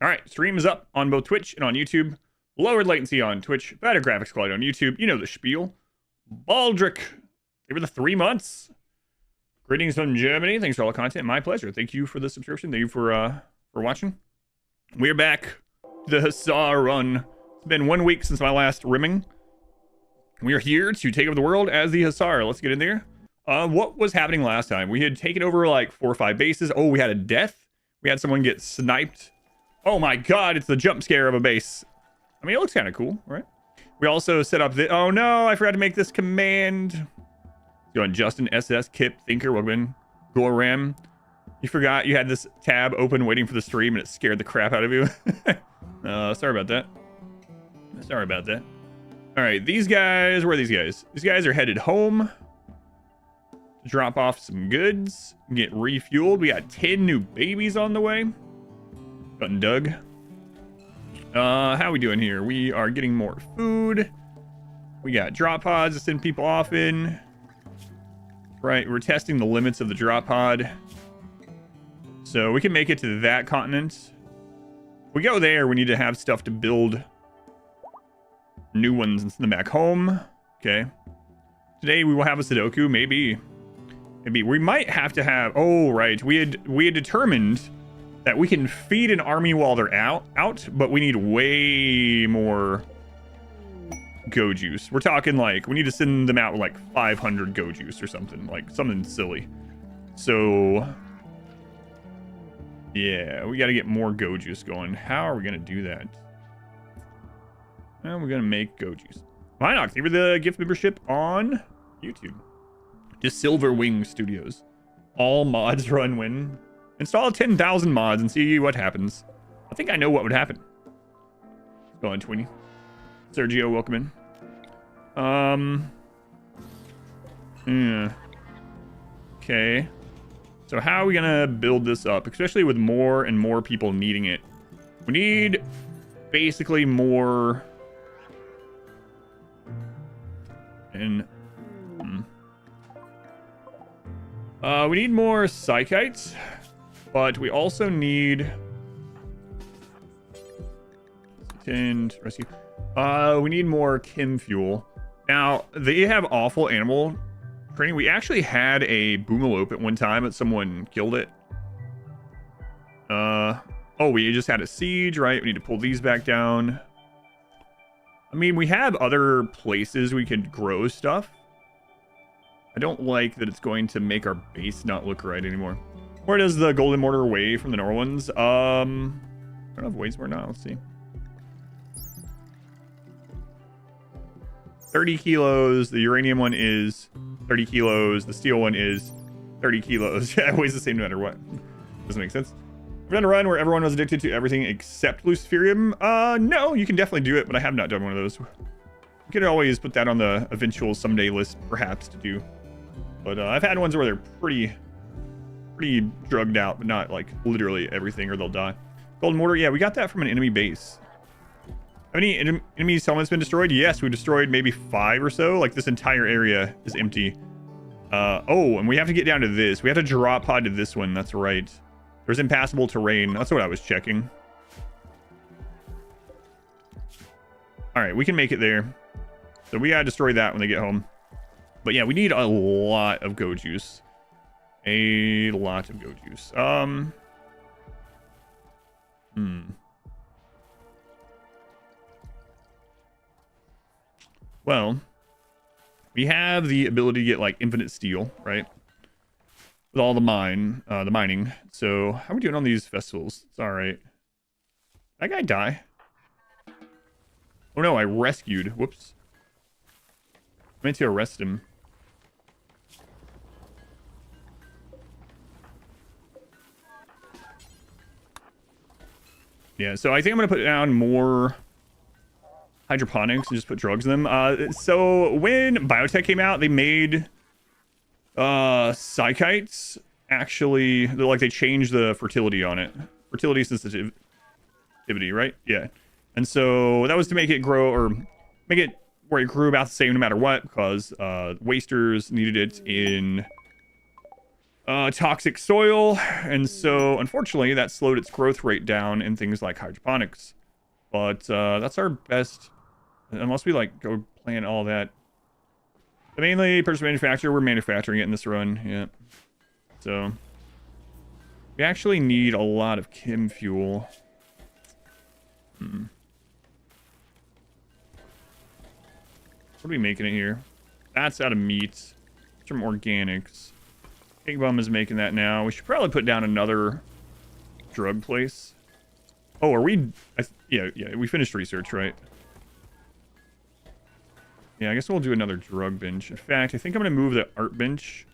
All right, stream is up on both Twitch and on YouTube. Lowered latency on Twitch, better graphics quality on YouTube. You know the spiel. Baldric, over the 3 months. Greetings from Germany. Thanks for all the content. My pleasure. Thank you for the subscription. Thank you for watching. We're back. The Hussar run. It's been 1 week since my last rimming. We are here to take over the world as the Hussar. Let's get in there. What was happening last time? We had taken over like 4 or 5 bases. Oh, we had a death. We had someone get sniped. Oh my god, it's the jump scare of a base. I mean, it looks kind of cool, right? We also set up the... Oh no, I forgot to make this command. Go on, Justin, SS, Kip, Thinker, welcome Goram. You forgot you had this tab open waiting for the stream and it scared the crap out of you. Sorry about that. Sorry about that. All right, these guys, where are these guys? These guys are headed home. Drop off some goods, get refueled. We got 10 new babies on the way. Button Doug. How are we doing here? We are getting more food. We got drop pods to send people off in. Right, we're testing the limits of the drop pod. So we can make it to that continent. If we go there, we need to have stuff to build new ones and send them back home. Okay. Today we will have a Sudoku, maybe. Maybe we might have to have... Oh, right. We had determined that we can feed an army while they're out, but we need way more go juice. We're talking like, we need to send them out with like 500 go juice or something, like something silly. So, yeah, we got to get more go juice going. How are we going to do that? Well, we're going to make go juice. Why not? Give her the gift membership on YouTube. Just Silver Wing Studios. All mods run when... Install 10,000 mods and see what happens. I think I know what would happen. Go on, Twinny. Sergio, welcome in. Yeah. Okay. So how are we gonna build this up? Especially with more and more people needing it. We need basically more... And... we need more psychites. But we also need... And rescue. We need more chem fuel. Now, they have awful animal training. We actually had a boomalope at one time, but someone killed it. Oh, we just had a siege, right? We need to pull these back down. I mean, we have other places we could grow stuff. I don't like that it's going to make our base not look right anymore. Where does the golden mortar weigh from the normal ones? I don't know if it weighs more now. Let's see. 30 kilos. The uranium one is 30 kilos. The steel one is 30 kilos. Yeah, it weighs the same no matter what. Doesn't make sense. We've done a run where everyone was addicted to everything except luciferium. No, you can definitely do it, but I have not done one of those. You could always put that on the eventual someday list, perhaps, to do. But I've had ones where they're pretty drugged out, but not like literally everything or they'll die. Golden mortar, yeah, we got that from an enemy base. How many enemy settlements been destroyed? Yes, we destroyed maybe 5 or so. Like this entire area is empty. Oh, and we have to get down to this. We have to drop pod to this one. That's right. There's impassable terrain. That's what I was checking. All right, we can make it there. So we gotta destroy that when they get home. But yeah, we need a lot of go juice. A lot of go juice. Well, we have the ability to get like infinite steel, right? With all the mining. So how are we doing on these festivals? It's all right. That guy die? Oh no, I rescued. Whoops. I meant to arrest him. Yeah, so I think I'm going to put down more hydroponics and just put drugs in them. So when Biotech came out, they made psychites. Actually, they changed the fertility on it. Fertility sensitivity, right? Yeah. And so that was to make it grow, or make it where it grew about the same no matter what, because wasters needed it in toxic soil, and so unfortunately that slowed its growth rate down in things like hydroponics. But that's our best, unless we like go plant all that. But mainly purchase manufacturer, we're manufacturing it in this run. Yeah, so we actually need a lot of chem fuel. What are we making it here? That's out of meat. It's from organics. Big Bum is making that now. We should probably put down another drug place. Oh, are we? Yeah, we finished research, right? Yeah, I guess we'll do another drug bench. In fact, I think I'm going to move the art bench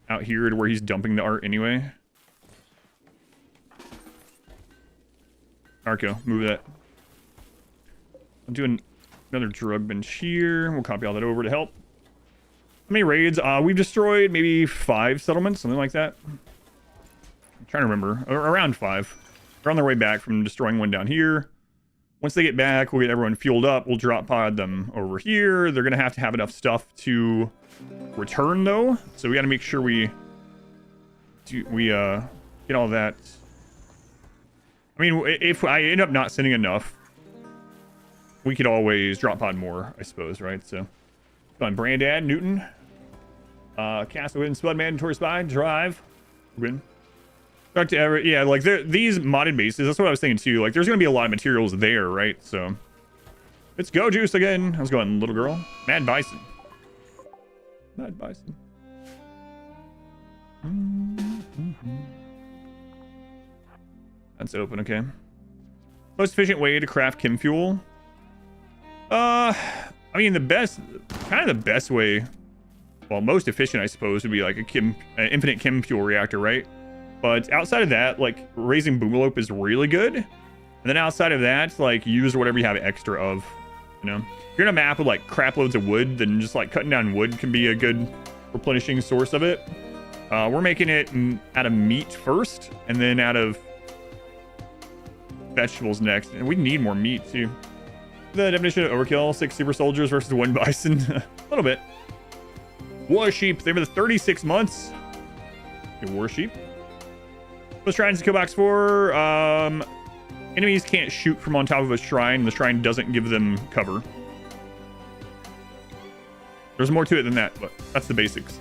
out here to where he's dumping the art anyway. Arco, move that. I'm doing another drug bench here. We'll copy all that over to help. How many raids? We've destroyed maybe 5 settlements, something like that. I'm trying to remember. Around 5. They're on their way back from destroying one down here. Once they get back, we'll get everyone fueled up. We'll drop pod them over here. They're going to have enough stuff to return, though. So we got to make sure we get all that. I mean, if I end up not sending enough, we could always drop pod more, I suppose, right? So, on Brandad, Newton, Castlewind, Spud, Mandatory Spy, Drive, win. Talk to Everett. Yeah, like these modded bases. That's what I was thinking too. Like, there's gonna be a lot of materials there, right? So, let's go, Juice again. How's it going, little girl? Mad Bison. Mad Bison. That's open, okay. Most efficient way to craft chem fuel. I mean, the best way, well, most efficient, I suppose, would be like an infinite chem fuel reactor, right? But outside of that, like, raising boomalope is really good. And then outside of that, like, use whatever you have extra of, you know? If you're in a map with, like, crap loads of wood, then just, like, cutting down wood can be a good replenishing source of it. We're making it out of meat first, and then out of vegetables next. And we need more meat, too. The definition of overkill, 6 super soldiers versus 1 bison. A little bit. War sheep, they were the 36 months. Okay, war sheep. Those shrines in kill box 4. Enemies can't shoot from on top of a shrine. The shrine doesn't give them cover. There's more to it than that, but that's the basics.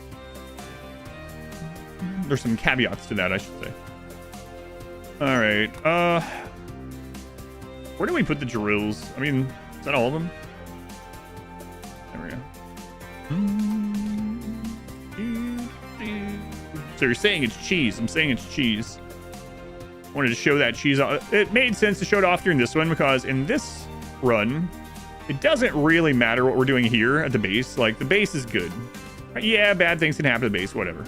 There's some caveats to that, I should say. All right. Where do we put the drills? I mean, is that all of them? There we go. So you're saying it's cheese. I'm saying it's cheese. I wanted to show that cheese. It made sense to show it off during this one because in this run, it doesn't really matter what we're doing here at the base. Like, the base is good. Yeah, bad things can happen to the base, whatever.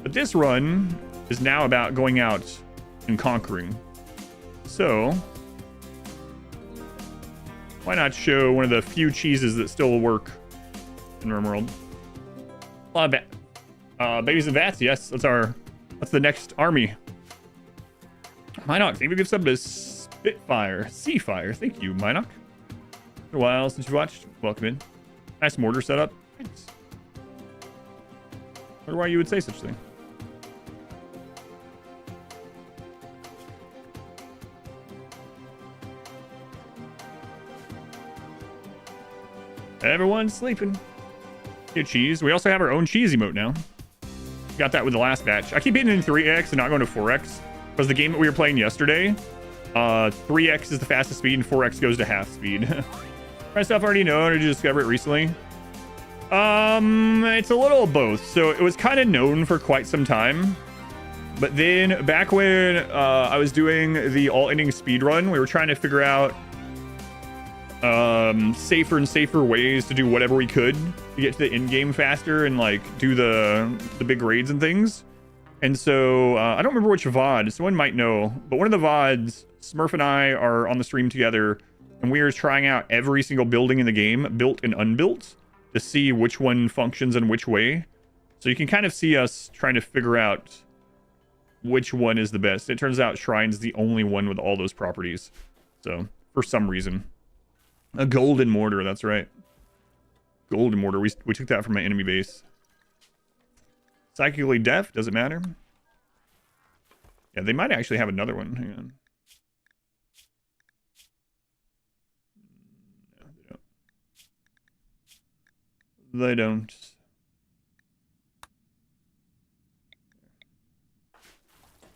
But this run is now about going out and conquering. So, why not show one of the few cheeses that still work in RimWorld? A lot of babies and vats, yes. That's the next army. Minoc, thank you for sub to Spitfire. Seafire, thank you, Minoc. Been a while since you watched. Welcome in. Nice mortar setup. Thanks. I wonder why you would say such a thing. Everyone's sleeping. Get cheese. We also have our own cheese emote now. Got that with the last batch. I keep hitting in 3x and not going to 4x because the game that we were playing yesterday, 3x is the fastest speed and 4x goes to half speed. My stuff already known, or did you discover it recently? It's a little of both. So it was kind of known for quite some time, but then back when I was doing the all-ending speed run, we were trying to figure out safer and safer ways to do whatever we could to get to the end game faster and like do the big raids and things. And so I don't remember which VOD, someone might know, but one of the VODs, Smurf and I are on the stream together, and we are trying out every single building in the game, built and unbuilt, to see which one functions in which way. So you can kind of see us trying to figure out which one is the best. It turns out Shrine's the only one with all those properties. So for some reason. A golden mortar, that's right. Golden mortar. We took that from my enemy base. Psychically deaf, doesn't matter. Yeah, they might actually have another one. Hang on. No, they don't.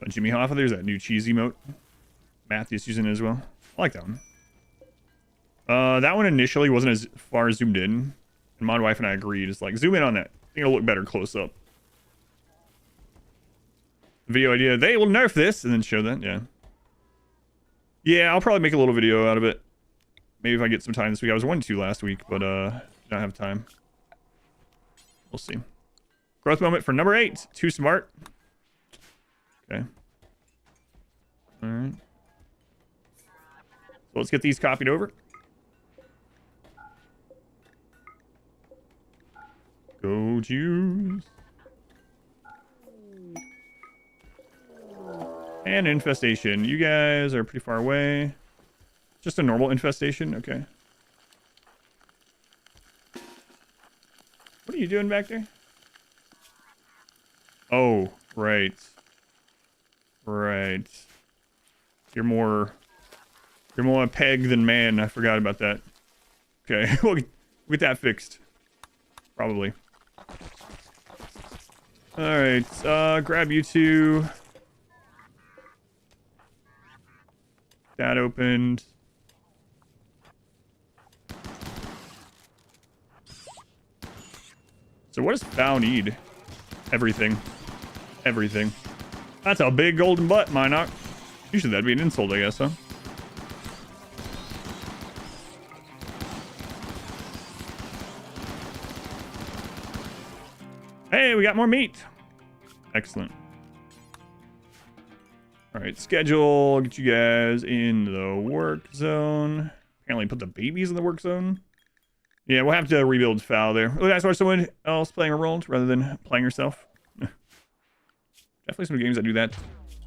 Jimmy Hoffa, there's that new cheese emote. Matthew's using it as well. I like that one. That one initially wasn't as far zoomed in. And my wife and I agreed. It's like, zoom in on that. I think it'll look better close up. Video idea, they will nerf this, and then show that, yeah. Yeah, I'll probably make a little video out of it. Maybe if I get some time this week. I was wanting to last week, but don't have time. We'll see. Growth moment for number 8. Too smart. Okay. Alright. So let's get these copied over. Go juice. And infestation. You guys are pretty far away. Just a normal infestation? Okay. What are you doing back there? Oh, right. Right. You're more a peg than man. I forgot about that. Okay, we'll get that fixed. Probably. Alright, grab you two. That opened. So what does Fow need? Everything. Everything. That's a big golden butt, Minoc. Usually that'd be an insult, I guess, huh? Hey, we got more meat. Excellent. Alright, schedule. Get you guys in the work zone. Apparently put the babies in the work zone. Yeah, we'll have to rebuild Fow there. Oh, that's why someone else playing a role rather than playing herself. Definitely some games that do that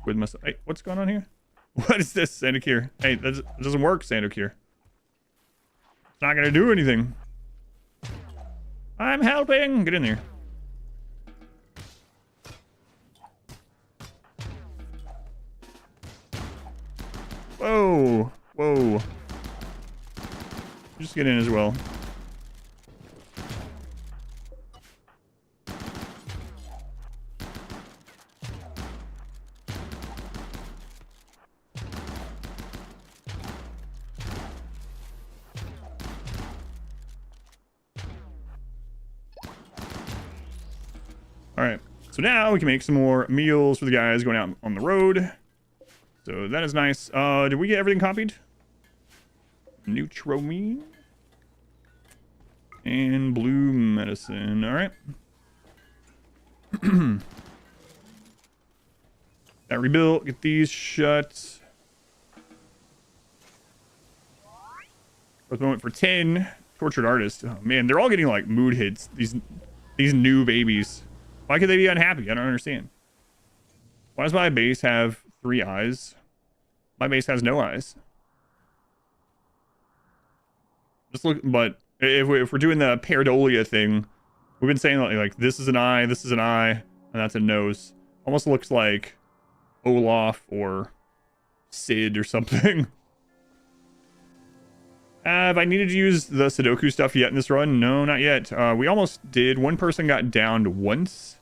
with myself. Hey, what's going on here? What is this, Sandocure? Hey, that doesn't work, Sandocure. It's not gonna do anything. I'm helping! Get in there. Whoa! Whoa. Just get in as well. Alright, so now we can make some more meals for the guys going out on the road. So that is nice. Did we get everything copied? Neutroamine. And blue medicine. Alright. That rebuilt. Get these shut. First moment for 10. Tortured artist. Oh man, they're all getting like mood hits. These new babies. Why could they be unhappy? I don't understand. Why does my base have 3 eyes? My base has no eyes. Just look, but if we're doing the pareidolia thing, we've been saying like this is an eye, this is an eye, and that's a nose. Almost looks like Olaf or Sid or something. Have I needed to use the Sudoku stuff yet in this run? No, not yet. We almost did. One person got downed once.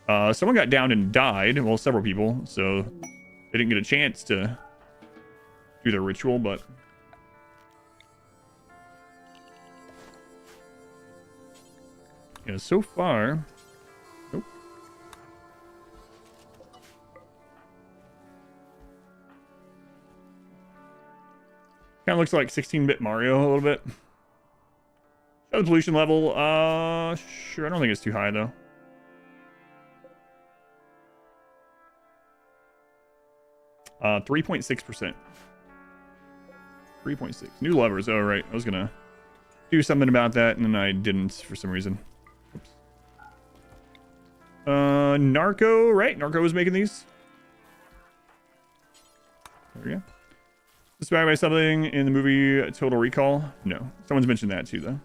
Someone got downed and died. Well, several people. So they didn't get a chance to do their ritual, but... yeah, so far... nope. Kind of looks like 16-bit Mario a little bit. Show the pollution level. Sure. I don't think it's too high, though. Uh, 3.6%. 3.6. New levers. Oh, right. I was gonna do something about that, and then I didn't for some reason. Oops. Narco, right? Narco was making these. There we go. Inspired by something in the movie Total Recall? No. Someone's mentioned that too, though.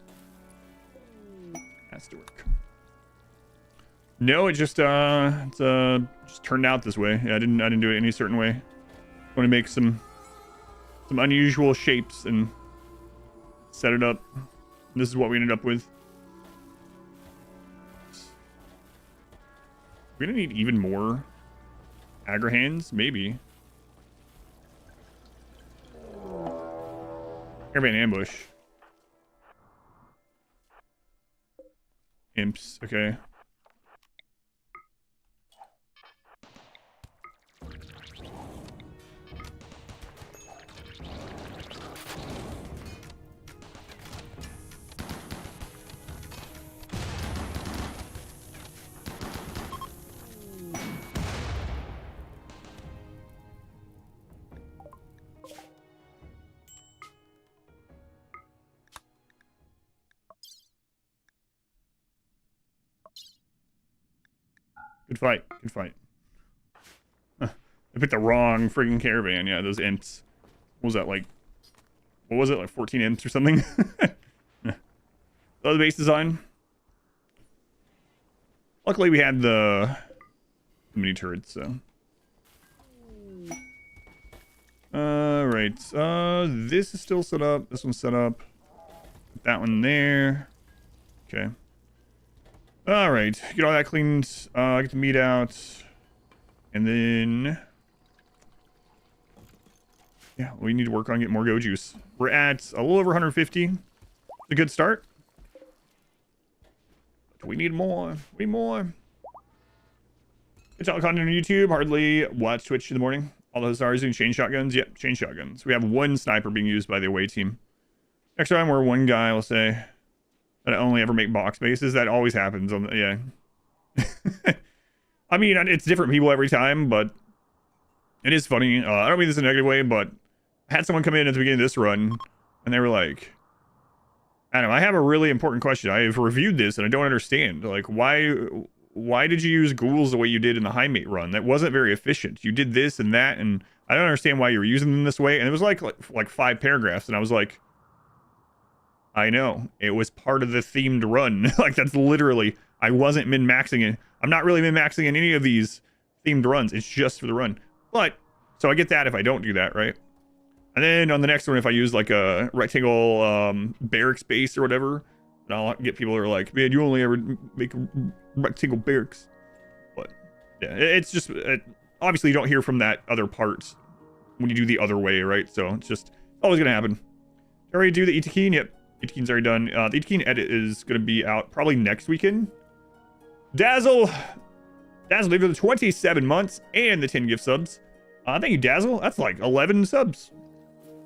Has to work. No, it just just turned out this way. Yeah, I didn't do it any certain way. I want to make some unusual shapes and set it up. This is what we ended up with. We're gonna need even more Agrahans, maybe. Caravan ambush. Imps, okay. Good fight. Good fight. Huh. I picked the wrong friggin' caravan. Yeah, those imps. What was that, like? What was it, like 14 imps or something? The base design. Luckily, we had the mini turrets, so. Alright. This is still set up. This one's set up. Put that one there. Okay. Alright, get all that cleaned, get the meat out, and then, yeah, we need to work on getting more go juice. We're at a little over 150, it's a good start. We need more, we need more. It's all content on YouTube, hardly watch Twitch in the morning. All the Hussars doing chain shotguns, yep, chain shotguns. We have one sniper being used by the away team. Next time we're one guy, we'll say, that only ever make box bases. That always happens on the, yeah. I mean, it's different people every time, but it is funny. I don't mean this in a negative way, but I had someone come in at the beginning of this run, and they were like, Adam, I have a really important question. I have reviewed this, and I don't understand. Like, why did you use ghouls the way you did in the high mate run? That wasn't very efficient. You did this and that, and I don't understand why you were using them this way. And it was like 5 paragraphs, and I was like, I know. It was part of the themed run. Like, that's literally, I wasn't min-maxing it. I'm not really min-maxing in any of these themed runs. It's just for the run. But, so I get that if I don't do that, right? And then on the next one, if I use like a rectangle barracks base or whatever, and I'll get people who are like, man, you only ever make rectangle barracks. But, yeah, it's just, obviously you don't hear from that other part when you do the other way, right? So it's just always going to happen. Already do the Itakeen? Yep. Itakeen's already done. The Itakeen edit is going to be out probably next weekend. Dazzle, thank you for the 27 months and the 10 gift subs. Thank you, Dazzle. That's like 11 subs.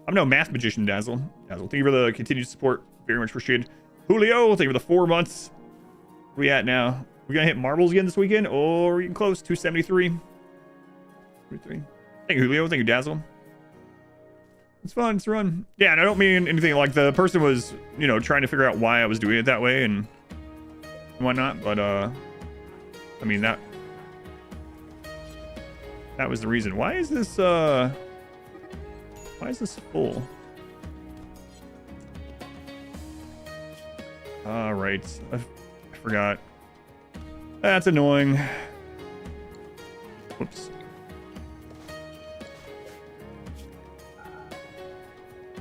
I'm no math magician, Dazzle. Thank you for the continued support. Very much appreciated. Julio, thank you for the 4 months. Where we at now? We gonna hit marbles again this weekend? Or are we getting close? 273. 33. Thank you, Julio. Thank you, Dazzle. It's fun, it's run. Yeah, and I don't mean anything like the person was, you know, trying to figure out why I was doing it that way and whatnot, but I mean that was the reason. Why is this full? Alright. I forgot. That's annoying. Whoops.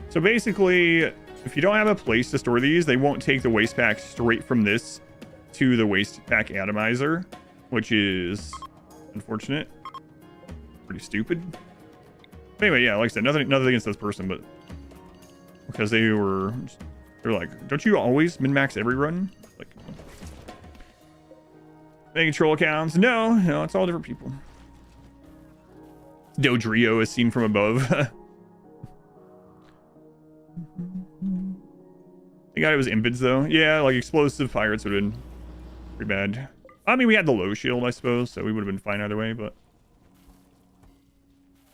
So basically, if you don't have a place to store these, they won't take the waste pack straight from this to the waste pack atomizer, which is unfortunate. Pretty stupid. But anyway, yeah, like I said, nothing against this person, but because they're like, don't you always min-max every run? Like, making troll accounts? No, it's all different people. Dodrio is seen from above. Thank God it was impids though. Yeah, like explosive pirates would have been pretty bad. I mean, we had the low shield, I suppose, so we would have been fine either way, but...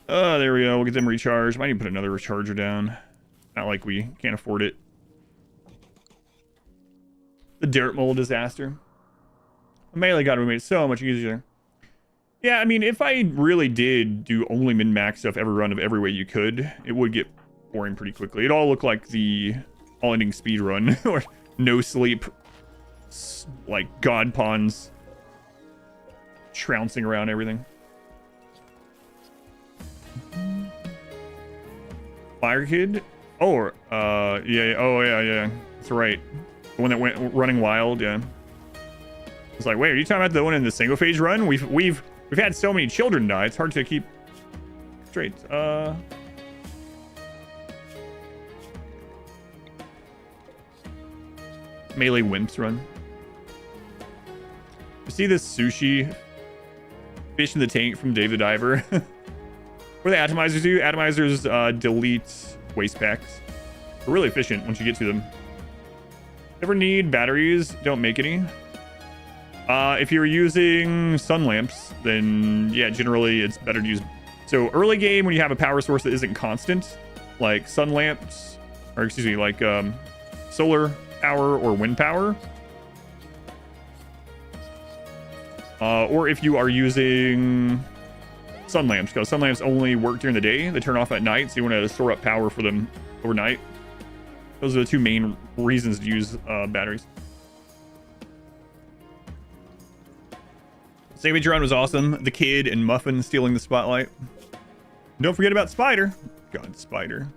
there we go. We'll get them recharged. Might even put another recharger down. Not like we can't afford it. The dirt mold disaster. The melee god would have made it so much easier. Yeah, I mean, if I really did do only min-max stuff every run of every way you could, it would get boring pretty quickly. It all looked like the all-ending speed run or no sleep, like god pawns trouncing around everything. Fire Kid? Oh, yeah. Oh, yeah. That's right. The one that went running wild, yeah. It's like, wait, are you talking about the one in the single phase run? We've had so many children die. It's hard to keep straight. Melee Wimps run. You see this sushi fish in the tank from Dave the Diver? What do the atomizers do? Atomizers delete waste packs. They're really efficient once you get to them. Ever need batteries? Don't make any. If you're using sun lamps, then yeah, generally it's better to use. So early game, when you have a power source that isn't constant, like sun lamps, or excuse me, like solar power or wind power, or if you are using sun lamps, because sun lamps only work during the day, they turn off at night, so you want to store up power for them overnight. Those are the two main reasons to use batteries. Savage run was awesome. The kid and Muffin stealing the spotlight. Don't forget about Spider. God, Spider.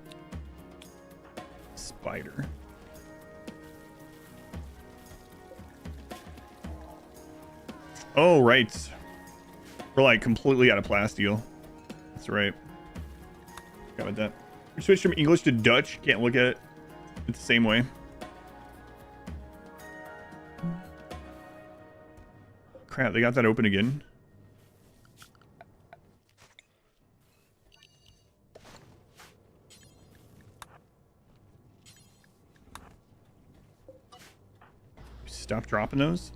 Spider. Oh, right. We're like completely out of plasteel. That's right. Got about that. We switched from English to Dutch. Can't look at it. It's the same way. Crap, they got that open again. Stop dropping those.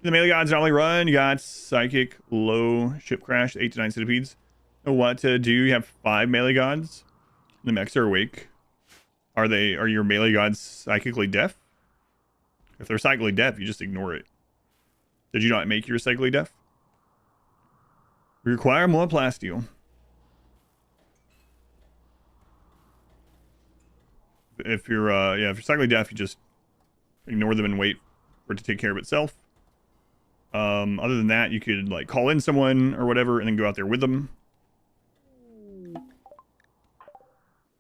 The melee gods normally run. You got psychic, low, ship crash, 8 to 9 centipedes. Know what to do? You have 5 melee gods. The mechs are awake. Are your melee gods psychically deaf? If they're psychically deaf, you just ignore it. Did you not make your psychically deaf? We require more plasteel. If you're if you're psychically deaf, you just ignore them and wait for it to take care of itself. Other than that, you could like call in someone or whatever and then go out there with them.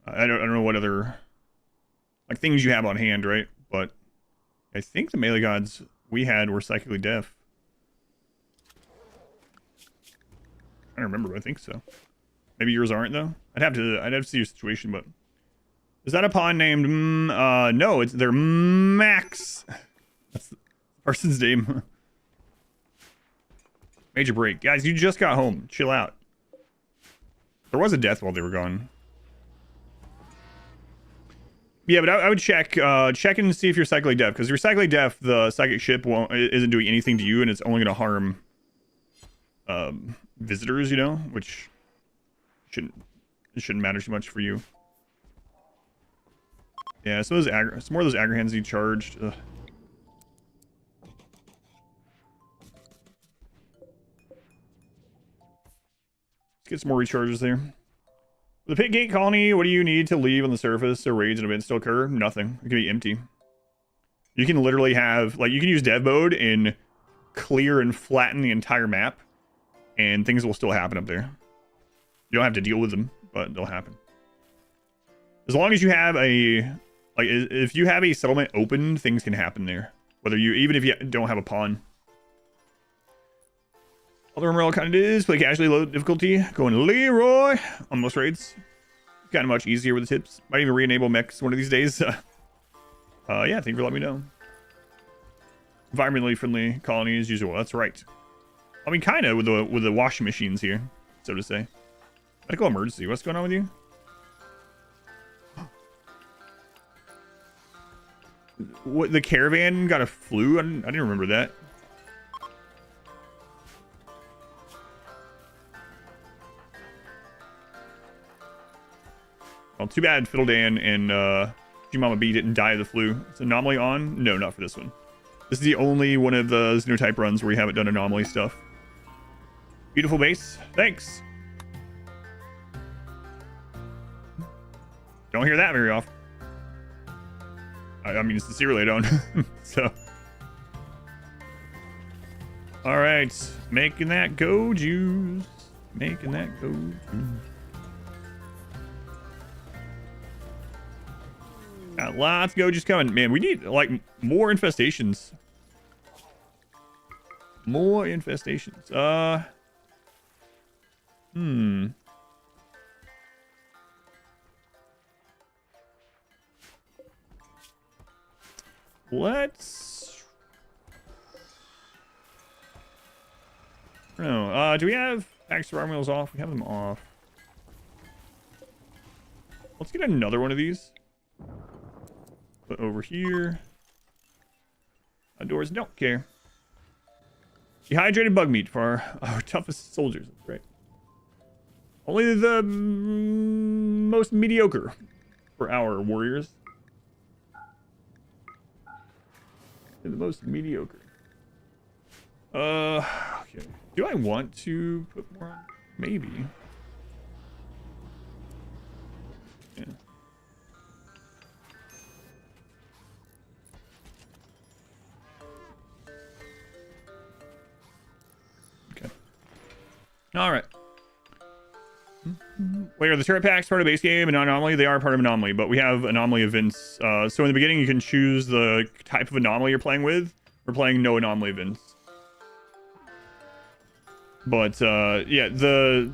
I don't know what other like things you have on hand, right? But I think the melee gods we had were psychically deaf. I don't remember, but I think so. Maybe yours aren't though. I'd have to see your situation, but is that a pawn named no, they're Max. That's the person's name. Major break. Guys, you just got home. Chill out. There was a death while they were gone. Yeah, but I would check and see if you're psychically deaf, because if you're psychically deaf, the psychic ship isn't doing anything to you, and it's only going to harm visitors, you know, which shouldn't matter too much for you. Yeah, some more of those aggregates need charged. Ugh. Let's get some more recharges there. The pit gate colony, what do you need to leave on the surface so raids and events still occur? Nothing. It can be empty. You can literally have, like, you can use dev mode and clear and flatten the entire map, and things will still happen up there. You don't have to deal with them, but they'll happen. As long as you have if you have a settlement open, things can happen there. Even if you don't have a pawn. All the RimWorld kind of is play casually, low difficulty, going Leroy on most raids. Kind of much easier with the tips. Might even re-enable mechs one of these days. Yeah, thank you for letting me know. Environmentally friendly colony as usual. That's right. I mean, kind of with the washing machines here, so to say. Medical emergency. What's going on with you? What, the caravan got a flu? I didn't remember that. Well, too bad Fiddledan and G-Mama B didn't die of the flu. Is anomaly on? No, not for this one. This is the only one of the Xenotype runs where we haven't done anomaly stuff. Beautiful base. Thanks. Don't hear that very often. I mean, sincerely, I don't. So. All right, making that go juice. Making that go juice. Got lots of go juice coming. Man, we need, like, more infestations. More infestations. Let's... No. Do we have extra arm wheels off? We have them off. Let's get another one of these. Put over here. Outdoors don't care. Dehydrated bug meat for our toughest soldiers. That's right. Only the most mediocre for our warriors. The most mediocre. Okay. Do I want to put more on? Maybe. Yeah. Okay. All right. Wait, are the turret packs part of base game and anomaly? They are part of anomaly, but we have anomaly events. So in the beginning, you can choose the type of anomaly you're playing with. We're playing no anomaly events. But yeah, the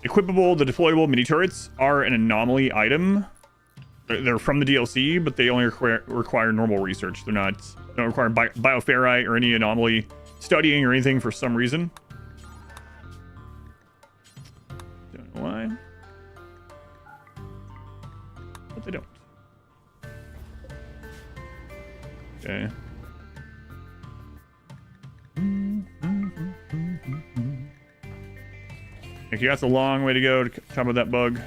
equipable, the deployable mini turrets are an anomaly item. They're from the DLC, but they only require normal research. They don't require bioferrite or any anomaly studying or anything for some reason. Don't know why. But they don't. Okay. Okay, that's a long way to go to chop out that bug.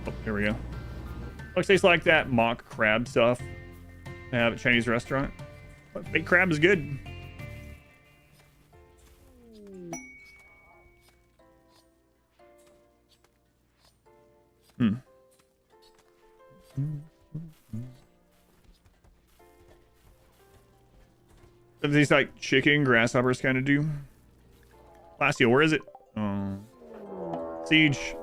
Oh, here we go. Looks tastes like that mock crab stuff they have at Chinese restaurant. But baked crab is good. These like chicken grasshoppers kind of do. Plasteel, where is it? Oh. Siege.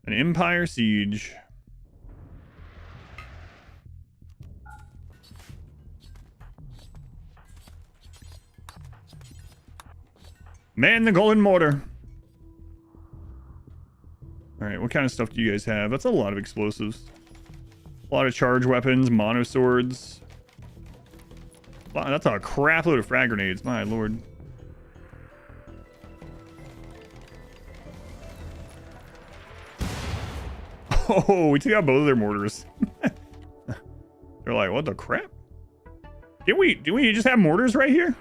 An Empire Siege. Man, the golden mortar. All right, what kind of stuff do you guys have? That's a lot of explosives. A lot of charge weapons, mono swords. Wow, that's a crap load of frag grenades, my lord. Oh, we took out both of their mortars. They're like, what the crap? Didn't we just have mortars right here?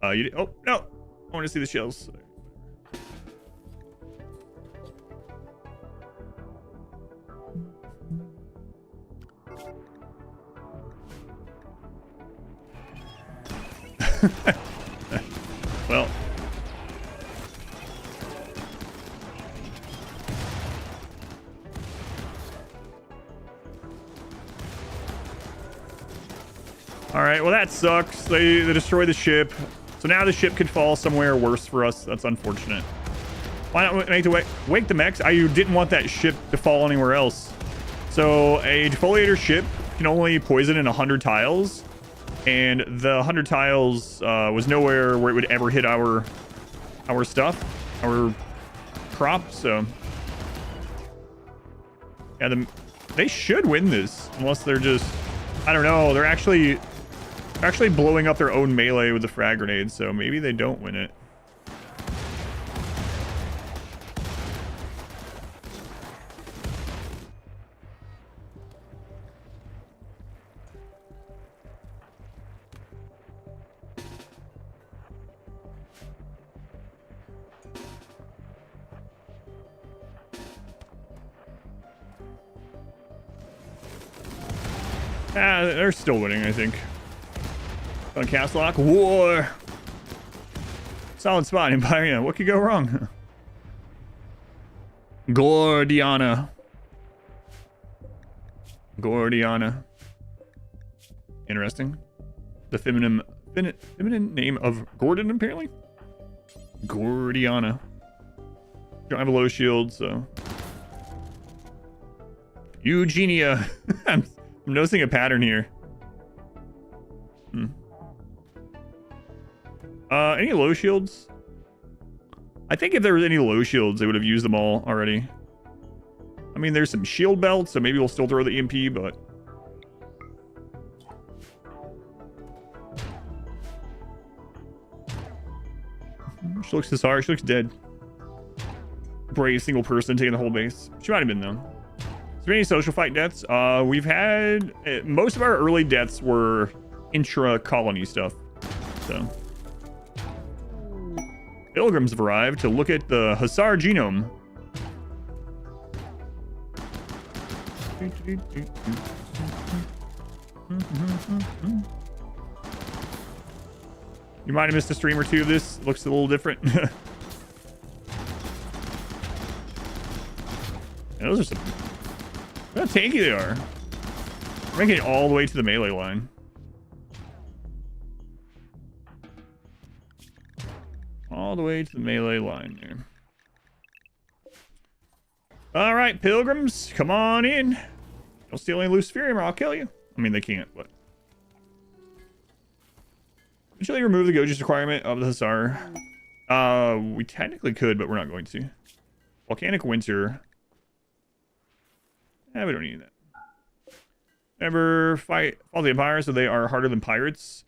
Oh, no. I want to see the shells. Well. All right, well that sucks. They destroyed the ship. So now the ship could fall somewhere worse for us. That's unfortunate. Why not make to wake the mechs? I didn't want that ship to fall anywhere else. So a defoliator ship can only poison in 100 tiles. And the 100 tiles was nowhere where it would ever hit our stuff, our crop. So yeah, they should win this unless they're just, I don't know. They're actually blowing up their own melee with the frag grenades, so maybe they don't win it. They're still winning, I think. On Castle Lock. War. Solid spot. Empire. Yeah, what could go wrong? Gordiana. Gordiana. Interesting. The feminine name of Gordon, apparently. Gordiana. Don't have a low shield, so. Eugenia. I'm noticing a pattern here. Any low shields? I think if there was any low shields, they would have used them all already. I mean, there's some shield belts, so maybe we'll still throw the EMP, but... She looks Hussar. She looks dead. Brave single person taking the whole base. She might have been, though. Is there any social fight deaths? We've had... most of our early deaths were intra-colony stuff. So... Pilgrims have arrived to look at the Hussar genome. You might have missed a stream or two of this. Looks a little different. Yeah, those are some... Look how tanky they are. We're making it all the way to the melee line. All the way to the melee line there. All right, pilgrims, come on in. Don't steal any Luciferium or I'll kill you. I mean, they can't, but... Should they remove the Goji's requirement of the Hussar? We technically could, but we're not going to. Volcanic Winter. We don't need that. Never fight all the Empire, so they are harder than pirates.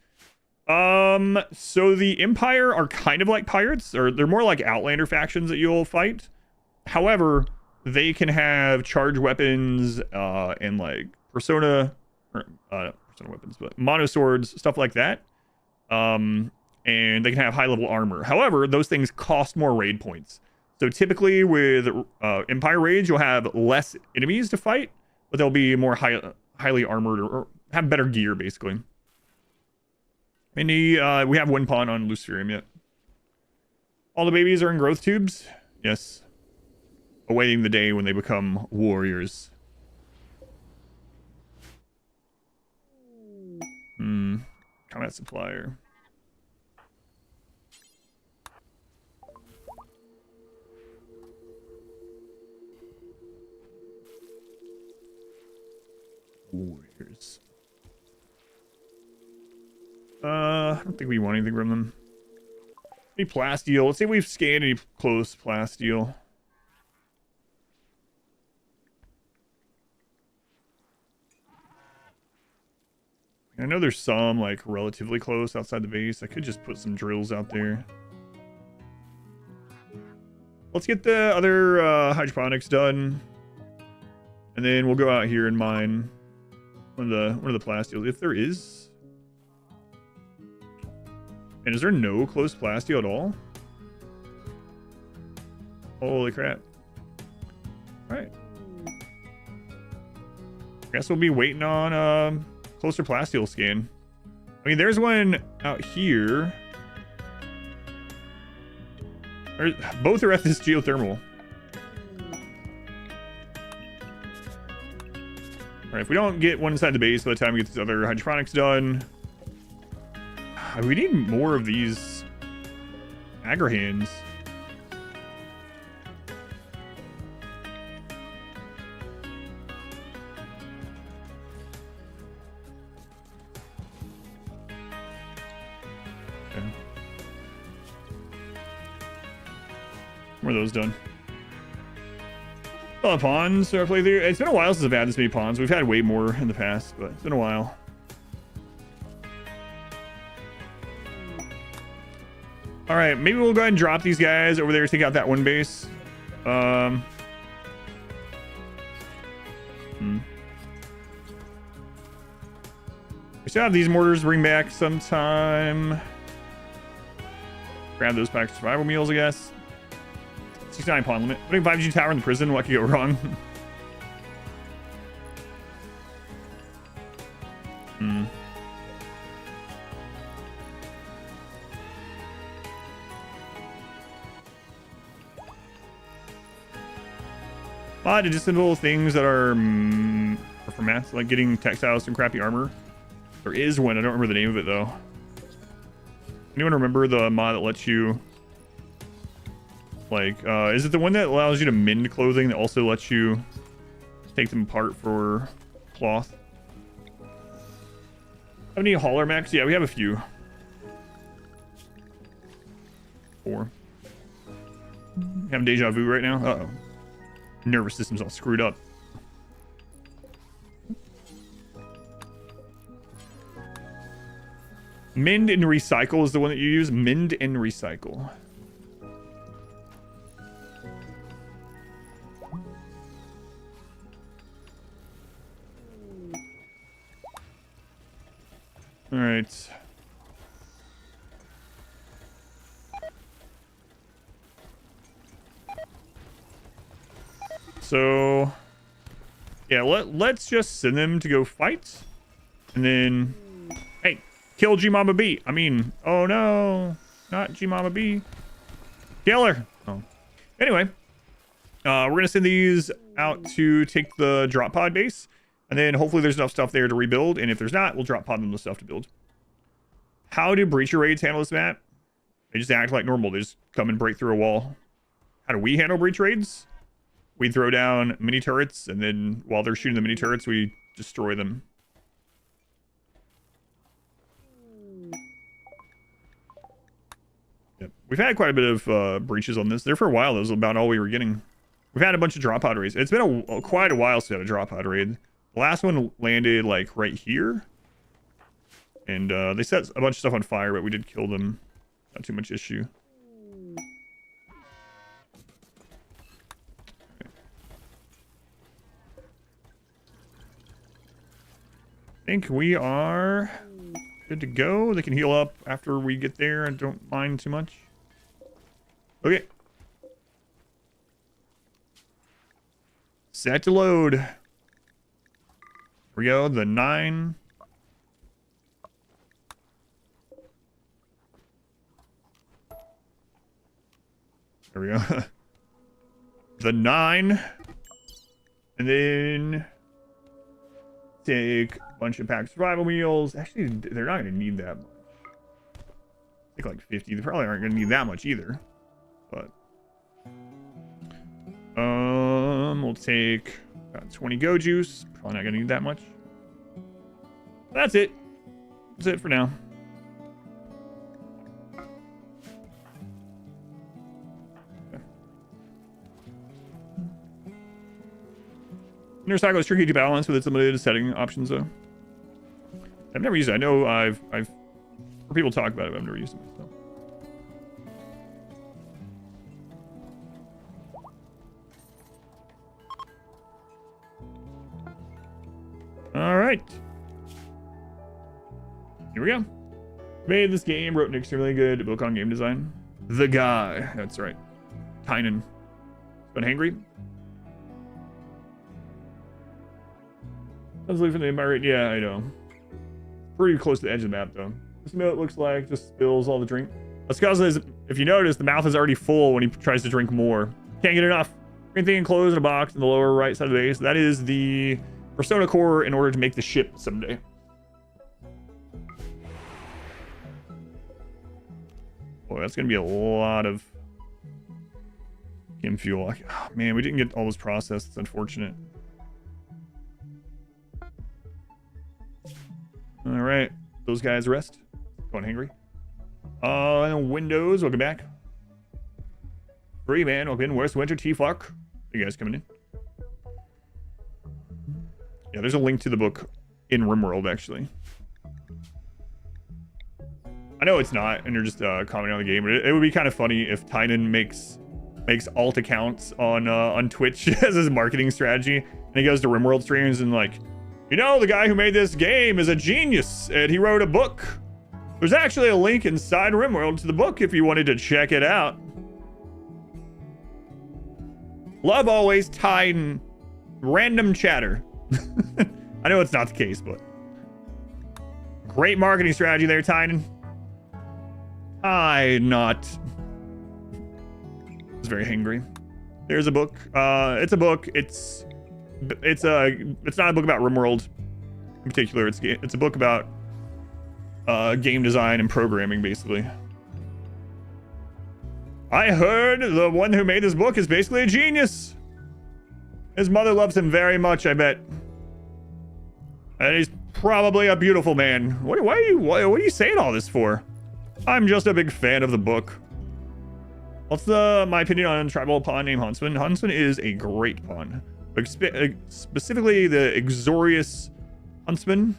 So the Empire are kind of like pirates, or they're more like Outlander factions that you'll fight. However, they can have charged weapons, and like persona weapons, but mono swords, stuff like that. And they can have high level armor. However, those things cost more raid points. So typically with Empire raids, you'll have less enemies to fight, but they'll be more highly armored or have better gear, basically. We have one pawn on Luciferium yet. All the babies are in growth tubes. Yes. Awaiting the day when they become warriors. Combat supplier. Warriors. I don't think we want anything from them. Any plasteel. Let's see if we've scanned any close plasteel. I know there's some like relatively close outside the base. I could just put some drills out there. Let's get the other hydroponics done, and then we'll go out here and mine one of the plasteels if there is. And is there no close plasteel at all? Holy crap. Alright. Guess we'll be waiting on closer plasteel scan. I mean, there's one out here. Both are at this geothermal. Alright, if we don't get one inside the base by the time we get this other hydroponics done... We need more of these Agrahans. Okay. More of those done. A lot of pawns to play through. It's been a while since I've had this many pawns. We've had way more in the past, but it's been a while. All right, maybe we'll go ahead and drop these guys over there to take out that one base. We still have these mortars to bring back sometime. Grab those packs of survival meals, I guess. 69 pawn limit. Putting 5G tower in the prison, what could go wrong? To disassemble things that are for math, like getting textiles and crappy armor. There is one. I don't remember the name of it though. Anyone remember the mod that lets you, like, is it the one that allows you to mend clothing that also lets you take them apart for cloth? Have any hauler mechs? Yeah, we have a few. 4. Having deja vu right now. Uh-oh. Nervous system's all screwed up. Mend and recycle is the one that you use. Mend and recycle. All right. So, yeah, let's just send them to go fight. And then, hey, kill G-Mama B. I mean, oh no, not G-Mama B. Kill her. Oh. Anyway, we're going to send these out to take the drop pod base. And then hopefully there's enough stuff there to rebuild. And if there's not, we'll drop pod them the stuff to build. How do breacher raids handle this map? They just act like normal. They just come and break through a wall. How do we handle breach raids? We throw down mini turrets, and then while they're shooting the mini turrets, we destroy them. Yep. We've had quite a bit of breaches on this. There for a while, that was about all we were getting. We've had a bunch of drop pod raids. It's been quite a while since we had a drop pod raid. The last one landed like right here. And they set a bunch of stuff on fire, but we did kill them. Not too much issue. I think we are good to go. They can heal up after we get there. I don't mind too much. Okay. Set to load. Here we go. The 9. There we go. The 9. And then take a bunch of packed survival meals. Actually, they're not going to need that much. Take like 50. They probably aren't going to need that much either. But we'll take about 20 go juice. Probably not going to need that much. That's it. That's it for now. Intercycle is tricky to balance with its limited setting options, though. I've never used it. I know I've heard people talk about it, but I've never used it myself. All right. Here we go. Made this game, wrote an extremely good book on game design. The guy. That's right. Tynan. Been hangry? I was leaving the environment. Yeah, I know. Pretty close to the edge of the map, though. This milk looks like just spills all the drink. That's because, if you notice, the mouth is already full when he tries to drink more. Can't get enough. Green thing enclosed in a box in the lower right side of the base. That is the Persona core in order to make the ship someday. Boy, that's going to be a lot of chem fuel. Oh, man, we didn't get all those processed. It's unfortunate. All right, those guys rest. Going hungry. And Windows, welcome back. Free man, welcome in. Where's Winter T-Fuck? You guys coming in? Yeah, there's a link to the book in RimWorld, actually. I know it's not, and you're just commenting on the game, but it would be kind of funny if Tynan makes alt accounts on Twitch as his marketing strategy, and he goes to RimWorld streams and like, you know, the guy who made this game is a genius, and he wrote a book. There's actually a link inside RimWorld to the book if you wanted to check it out. Love always Tynan. Random chatter. I know it's not the case, but great marketing strategy there, Tynan. I was very hangry. Here's a book. It's a book. It's not a book about RimWorld in particular. It's a book about game design and programming, basically. I heard the one who made this book is basically a genius. His mother loves him very much, I bet. And he's probably a beautiful man. What are you saying all this for? I'm just a big fan of the book. What's my opinion on a tribal pawn named Huntsman? Huntsman is a great pawn. Specifically the Exorius Huntsman.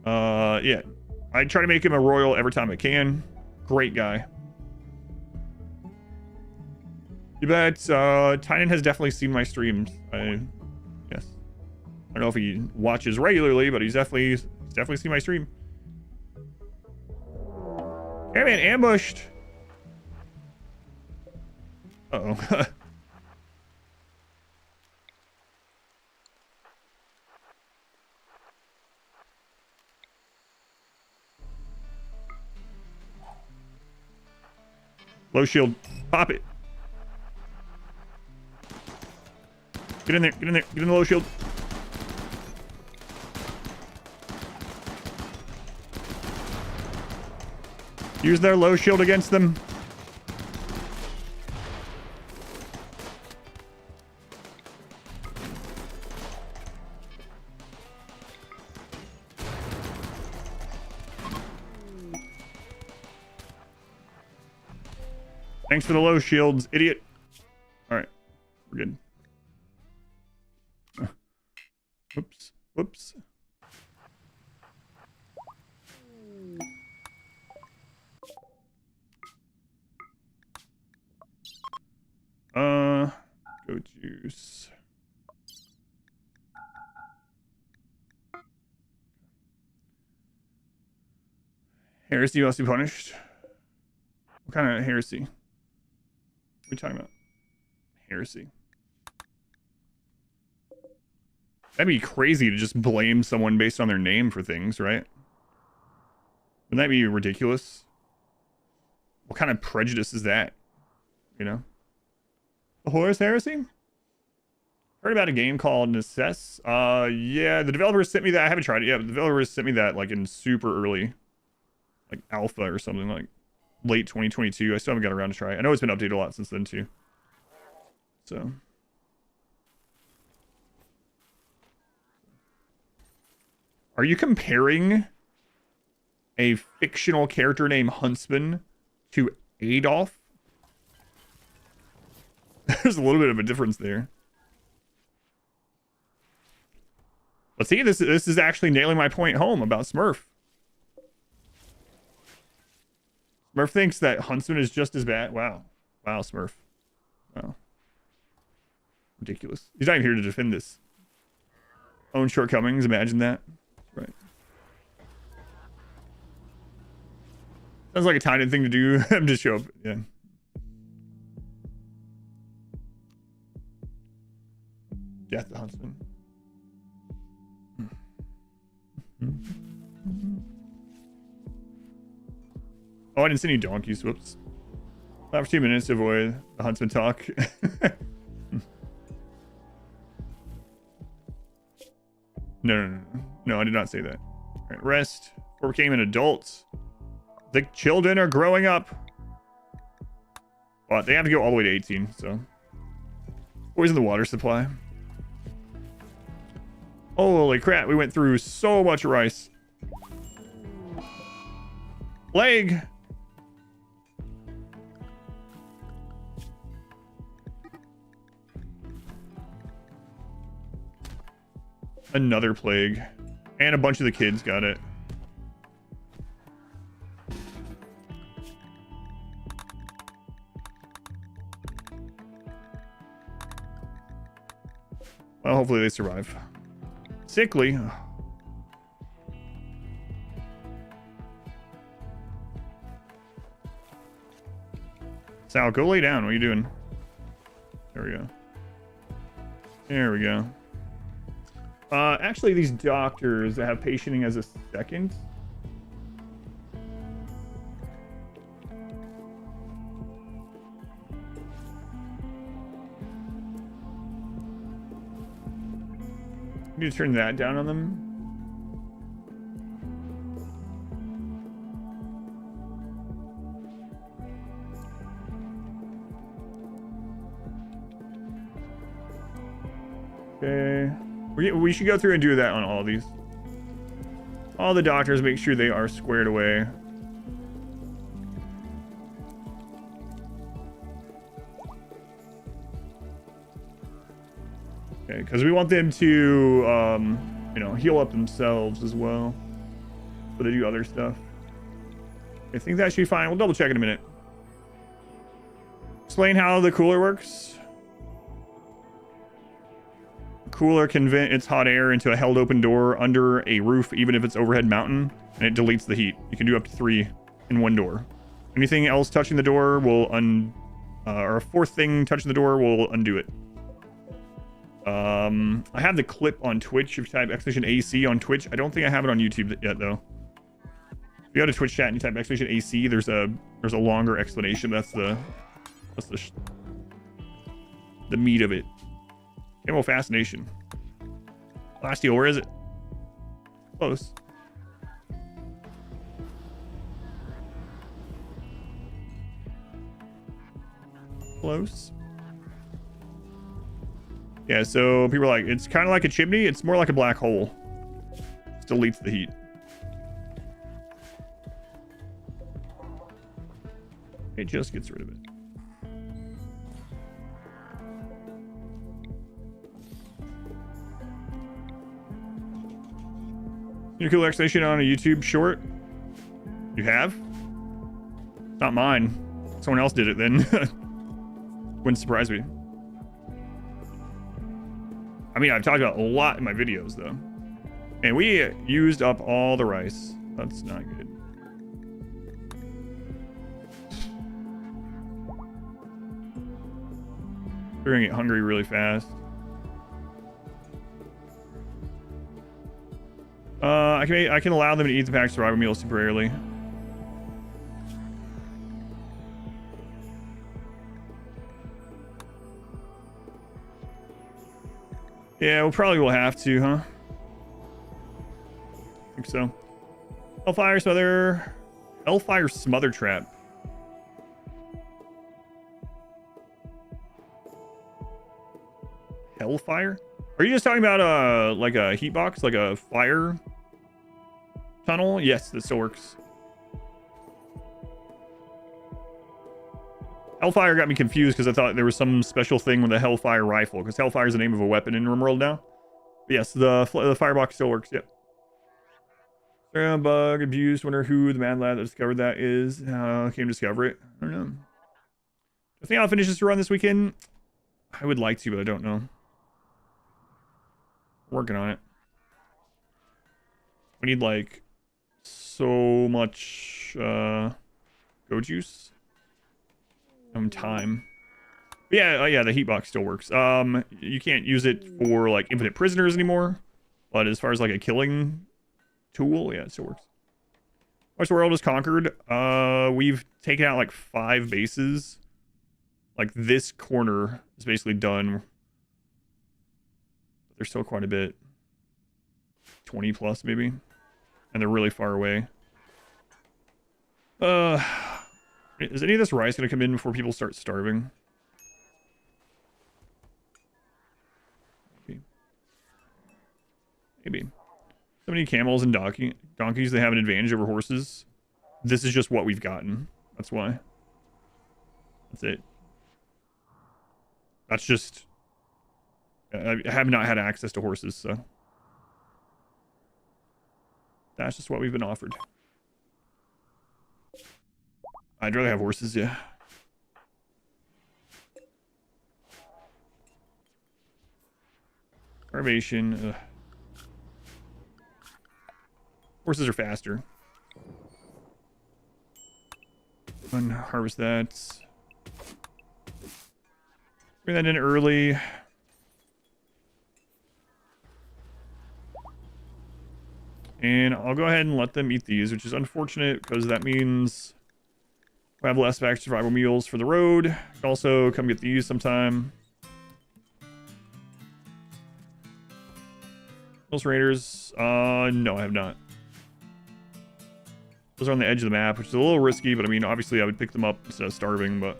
Yeah. I try to make him a royal every time I can. Great guy. You bet. Tynan has definitely seen my streams. Yes. I don't know if he watches regularly, but he's definitely seen my stream. Hey man, ambushed. Uh-oh. Low shield. Pop it. Get in there. Get in there. Get in the low shield. Use their low shield against them. Thanks for the low shields, idiot. All right, we're good. Whoops, whoops. Go juice. Heresy must be punished. What kind of heresy? What are we talking about? Heresy. That'd be crazy to just blame someone based on their name for things, right? Wouldn't that be ridiculous? What kind of prejudice is that? You know? The Horus Heresy? Heard about a game called Necess. Yeah, the developers sent me that. I haven't tried it yet, but the developers sent me that like in super early, like alpha or something, like late 2022. I still haven't got around to try it. I know it's been updated a lot since then too. So. Are you comparing a fictional character named Huntsman to Adolf? There's a little bit of a difference there. Let's see, this is actually nailing my point home about Smurf. Smurf thinks that Huntsman is just as bad. Wow. Wow, Smurf. Wow. Ridiculous. He's not even here to defend this. Own shortcomings, imagine that. Right. Sounds like a tiny thing to do. Just show up. Yeah. Death the Huntsman. Oh, I didn't see any donkeys. Whoops. After 2 minutes to avoid the Huntsman talk. No, I did not say that. All right, rest. Or became an adult. The children are growing up. But they have to go all the way to 18, so. Poison the water supply. Holy crap, we went through so much rice. Plague. Another plague. And a bunch of the kids got it. Well, hopefully they survive. Sickly. Sal, go lay down. What are you doing? There we go. There we go. Actually, these doctors that have patienting as a second. Need to turn that down on them. Okay. We should go through and do that on all these. All the doctors, make sure they are squared away. Okay, because we want them to, you know, heal up themselves as well. But they do other stuff. I think that should be fine. We'll double check in a minute. Explain how the cooler works. Cooler can vent its hot air into a held open door under a roof, even if it's overhead mountain, and it deletes the heat. You can do up to 3 in one door. Anything else touching the door will or a fourth thing touching the door will undo it. I have the clip on Twitch. If you type !AC on Twitch, I don't think I have it on YouTube yet though. If you go to Twitch chat and you type !AC, there's a longer explanation. That's the meat of it. Cannibal fascination. Lastio, where is it? Close. Close. Yeah, so people are like, it's kind of like a chimney. It's more like a black hole. It deletes the heat. It just gets rid of it. Your cool explanation on a YouTube short? You have? Not mine. Someone else did it then. Wouldn't surprise me. I mean, I've talked about a lot in my videos though. And we used up all the rice. That's not good. We're gonna get hungry really fast. I can allow them to eat the packed survival meals temporarily. Yeah, we probably will have to, huh? I think so. Hellfire smother trap. Hellfire? Are you just talking about like a heat box, like a fire tunnel? Yes, that still works. Hellfire got me confused because I thought there was some special thing with a Hellfire rifle, because Hellfire is the name of a weapon in RimWorld now. But yes, the firebox still works. Yep. Bug abused. Wonder who the mad lad that discovered that is. How came to discover it? I don't know. I think I'll finish this run this weekend. I would like to, but I don't know. Working on it. We need like so much go juice. Time. But yeah, yeah, the heat box still works. You can't use it for like infinite prisoners anymore, but as far as like a killing tool, yeah, it still works. Once the world is conquered, we've taken out like 5 bases. Like this corner is basically done. There's still quite a bit. 20 plus maybe. And they're really far away. Is any of this rice going to come in before people start starving? Maybe. So many camels and donkeys, they have an advantage over horses. This is just what we've gotten. That's why. That's it. That's just... I have not had access to horses, so... That's just what we've been offered. I'd rather have horses, yeah. Starvation. Horses are faster. Harvest that. Bring that in early. And I'll go ahead and let them eat these, which is unfortunate because that means we have less back survival meals for the road. Also, come get these sometime. Those raiders, no, I have not. Those are on the edge of the map, which is a little risky, but I mean, obviously I would pick them up instead of starving, but...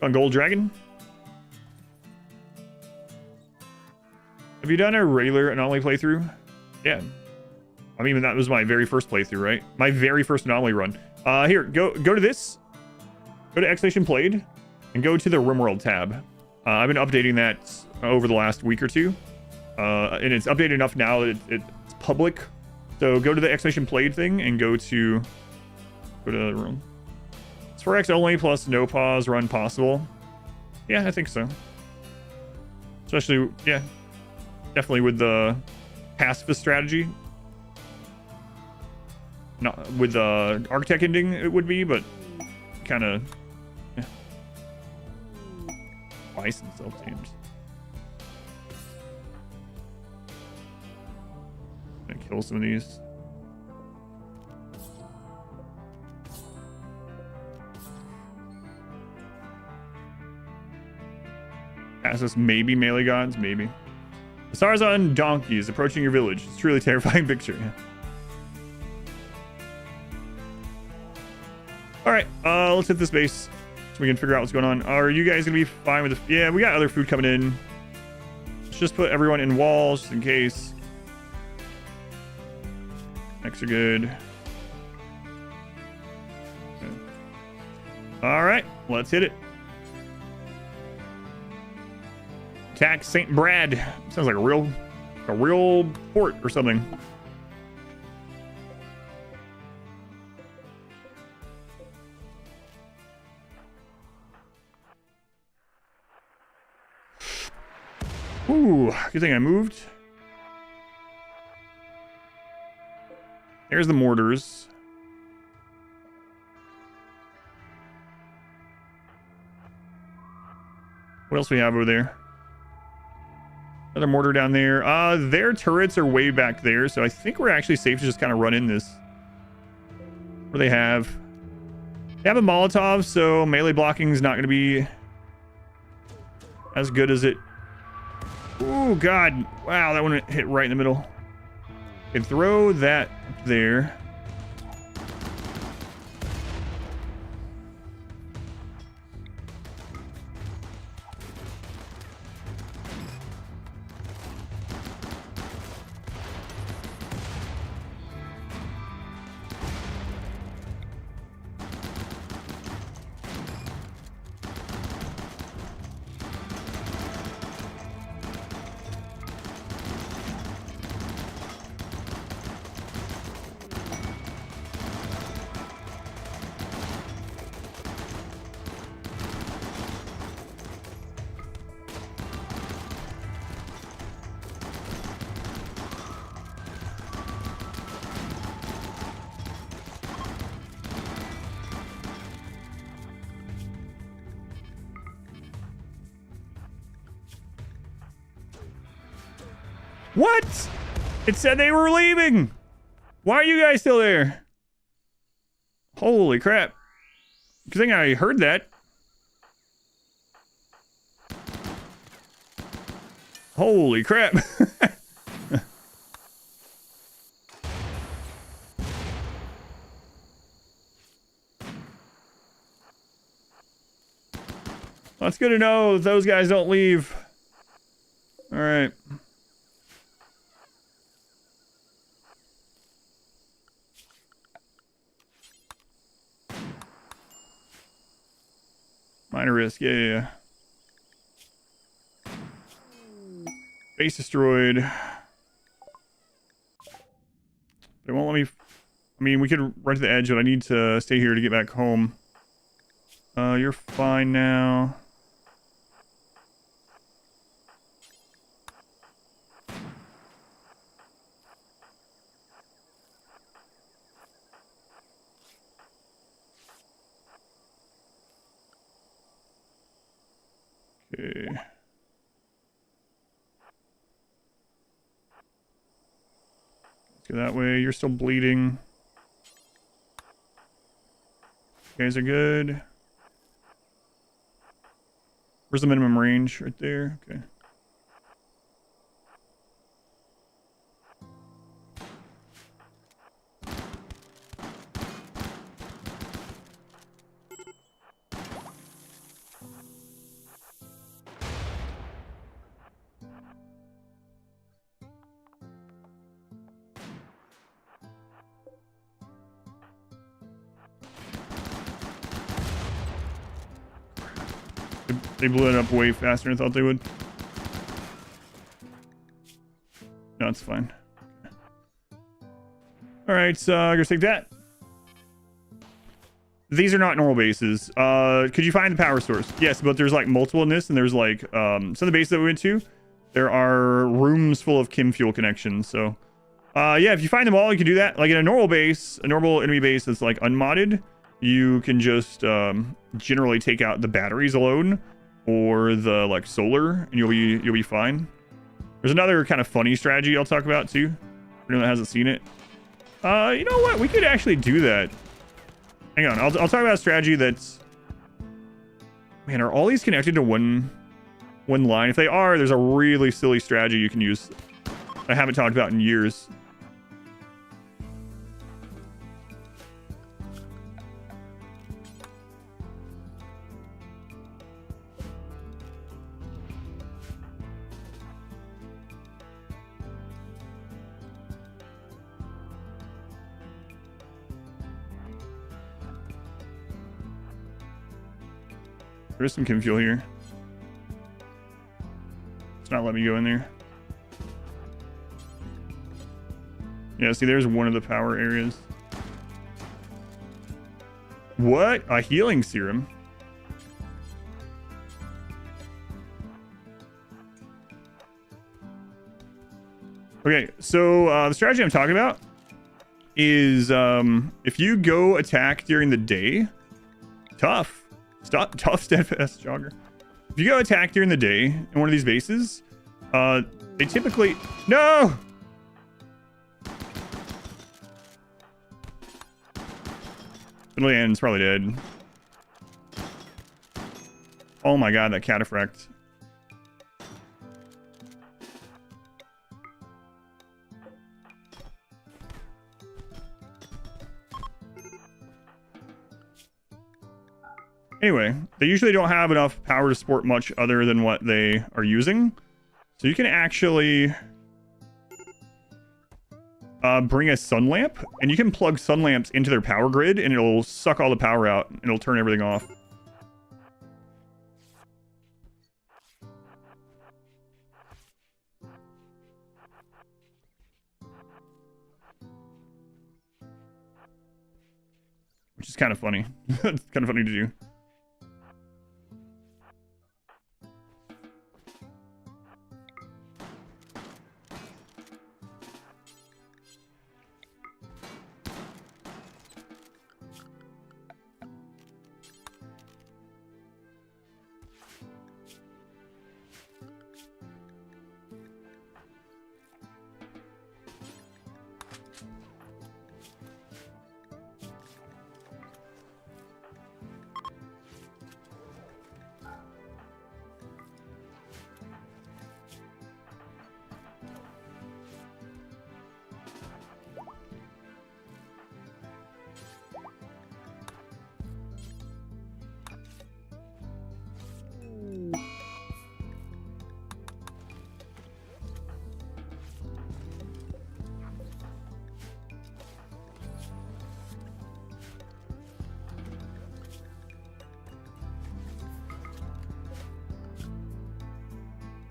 On Gold Dragon? Have you done a regular anomaly playthrough? Yeah. I mean, that was my very first playthrough, right? My very first anomaly run. Here, go to this. Go to Xnation Played, and go to the RimWorld tab. I've been updating that over the last week or two. And it's updated enough now that it's public. So go to the Xnation Played thing and go to the room. It's 4x only plus no pause run possible. Yeah, I think so. Especially, yeah, definitely with the pacifist strategy. Not with the architect ending, it would be, but kind of yeah. Bison self-tamed. Gonna kill some of these. Asses, maybe melee gods, maybe. The stars on donkeys approaching your village. It's a truly terrifying picture. Yeah. All right, let's hit this base so we can figure out what's going on. Are you guys gonna be fine with the? Yeah, we got other food coming in. Let's just put everyone in walls just in case. Next are good. Okay. All right, let's hit it. Attack St. Brad. Sounds like a real port or something. Ooh, good thing I moved. There's the mortars. What else we have over there? Another mortar down there. Their turrets are way back there, so I think we're actually safe to just kind of run in this. What do they have? They have a Molotov, so melee blocking is not going to be as good as it. Oh God! Wow, that one hit right in the middle. Okay, throw that up there. What? It said they were leaving. Why are you guys still there? Holy crap. Good thing I heard that. Holy crap. Well, it's good to know those guys don't leave. All right. Minor risk, yeah. Base destroyed. They won't let me. I mean, we could run to the edge, but I need to stay here to get back home. You're fine now. Okay. Let's go that way. You're still bleeding. You guys are good. Where's the minimum range? Right there. Okay. They blew it up way faster than I thought they would. No, it's fine. All right, so I'm gonna take that. These are not normal bases. Could you find the power source? Yes, but there's like multiple in this, and there's like some of the bases that we went to. There are rooms full of chem fuel connections. So, yeah, if you find them all, you can do that. Like in a normal base, a normal enemy base that's like unmodded, you can just generally take out the batteries alone or the like solar, and you'll be fine. There's another kind of funny strategy I'll talk about too. For anyone that hasn't seen it. You know what? We could actually do that. Hang on, I'll talk about a strategy that's... Man, are all these connected to one line? If they are, there's a really silly strategy you can use I haven't talked about in years. There is some chem fuel here. It's not letting me go in there. Yeah, see, there's one of the power areas. What? A healing serum? Okay, so the strategy I'm talking about is if you go attack during the day, tough steadfast jogger. If you go attack during the day in one of these bases, they typically... No! It's probably dead. Oh my god, that cataphract. Anyway, they usually don't have enough power to support much other than what they are using. So you can actually bring a sun lamp, and you can plug sun lamps into their power grid, and it'll suck all the power out, and it'll turn everything off. Which is kind of funny. It's kind of funny to do.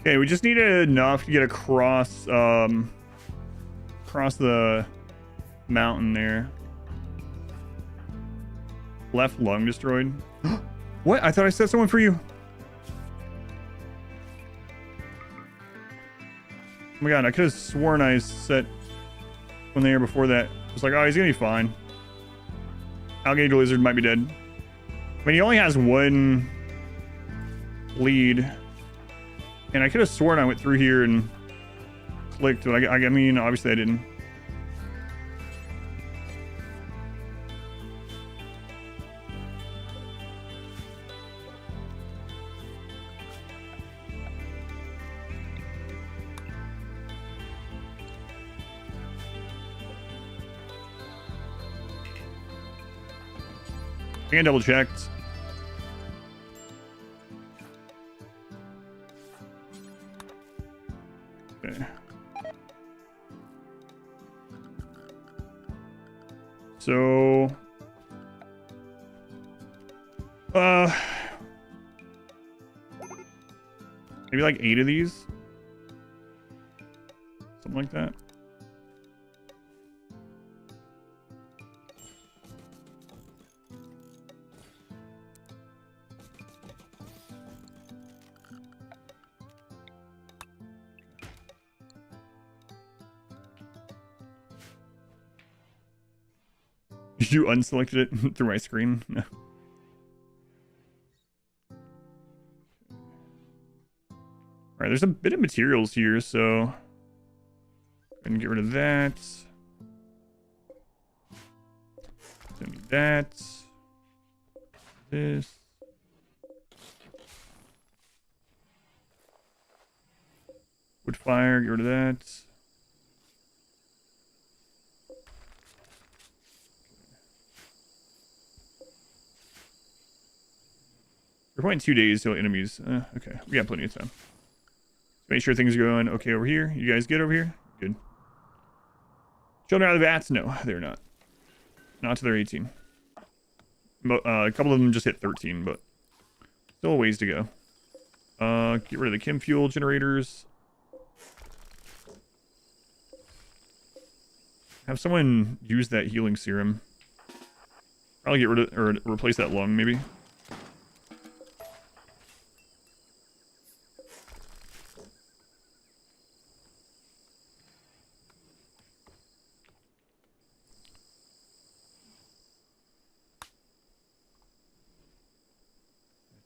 Okay, we just need enough to get across across the mountain there. Left lung destroyed. What? I thought I set someone for you. Oh my god, I could have sworn I set one there before that. I was like, oh, he's gonna be fine. Alligator lizard might be dead. I mean, he only has one lead. And I could have sworn I went through here and clicked, but I mean, obviously I didn't. I think I double checked. Okay. So, Maybe like 8 of these. Something like that. You unselected it through my screen? No. Alright, there's a bit of materials here, so... I can get rid of that. Don't need that. This. Wood fire, get rid of that. We're going 2 days till enemies. Okay, we got plenty of time. Make sure things are going okay over here. You guys get over here? Good. Children out of the vats? No, they're not. Not till they're 18. A couple of them just hit 13, but still a ways to go. Get rid of the chem fuel generators. Have someone use that healing serum. Probably get rid of, or replace that lung, maybe.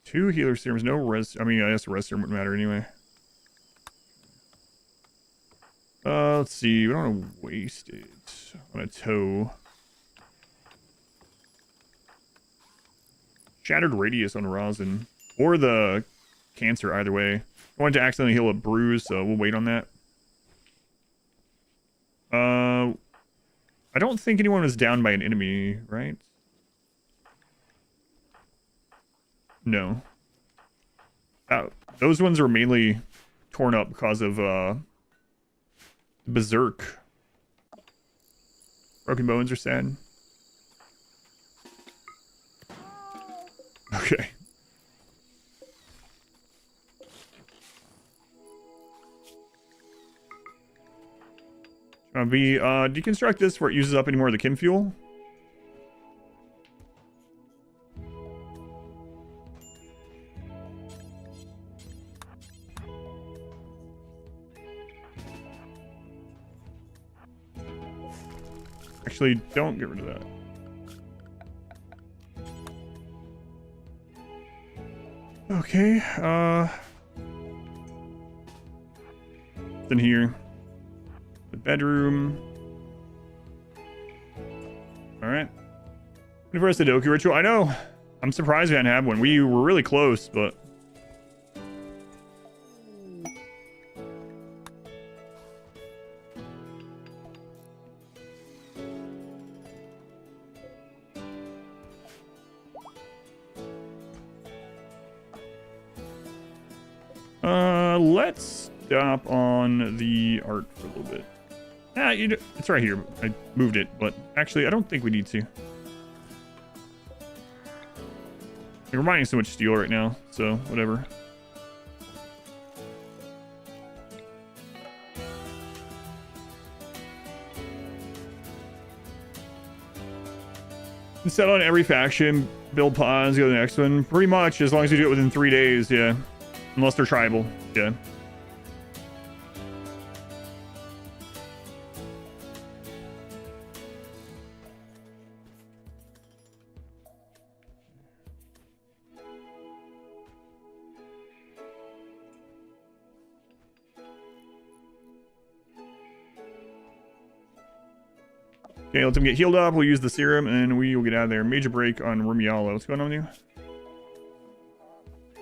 Two healer serums, no res. I mean, I guess the res serum wouldn't matter anyway. Let's see. We don't want to waste it on a toe. Shattered radius on rosin, or the cancer. Either way, I wanted to accidentally heal a bruise, so we'll wait on that. I don't think anyone was down by an enemy, right? No. Those ones are mainly torn up because of Berserk. Broken bones are sad. Okay. Deconstruct this where it uses up any more of the chem fuel. Actually, don't get rid of that. Okay, it's in here. The bedroom. Alright. For a Sudoku ritual. I know. I'm surprised we hadn't had one. We were really close, but... let's stop on the art for a little bit. It's right here. I moved it, but actually, I don't think we need to. We're mining so much steel right now, so whatever. Set on every faction, build pods, go to the next one. Pretty much, as long as you do it within 3 days, yeah. Unless they're tribal, yeah. Okay, let them get healed up. We'll use the serum, and we will get out of there. Major break on Rumiala. What's going on with you?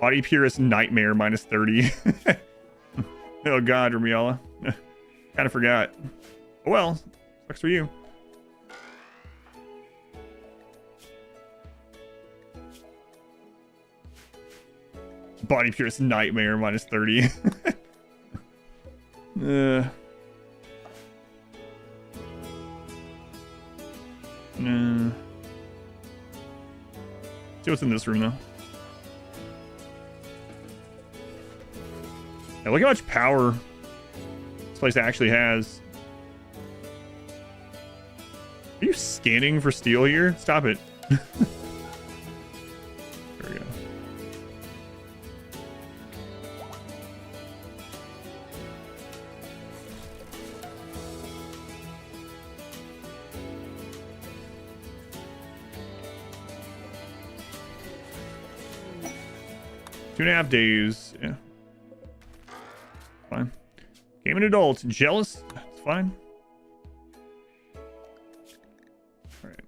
Body Purist Nightmare, minus 30. Oh god, Rumiala. Kind of forgot. Oh well, sucks for you. Body Purist Nightmare, minus 30. No. See what's in this room, though. Now look how much power this place actually has. Are you scanning for steel here? Stop it. There we go. Two and a half days. Yeah. Fine. Game an adult. Jealous? It's fine. Alright.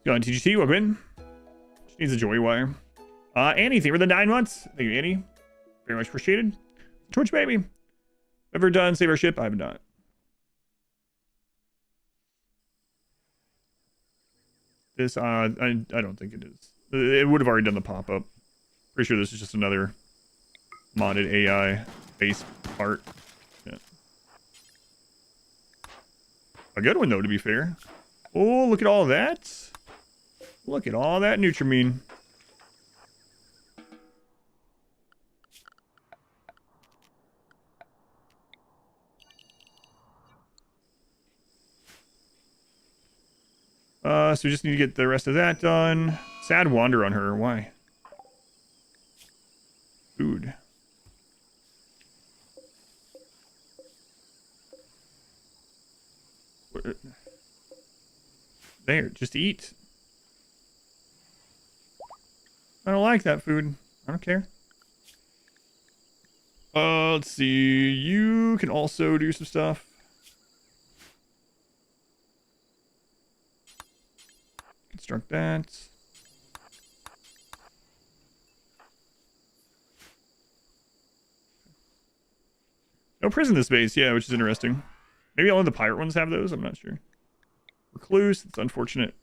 Go on, TGT. Welcome in. She needs a joy wire. Annie, thank you for the 9 months. Thank you, Annie. Very much appreciated. Twitch, baby. Ever done Save Our Ship? I have not. This, I don't think it is. It would have already done the pop-up. Pretty sure this is just another modded AI base part. Yeah. A good one, though, to be fair. Oh, look at all that. Look at all that Neutroamine. So we just need to get the rest of that done. Sad wander on her. Why? Food. There, just eat. I don't like that food. I don't care. Let's see. You can also do some stuff. Construct that. No prison in this base, yeah, which is interesting. Maybe only the pirate ones have those, I'm not sure. Recluse, it's unfortunate.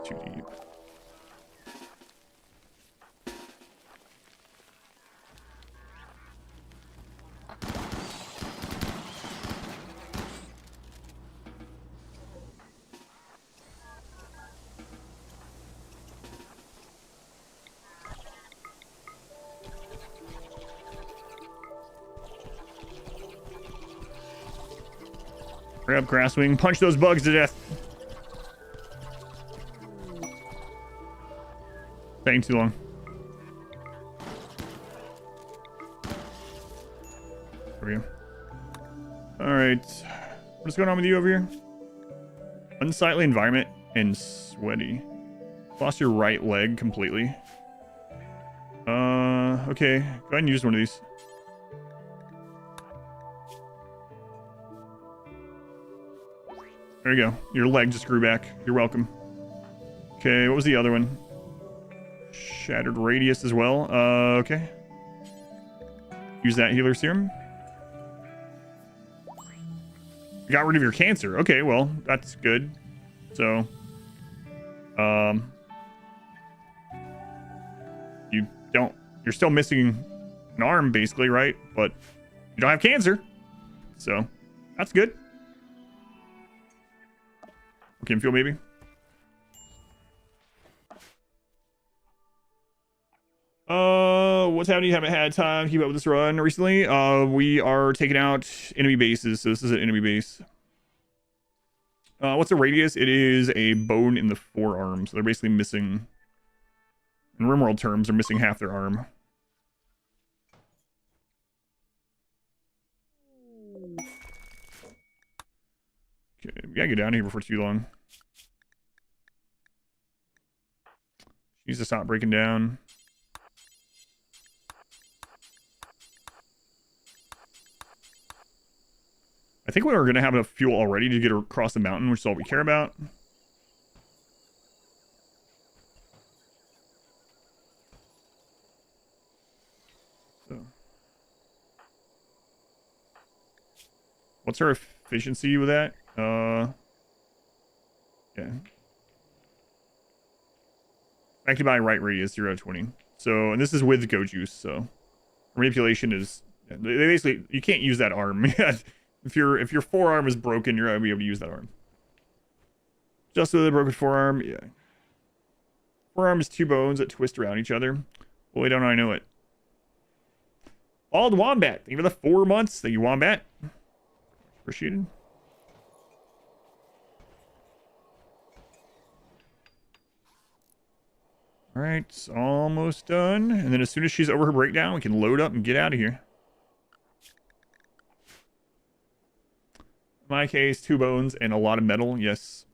Too deep. Grab Grasswing, punch those bugs to death. Taking too long. There we go. Alright. What's going on with you over here? Unsightly environment and sweaty. Lost your right leg completely. Okay. Go ahead and use one of these. There you go. Your leg just grew back. You're welcome. Okay, what was the other one? Shattered radius as well. Okay. Use that healer serum. Got rid of your cancer. Okay, well, that's good. So, you're still missing an arm, basically, right? But you don't have cancer. So, that's good. Okay, feel maybe. What's happening? You haven't had time to keep up with this run recently. We are taking out enemy bases, so this is an enemy base. What's the radius? It is a bone in the forearm, so they're basically missing, in RimWorld terms, they're missing half their arm. Okay, we gotta get down here before too long. She needs to stop breaking down. I think we're going to have enough fuel already to get her across the mountain, which is all we care about. So. What's her efficiency with that? Yeah. Acted by right radius 0 to 20. So, and this is with go juice. So, manipulation is they basically you can't use that arm. if your forearm is broken, you're not gonna be able to use that arm. Just with a broken forearm, yeah. Forearm is 2 bones that twist around each other. Boy, don't I know it. Bald Wombat. Thank you for the 4 months. Thank you, Wombat. Appreciated. All right, it's almost done. And then as soon as she's over her breakdown, we can load up and get out of here. In my case, 2 bones and a lot of metal. Yes.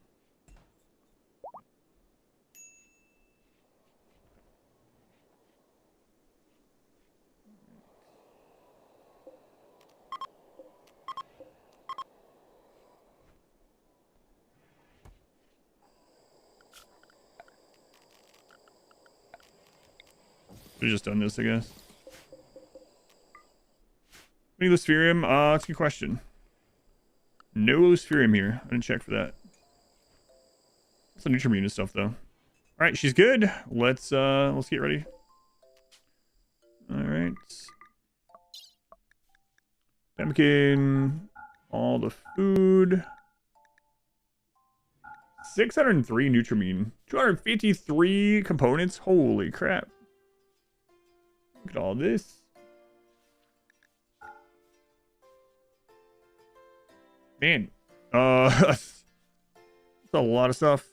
Should've just done this, I guess. Any Luciferium? That's a good question. No Luciferium here. I didn't check for that. Some Neutroamine and stuff, though. All right, she's good. Let's get ready. All right. Pumpkin. All the food. 603 Neutroamine. 253 components. Holy crap. Look at all this. Man. That's a lot of stuff.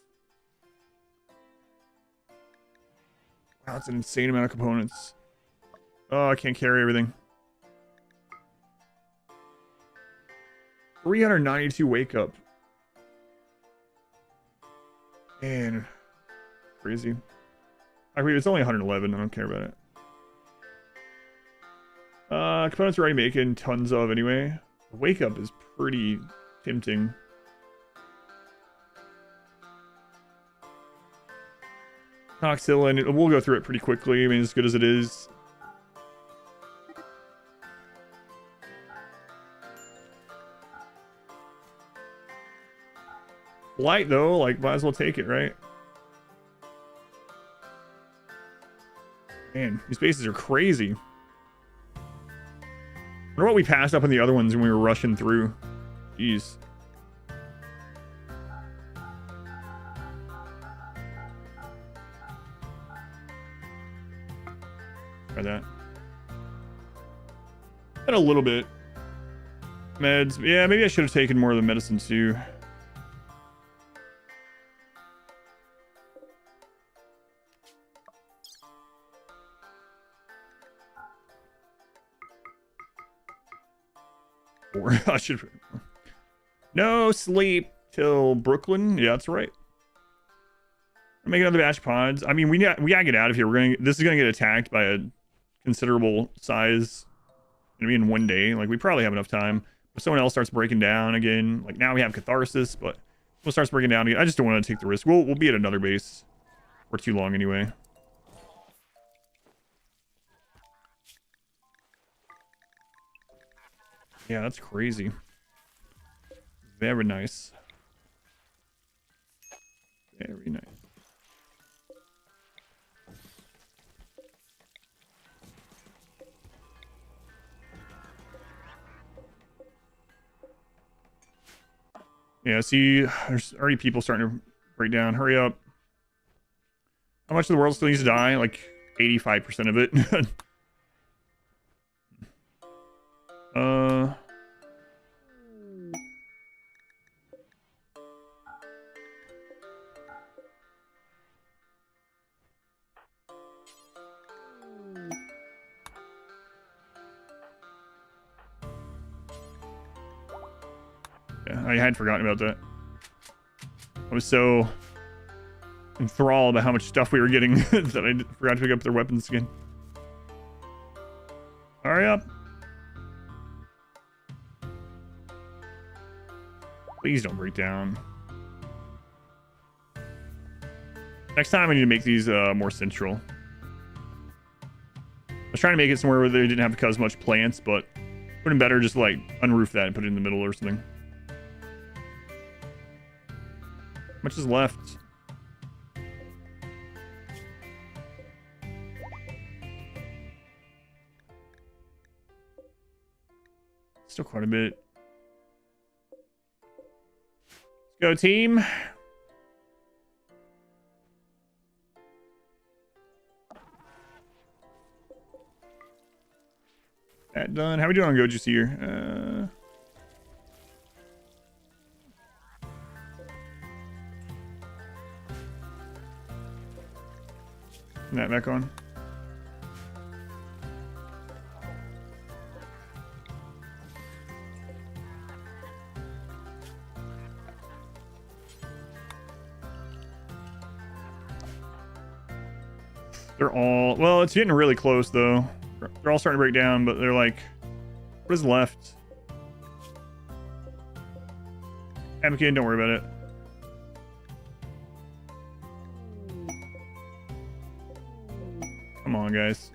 Wow, that's an insane amount of components. Oh, I can't carry everything. 392 wake up. Man. Crazy. I mean, it's only 111. I don't care about it. Components are already making tons of anyway. The wake up is pretty tempting. Toxilin, we'll go through it pretty quickly. I mean, as good as it is. Light though, like might as well take it, right? Man, these bases are crazy. I wonder what we passed up on the other ones when we were rushing through. Jeez. Try that. And a little bit. Meds. Yeah, maybe I should have taken more of the medicine too. I should. No sleep till Brooklyn. Yeah, that's right. Make another batch of pods. I mean, we gotta get out of here. This is gonna get attacked by a considerable size. Gonna be in 1 day. Like we probably have enough time. If someone else starts breaking down again, like now we have catharsis, but we'll start breaking down again. I just don't want to take the risk. We'll be at another base for too long anyway. Yeah, that's crazy. Very nice. Very nice. Yeah, see, there's already people starting to break down. Hurry up. How much of the world still needs to die? Like 85% of it. Yeah, I had forgotten about that. I was so enthralled by how much stuff we were getting that I forgot to pick up their weapons again. Hurry up. Please don't break down. Next time I need to make these more central. I was trying to make it somewhere where they didn't have to cut as much plants, but would have been better just like unroof that and put it in the middle or something. How much is left? Still quite a bit. Let's go, team. That done. How we doing on Goju's here? That back on. They're all, well, it's getting really close though. They're all starting to break down, but they're like, what is left? Anakin, don't worry about it. Come on, guys.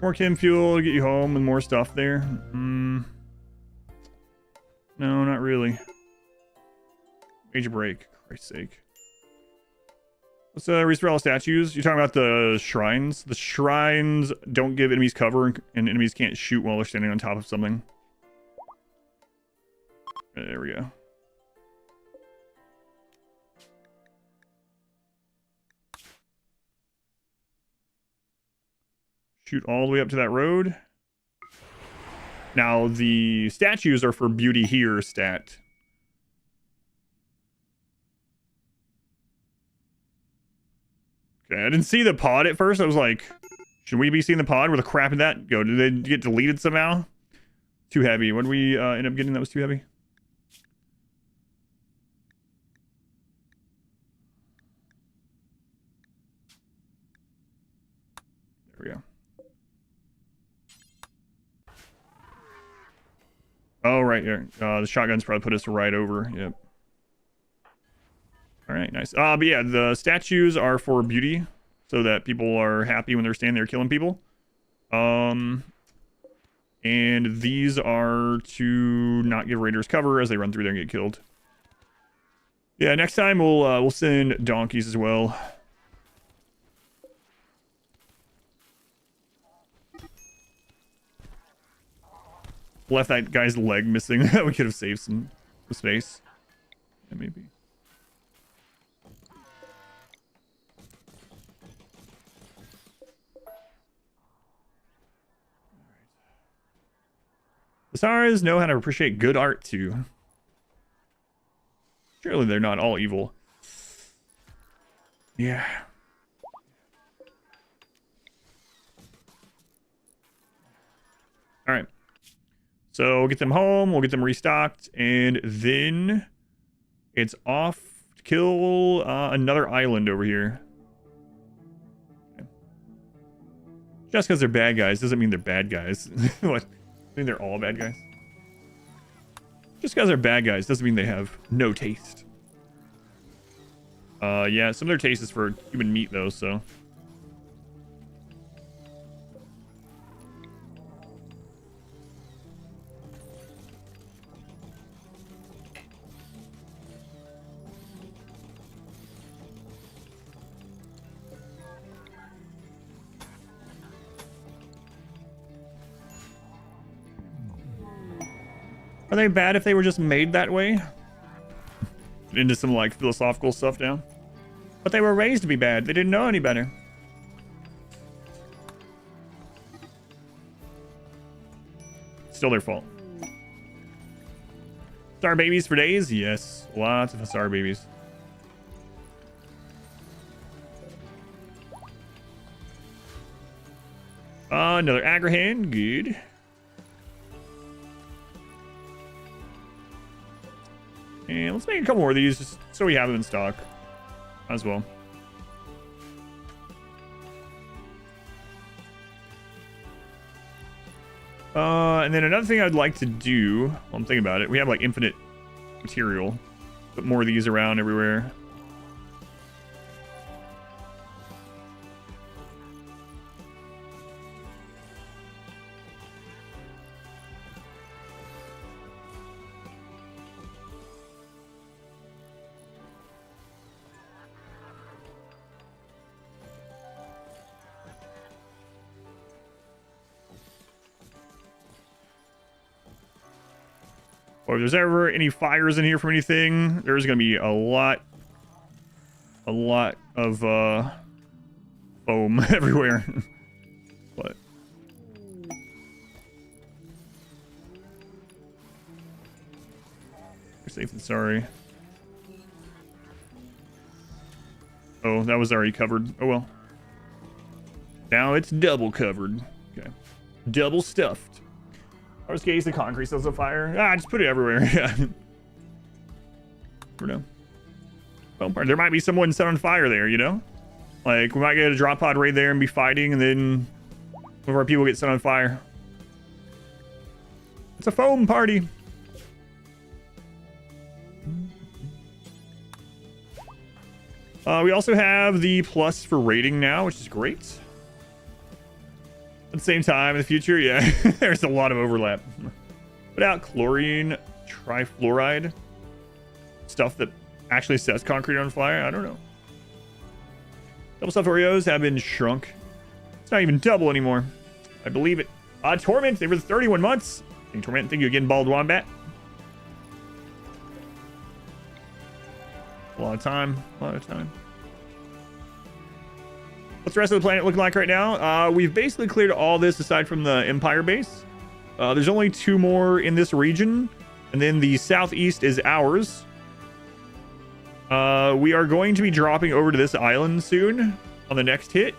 More chem fuel to get you home with more stuff there. No, not really. Major break, Christ's sake. Let's restore all statues. You're talking about the shrines. The shrines don't give enemies cover, and enemies can't shoot while they're standing on top of something. There we go. Shoot all the way up to that road. Now, the statues are for beauty here stat. Okay, I didn't see the pod at first. I was like, should we be seeing the pod? Where the crap did that go? Did they get deleted somehow? Too heavy. What did we end up getting that was too heavy? There we go. Oh, right here. The shotguns probably put us right over. Yep. All right, nice. But yeah, the statues are for beauty, so that people are happy when they're standing there killing people. And these are to not give raiders cover as they run through there and get killed. Yeah, next time we'll send donkeys as well. Left that guy's leg missing. We could have saved some space. Yeah, maybe. Hussars know how to appreciate good art too. Surely they're not all evil. Yeah. All right. So we'll get them home, we'll get them restocked, and then it's off to kill another island over here. Okay. Just because they're bad guys doesn't mean they're bad guys. What? I mean they're all bad guys? Just because they're bad guys doesn't mean they have no taste. Yeah, some of their taste is for human meat though, so... Are they bad if they were just made that way? Into some like philosophical stuff now. But they were raised to be bad. They didn't know any better. Still their fault. Star babies for days? Yes. Lots of star babies. Another Agrahan. Good. And let's make a couple more of these just so we have them in stock as well. And then another thing I'd like to do, well, I'm thinking about it, we have like infinite material. Put more of these around everywhere. Or if there's ever any fires in here from anything, there's going to be a lot of foam everywhere. But we're safe and sorry. Oh, that was already covered. Oh well. Now it's double covered. Okay. Double stuffed. Worst case, the concrete still on fire. Ah, just put it everywhere. Yeah. Never know. Well, there might be someone set on fire there, you know? Like, we might get a drop pod right there and be fighting, and then one of our people get set on fire. It's a foam party. We also have the plus for rating now, which is great. At the same time, in the future, yeah, there's a lot of overlap. Put out chlorine trifluoride. Stuff that actually sets concrete on fire. I don't know. Double stuffed Oreos have been shrunk. It's not even double anymore. I believe it. Torment, they were 31 months. Torment, thank you again, Bald Wombat. A lot of time. What's the rest of the planet looking like right now? We've basically cleared all this aside from the Empire base. There's only 2 more in this region. And then the southeast is ours. We are going to be dropping over to this island soon on the next hit.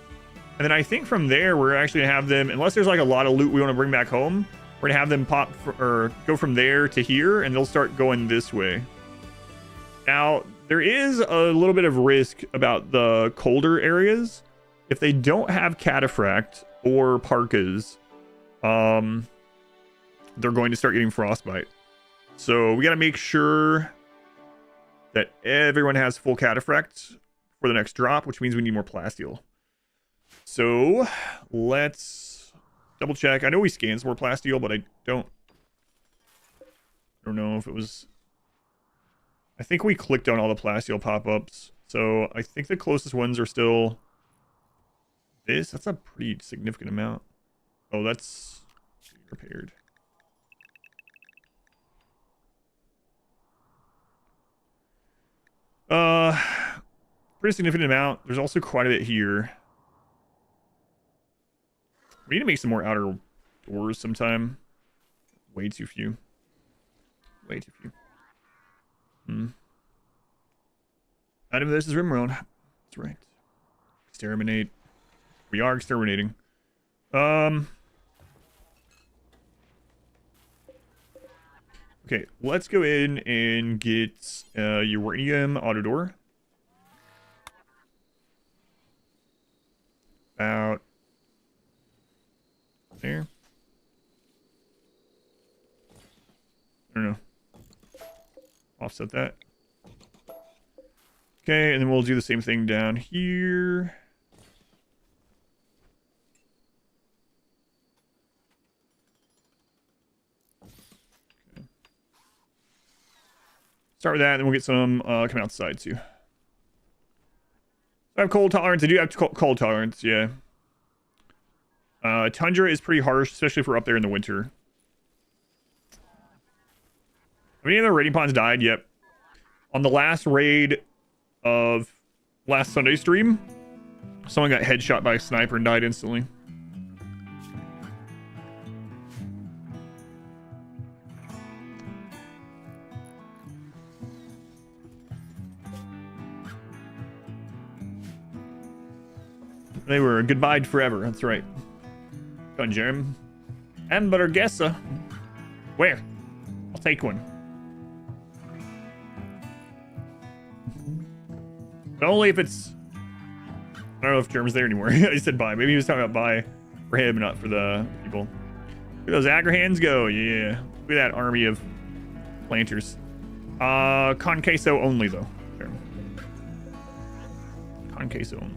And then I think from there, we're actually going to have them, unless there's like a lot of loot we want to bring back home, we're going to have them or go from there to here, and they'll start going this way. Now, there is a little bit of risk about the colder areas. If they don't have cataphract or parkas, they're going to start getting frostbite. So we got to make sure that everyone has full cataphract for the next drop, which means we need more plasteel. So let's double check. I know we scanned some more plasteel, but I don't know if it was... I think we clicked on all the plasteel pop-ups. So I think the closest ones are still this. That's a pretty significant amount. Oh, that's prepared. Pretty significant amount. There's also quite a bit here. We need to make some more outer doors sometime. Way too few. Way too few. Item of this is RimWorld. That's right. Exterminate. We are exterminating. Okay, let's go in and get uranium auto door. About there. I don't know. Offset that. Okay, and then we'll do the same thing down here. Okay. Start with that, and then we'll get some coming out the side too. I have cold tolerance. I do have cold tolerance, yeah. Tundra is pretty harsh, especially if we're up there in the winter. Have any of the raiding ponds died? Yep. On the last raid of last Sunday stream, someone got headshot by a sniper and died instantly. They were goodbye forever. That's right. Go on, Jerem. Hamburguesa. Where? I'll take one. But only if it's... I don't know if Jerem's there anymore. He said bye. Maybe he was talking about bye for him, not for the people. Look at those Agrahans go. Yeah. Look at that army of planters. Con queso only, though. There. Con queso only.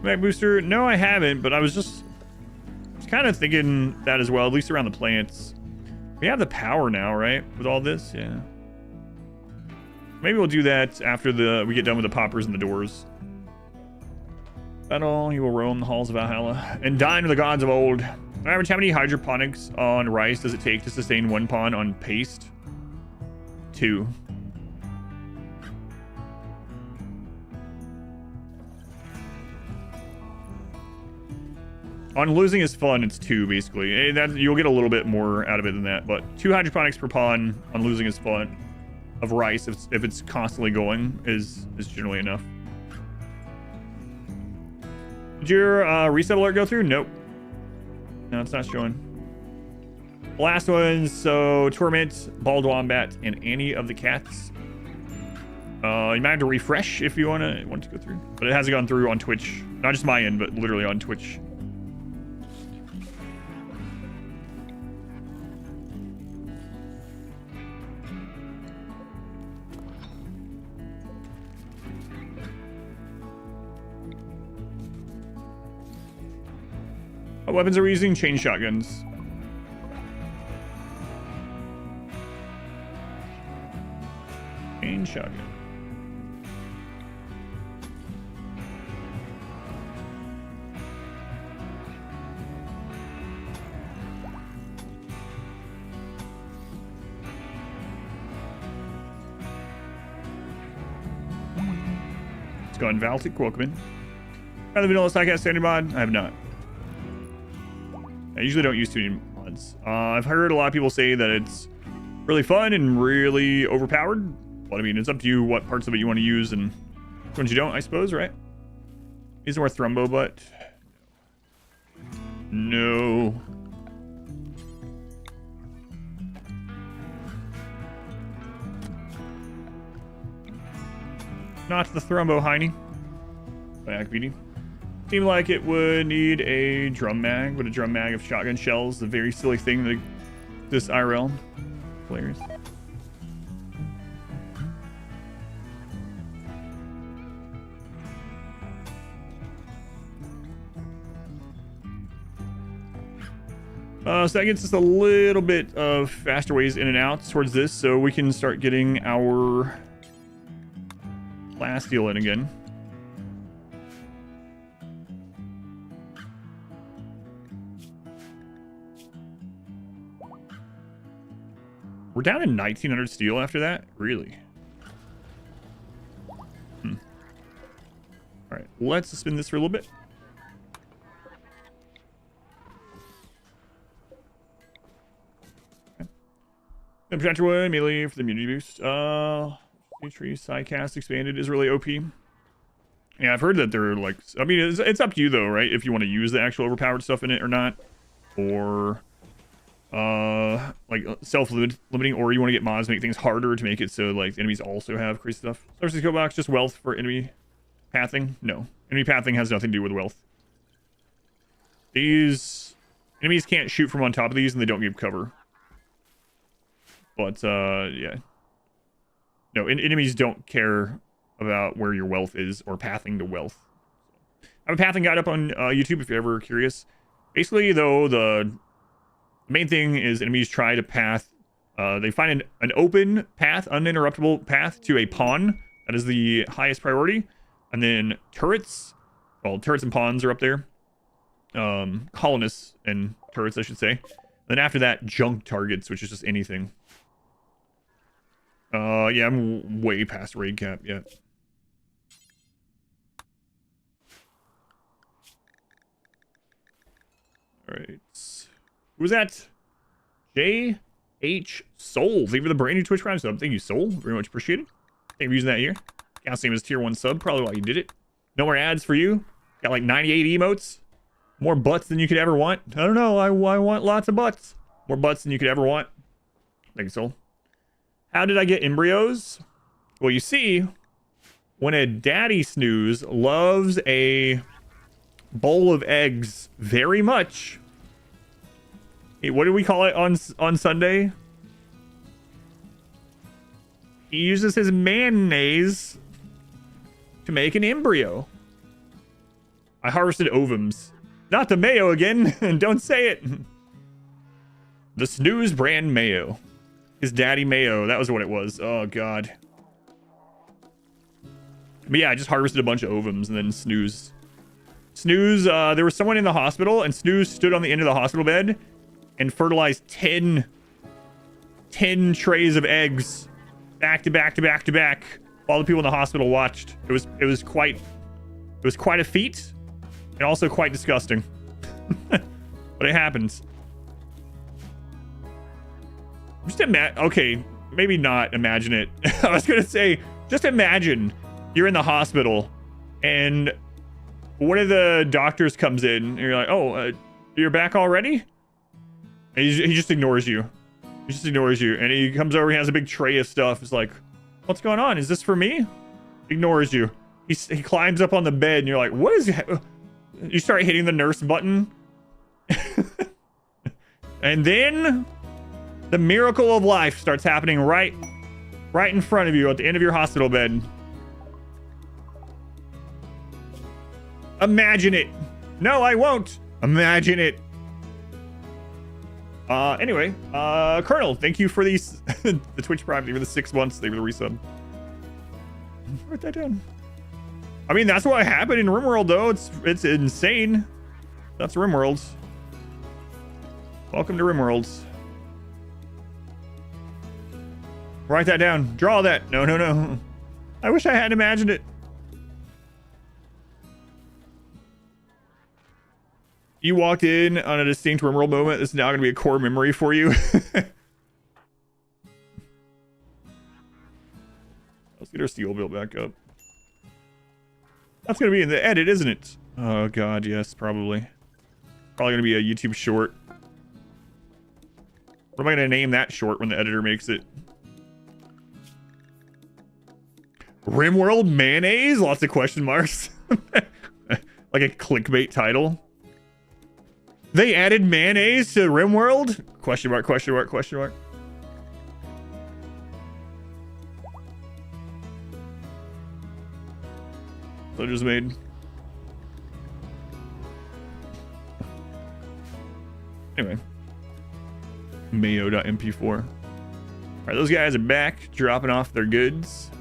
Back booster? No, I haven't, but I was just kind of thinking that as well, at least around the plants. We have the power now, right? With all this, yeah. Maybe we'll do that after we get done with the poppers and the doors. Battle, he will roam the halls of Valhalla and dine with the gods of old. On average, how many hydroponics on rice does it take to sustain 1 pawn on paste? 2. On losing is fun, it's 2 basically. You'll get a little bit more out of it than that, but 2 hydroponics per pawn on losing is fun of rice if it's constantly going is generally enough. Did your reset alert go through? Nope. No, it's not showing. Last one, so Torment, Bald Wombat, and Annie of the Cats. You might have to refresh if you want to go through, but it hasn't gone through on Twitch. Not just my end, but literally on Twitch. What weapons are we using? Chain shotguns. Chain shotgun. Let's go on Valtic. Welcome in. Have the vanilla Psycast standard mod? I have not. I usually don't use too many mods. I've heard a lot of people say that it's really fun and really overpowered. But I mean, it's up to you what parts of it you want to use and which ones you don't, I suppose, right? Is more Thrumbo, but no. Not the Thrumbo, Heine. Back beating. Seemed like it would need a drum mag, but a drum mag of shotgun shells, a very silly thing that this IRL players. So that gets us a little bit of faster ways in and out towards this, so we can start getting our last deal in again. We're down in 1900 steel after that? Really? All right, let's spin this for a little bit. Okay. The projector one, melee for the immunity boost. Tree Psycast expanded is really OP. Yeah, I've heard that they're like, I mean, it's up to you though, right? If you want to use the actual overpowered stuff in it or not. Or like self-limiting, or you want to get mods to make things harder to make it so like enemies also have crazy stuff. Sources skill box, just wealth for enemy pathing. No, enemy pathing has nothing to do with wealth. These enemies can't shoot from on top of these, and they don't give cover. But yeah, no, enemies don't care about where your wealth is or pathing to wealth. I have a pathing guide up on YouTube if you're ever curious. Basically, though, the main thing is enemies try to path. They find an open path, uninterruptible path to a pawn. That is the highest priority. And then turrets. Well, turrets and pawns are up there. Colonists and turrets, I should say. And then after that, junk targets, which is just anything. Yeah, I'm way past raid cap yet. All right. Who's that? J.H. Soul. Thank you for the brand new Twitch Prime sub. Thank you, Soul. Very much appreciated. Thank you for using that here. Got same as tier 1 sub. Probably why you did it. No more ads for you. Got like 98 emotes. More butts than you could ever want. I don't know. I want lots of butts. More butts than you could ever want. Thank you, Soul. How did I get embryos? Well, you see, when a daddy snooze loves a bowl of eggs very much. What do we call it on Sunday? He uses his mayonnaise to make an embryo. I harvested ovums. Not the mayo again. Don't say it. The snooze brand mayo. His daddy mayo. That was what it was. Oh, God. But yeah, I just harvested a bunch of ovums and then Snooze. There was someone in the hospital and Snooze stood on the end of the hospital bed and fertilized 10 trays of eggs back to back to back to back while the people in the hospital watched. It was quite a feat and also quite disgusting. But it happens. Just okay, maybe not imagine it. I was gonna say, just imagine you're in the hospital and one of the doctors comes in and you're like, oh, you're back already? And he just ignores you. He just ignores you. And he comes over, he has a big tray of stuff. It's like, what's going on? Is this for me? Ignores you. He climbs up on the bed and you're like, what is it? You start hitting the nurse button. And then the miracle of life starts happening right in front of you at the end of your hospital bed. Imagine it. No, I won't. Imagine it. Anyway, Colonel, thank you for these the Twitch Prime. Thank you for the 6 months. Thank you for the resub. Write that down. I mean, that's what happened in RimWorld, though. It's insane. That's RimWorld. Welcome to RimWorld. Write that down. Draw that. No. I wish I had imagined it. You walked in on a distinct RimWorld moment. This is now going to be a core memory for you. Let's get our steel built back up. That's going to be in the edit, isn't it? Oh, God, yes, probably. Probably going to be a YouTube short. What am I going to name that short when the editor makes it? RimWorld mayonnaise? Lots of question marks. Like a clickbait title. They added mayonnaise to RimWorld? Question mark, question mark, question mark. So I just made. Anyway. Mayo.mp4. Alright, those guys are back, dropping off their goods.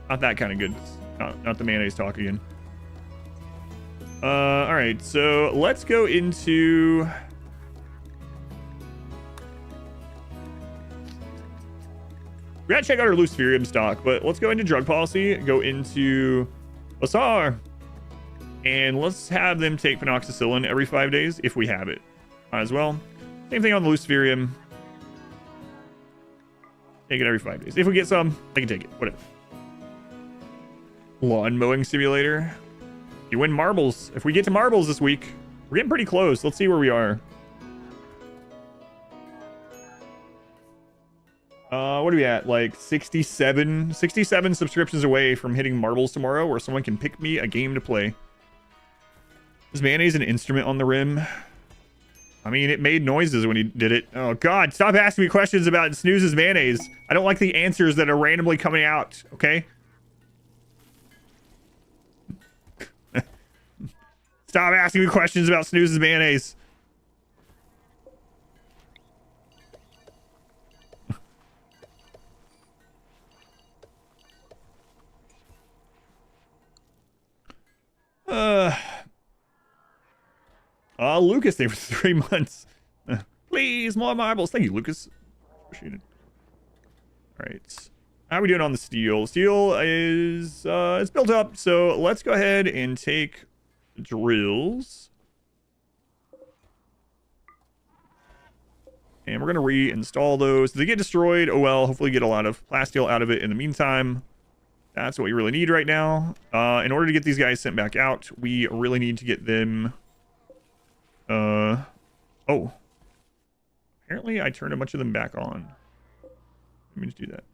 Not that kind of goods. Not the mayonnaise talk again. Alright, so let's go into... We gotta check out our Luciferium stock, but let's go into drug policy, go into Hussar, and let's have them take phenoxycillin every 5 days if we have it. Might as well. Same thing on the Luciferium. Take it every 5 days. If we get some, they can take it. Whatever. Lawn mowing simulator. You win marbles. If we get to marbles this week, we're getting pretty close. Let's see where we are. What are we at? Like 67 subscriptions away from hitting marbles tomorrow, where someone can pick me a game to play. Is mayonnaise an instrument on the rim? I mean, it made noises when he did it. Oh, God. Stop asking me questions about Snooze's mayonnaise. I don't like the answers that are randomly coming out, okay? Stop asking me questions about Snooze's mayonnaise. Lucas, they were 3 months. Please, more marbles. Thank you, Lucas. Appreciate it. All right. How are we doing on the steel? Steel is it's built up, so let's go ahead and take drills. And we're going to reinstall those. If they get destroyed, oh well, hopefully get a lot of plasteel out of it in the meantime. That's what we really need right now. In order to get these guys sent back out, we really need to get them... Oh. Apparently I turned a bunch of them back on. Let me just do that.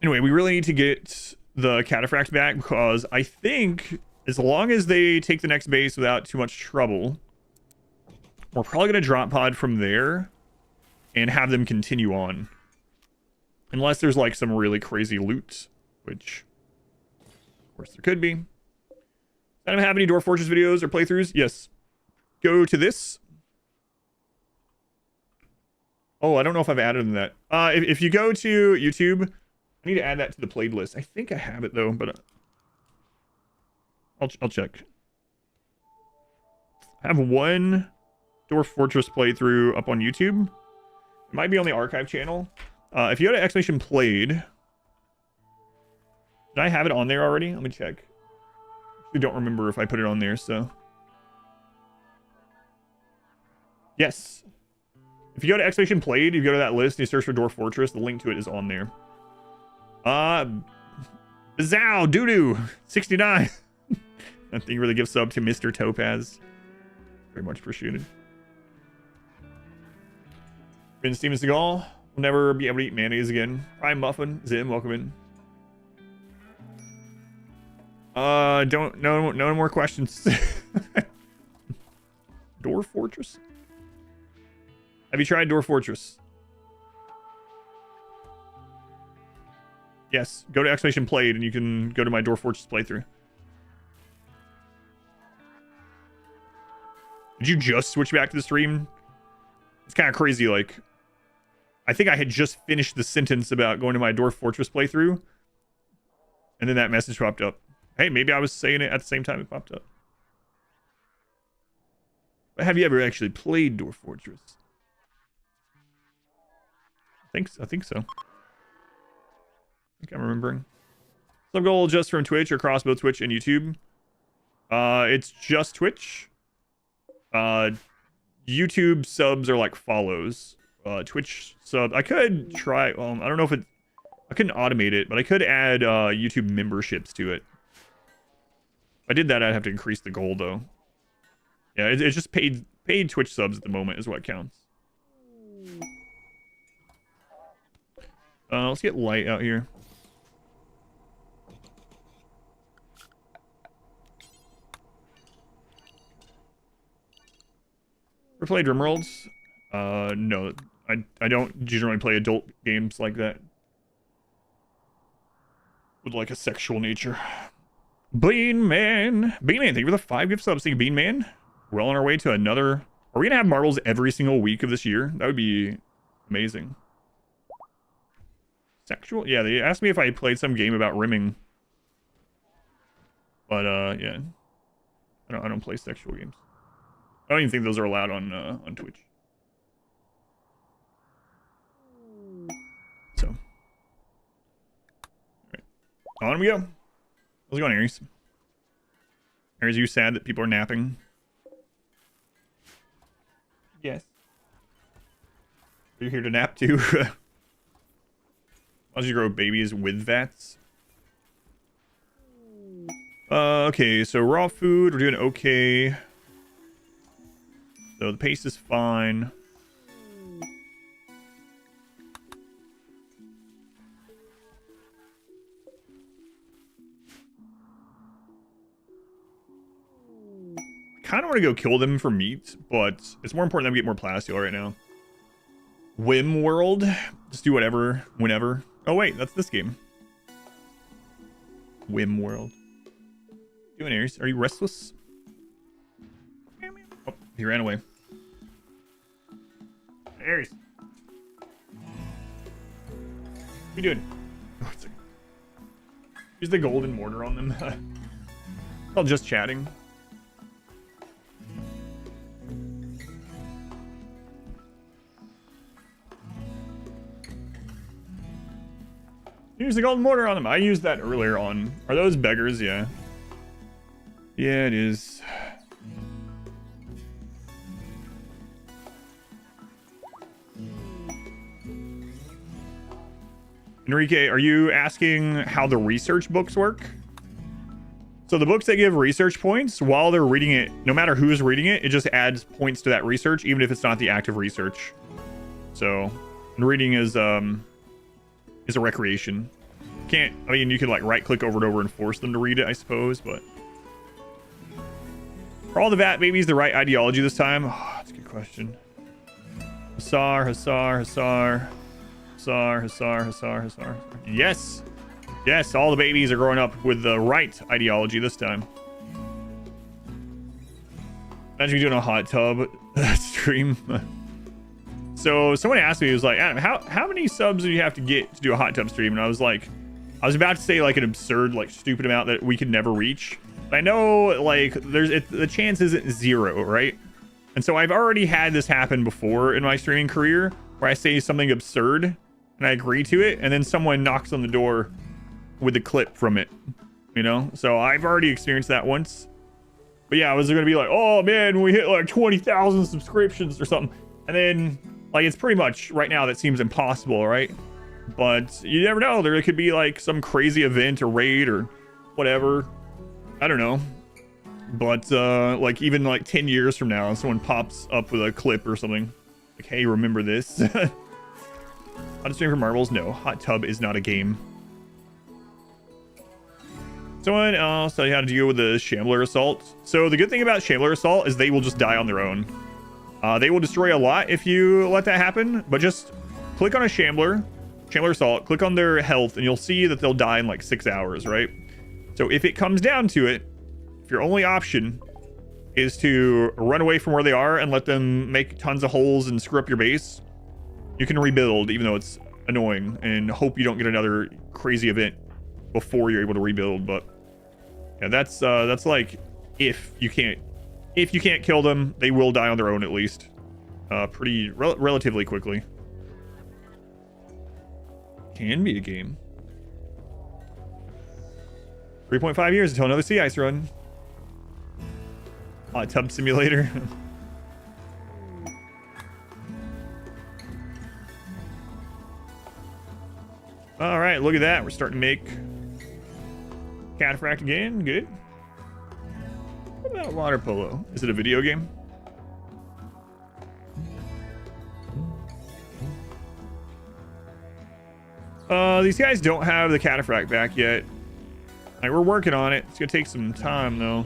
Anyway, we really need to get the cataphracts back, because I think as long as they take the next base without too much trouble, we're probably going to drop pod from there and have them continue on. Unless there's like some really crazy loot, which of course there could be. I don't have any Dwarf Fortress videos or playthroughs. Yes. Go to this. Oh, I don't know if I've added in that. If you go to YouTube, I need to add that to the played list. I think I have it though, but I'll check. I have one Dwarf Fortress playthrough up on YouTube. It might be on the archive channel. If you go to exclamation played, did I have it on there already? Let me check. I don't remember if I put it on there, so. Yes. If you go to exclamation played, you go to that list and you search for Dwarf Fortress, the link to it is on there. Bazow Doodoo 69. Thank you for the gift sub to Mr. Topaz. Very much appreciated. Ben Steven Seagal will never be able to eat mayonnaise again. Prime Muffin, Zim, welcome in. No more questions. Dwarf Fortress? Have you tried Dwarf Fortress? Yes, go to exclamation played and you can go to my Dwarf Fortress playthrough. Did you just switch back to the stream? It's kind of crazy, like, I think I had just finished the sentence about going to my Dwarf Fortress playthrough, and then that message popped up. Hey, maybe I was saying it at the same time it popped up. But have you ever actually played Dwarf Fortress? I think so. I think I'm remembering. Sub goal just from Twitch or across both Twitch and YouTube. It's just Twitch. YouTube subs are like follows. Twitch sub. I could try. I don't know if it. I couldn't automate it, but I could add YouTube memberships to it. If I did that, I'd have to increase the goal though. Yeah, it's just paid Twitch subs at the moment is what counts. Let's get light out here. Ever played RimWorld? No, I don't generally play adult games like that with like a sexual nature. Bean Man, thank you for the 5 gift subs. Bean Man, we're on our way to another. Are we gonna have marbles every single week of this year? That would be amazing. Sexual? Yeah, they asked me if I played some game about rimming, but yeah, I don't play sexual games. I don't even think those are allowed on Twitch. So, all right, on we go. How's it going, Aries? Aries, are you sad that people are napping? Yes. Are you here to nap too? As you grow babies with vats. Okay, so raw food, we're doing okay. So the pace is fine. I kind of want to go kill them for meat, but it's more important that we get more plasteel right now. RimWorld, just do whatever, whenever. Oh wait, that's this game. RimWorld. Doing, Aries? Are you restless? Oh, he ran away. Aries. What are you doing? Oh, use the golden mortar on them. All just chatting. Use the golden mortar on them. I used that earlier on. Are those beggars? Yeah. Yeah, it is. Enrique, are you asking how the research books work? So the books that give research points, while they're reading it, no matter who's reading it, it just adds points to that research, even if it's not the active research. So, reading is a recreation. I mean, you can like right click over and over and force them to read it, I suppose, but are all the vat babies the right ideology this time? Oh, that's a good question. Hussar, Hussar, Hussar, Hussar, Hussar, Hussar, Hussar. Yes, yes, all the babies are growing up with the right ideology this time. Imagine me doing a hot tub stream. So someone asked me, he was like, Adam, how many subs do you have to get to do a hot tub stream? And I was like, I was about to say like an absurd, like stupid amount that we could never reach. But I know like the chance isn't 0, right? And so I've already had this happen before in my streaming career where I say something absurd and I agree to it, and then someone knocks on the door with a clip from it, you know? So I've already experienced that once. But yeah, I was gonna be like, oh man, we hit like 20,000 subscriptions or something. And then like, it's pretty much right now that seems impossible, right? But you never know. There could be like some crazy event or raid or whatever. I don't know. But like even like 10 years from now, someone pops up with a clip or something. Like, hey, remember this? How to stream for marbles? No, hot tub is not a game. Someone else tell you how to deal with the Shambler Assault. So the good thing about Shambler Assault is they will just die on their own. They will destroy a lot if you let that happen, but just click on a Shambler Assault, click on their health, and you'll see that they'll die in like 6 hours, right? So if it comes down to it, if your only option is to run away from where they are and let them make tons of holes and screw up your base, you can rebuild, even though it's annoying, and hope you don't get another crazy event before you're able to rebuild. But yeah, that's like if you can't kill them, they will die on their own at least, relatively quickly. Can be a game. 3.5 years until another sea ice run. Hot tub simulator. All right, look at that. We're starting to make Cataphract again. Good. What about water polo? Is it a video game? These guys don't have the Cataphract back yet. Like, we're working on it. It's gonna take some time though.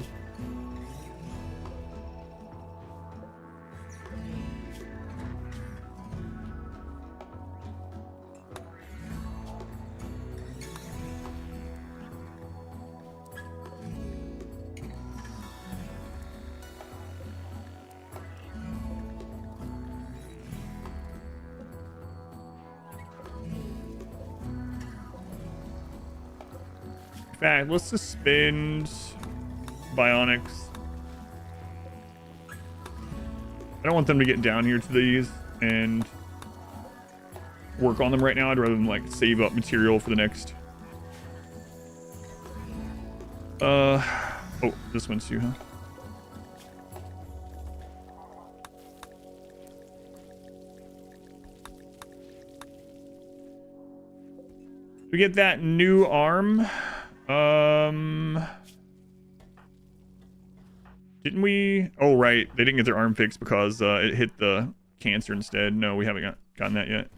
In fact, let's suspend Bionics. I don't want them to get down here to these and work on them right now. I'd rather than like save up material for the next. Oh, this one's too, huh? We get that new arm. Didn't we? Oh, right. They didn't get their arm fixed because it hit the cancer instead. No, we haven't gotten that yet.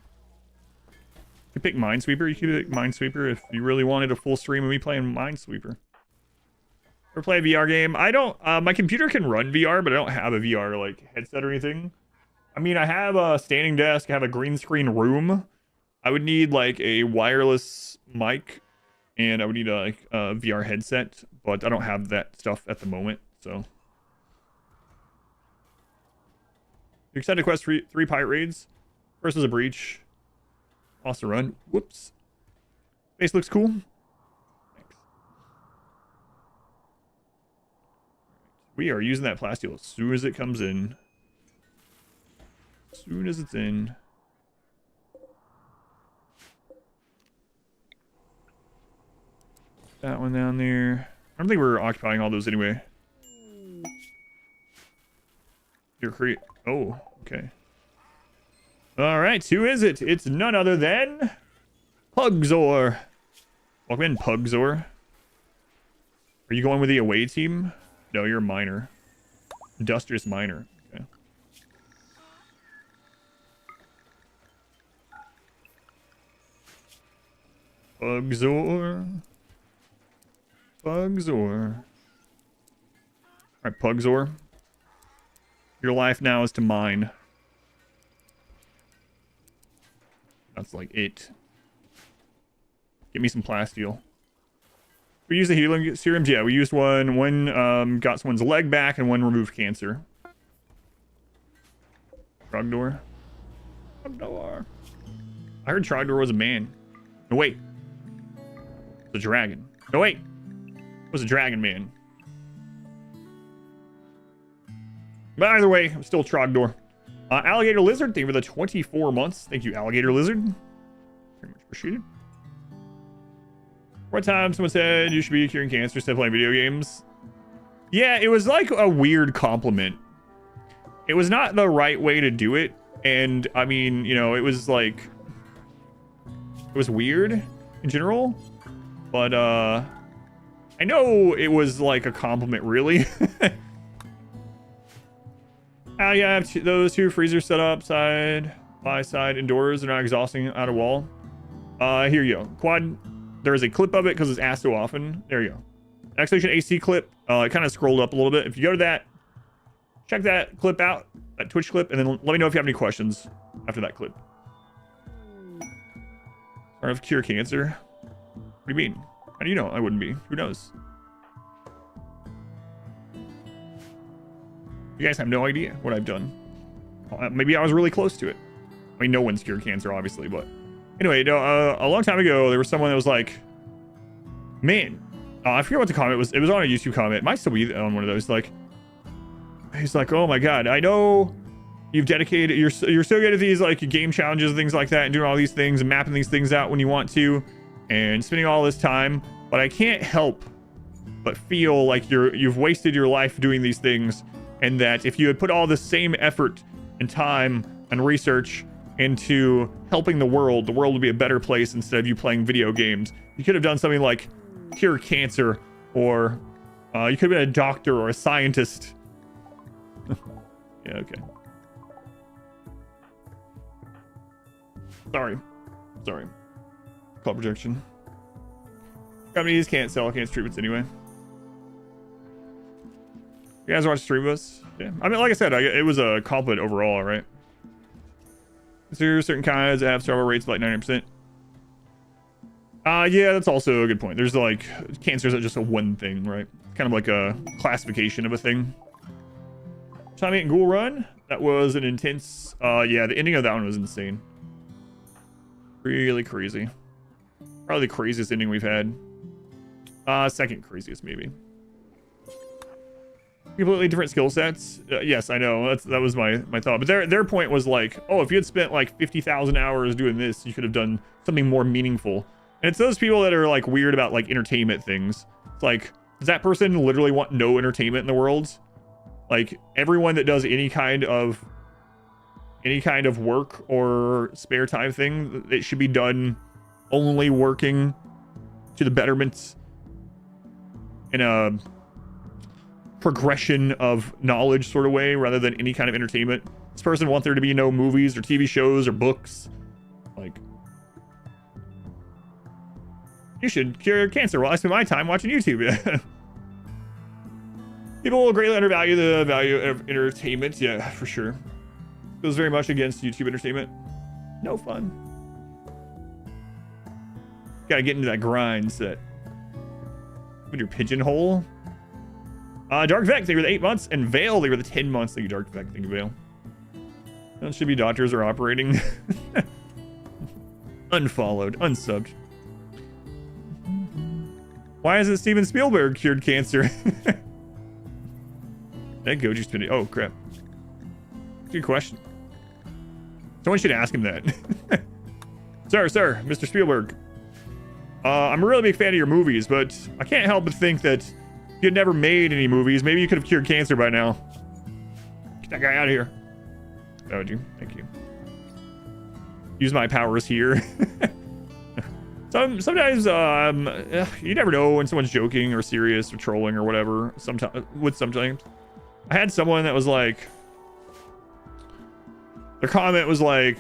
You can pick Minesweeper. You can pick Minesweeper if you really wanted a full stream of me playing Minesweeper. Or play a VR game. I don't. My computer can run VR, but I don't have a VR like headset or anything. I mean, I have a standing desk. I have a green screen room. I would need like a wireless mic, and I would need a VR headset, but I don't have that stuff at the moment. So, you excited to quest three pirate raids? First was a breach. Lost a run. Whoops. Base looks cool. Thanks. We are using that plasteel as soon as it comes in. As soon as it's in. That one down there. I don't think we're occupying all those anyway. You're oh, okay. All right, who is it? It's none other than Pugzor. Welcome in, Pugzor. Are you going with the away team? No, you're a miner. Industrious miner. Okay. Pugzor. Pugzor. Alright, Pugzor. Your life now is to mine. That's like it. Get me some plasteel. We used the healing serums. Yeah, we used one. One got someone's leg back and one removed cancer. Trogdor. Trogdor. I heard Trogdor was a man. No, wait. The dragon. No, wait. It was a dragon man. But either way, I'm still Trogdor. Alligator Lizard, thank you for the 24 months. Thank you, Alligator Lizard. Very much appreciated. One time someone said you should be curing cancer instead of playing video games. Yeah, it was like a weird compliment. It was not the right way to do it. And I mean, you know, it was like, it was weird in general. But I know it was like a compliment, really. Yeah, I have those two freezers set up side by side indoors. They're not exhausting out of wall. Here you go. Quad, there is a clip of it because it's asked so often. There you go. Exclamation AC clip. It kind of scrolled up a little bit. If you go to that, check that clip out, that Twitch clip, and then let me know if you have any questions after that clip. Or of cure cancer. What do you mean? How do you know I wouldn't be? Who knows? You guys have no idea what I've done. Maybe I was really close to it. I mean, no one's cured cancer, obviously, but anyway, a long time ago, there was someone that was like, man, I forget what the comment was. It was on a YouTube comment. It might still be on one of those. Like, he's like, oh my God, I know you've dedicated, you're so good at these like game challenges and things like that and doing all these things and mapping these things out when you want to and spending all this time, but I can't help but feel like you've wasted your life doing these things. And that if you had put all the same effort and time and research into helping the world would be a better place instead of you playing video games. You could have done something like cure cancer, or you could have been a doctor or a scientist. Yeah, okay. Sorry. Call projection. Companies can't sell cancer treatments anyway. You guys watch stream of us? Yeah. I mean, like I said, it was a compliment overall, right? Is there certain kinds that have survival rates of like 90%? Yeah, that's also a good point. There's like, cancer isn't just a one thing, right? Kind of like a classification of a thing. Tommy and Ghoul Run. That was an intense, yeah, the ending of that one was insane. Really crazy. Probably the craziest ending we've had. Second craziest, maybe. Completely different skill sets. Yes, I know. That was my thought. But their point was like, oh, if you had spent like 50,000 hours doing this, you could have done something more meaningful. And it's those people that are like weird about like entertainment things. It's like, does that person literally want no entertainment in the world? Like everyone that does any kind of work or spare time thing, it should be done only working to the betterment in a progression of knowledge sort of way rather than any kind of entertainment. This person wants there to be no movies or TV shows or books. Like, you should cure cancer while I spend my time watching YouTube. People will greatly undervalue the value of entertainment. Yeah, for sure. Goes very much against YouTube entertainment. No fun. Gotta get into that grind set. With your pigeonhole. Dark Vec, they were the 8 months, and Vale, they were the 10 months. Thank you, Dark Vec. Thank you, Vale. That should be doctors are operating. Unfollowed, unsubbed. Why isn't Steven Spielberg cured cancer? That Goji's been. Oh crap. Good question. Someone should ask him that. Sir, Mr. Spielberg. I'm a really big fan of your movies, but I can't help but think that if you had never made any movies, maybe you could have cured cancer by now. Get that guy out of here. That would you? Thank you. Use my powers here. Sometimes you never know when someone's joking or serious or trolling or whatever. Sometimes I had someone that was like, their comment was like,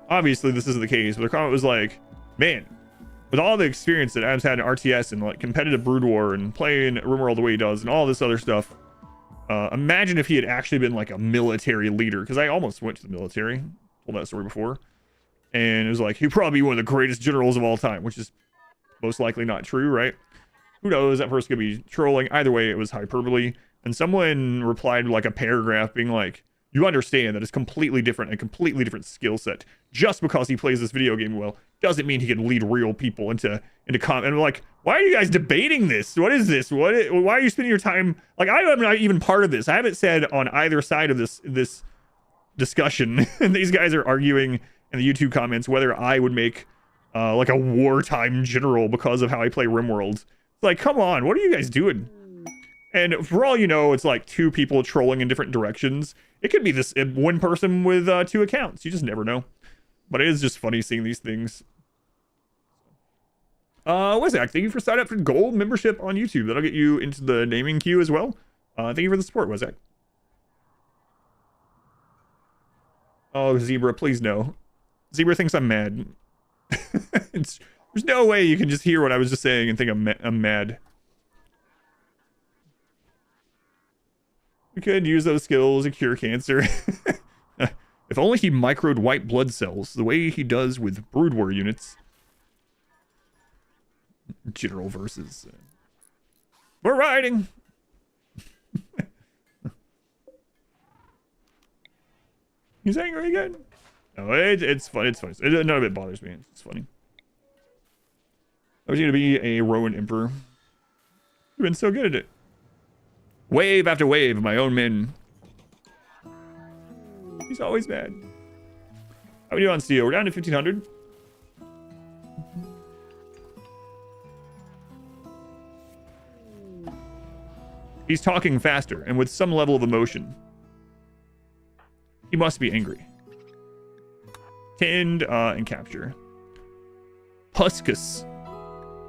obviously this isn't the case, but their comment was like, man, with all the experience that Adam's had in RTS and like competitive Brood War and playing RimWorld the way he does and all this other stuff, imagine if he had actually been like a military leader, because I almost went to the military, told that story before, and it was like, he'd probably be one of the greatest generals of all time, which is most likely not true, right? Who knows? That person could be trolling. Either way, it was hyperbole. And someone replied like a paragraph being like, you understand that it's completely different, a completely different skill set. Just because he plays this video game well doesn't mean he can lead real people into and I'm like, why are you guys debating this? What is this? Why are you spending your time? Like, I'm not even part of this. I haven't said on either side of this discussion. And these guys are arguing in the YouTube comments whether I would make like a wartime general because of how I play RimWorld. It's like, come on, what are you guys doing? And for all you know, it's like two people trolling in different directions. It could be this one person with 2 accounts. You just never know. But it is just funny seeing these things. Wizak, thank you for signing up for gold membership on YouTube. That'll get you into the naming queue as well. Thank you for the support, Wizak. Oh, Zebra, please no. Zebra thinks I'm mad. There's no way you can just hear what I was just saying and think I'm mad. We could use those skills to cure cancer. If only he microed white blood cells the way he does with Brood War units. General versus. We're riding. He's angry again. No, it's fun. It's funny. None of it bothers me. It's funny. I was going to be a Rowan Emperor. You've been so good at it. Wave after wave of my own men. He's always mad. How we do on Steel? We're down to 1500. He's talking faster and with some level of emotion. He must be angry. Tend and capture. Huskus.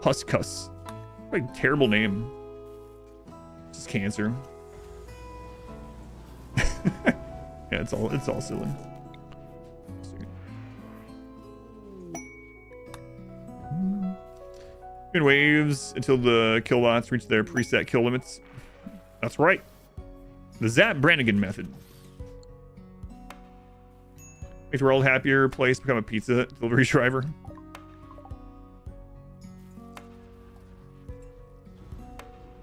Huskus. What a terrible name. It's cancer. Yeah, it's all silly. In waves until the killbots reach their preset kill limits. That's right. The Zap Brannigan method. Makes the world happier place, become a pizza delivery driver.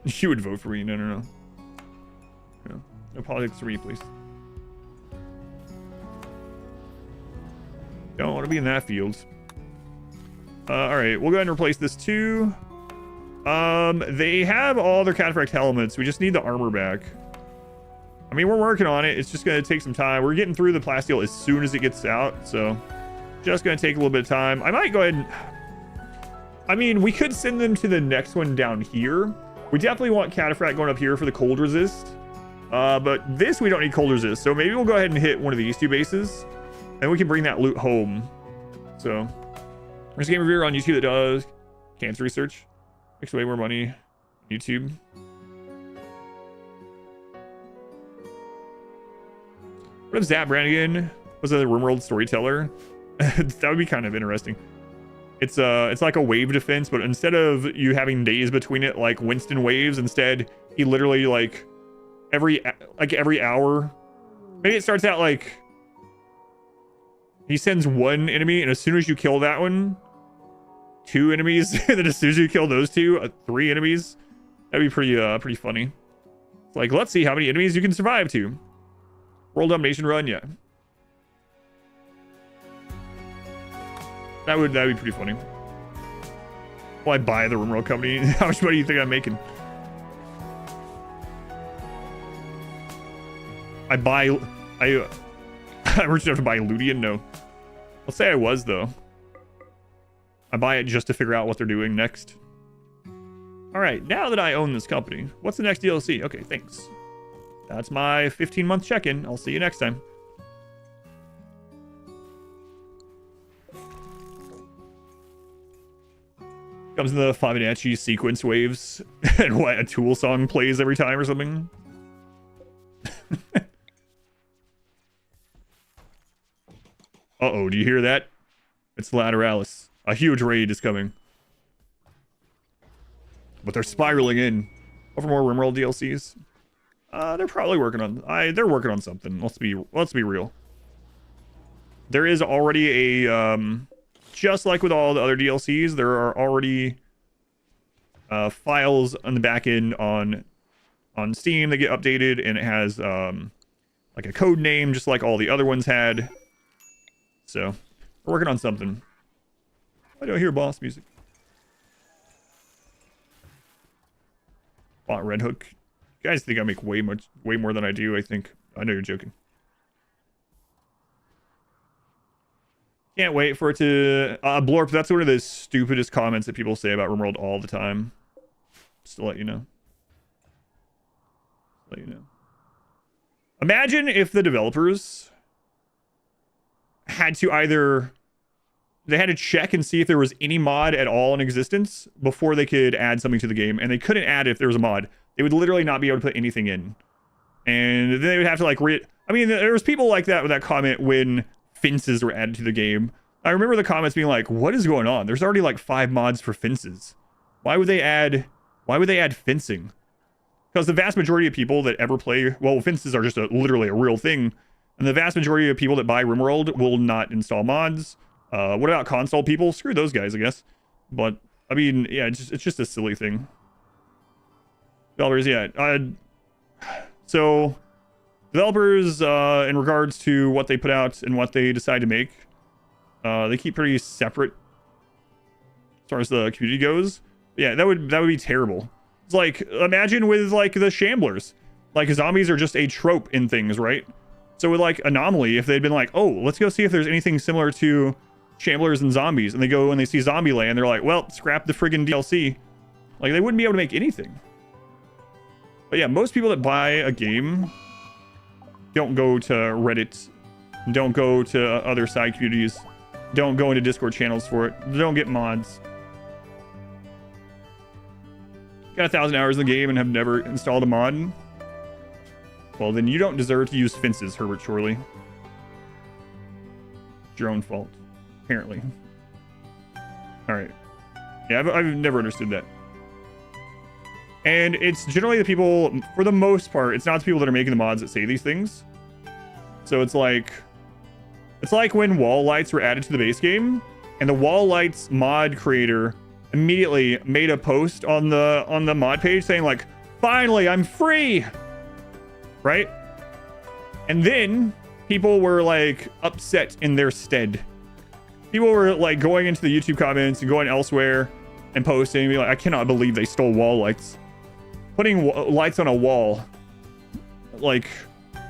You would vote for me. No. No politics for me, please. Don't want to be in that field. Alright, we'll go ahead and replace this too. They have all their cataphract helmets. We just need the armor back. I mean, we're working on it. It's just going to take some time. We're getting through the plasteel as soon as it gets out. So, just going to take a little bit of time. I might go ahead and... I mean, we could send them to the next one down here. We definitely want cataphract going up here for the cold resist. But this, we don't need cold resist. So, maybe we'll go ahead and hit one of these 2 bases. And we can bring that loot home. So, there's a game reviewer on YouTube that does cancer research. Makes way more money. YouTube. What if Zap Brannigan was a RimWorld storyteller? That would be kind of interesting. It's like a wave defense, but instead of you having days between it like Winston waves, instead he literally like every hour. Maybe it starts out like he sends 1 enemy, and as soon as you kill that one, 2 enemies, and then as soon as you kill those 2, 3 enemies. That'd be pretty funny. It's like, let's see how many enemies you can survive to. World Domination run, yeah. That'd be pretty funny. Well, I buy the RimWorld company. How much money do you think I'm making? I reached out to buy Ludian? No. Let's say I was, though. I buy it just to figure out what they're doing next. Alright, now that I own this company, what's the next DLC? Okay, thanks. That's my 15-month check-in. I'll see you next time. Comes in the Fibonacci sequence waves. And what, a Tool song plays every time or something? Uh-oh, do you hear that? It's Lateralis. A huge raid is coming. But they're spiraling in. Over more RimWorld DLCs. They're probably working on... they're working on something. Let's be real. There is already a... just like with all the other DLCs, there are already files on the back end on Steam that get updated, and it has like a code name, just like all the other ones had. So we're working on something. I don't hear boss music. Bought Red Hook. You guys think I make way more than I do, I think. I know you're joking. Can't wait for it to... Blorp, that's one of the stupidest comments that people say about RimWorld all the time. Just to let you know. Imagine if the developers had to either... They had to check and see if there was any mod at all in existence before they could add something to the game. And they couldn't add it if there was a mod. They would literally not be able to put anything in. And then they would have to like I mean, there was people like that with that comment when fences were added to the game. I remember the comments being like, what is going on? There's already like 5 mods for fences. Why would they add fencing? Because the vast majority of people that ever play, well, fences are just literally a real thing. And the vast majority of people that buy RimWorld will not install mods. What about console people? Screw those guys, I guess. But I mean, yeah, it's just a silly thing. Developers, yeah. So developers, in regards to what they put out and what they decide to make, they keep pretty separate as far as the community goes. Yeah, that would be terrible. It's like, imagine with like the Shamblers. Like zombies are just a trope in things, right? So with like Anomaly, if they'd been like, oh, let's go see if there's anything similar to Shamblers and zombies, and they go and they see Zombieland, they're like, well, scrap the friggin' DLC. Like, they wouldn't be able to make anything. But yeah, most people that buy a game don't go to Reddit, don't go to other side communities, don't go into Discord channels for it, don't get mods. Got 1,000 hours in the game and have never installed a mod? Well, then you don't deserve to use fences, Herbert Shorley. It's your own fault. Apparently. Alright. Yeah, I've never understood that. And it's generally the people, for the most part, it's not the people that are making the mods that say these things. So it's like when wall lights were added to the base game, and the wall lights mod creator immediately made a post on the mod page saying like, finally, I'm free! Right? And then people were like upset in their stead. People were like going into the YouTube comments and going elsewhere and posting and being like, I cannot believe they stole wall lights. Putting lights on a wall. Like,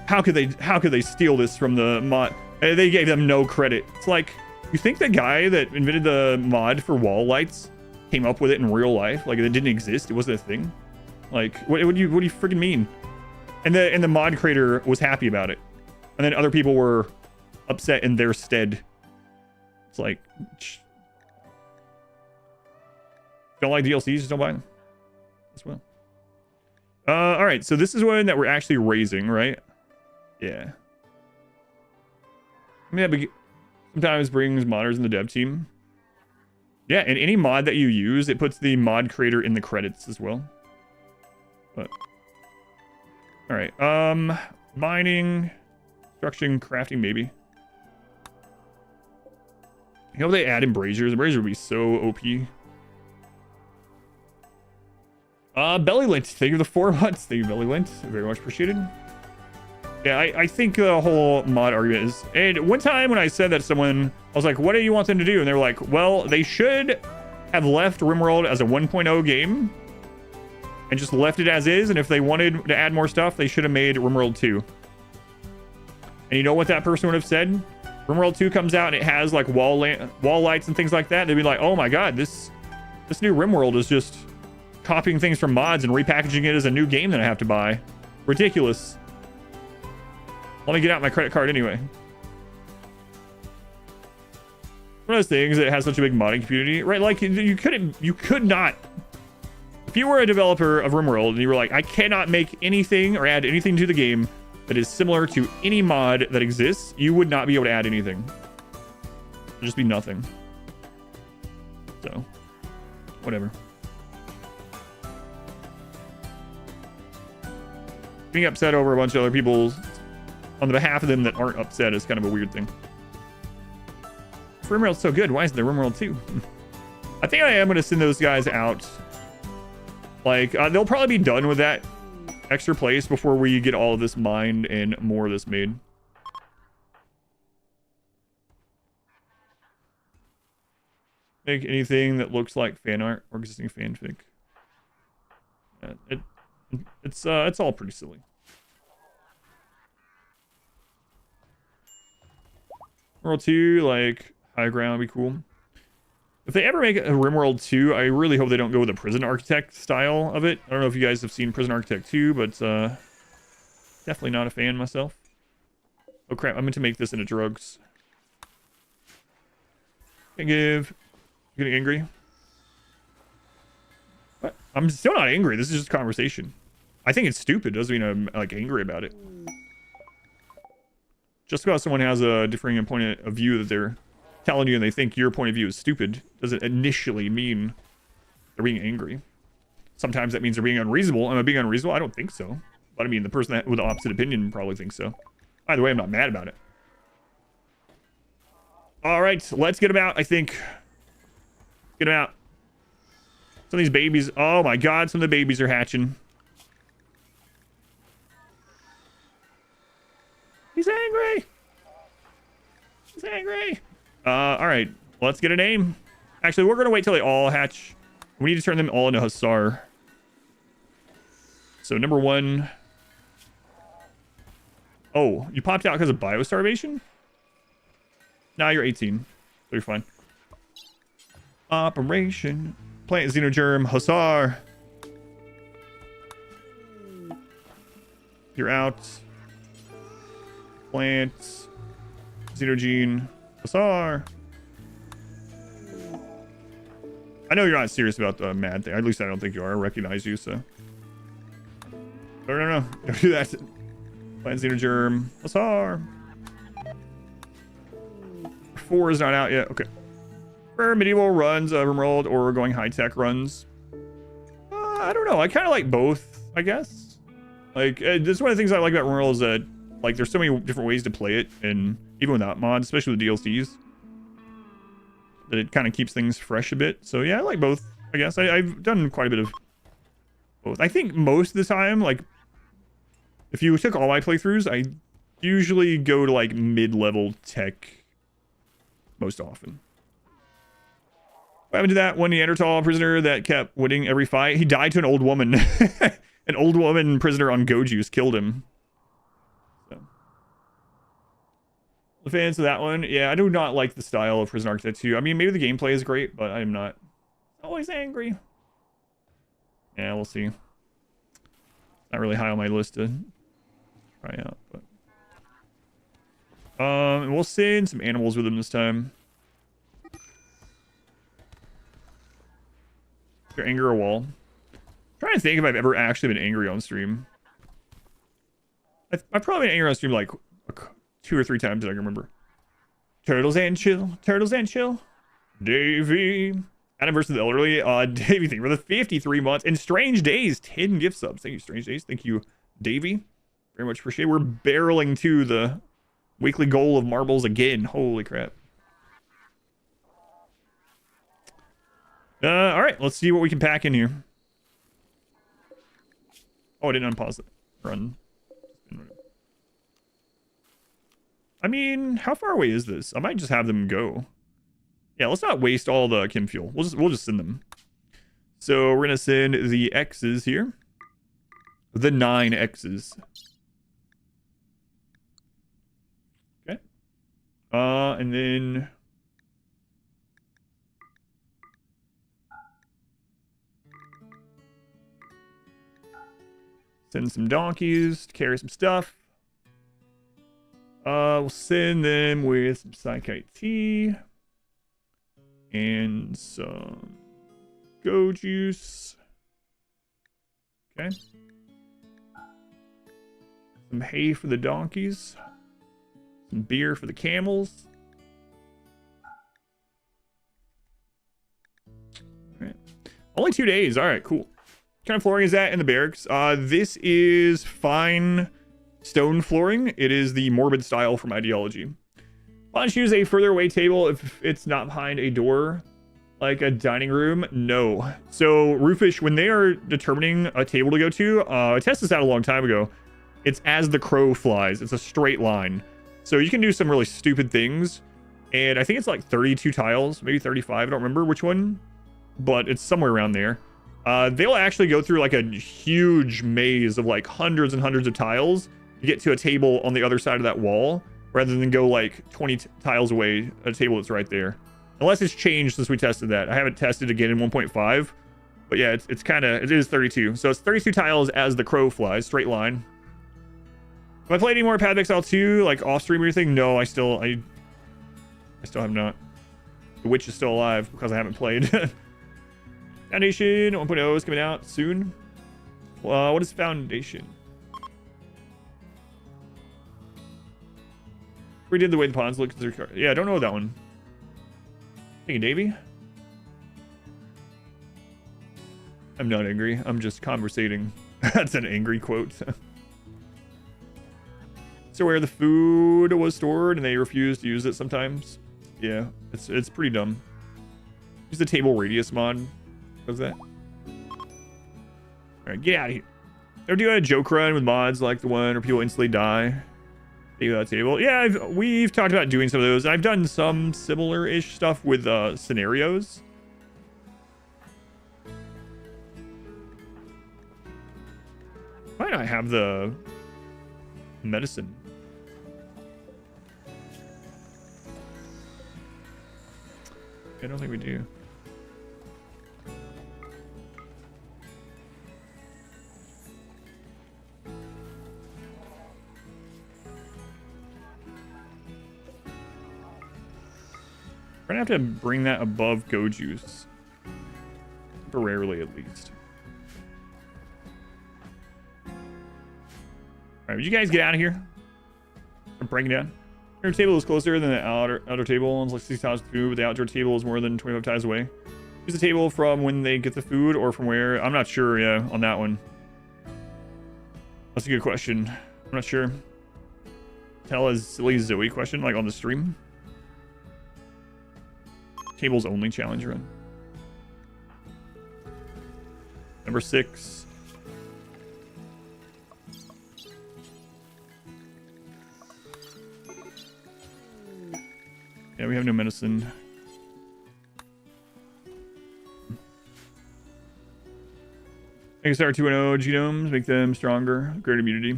how could they steal this from the mod? They gave them no credit. It's like, you think the guy that invented the mod for wall lights came up with it in real life? Like, it didn't exist? It wasn't a thing? Like, what do you freaking mean? And the mod creator was happy about it. And then other people were upset in their stead. It's like, don't like DLCs, just don't buy them as well. All right, so this is one that we're actually raising, right? Yeah. I mean, sometimes brings modders in the dev team. Yeah, and any mod that you use, it puts the mod creator in the credits as well. But all right, mining, construction, crafting, maybe. You know, if they add embrasures, embrasure would be so OP. Bellylint, thank you for the 4 months. Thank you, Bellylint. Very much appreciated. Yeah, I think the whole mod argument is... And one time when I said that to someone, I was like, what do you want them to do? And they were like, well, they should have left RimWorld as a 1.0 game and just left it as is. And if they wanted to add more stuff, they should have made RimWorld 2. And you know what that person would have said? RimWorld 2 comes out and it has like wall lights and things like that. They'd be like, oh my god, this new RimWorld is just copying things from mods and repackaging it as a new game that I have to buy. Ridiculous. Let me get out my credit card anyway. One of those things that has such a big modding community, right? Like you could not. If you were a developer of RimWorld and you were like, I cannot make anything or add anything to the game that is similar to any mod that exists, you would not be able to add anything. There'd just be nothing. So, whatever. Being upset over a bunch of other people's on the behalf of them that aren't upset is kind of a weird thing. RimWorld's so good, why isn't there RimWorld 2? I think I am going to send those guys out. Like, they'll probably be done with that extra place before we get all of this mined and more of this made. Make anything that looks like fan art or existing fanfic. It's all pretty silly. World 2, like high ground would be cool. If they ever make a RimWorld 2, I really hope they don't go with a Prison Architect style of it. I don't know if you guys have seen Prison Architect 2, but definitely not a fan myself. Oh crap, I meant to make this into drugs. Can't give. Getting angry? What? I'm still not angry. This is just conversation. I think it's stupid. Doesn't mean I'm like angry about it. Just because someone has a differing point of view that they're telling you and they think your point of view is stupid doesn't initially mean they're being angry. Sometimes that means they're being unreasonable. Am I being unreasonable? I don't think so. But I mean, the person with the opposite opinion probably thinks so. Either way, I'm not mad about it. All right, let's get them out, I think. Get them out. Some of these babies. Oh my god, some of the babies are hatching. He's angry. He's angry. All right. Let's get a name. Actually, we're going to wait till they all hatch. We need to turn them all into Hussar. So, number 1. Oh, you popped out because of biostarvation? Nah, you're 18. So you're fine. Operation. Plant Xenogerm. Hussar. You're out. Plant. Xenogene. Hussar. I know you're not serious about the mad thing. At least I don't think you are. I recognize you, so. No. Don't do that. Plant Xenogerm. Hussar. 4 is not out yet. Okay. For medieval runs, RimWorld, or going high-tech runs. I don't know. I kind of like both, I guess. Like, this is one of the things I like about RimWorld is that, like, there's so many different ways to play it, and even without mods, especially with DLCs, that it kind of keeps things fresh a bit. So, yeah, I like both, I guess. I've done quite a bit of both. I think most of the time, like, if you took all my playthroughs, I usually go to, like, mid-level tech most often. What happened to that one Neanderthal prisoner that kept winning every fight? He died to an old woman. An old woman prisoner on Go Juice killed him. So. The fans of that one, yeah, I do not like the style of Prison Architect 2. I mean, maybe the gameplay is great, but I'm not always angry. Yeah, we'll see. Not really high on my list to try out, but and we'll send some animals with him this time. Your anger a wall. I'm trying to think if I've ever actually been angry on stream. I've probably been angry on stream like 2 or 3 times that I can remember. Turtles and chill. Turtles and chill. Davey. Adam versus the elderly. Davey, thank you for the 53 months. And Strange Days, 10 gift subs. Thank you, Strange Days. Thank you, Davey. Very much appreciate it. We're barreling to the weekly goal of marbles again. Holy crap. All right, let's see what we can pack in here. Oh, I didn't unpause it. Run. I mean, how far away is this? I might just have them go. Yeah, let's not waste all the chem fuel. We'll just send them. So we're gonna send the X's here. The 9 X's. Okay. And then send some donkeys to carry some stuff. We'll send them with some Psychite tea and some Go Juice. Okay. Some hay for the donkeys. Some beer for the camels. All right. Only 2 days. All right, cool. What kind of flooring is that in the barracks? This is fine stone flooring. It is the morbid style from Ideology. Why don't you use a further away table if it's not behind a door? Like a dining room? No. So Roofish, when they are determining a table to go to, I tested this out a long time ago. It's as the crow flies. It's a straight line. So you can do some really stupid things. And I think it's like 32 tiles, maybe 35. I don't remember which one, but it's somewhere around there. They'll actually go through like a huge maze of like hundreds and hundreds of tiles to get to a table on the other side of that wall, rather than go like 20 tiles away, a table that's right there. Unless it's changed since we tested that. I haven't tested again in 1.5. But yeah, it's kind of, it is 32. So it's 32 tiles as the crow flies, straight line. Have I played any more Path of Exile 2, like off stream or anything? No, I still have not. The Witch is still alive because I haven't played. Foundation 1.0 is coming out soon. What is Foundation? We did the way the pawns look. Yeah, I don't know that one. Thank you, Davey. I'm not angry. I'm just conversating. That's an angry quote. So where the food was stored and they refused to use it sometimes. Yeah, it's pretty dumb. Use the table radius mod. What's that? Alright, get out of here. Ever do a joke run with mods like the one where people instantly die? Take that table. Yeah, we've talked about doing some of those. I've done some similar-ish stuff with scenarios. Why not have the medicine? I don't think we do. We're gonna have to bring that above Go Juice. Temporarily, at least. Alright, would you guys get out of here? I'm breaking down. Your table is closer than the outer table. It's like 6 tiles of food, but the outdoor table is more than 25 tiles away. Use the table from when they get the food or from where? I'm not sure, yeah, on that one. That's a good question. I'm not sure. Tell a silly Zoe question, like on the stream. Tables only challenge run. Number 6. Yeah, we have no medicine. XR 2.0 genomes make them stronger, greater immunity.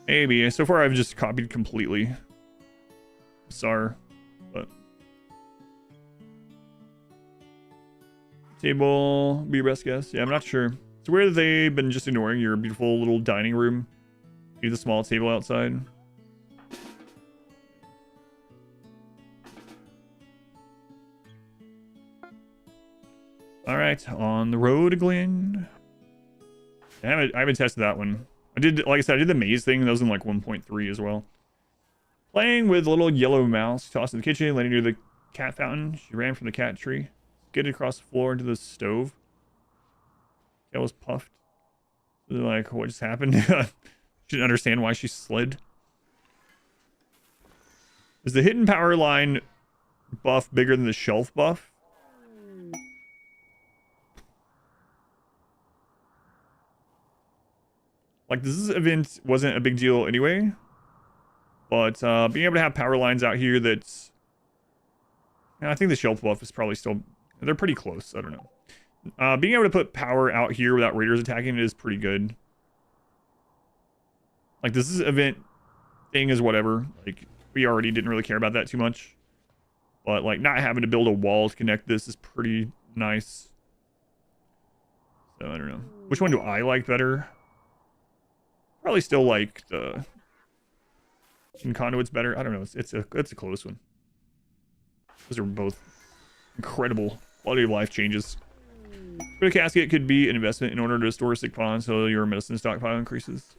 Maybe. So far, I've just copied completely. Sorry, but table be your best guess. Yeah, I'm not sure. So where have they been just ignoring your beautiful little dining room? Leave the small table outside. All right, on the road, Glenn. I haven't tested that one. I did, like I said, I did the maze thing. That was in like 1.3 as well. Playing with a little yellow mouse. Tossed in the kitchen, landing near the cat fountain. She ran from the cat tree. Skidded across the floor into the stove. That was puffed. Like, what just happened? She didn't understand why she slid. Is the hidden power line buff bigger than the shelf buff? Like, this event wasn't a big deal anyway. But being able to have power lines out here that's... I think the shelf buff is probably still... They're pretty close. I don't know. Being able to put power out here without raiders attacking is pretty good. Like, this event thing is whatever. Like, we already didn't really care about that too much. But, like, not having to build a wall to connect this is pretty nice. So, I don't know. Which one do I like better? Probably still like the conduits better. I don't know. It's a close one. Those are both incredible quality of life changes. But a casket could be an investment in order to store sick pawn so your medicine stockpile increases.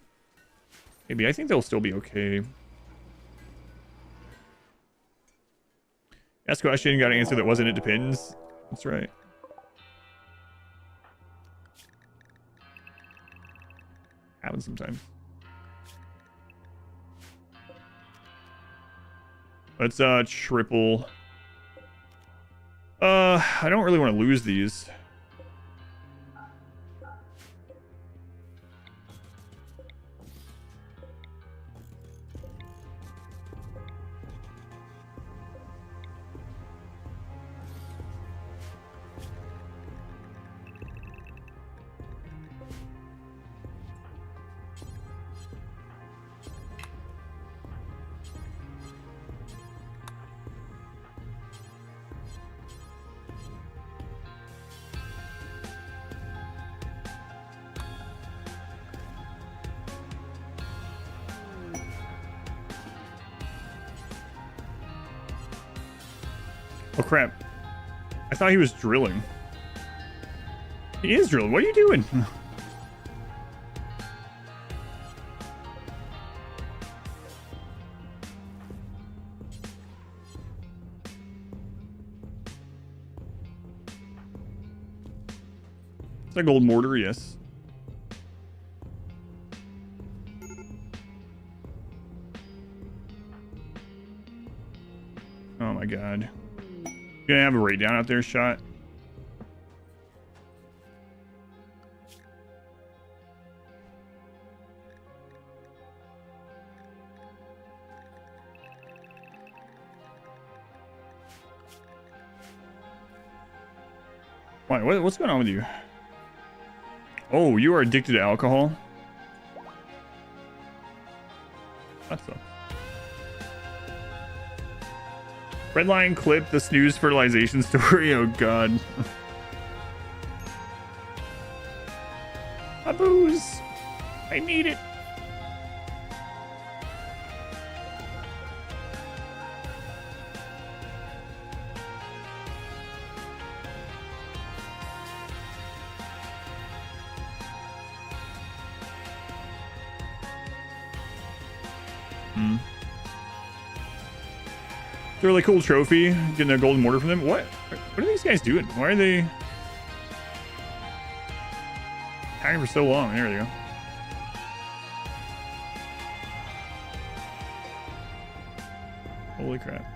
Maybe. I think they'll still be okay. Ask a question, got an answer that wasn't. It depends. That's right. Happens sometimes. Let's triple. I don't really want to lose these. Oh crap. I thought he was drilling. He is drilling. What are you doing? It's a gold mortar, yes. Oh my god. Gonna have a ray down out there shot. Why? What's going on with you? Oh, you are addicted to alcohol? That sucks. Redline clip, the snooze fertilization story. Oh god. My booze. I need it. It's a really cool trophy, getting a golden mortar from them. What are these guys doing? Why are they hanging for so long? There we go. Holy crap.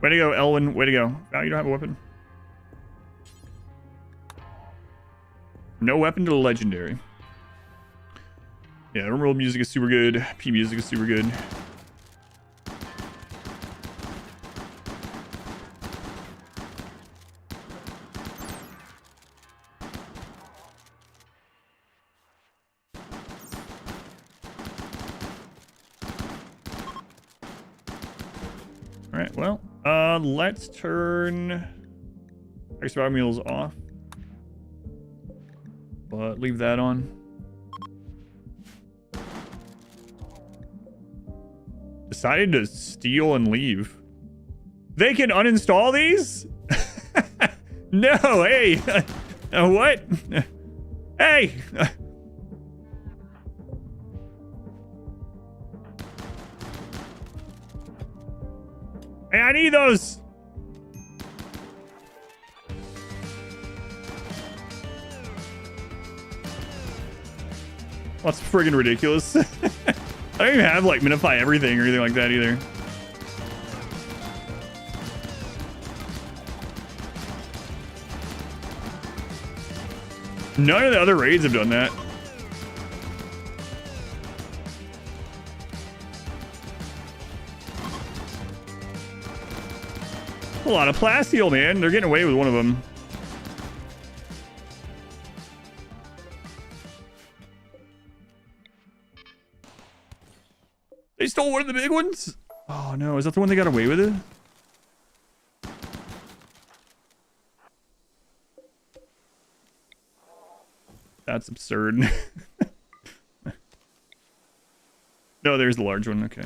Way to go, Elwin. Way to go. Oh, you don't have a weapon? No weapon to the legendary. Yeah, RimWorld music is super good. P music is super good. Alright, well, let's turn extra meals off. But leave that on. Decided to steal and leave. They can uninstall these? No, hey. What? Hey. Hey, I need those. That's friggin' ridiculous. I don't even have like minify everything or anything like that either. None of the other raids have done that. A lot of plasteel, man. They're getting away with one of them. They stole one of the big ones? Oh no, is that the one they got away with it? That's absurd. No, there's the large one, okay.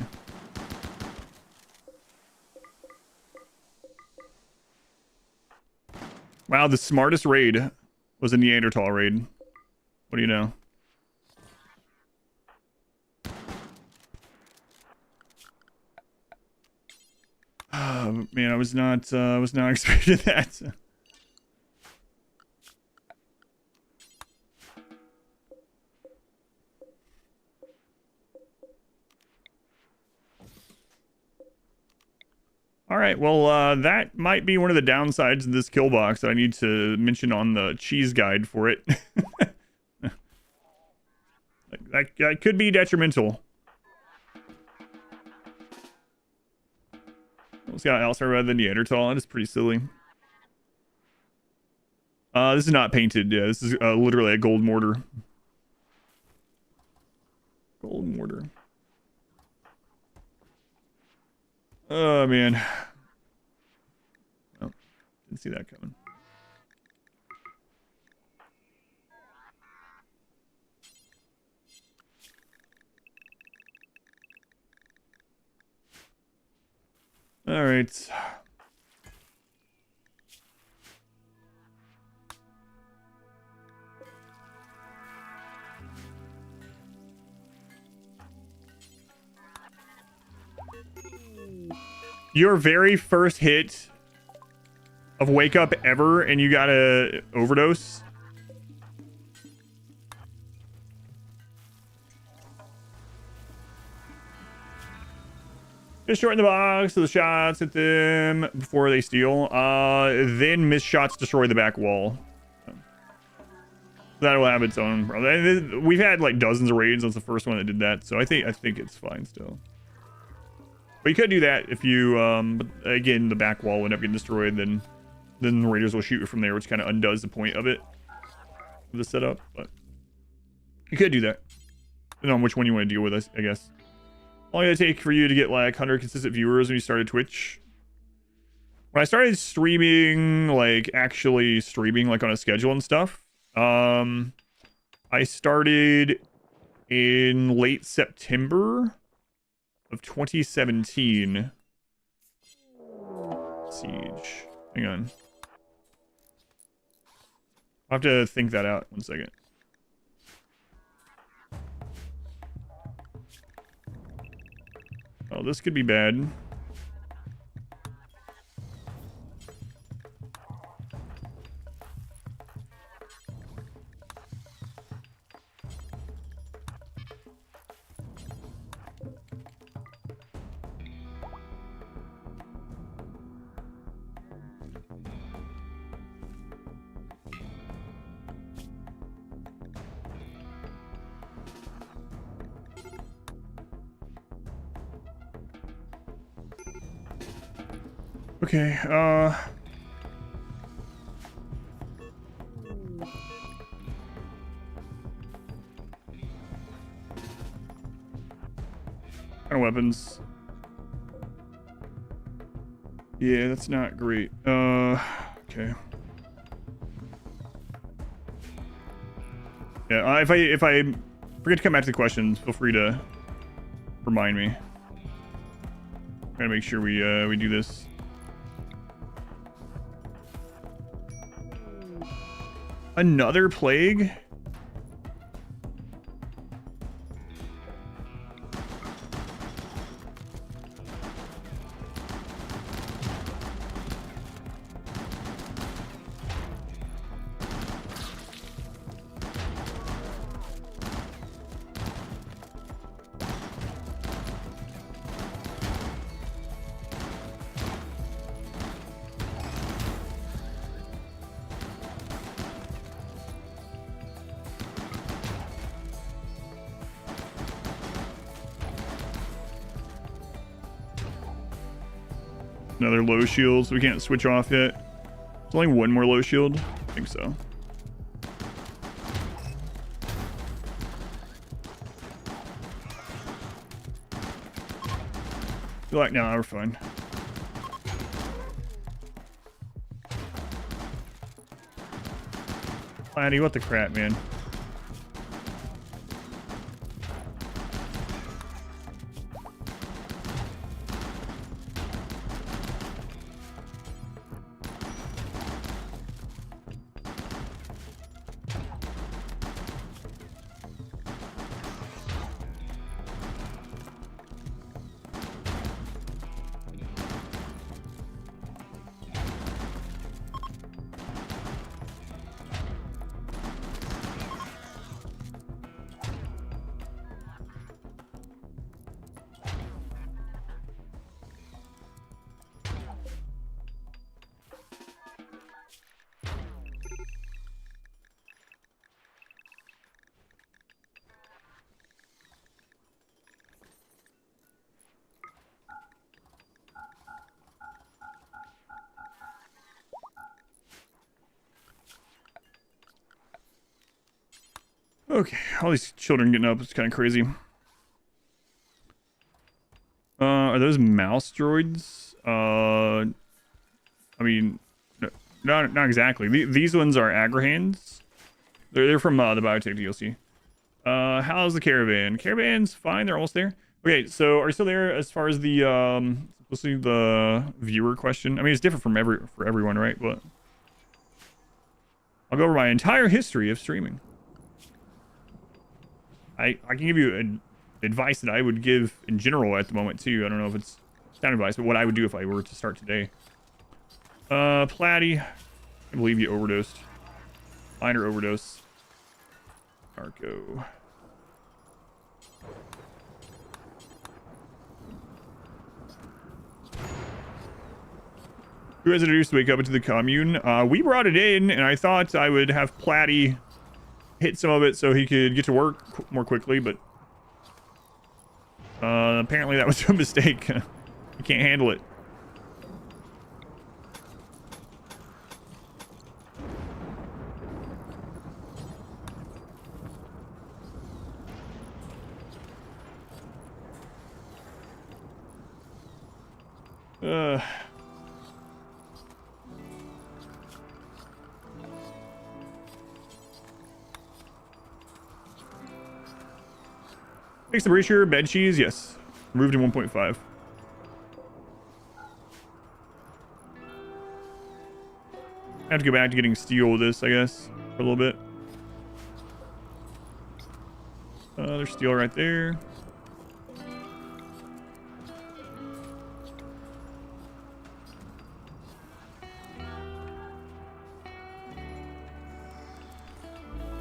Wow, the smartest raid was a Neanderthal raid. What do you know? Man, I was not expecting that. All right, well, that might be one of the downsides of this kill box that I need to mention on the cheese guide for it. that could be detrimental. It's got Alzheimer rather than Neanderthal. That is pretty silly. This is not painted. Yeah, this is literally a gold mortar. Gold mortar. Oh, man. Oh, didn't see that coming. All right. Your very first hit of wake up ever and you got a overdose. Just shorten the box so the shots hit them before they steal. Then missed shots destroy the back wall. That'll have its own problem. We've had like dozens of raids. That's the first one that did that, so I think it's fine still. But you could do that if you but again, the back wall would end up getting destroyed, then the raiders will shoot you from there, which kind of undoes the point of it, of the setup. But you could do that. Depending on which one you want to deal with, I guess. How long did it take for you to get like 100 consistent viewers when you started Twitch? When I started streaming, like actually streaming like on a schedule and stuff, I started in late September of 2017. Siege. Hang on. I'll have to think that out. 1 second. Oh, this could be bad. Okay, What kind of weapons? Yeah, that's not great. Okay. Yeah, if I forget to come back to the questions, feel free to remind me. Gotta make sure we do this. Another plague? Another low shield, so we can't switch off yet. There's only one more low shield. I think so. I feel like now we're fine. Laddie, what the crap, man? Okay, all these children getting up. It's kind of crazy. Are those mouse droids? I mean, no, not exactly. These ones are Agrahans. They're from the Biotech DLC. How's the caravan? Caravan's fine. They're almost there. Okay, so are you still there as far as the let's see the viewer question? I mean, it's different for everyone, right? But I'll go over my entire history of streaming. I can give you advice that I would give in general at the moment too. I don't know if it's sound advice, but what I would do if I were to start today. Platty, I believe you overdosed. Minor overdose. Narco. Who has introduced Wake Up into the commune? We brought it in, and I thought I would have Platty hit some of it so he could get to work more quickly, but apparently that was a mistake. He can't handle it. Fix the breacher, bed cheese, yes. Moved to 1.5. I have to go back to getting steel with this, I guess, for a little bit. There's steel right there.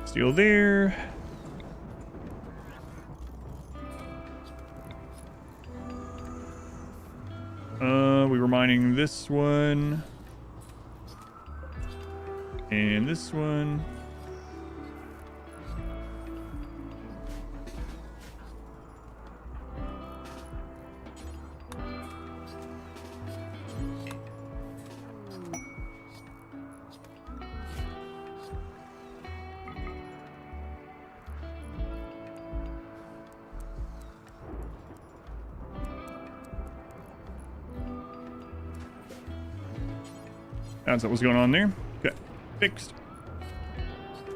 Steel there. We were mining this one. And this one. That's what was going on there. Okay, fixed.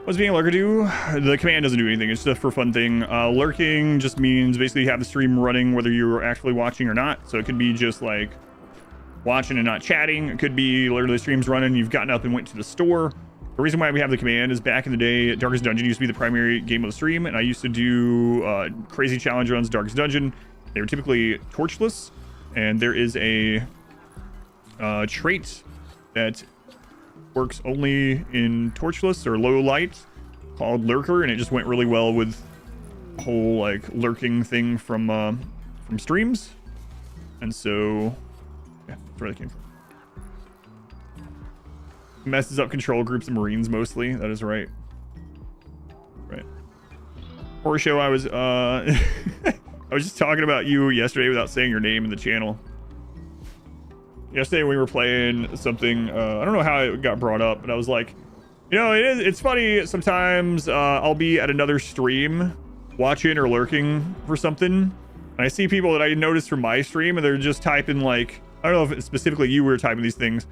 What's being a lurker do? The command doesn't do anything. It's just for fun thing. Lurking just means basically you have the stream running whether you're actually watching or not. So it could be just like watching and not chatting. It could be literally the stream's running, you've gotten up and went to the store. The reason why we have the command is back in the day, Darkest Dungeon used to be the primary game of the stream, and I used to do crazy challenge runs, Darkest Dungeon. They were typically torchless, and there is a trait that works only in torchless or low light called lurker, and it just went really well with the whole like lurking thing from streams, and so yeah, that's where that came from. Messes up control groups and Marines mostly. That is right. Right. Horror show. I was I was just talking about you yesterday without saying your name in the channel. Yesterday we were playing something, I don't know how it got brought up, but I was like, you know, it's funny sometimes I'll be at another stream watching or lurking for something, and I see people that I noticed from my stream, and they're just typing like, I don't know if it's specifically you were typing these things,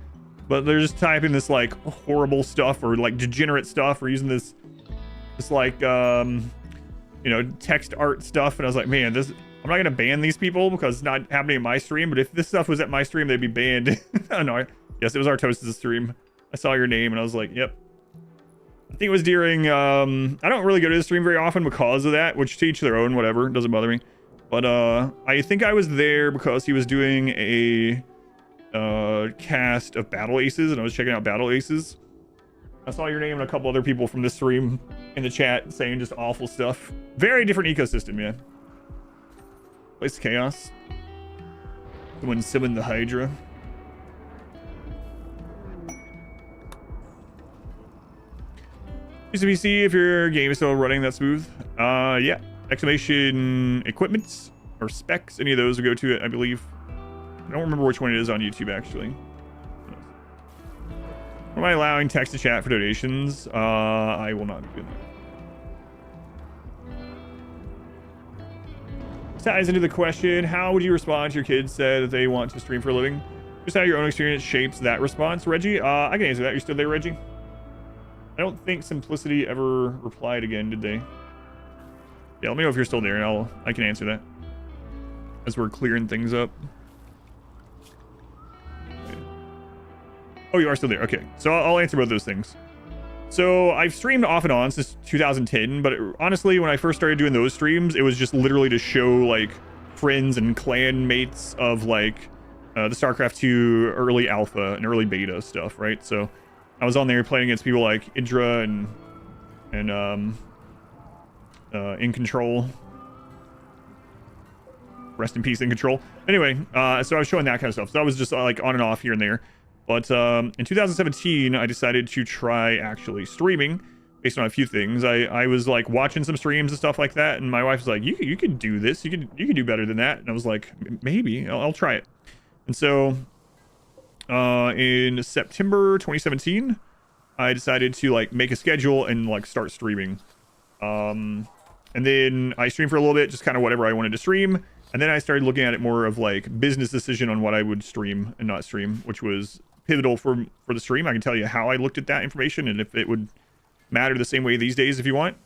but they're just typing this like horrible stuff or like degenerate stuff or using this like, you know, text art stuff, and I was like, man, I'm not gonna ban these people because it's not happening in my stream, but if this stuff was at my stream, they'd be banned. I don't know. Yes, it was Artosis' stream. I saw your name and I was like, yep. I think it was during, I don't really go to the stream very often because of that, which to each their own, whatever, doesn't bother me. But I think I was there because he was doing a cast of Battle Aces, and I was checking out Battle Aces. I saw your name and a couple other people from this stream in the chat saying just awful stuff. Very different ecosystem, yeah. Place chaos. Someone summoned the Hydra. Use the PC if your game is still running that smooth. Yeah. Exclamation equipment or specs, any of those will go to it, I believe. I don't remember which one it is on YouTube, actually. Am I allowing text to chat for donations? I will not be doing that. ties into the question, how would you respond to your kids said that they want to stream for a living? Just how your own experience shapes that response, Reggie. I can answer that. You're still there, Reggie? I don't think Simplicity ever replied again, did they? Yeah, let me know if you're still there, and I can answer that as we're clearing things up. Okay. Oh, you are still there. Okay, so I'll answer both those things. So I've streamed off and on since 2010, but honestly, when I first started doing those streams, it was just literally to show like friends and clan mates of like the StarCraft 2 early alpha and early beta stuff, right? So I was on there playing against people like Idra and In Control. Rest in peace, In Control. Anyway, so I was showing that kind of stuff. So I was just like on and off here and there. But in 2017, I decided to try actually streaming based on a few things. I was like watching some streams and stuff like that, and my wife was like, "You could do this. You could do better than that." And I was like, "Maybe I'll try it." And so in September 2017, I decided to like make a schedule and like start streaming. And then I streamed for a little bit, just kind of whatever I wanted to stream. And then I started looking at it more of like business decision on what I would stream and not stream, which was pivotal for the stream. I can tell you how I looked at that information and if it would matter the same way these days if you want.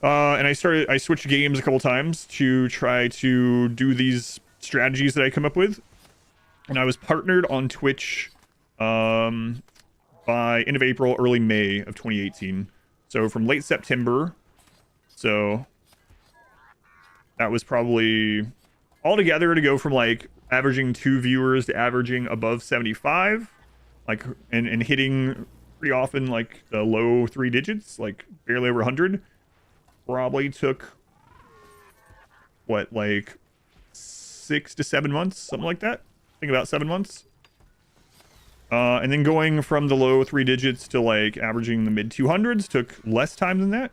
And I switched games a couple times to try to do these strategies that I come up with. And I was partnered on Twitch by end of April, early May of 2018. So from late September. So that was probably altogether to go from like averaging 2 viewers to averaging above 75, like and hitting pretty often like the low 3 digits, like barely over 100. Probably took what, like 6 to 7 months, something like that. I think about 7 months. And then going from the low 3 digits to like averaging the mid 200s took less time than that.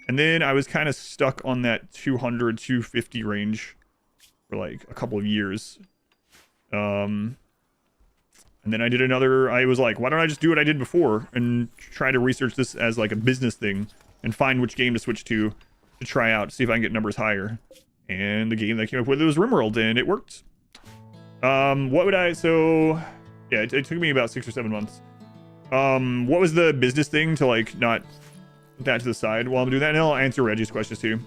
And then I was kind of stuck on that 200, 250 range for like a couple of years. And then I did another, I was like, why don't I just do what I did before and try to research this as like a business thing and find which game to switch to try out, see if I can get numbers higher. And the game that I came up with was RimWorld, and it worked. What would I, so yeah, it took me about 6 or 7 months. What was the business thing to like not put that to the side while I'm doing that? And I'll answer Reggie's questions too.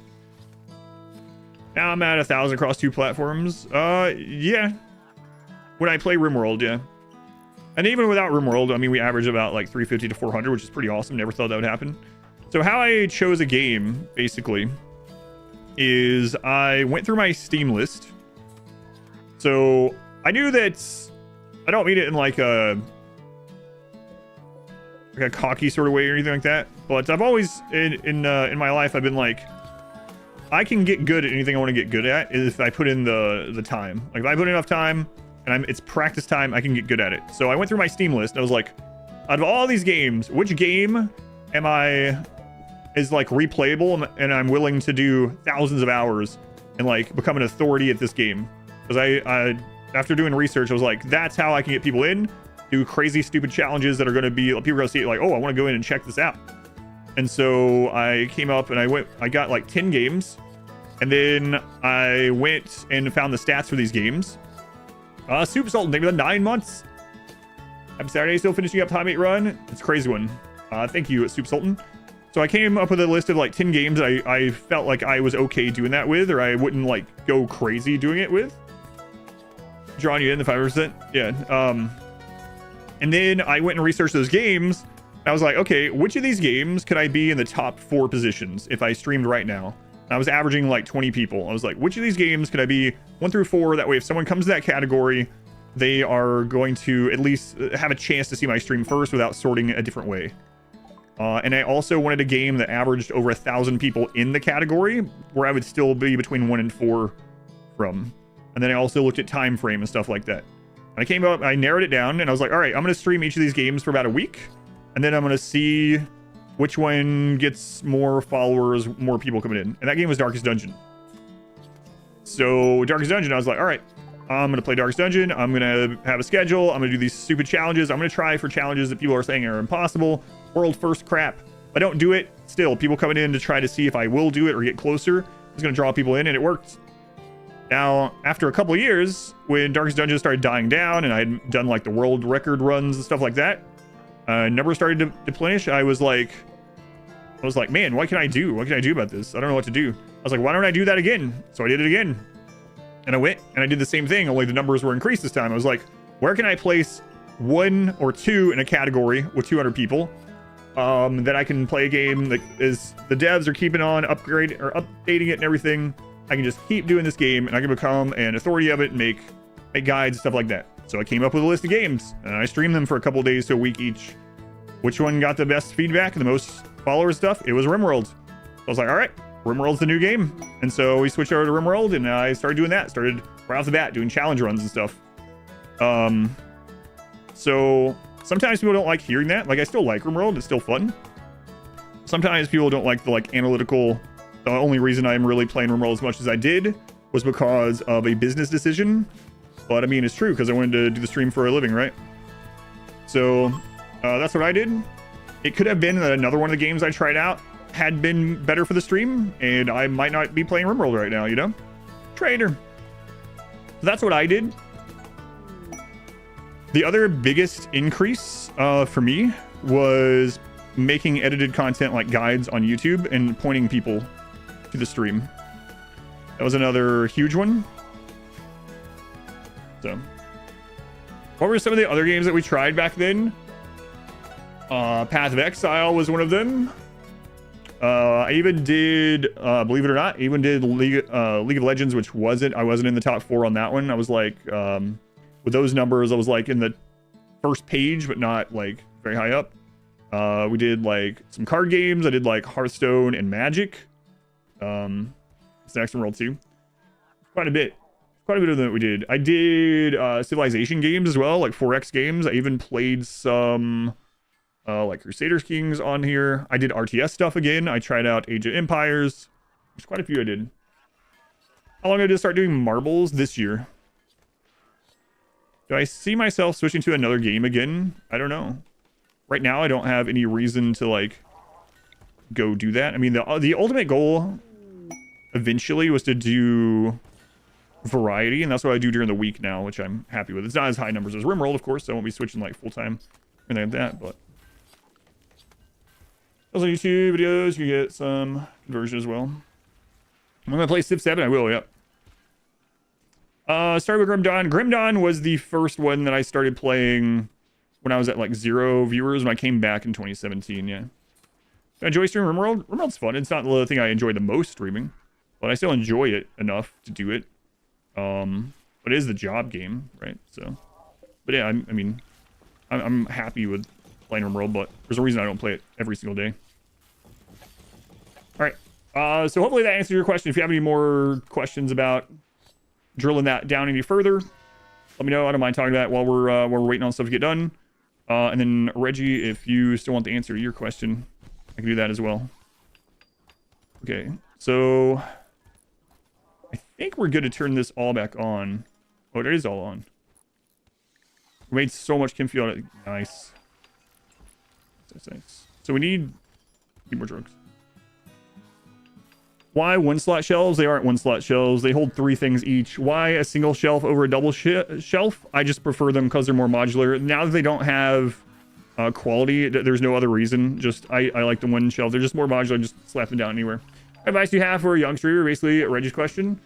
Now I'm at 1,000 across 2 platforms. Yeah. When I play RimWorld, yeah. And even without RimWorld, I mean, we average about like 350 to 400, which is pretty awesome. Never thought that would happen. So how I chose a game, basically, is I went through my Steam list. So I knew that, I don't mean it in like a cocky sort of way or anything like that, but I've always in my life I've been like, I can get good at anything I want to get good at if I put in the time. Like if I put enough time and it's practice time, I can get good at it. So I went through my Steam list and I was like, out of all these games, which game is like replayable and I'm willing to do thousands of hours and like become an authority at this game? Because I after doing research, I was like, that's how I can get people in, do crazy stupid challenges that are going to be, people are going to see it like, oh, I want to go in and check this out. And so I came up and I got like 10 games, and then I went and found the stats for these games. Super Sultan, maybe 9 months. I'm Saturday, still finishing up Time 8 run. It's a crazy one. Thank you, Super Sultan. So I came up with a list of like 10 games I felt like I was okay doing that with, or I wouldn't like go crazy doing it with. Drawing you in the 5%. Yeah. And then I went and researched those games. I was like, okay, which of these games could I be in the top 4 positions if I streamed right now? I was averaging like 20 people. I was like, which of these games could I be 1 through 4? That way, if someone comes to that category, they are going to at least have a chance to see my stream first without sorting a different way. And I also wanted a game that averaged over 1,000 people in the category, where I would still be between 1 and 4 from. And then I also looked at time frame and stuff like that. And I came up, I narrowed it down, and I was like, all right, I'm going to stream each of these games for about a week. And then I'm going to see which one gets more followers, more people coming in. And that game was Darkest Dungeon. So Darkest Dungeon, I was like, all right, I'm going to play Darkest Dungeon. I'm going to have a schedule. I'm going to do these stupid challenges. I'm going to try for challenges that people are saying are impossible. World first crap. If I don't do it, still, people coming in to try to see if I will do it or get closer. was going to draw people in, and it worked. Now, after a couple of years, when Darkest Dungeon started dying down and I had done like the world record runs and stuff like that, numbers started to deplenish. I was like, man, what can I do? What can I do about this? I don't know what to do. I was like, why don't I do that again? So I did it again. And I went and I did the same thing, only the numbers were increased this time. I was like, where can I place 1 or 2 in a category with 200 people? That I can play a game that is, the devs are keeping on updating it and everything. I can just keep doing this game and I can become an authority of it and make guides and stuff like that. So I came up with a list of games and I streamed them for a couple of days to a week each. Which one got the best feedback and the most followers stuff? It was RimWorld. So I was like, all right, RimWorld's the new game. And so we switched over to RimWorld and I started doing that. Started right off the bat doing challenge runs and stuff. So sometimes people don't like hearing that. Like, I still like RimWorld. It's still fun. Sometimes people don't like the analytical. The only reason I'm really playing RimWorld as much as I did was because of a business decision. But I mean, it's true because I wanted to do the stream for a living, right? So that's what I did. It could have been that another one of the games I tried out had been better for the stream, and I might not be playing RimWorld right now, you know? Trader. So that's what I did. The other biggest increase for me was making edited content like guides on YouTube and pointing people to the stream. That was another huge one. So, what were some of the other games that we tried back then? Path of Exile was one of them. I even did, believe it or not, even did League of Legends, which I wasn't in the top 4 on that one. I was like, with those numbers, I was like in the first page, but not like very high up. We did like some card games. I did like Hearthstone and Magic. It's the next RimWorld too. Quite a bit of that we did. I did Civilization games as well, like 4X games. I even played some like Crusader Kings on here. I did RTS stuff again. I tried out Age of Empires. There's quite a few I did. How long did I start doing marbles? This year. Do I see myself switching to another game again? I don't know. Right now, I don't have any reason to like go do that. I mean, the ultimate goal eventually was to do variety, and that's what I do during the week now, which I'm happy with. It's not as high numbers as RimWorld, of course, so I won't be switching like full time or anything like that, but those are YouTube videos. You get some conversion as well. I'm gonna play Civ 7. I will, yep. Started with Grim Dawn. Grim Dawn was the first one that I started playing when I was at like 0 viewers when I came back in 2017, yeah. I enjoy streaming RimWorld. RimWorld's fun. It's not the thing I enjoy the most streaming, but I still enjoy it enough to do it. But it is the job game, right? So, but yeah, I mean, I'm happy with playing RimWorld, but there's a reason I don't play it every single day. All right. So hopefully that answers your question. If you have any more questions about drilling that down any further, let me know. I don't mind talking about that while we're waiting on stuff to get done. And then Reggie, if you still want the answer to your question, I can do that as well. Okay, so I think we're good to turn this all back on. Oh, it is all on. We made so much Kim feel nice. That's nice. So we need more drugs. Why 1-slot shelves? They aren't 1-slot shelves. They hold 3 things each. Why a single shelf over a double shelf? I just prefer them because they're more modular. Now that they don't have quality, there's no other reason. Just I like the 1 shelf. They're just more modular. Just slap them down anywhere. Advice you have for a young streamer? Basically, Reggie's question.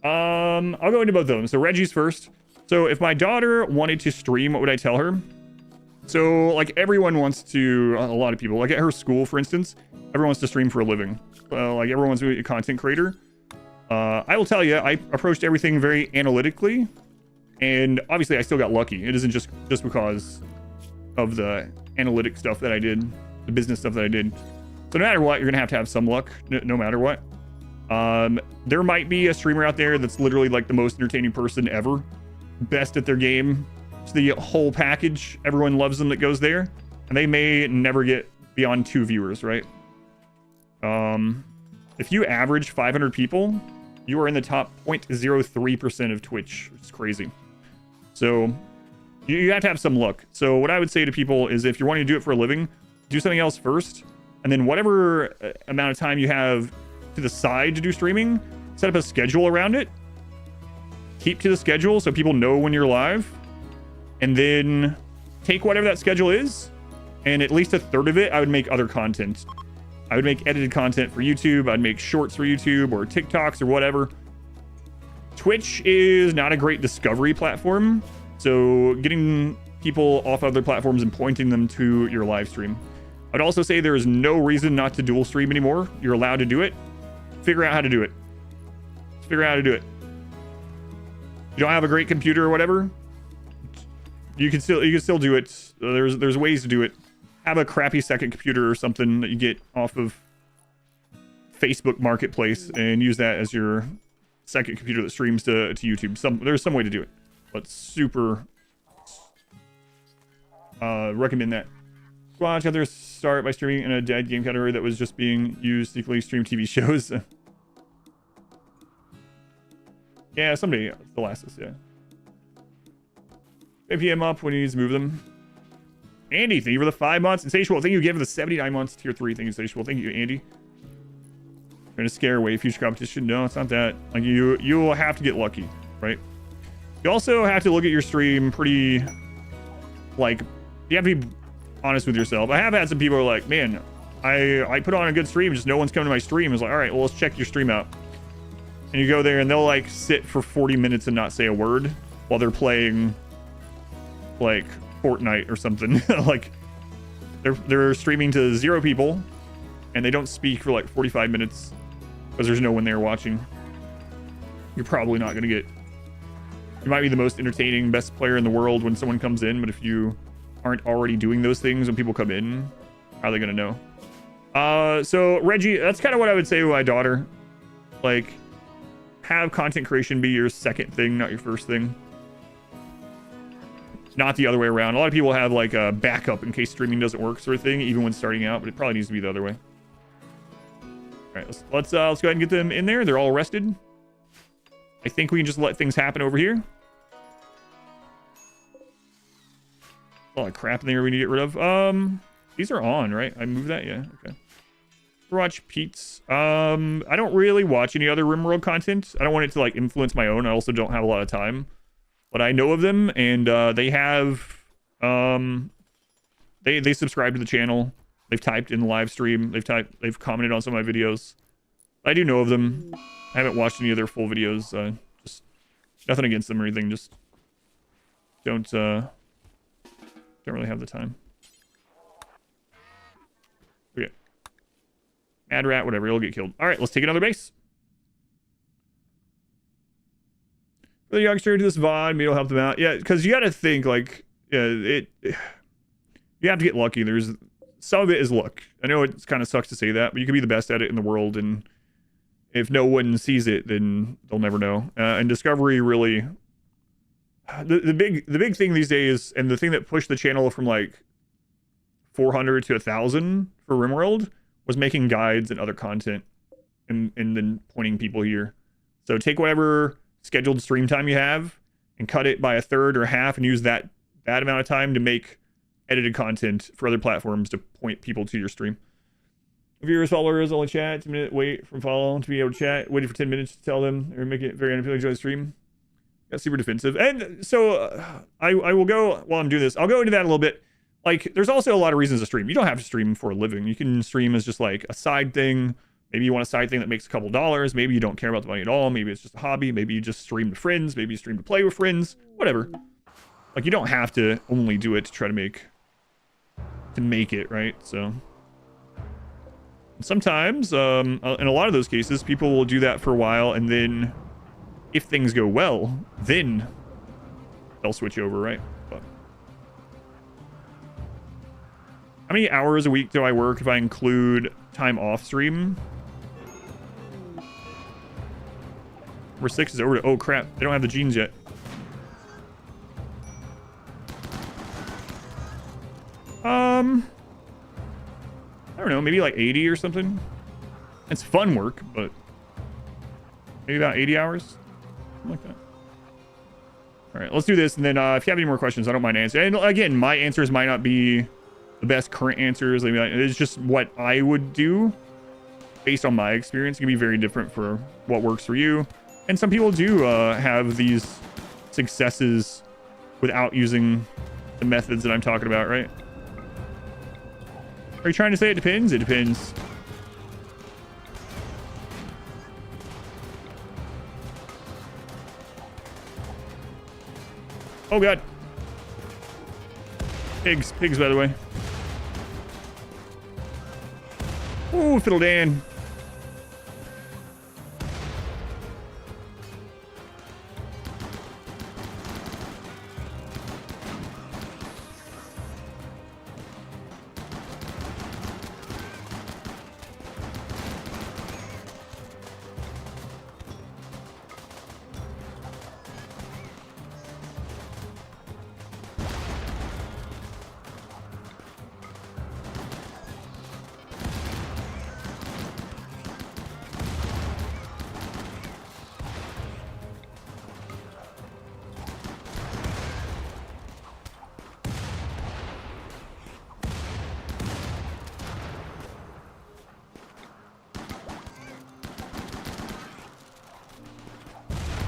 I'll go into both of them. So Reggie's first. So if my daughter wanted to stream, what would I tell her? So like everyone wants to, a lot of people, like at her school, for instance, everyone wants to stream for a living. Like everyone's a content creator. I will tell you, I approached everything very analytically, and obviously I still got lucky. It isn't just because of the analytic stuff that I did, the business stuff that I did. So no matter what, you're gonna have some luck, no matter what. There might be a streamer out there that's literally like the most entertaining person ever, best at their game. It's the whole package. Everyone loves them that goes there, and they may never get beyond 2 viewers, right? If you average 500 people, you are in the top 0.03% of Twitch, which is crazy. So you have to have some luck. So what I would say to people is, if you're wanting to do it for a living, do something else first, and then whatever amount of time you have to the side to do streaming. Set up a schedule around it. Keep to the schedule so people know when you're live. And then take whatever that schedule is, and at least a third of it, I would make other content. I would make edited content for YouTube. I'd make shorts for YouTube or TikToks or whatever. Twitch is not a great discovery platform. So getting people off other platforms and pointing them to your live stream. I'd also say there is no reason not to dual stream anymore. You're allowed to do it. Figure out how to do it. Figure out how to do it. You don't have a great computer or whatever, you can still do it. There's ways to do it. Have a crappy second computer or something that you get off of Facebook Marketplace and use that as your second computer that streams to YouTube. There's some way to do it, but super recommend that. Watch others start by streaming in a dead game category that was just being used to equally stream TV shows. Yeah, someday they'll ask us, yeah. 5 PM up when he needs to move them. Andy, thank you for the 5 months. Insatiable, thank you again for the 79 months. Tier 3, thank you, Insatiable. Thank you, Andy. Trying to scare away future competition. No, it's not that. Like, you will have to get lucky, right? You also have to look at your stream pretty, like, you have to be honest with yourself. I have had some people who are like, man, I put on a good stream, just no one's coming to my stream. It's like, all right, well, let's check your stream out. And you go there and they'll like sit for 40 minutes and not say a word while they're playing like Fortnite or something. Like they're streaming to 0 people and they don't speak for like 45 minutes because there's no one there watching. You're probably not going to get, you might be the most entertaining, best player in the world when someone comes in, but if you aren't already doing those things when people come in, how are they going to know? So Reggie, that's kind of what I would say to my daughter. Like, have content creation be your second thing, not your first thing. Not the other way around. A lot of people have like a backup in case streaming doesn't work sort of thing, even when starting out, but it probably needs to be the other way. All right, let's go ahead and get them in there. They're all rested. I think we can just let things happen over here. A lot of crap in there we need to get rid of. These are on, right? I moved that, yeah. Okay. Watch Pete's. I don't really watch any other RimWorld content. I don't want it to like influence my own. I also don't have a lot of time, but I know of them, and they have they subscribe to the channel. They've typed in the live stream. They've commented on some of my videos. I do know of them. I haven't watched any of their full videos. Just nothing against them or anything. Just don't really have the time. Okay. Mad rat, whatever, he'll get killed. All right, let's take another base. For the youngster, do this VOD, maybe it'll help them out. Yeah, because you got to think, like, yeah, you have to get lucky. There's some of it is luck. I know it kind of sucks to say that, but you can be the best at it in the world, and if no one sees it, then they'll never know. And discovery really, the big thing these days, and the thing that pushed the channel from like 400 to 1,000 for RimWorld was making guides and other content, and then pointing people here. So take whatever scheduled stream time you have and cut it by a third or half, and use that amount of time to make edited content for other platforms to point people to your stream. Viewers, followers, only chat. 2-minute wait from follow to be able to chat. Waiting for 10 minutes to tell them or make it very unappealing to enjoy the stream. That's super defensive. And so I will go, while I'm doing this, I'll go into that a little bit. Like, there's also a lot of reasons to stream. You don't have to stream for a living. You can stream as just like a side thing. Maybe you want a side thing that makes a couple dollars. Maybe you don't care about the money at all. Maybe it's just a hobby. Maybe you just stream to friends. Maybe you stream to play with friends. Whatever. Like, you don't have to only do it to try to make it, right? So sometimes, in a lot of those cases, people will do that for a while, and then if things go well, then they'll switch over, right? But how many hours a week do I work if I include time off stream? We're 6 is over to, oh crap, they don't have the genes yet. I don't know, maybe like 80 or something. It's fun work, but maybe about 80 hours, something like that. All right, let's do this, and then if you have any more questions, I don't mind answering. And again, my answers might not be the best current answers. It's just what I would do. based on my experience, it can be very different for what works for you. And some people do have these successes without using the methods that I'm talking about, right? Are you trying to say it depends? It depends. Oh god. Pigs, by the way. Ooh, Fiddle Dan.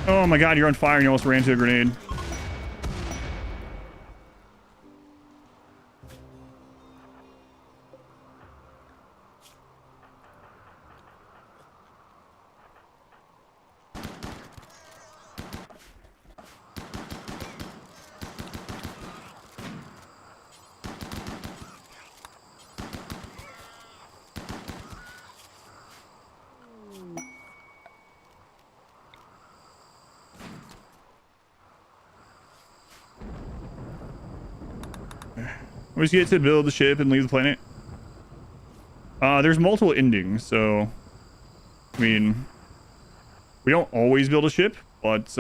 Oh my god, you're on fire and you almost ran into a grenade. We just get to build the ship and leave the planet. There's multiple endings, so I mean, we don't always build a ship, but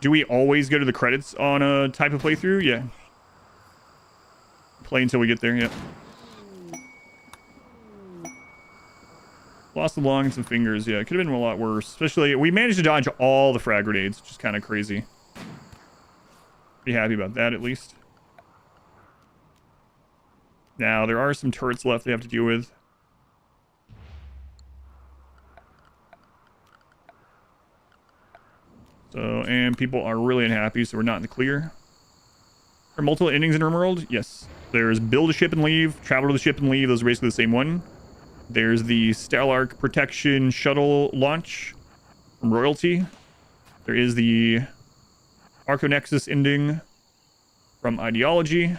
do we always go to the credits on a type of playthrough? Yeah. Play until we get there, yeah. Lost a lung and some fingers, yeah. It could have been a lot worse. Especially, we managed to dodge all the frag grenades, which is kind of crazy. Pretty happy about that, at least. Now, there are some turrets left they have to deal with. So, and people are really unhappy, so we're not in the clear. Are there multiple endings in RimWorld? Yes. There's build a ship and leave, travel to the ship and leave. Those are basically the same one. There's the Stelarc Protection Shuttle launch from Royalty. There is the Arconexus ending from Ideology.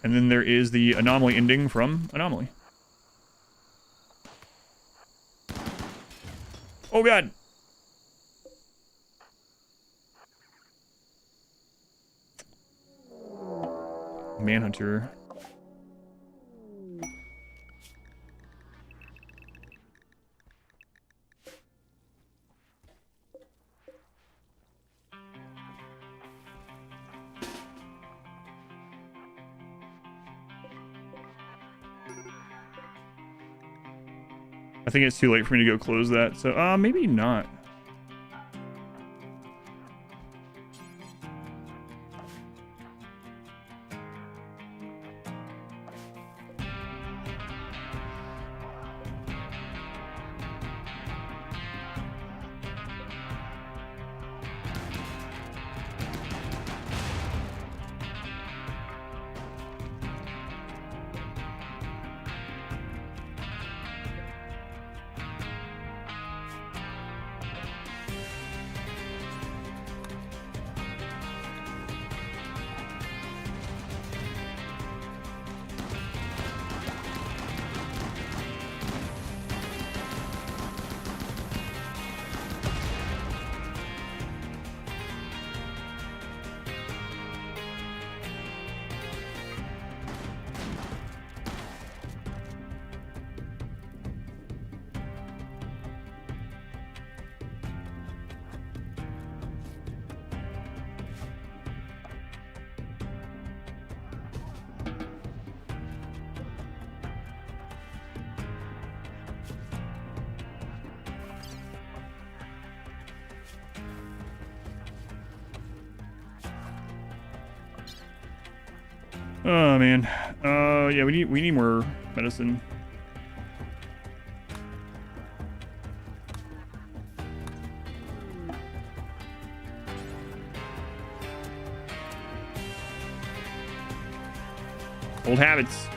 And then there is the Anomaly ending from Anomaly. Oh god! Manhunter. I think it's too late for me to go close that, so maybe not. Oh man. Yeah, we need more medicine. Old habits.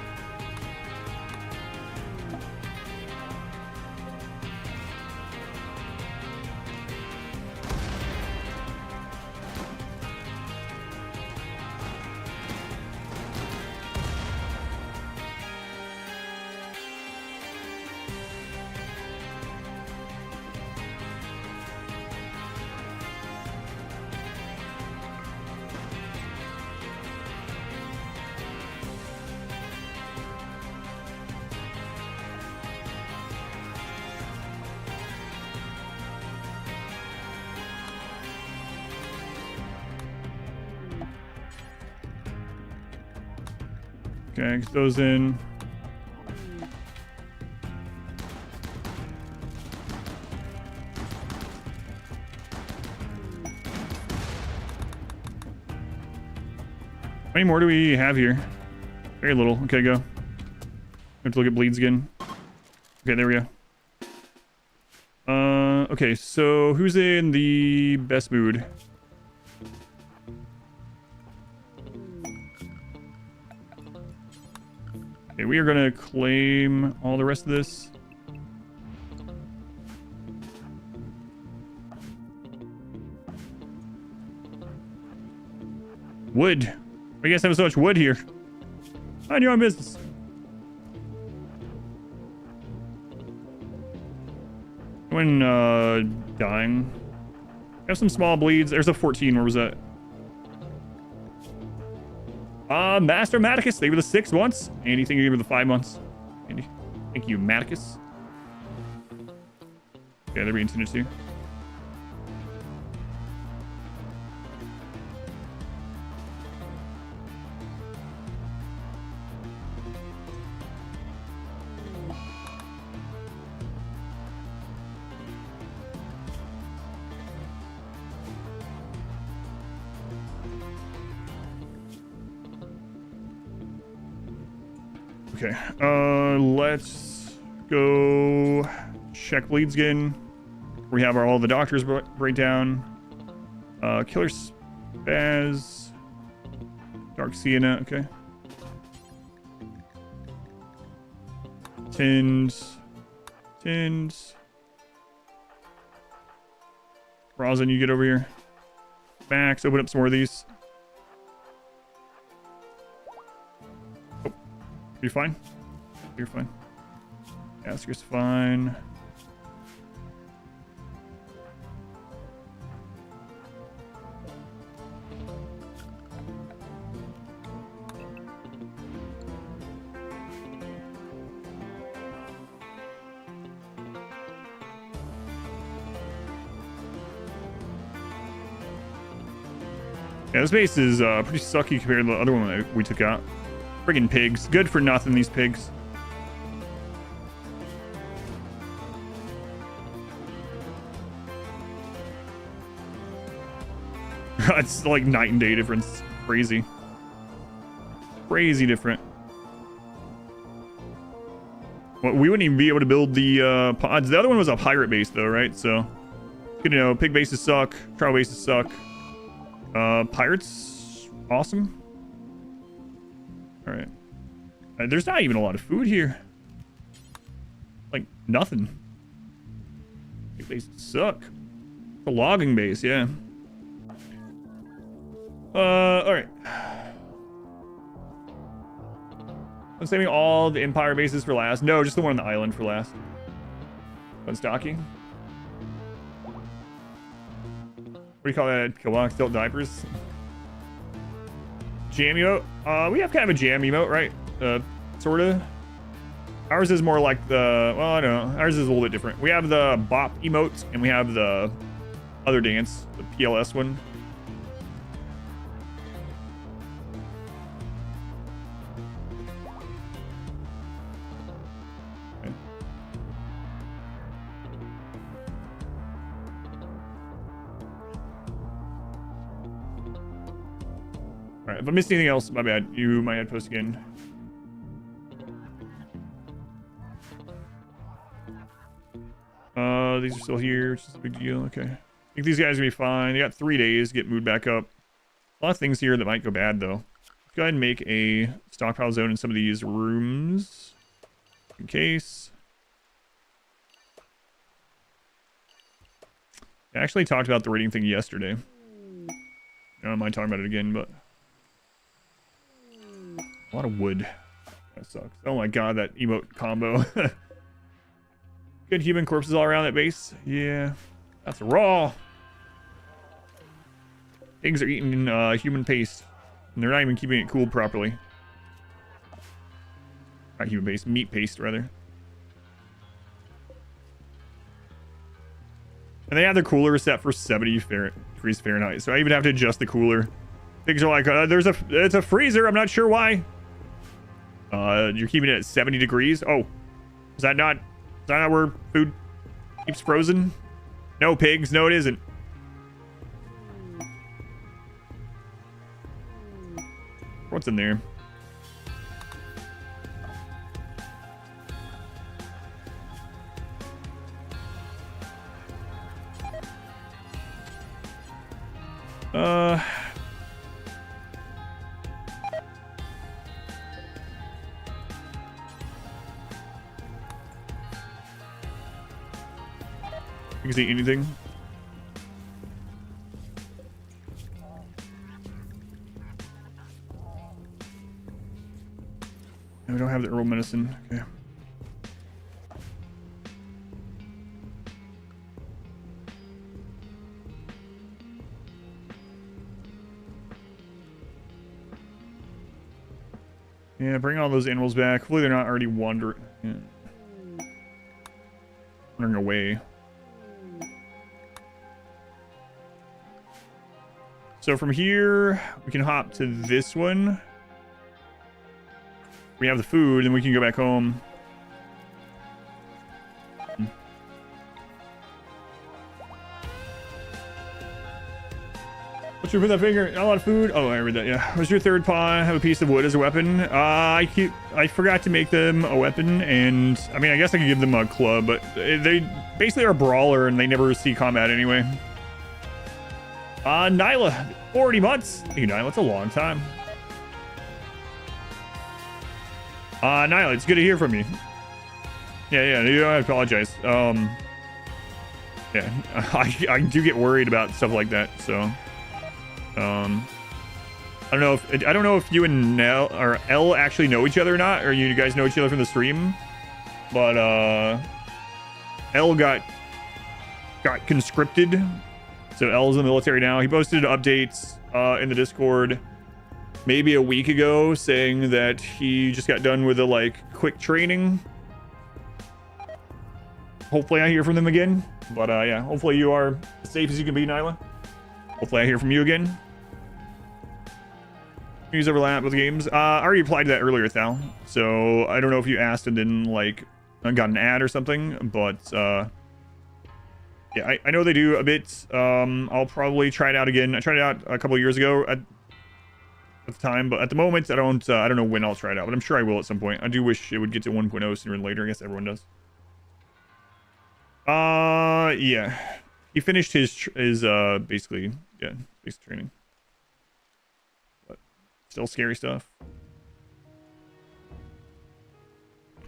Okay, get those in. How many more do we have here? Very little. Okay, go. Have to look at bleeds again. Okay, there we go. Okay, so who's in the best mood? Okay, we are gonna claim all the rest of this. Wood. Why do you guys have so much wood here? Mind your own business. When dying. I have some small bleeds. There's a 14. Where was that? Master Maticus. They were the 6 once. Andy, think you were the 5 months. Andy. Thank you, Maticus. Yeah, they're being intended to. Okay, let's go check bleeds again. We have all the doctors breakdown. Killer Spaz. Dark Sienna, okay. Tins. Rosin, you get over here. Max, open up some more of these. You're fine? You're fine. Asker's fine. Yeah, this base is pretty sucky compared to the other one that we took out. Friggin' pigs. Good for nothing, these pigs. It's like night and day difference. Crazy. Crazy different. Well, we wouldn't even be able to build the pods. The other one was a pirate base, though, right? So, you know, pig bases suck. Trout bases suck. Pirates, awesome. All right. There's not even a lot of food here. Like, nothing. Pig bases suck. It's a logging base, yeah. All right. I'm saving all the Empire bases for last. No, just the one on the island for last. Unstocking. What do you call that? Killbox Stilt Diapers? Jam emote? We have kind of a jam emote, right? Sorta. Ours is more like the... Well, I don't know. Ours is a little bit different. We have the bop emote, and we have the other dance, the PLS one. Alright, if I missed anything else, my bad. You might have to post again. These are still here, which is a big deal. Okay. I think these guys are gonna be fine. They got 3 days to get moved back up. A lot of things here that might go bad, though. go ahead and make a stockpile zone in some of these rooms in case. I actually talked about the rating thing yesterday. I don't mind talking about it again, but a lot of wood. That sucks. Oh my god, that emote combo. Good human corpses all around that base. Yeah, that's raw. Pigs are eating human paste, and they're not even keeping it cooled properly. Not human paste, meat paste rather. And they have the cooler set for 70 degrees Fahrenheit, so I even have to adjust the cooler. Pigs are like, it's a freezer. I'm not sure why. You're keeping it at 70 degrees. Oh, is that not where food keeps frozen? No, pigs. No, it isn't. What's in there? You can see anything. No, we don't have the herbal medicine. Okay. Yeah, bring all those animals back. Hopefully they're not already wandering away. So from here, we can hop to this one. We have the food, and we can go back home. What's your with that finger? Not a lot of food. Oh, I read that. Yeah. What's your third paw? Have a piece of wood as a weapon. I forgot to make them a weapon, and I mean, I guess I could give them a club, but they basically are a brawler, and they never see combat anyway. Nyla, 40 months. Thank you, Nyla. It's a long time. Nyla, it's good to hear from you. Yeah, you don't have to apologize. Yeah, I do get worried about stuff like that, so. I don't know if you and Nell or Elle actually know each other or not, or you guys know each other from the stream, but Elle got conscripted, so Elle's in the military now. He posted updates in the Discord maybe a week ago saying that he just got done with a quick training. Hopefully I hear from them again, but yeah, hopefully you are as safe as you can be, Nyla. Hopefully I hear from you again. Use overlap with games. I already applied to that earlier, Thal. So I don't know if you asked and then got an ad or something, but yeah, I know they do a bit. I'll probably try it out again. I tried it out a couple of years ago at the time, but at the moment I don't know when I'll try it out, but I'm sure I will at some point. I do wish it would get to 1.0 sooner than later. I guess everyone does. Yeah, he finished his basically basic training. Still scary stuff.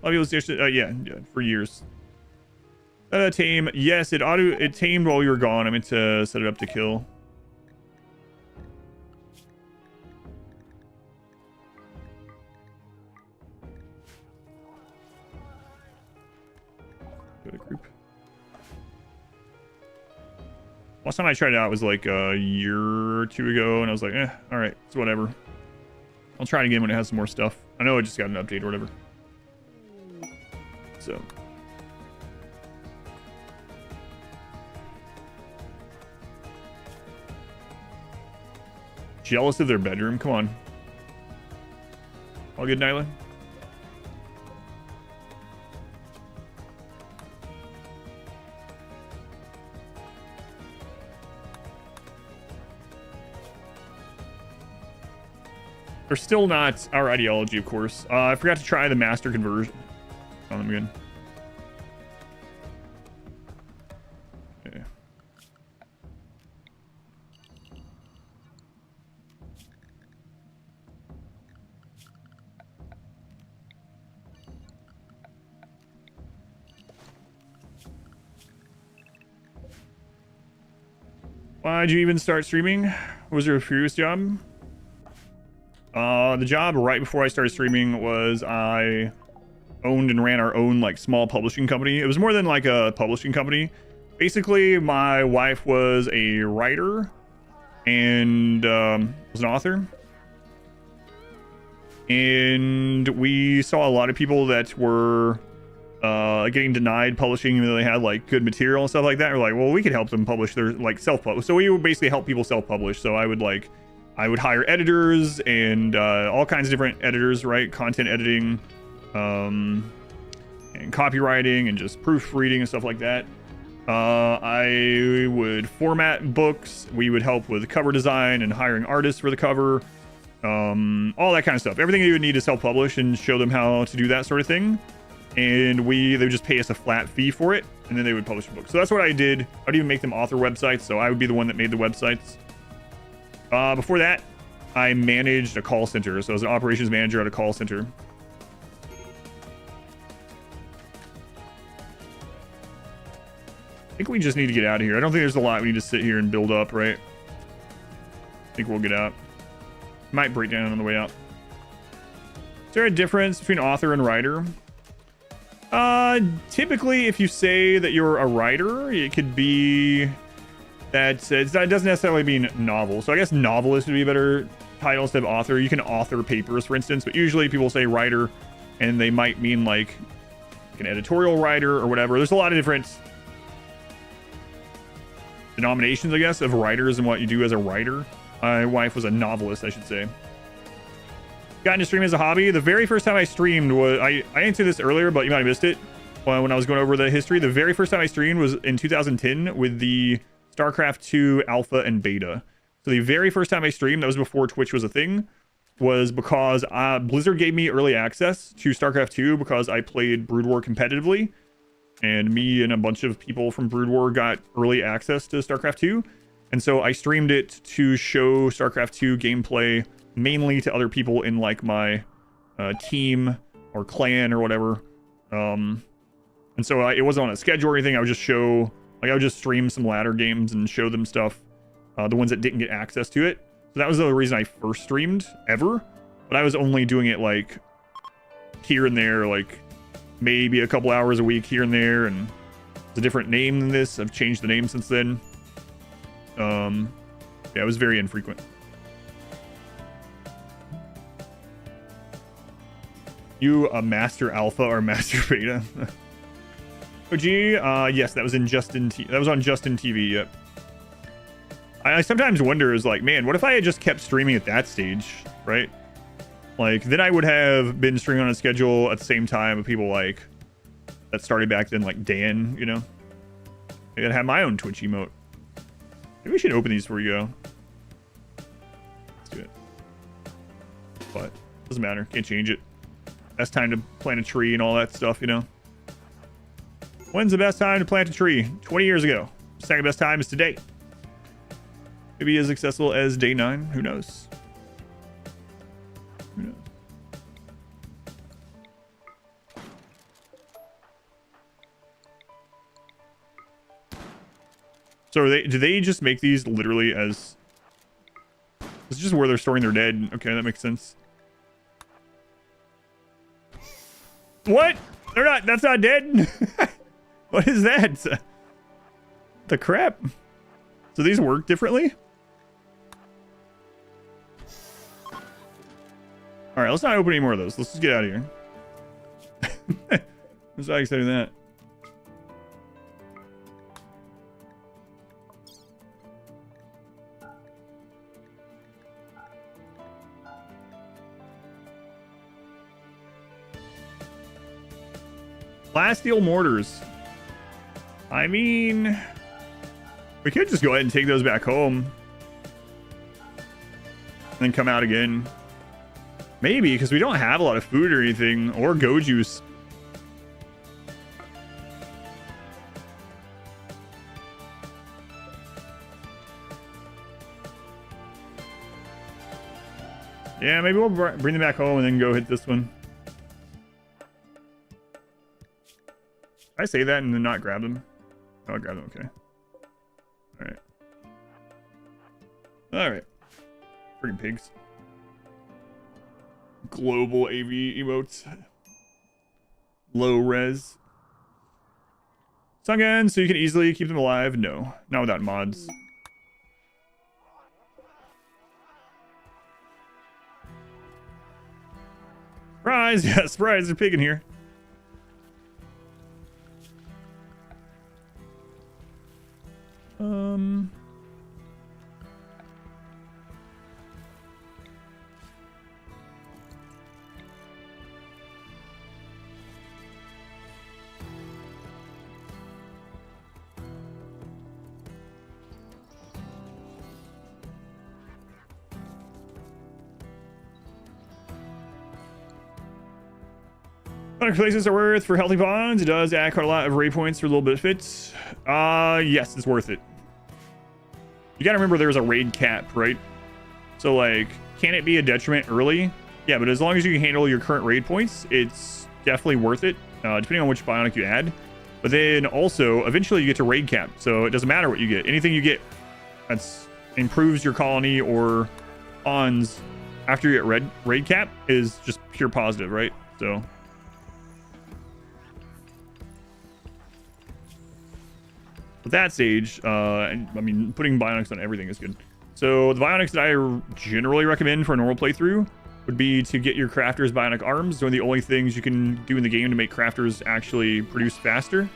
Yeah, for years. Tame. Yes, it tamed while you were gone. I meant to set it up to kill. Go to group. Last time I tried it out was like a year or two ago, and I was like, all right, it's whatever. I'll try it again when it has some more stuff. I know it just got an update or whatever. So. Jealous of their bedroom? Come on. All good, Nyla? They're still not our ideology, of course. I forgot to try the master conversion on them again. Okay. Why'd you even start streaming? What was your previous job? The job right before I started streaming was I owned and ran our own like small publishing company. It was more than like a publishing company. Basically, my wife was a writer and was an author. And we saw a lot of people that were getting denied publishing even though they had like good material and stuff like that. We're like, well, we could help them publish their like self-publish. So we would basically help people self-publish. So I would hire editors and all kinds of different editors, right? Content editing, and copywriting and just proofreading and stuff like that. I would format books. We would help with cover design and hiring artists for the cover. All that kind of stuff. Everything you would need to self-publish and show them how to do that sort of thing. And they would just pay us a flat fee for it, and then they would publish a book. So that's what I did. I'd even make them author websites, so I would be the one that made the websites. Before that, I managed a call center. So I was an operations manager at a call center. I think we just need to get out of here. I don't think there's a lot we need to sit here and build up, right? I think we'll get out. Might break down on the way out. Is there a difference between author and writer? Typically, if you say that you're a writer, it could be that it doesn't necessarily mean novel. So I guess novelist would be a better title instead of author. You can author papers, for instance, but usually people say writer, and they might mean like an editorial writer or whatever. There's a lot of different denominations, I guess, of writers and what you do as a writer. My wife was a novelist, I should say. Got into streaming as a hobby. The very first time I streamed was... I answered this earlier, but you might have missed it when I was going over the history. The very first time I streamed was in 2010 with the StarCraft 2 Alpha and Beta. So the very first time I streamed, that was before Twitch was a thing, was because Blizzard gave me early access to StarCraft 2 because I played Brood War competitively. And me and a bunch of people from Brood War got early access to StarCraft 2. And so I streamed it to show StarCraft 2 gameplay mainly to other people in like my team or clan or whatever. And so it wasn't on a schedule or anything. I would just show, like I would just stream some ladder games and show them stuff, the ones that didn't get access to it. So that was the reason I first streamed ever. But I was only doing it like here and there, like maybe a couple hours a week here and there. And it's a different name than this. I've changed the name since then. Yeah, it was very infrequent. You a master alpha or master beta? OG, yes, that was in Justin. That was on Justin TV. Yep. I sometimes wonder, is like, man, what if I had just kept streaming at that stage, right? Like, then I would have been streaming on a schedule at the same time with people like that started back then, like Dan, you know. I gotta have my own Twitch emote. Maybe we should open these before we go. Let's do it. But doesn't matter. Can't change it. Best time to plant a tree and all that stuff, you know. When's the best time to plant a tree? 20 years ago. Second best time is today. Maybe as accessible as day 9. Who knows? Who knows? So do they just make these literally as... This is just where they're storing their dead. Okay, that makes sense. What? They're not... That's not dead? What is that? The crap? So these work differently? Alright, let's not open any more of those. Let's just get out of here. I'm so excited that. Glass steel mortars. I mean, we could just go ahead and take those back home. And then come out again. Maybe, because we don't have a lot of food or anything. Or go juice. Yeah, maybe we'll bring them back home and then go hit this one. I say that and then not grab them. Oh, I'll grab them, okay. Alright. All right. Freaking pigs. Global AV emotes. Low res. Sungun, so you can easily keep them alive? No, not without mods. Surprise! Yeah, surprise, there's a pig in here. Places are worth for healthy bonds. It does add quite a lot of raid points for a little bit of fits. Yes, it's worth it. You gotta remember there's a raid cap, right? So like, can it be a detriment early? Yeah, but as long as you can handle your current raid points, it's definitely worth it, depending on which bionic you add. But then also, eventually you get to raid cap, so it doesn't matter what you get. Anything you get that's improves your colony or bonds after you get raid cap is just pure positive, right? So. At that stage, I mean, putting bionics on everything is good. So the bionics that I generally recommend for a normal playthrough would be to get your crafters bionic arms. They're the only things you can do in the game to make crafters actually produce faster.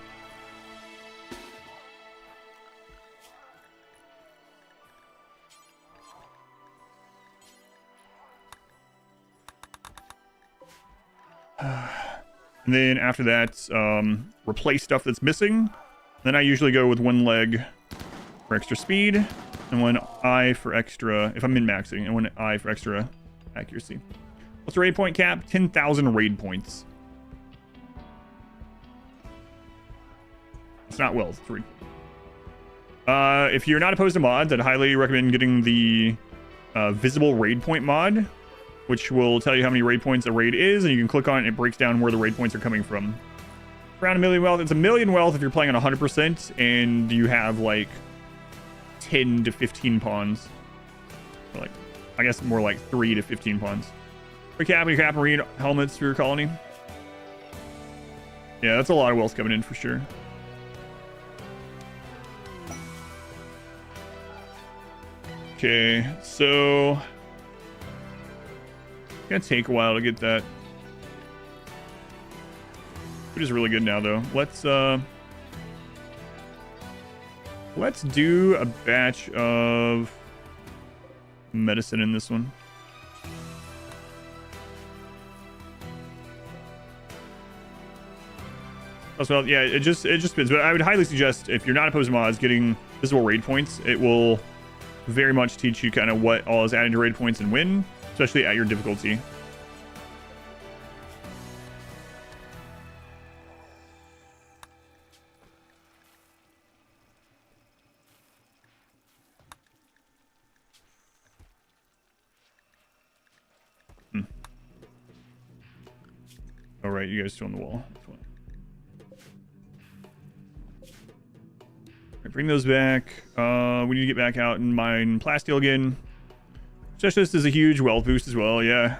And then after that, replace stuff that's missing. Then I usually go with one leg for extra speed, and one eye for extra, if I'm min-maxing, and one eye for extra accuracy. What's the raid point cap? 10,000 raid points. It's not wealth, 3. If you're not opposed to mods, I'd highly recommend getting the visible raid point mod, which will tell you how many raid points a raid is, and you can click on it and it breaks down where the raid points are coming from. Around 1 million wealth. It's 1 million wealth if you're playing on 100% and you have like 10 to 15 pawns. Or like, I guess more like 3 to 15 pawns. Recap your cap marine helmets for your colony. Yeah, that's a lot of wealth coming in for sure. Okay, so it's gonna take a while to get that. Which is really good now, though. Let's do a batch of medicine in this one. Well, yeah, it just depends. But I would highly suggest, if you're not opposed to mods, getting visible raid points. It will very much teach you kind of what all is added to raid points and when, especially at your difficulty. All right, you guys still on the wall. Right, bring those back. We need to get back out and mine plasteel again. Specialist is a huge wealth boost as well. Yeah.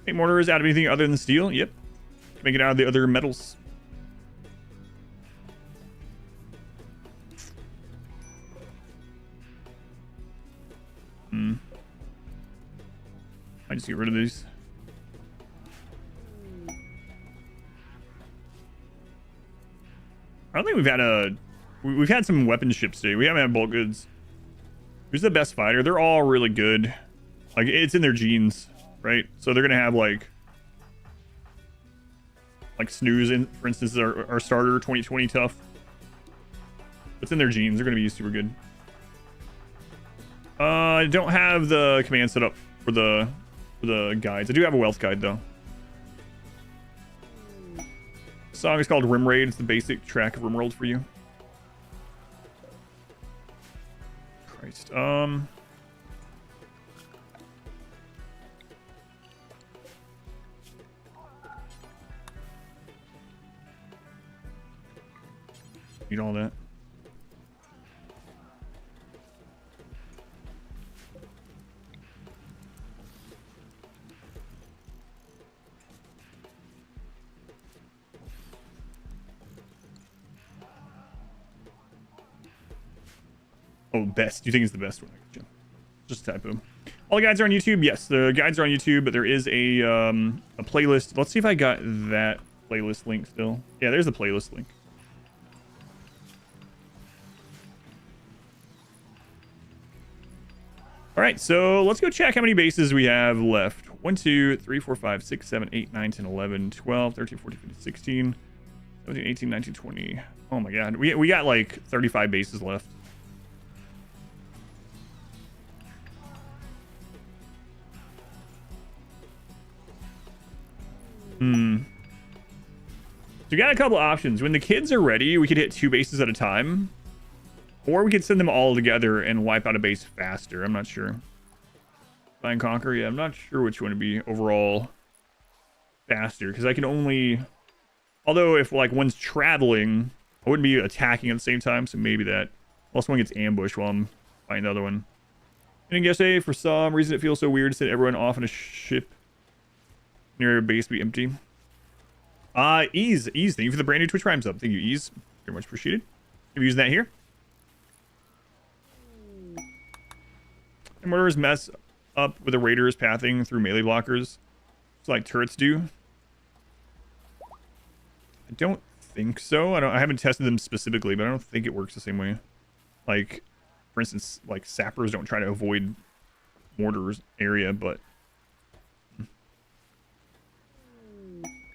Make mortars out of anything other than steel. Yep. Make it out of the other metals. I just get rid of these. I don't think we've had some weapon ships today. We haven't had bulk goods. Who's the best fighter? They're all really good. Like, it's in their genes, right? So they're gonna have like Snooze, for instance, is our starter 2020 tough. It's in their genes. They're gonna be super good. I don't have the command set up for the guides. I do have a wealth guide though. The song is called RimRaid. It's the basic track of RimWorld for you. Christ. Need all that. Oh, best. You think it's the best one? Just a typo. All the guides are on YouTube. Yes, the guides are on YouTube, but there is a playlist. Let's see if I got that playlist link still. Yeah, there's the playlist link. All right, so let's go check how many bases we have left. 1, 2, 3, 4, 5, 6, 7, 8, 9, 10, 11, 12, 13, 14, 15, 16, 17, 18, 19, 20. Oh my god, we got like 35 bases left. So we got a couple options. When the kids are ready, we could hit 2 bases at a time. Or we could send them all together and wipe out a base faster. I'm not sure. Divide and Conquer, yeah, I'm not sure which one would be overall faster. Because I can only... Although if like one's traveling, I wouldn't be attacking at the same time. So maybe that. Plus one gets ambushed while I'm fighting the other one. And yesterday, for some reason, it feels so weird to send everyone off on a ship near a base be empty. Ease. Thank you for the brand new Twitch Prime sub. Thank you, Ease. Very much appreciated. I'm using that here. And mortars mess up with the raiders pathing through melee blockers. It's like turrets do. I don't think so. I haven't tested them specifically, but I don't think it works the same way. Like, for instance, like sappers don't try to avoid mortars area, but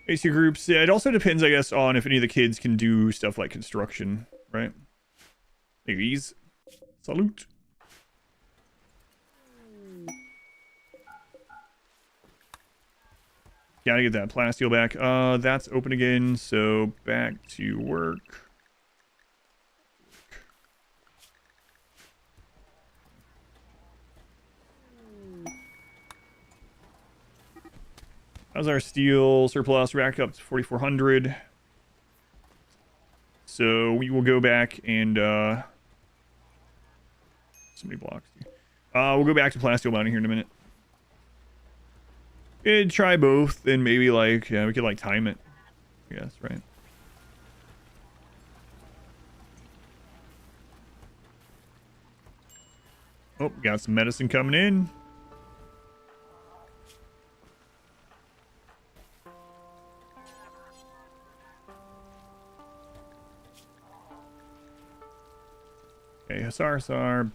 AC groups, yeah, it also depends, I guess, on if any of the kids can do stuff like construction, right? Ease. Salute. Gotta get that plasteel back. That's open again, so back to work. How's our steel surplus racked up to 4,400? So we will go back and so many blocks. We'll go back to plasteel mining here in a minute. Could try both and maybe like, yeah, we could like time it. Yes, right. Oh, got some medicine coming in. Okay, Hussar,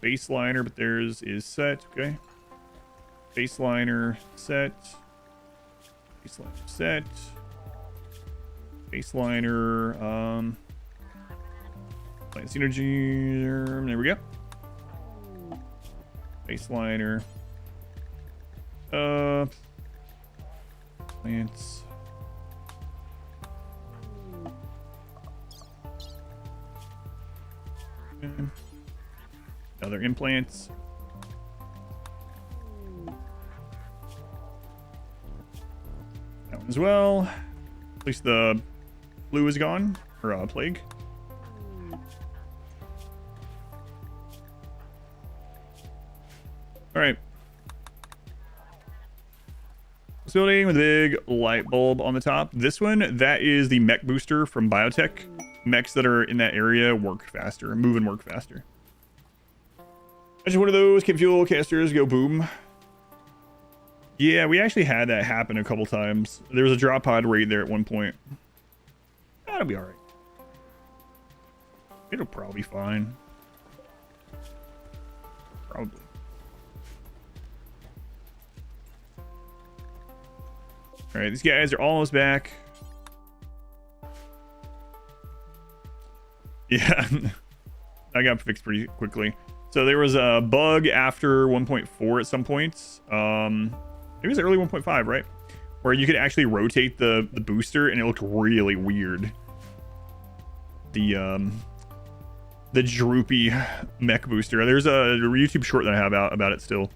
baseliner, but theirs is set. Okay. Baseliner set. Baseliner set. Baseliner, plant synergy. There we go. Baseliner. Plants. Okay. Other implants. That one as well. At least the flu is gone. Or plague. Alright. This building with a big light bulb on the top. This one, that is the mech booster from Biotech. Mechs that are in that area work faster. Move and work faster. Imagine one of those Kid Fuel casters go boom. Yeah, we actually had that happen a couple times. There was a drop pod raid there at one point. That'll be alright. It'll probably be fine. Probably. Alright, these guys are almost back. Yeah. I got fixed pretty quickly. So there was a bug after 1.4 at some points. It was early 1.5, right? Where you could actually rotate the booster and it looked really weird. The droopy mech booster. There's a YouTube short that I have about it still.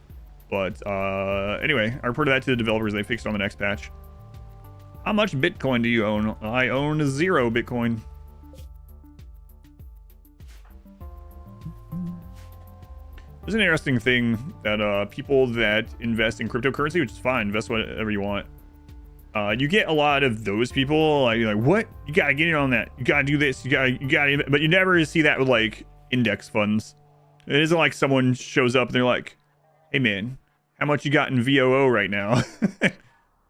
But anyway, I reported that to the developers. They fixed it on the next patch. How much Bitcoin do you own? I own 0 Bitcoin. There's an interesting thing that people that invest in cryptocurrency, which is fine, invest whatever you want. You get a lot of those people like, you're like, what? You gotta get in on that. You gotta do this. You gotta. But you never see that with like index funds. It isn't like someone shows up and they're like, hey man, how much you got in VOO right now?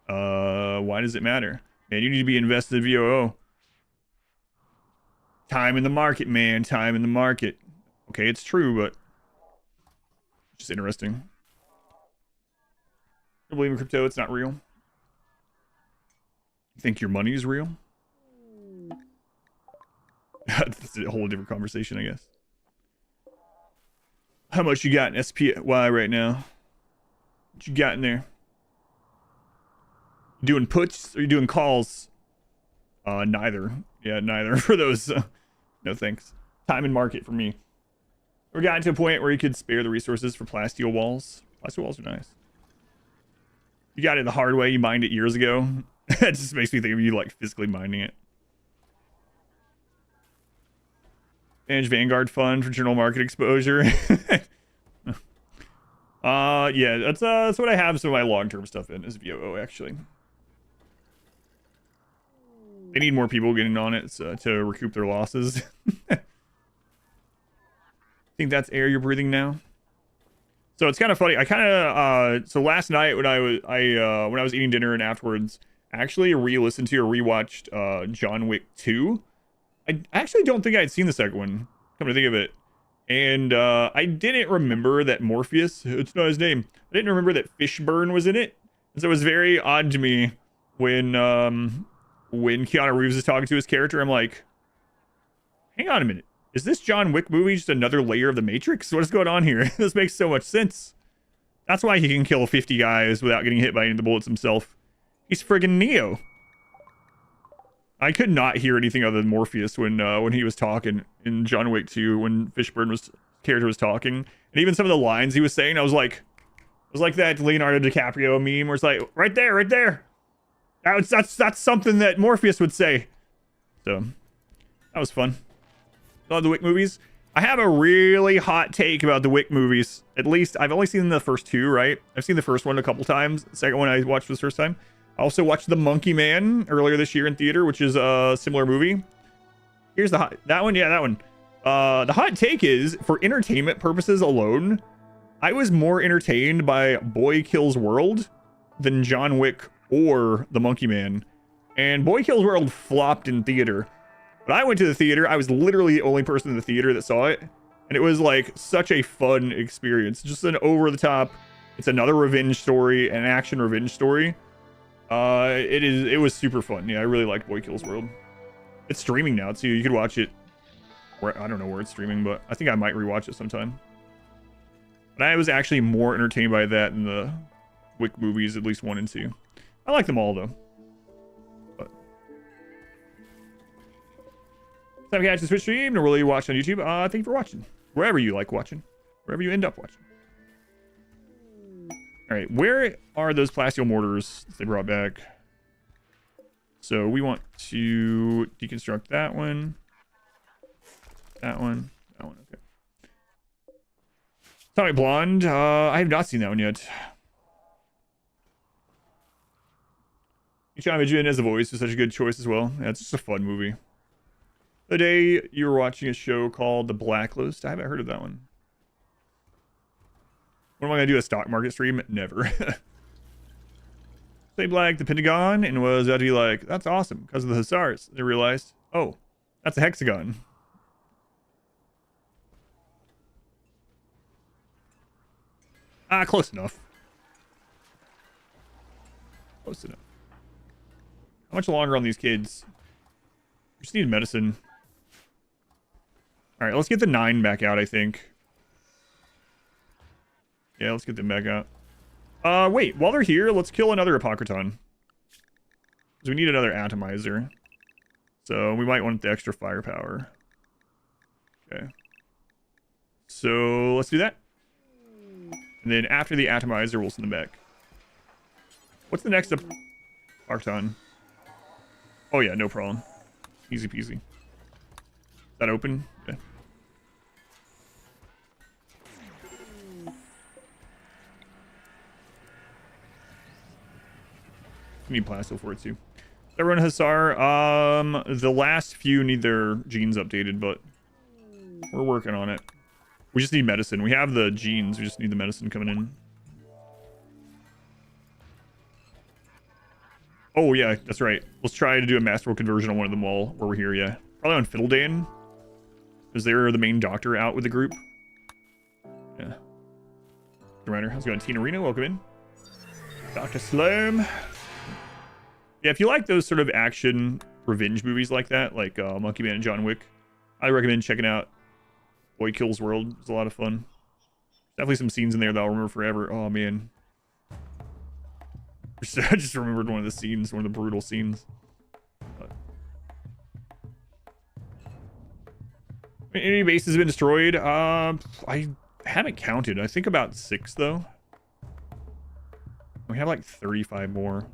Why does it matter? Man, you need to be invested in VOO. Time in the market, man. Time in the market. Okay, it's true, but it's just interesting. I believe in crypto, it's not real. You think your money is real? That's a whole different conversation, I guess. How much you got in SPY right now? What you got in there? You doing puts or you doing calls? Neither. Yeah, neither for those. No thanks. Time and market for me. We're gotten to a point where you could spare the resources for plasteel walls. Plasteel walls are nice. You got it the hard way. You mined it years ago. It just makes me think of you like physically mining it. Manage Vanguard Fund for general market exposure. Yeah, that's what I have some of my long-term stuff in is VOO actually. They need more people getting on it to recoup their losses. Think that's air you're breathing now. So it's kind of funny. I kind of so last night when I was eating dinner and afterwards, I actually re-listened to or rewatched John Wick 2. I actually don't think I'd seen the second one, come to think of it. And I didn't remember that Morpheus, it's not his name, I didn't remember that Fishburne was in it. And so it was very odd to me when Keanu Reeves is talking to his character. I'm like, hang on a minute. Is this John Wick movie just another layer of the Matrix? What is going on here? This makes so much sense. That's why he can kill 50 guys without getting hit by any of the bullets himself. He's friggin' Neo. I could not hear anything other than Morpheus when he was talking in John Wick 2 when Fishburne's character was talking. And even some of the lines he was saying, I was like that Leonardo DiCaprio meme where it's like, right there, right there. That's something that Morpheus would say. So that was fun. Love the Wick movies. I have a really hot take about the Wick movies. At least I've only seen the first two, right? I've seen the first one a couple times. The second one I watched was the first time. I also watched The Monkey Man earlier this year in theater, which is a similar movie. Here's that one. Yeah, that one. The hot take is, for entertainment purposes alone, I was more entertained by Boy Kills World than John Wick or The Monkey Man. And Boy Kills World flopped in theater. But I went to the theater. I was literally the only person in the theater that saw it. And it was like such a fun experience. Just an over-the-top. It's another revenge story, an action revenge story. It was super fun. Yeah, I really liked Boy Kills World. It's streaming now too. You could watch it where, I don't know where it's streaming, but I think I might rewatch it sometime. But I was actually more entertained by that than the Wick movies, at least 1 and 2. I like them all though. But time to catch the Twitch stream, or will you watch on YouTube? Thank you for watching. Wherever you like watching. Wherever you end up watching. Alright, where are those plasteel mortars they brought back? So we want to deconstruct that one. That one. That one, okay. Atomic Blonde, I have not seen that one yet. John Midgen as a voice is such a good choice as well. Yeah, it's just a fun movie. The day you were watching a show called The Blacklist. I haven't heard of that one. When am I going to do a stock market stream? Never. Say black the Pentagon and was about to be like, that's awesome because of the Hussars. They realized, oh, that's a hexagon. Close enough. Close enough. How much longer on these kids? We just need medicine. All right, let's get the 9 back out, I think. Yeah, let's get them back out. Wait, while they're here, let's kill another Apocryton. Because we need another atomizer. So we might want the extra firepower. Okay. So let's do that. And then after the atomizer, we'll send them back. What's the next Apocryton? Oh yeah, no problem. Easy peasy. Is that open? Yeah. Need plasteel for it too. Everyone Hussar. The last few need their genes updated, but we're working on it. We just need medicine. We have the genes. We just need the medicine coming in. Oh, yeah, that's right. Let's try to do a masterful conversion on one of them while we're here, yeah. Probably on Fiddledan. Is there the main doctor out with the group? Yeah. Reminder, how's it going? Tina Reno, welcome in. Dr. Sloan. Yeah, if you like those sort of action revenge movies like that, like Monkey Man and John Wick, I recommend checking out Boy Kills World. It's a lot of fun. Definitely some scenes in there that I'll remember forever. Oh, man. I just remembered one of the scenes, one of the brutal scenes. Any bases have been destroyed? I haven't counted. I think about 6, though. We have like 35 more.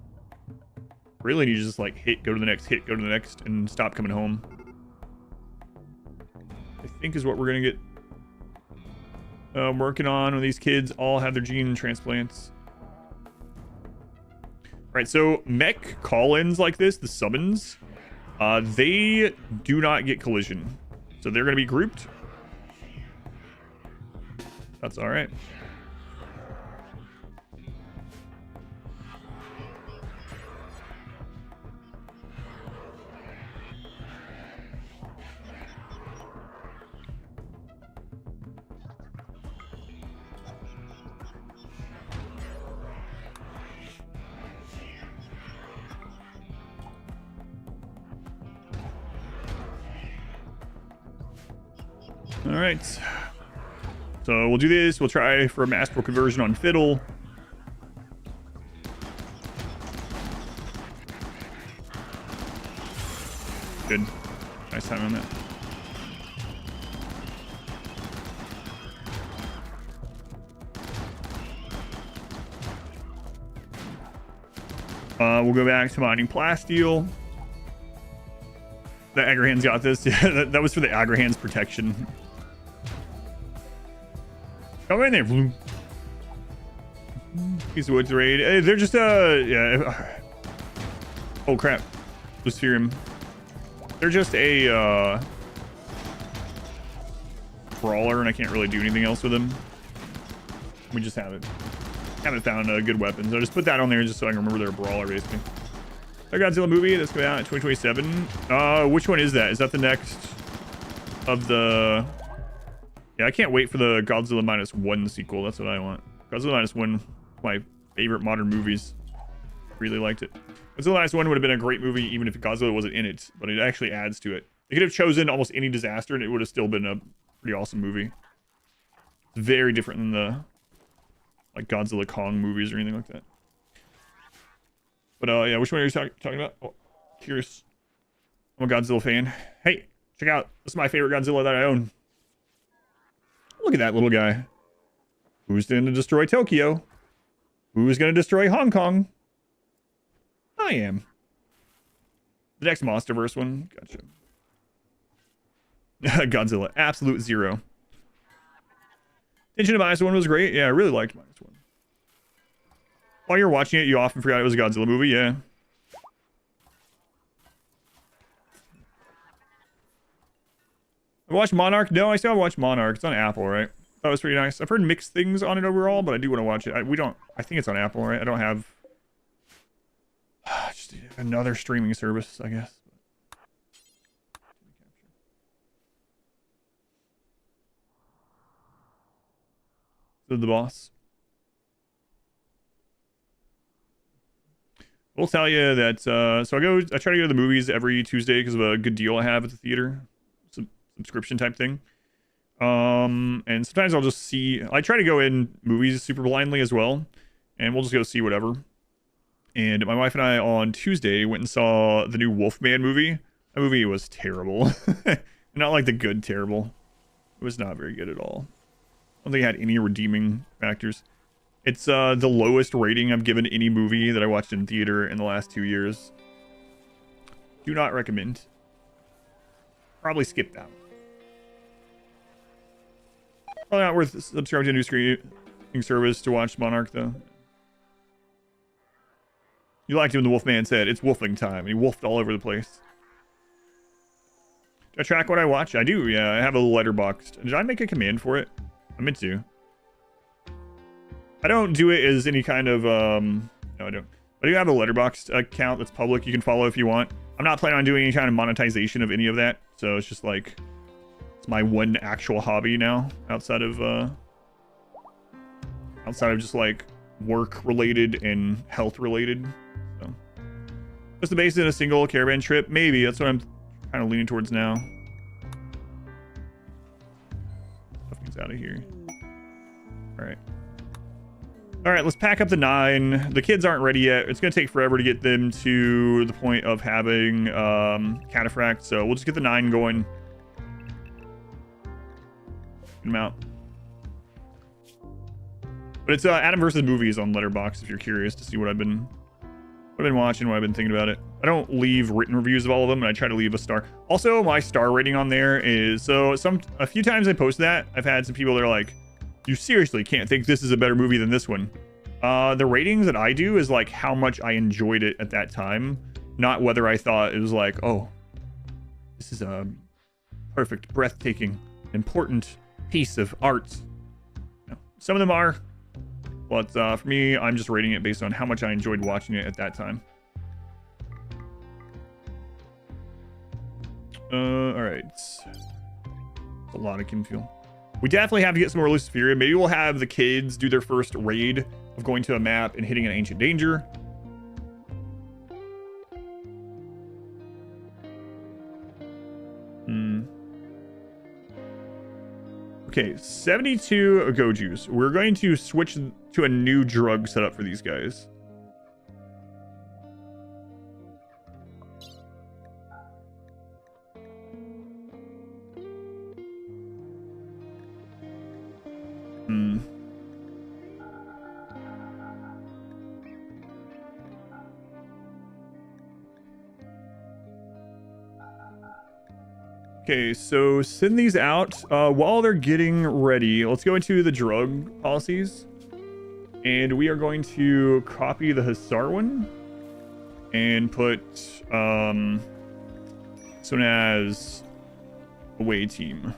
Really need to just like hit, go to the next, hit, go to the next, and stop coming home. I think is what we're gonna get. I'm working on when these kids all have their gene transplants. Right, so mech call-ins like this, the summons, they do not get collision. So they're going to be grouped. That's all right. All right, so we'll do this. We'll try for a masterful conversion on Fiddle. Good. Nice time on that. We'll go back to mining plasteel. The Agrahan's got this. Yeah, that was for the Agrahan's protection. Come in there. Piece of wood to raid. Hey, they're just yeah. Oh crap. Lucerium. They're just a brawler, and I can't really do anything else with them. We just haven't found a good weapon. So I just put that on there just so I can remember they're a brawler, basically. The Godzilla movie that's coming out in 2027. Which one is that? Is that the next of the? Yeah, I can't wait for the Godzilla -1 sequel. That's what I want. Godzilla -1, my favorite modern movies. Really liked it. Godzilla -1 would have been a great movie even if Godzilla wasn't in it, but it actually adds to it. They could have chosen almost any disaster and it would have still been a pretty awesome movie. It's very different than the like Godzilla Kong movies or anything like that. But yeah, which one are you talking about? Oh, curious. I'm a Godzilla fan. Hey, check out. This is my favorite Godzilla that I own. Look at that little guy. Who's going to destroy Tokyo? Who's going to destroy Hong Kong? I am. The next Monsterverse one. Gotcha. Godzilla. Absolute zero. Tension of -1 was great. Yeah, I really liked -1. While you're watching it, you often forgot it was a Godzilla movie. Yeah. I watched Monarch. No, I still haven't watched Monarch. It's on Apple, right? That was pretty nice. I've heard mixed things on it overall, but I do want to watch it. I think it's on Apple, right? I don't have just another streaming service, I guess. The boss. We'll tell you that. So I try to go to the movies every Tuesday because of a good deal I have at the theater. Subscription type thing. And sometimes I'll just see, I try to go in movies super blindly as well, and we'll just go see whatever. And my wife and I on Tuesday went and saw the new Wolfman movie. That movie was terrible. Not like the good terrible. It was not very good at all. I don't think it had any redeeming factors. It's the lowest rating I've given any movie that I watched in theater in the last 2 years. Do not recommend. Probably skip that. Probably not worth subscribing to a new streaming service to watch Monarch, though. You liked him, the Wolfman said. It's wolfing time. He wolfed all over the place. Do I track what I watch? I do, yeah. I have a letterboxd. Did I make a command for it? I meant to. I don't do it as any kind of no, I don't. I do have a Letterboxd account that's public. You can follow if you want. I'm not planning on doing any kind of monetization of any of that. So it's just like it's my one actual hobby now, outside of just like work related and health related. So just the base in a single caravan trip, maybe. That's what I'm kind of leaning towards now. Stuff out of here. All right, let's pack up the 9. The kids aren't ready yet. It's going to take forever to get them to the point of having cataphract, so we'll just get the 9 going. Get them out. But it's Adam versus Movies on Letterboxd if you're curious to see what I've been watching, what I've been thinking about it. I don't leave written reviews of all of them, and I try to leave a star. Also, my star rating on there is a few times I post that, I've had some people that are like, you seriously can't think this is a better movie than this one. The ratings that I do is like how much I enjoyed it at that time, not whether I thought it was like, oh, this is a perfect, breathtaking, important piece of art. No, some of them are, but for me, I'm just rating it based on how much I enjoyed watching it at that time. All right. It's a lot of Kinfield. We definitely have to get some more Luciferia. Maybe we'll have the kids do their first raid of going to a map and hitting an ancient danger. Okay, 72 Go Juice. We're going to switch to a new drug setup for these guys. Okay, so send these out. While they're getting ready, let's go into the drug policies. And we are going to copy the Hussar one and put this one as away team.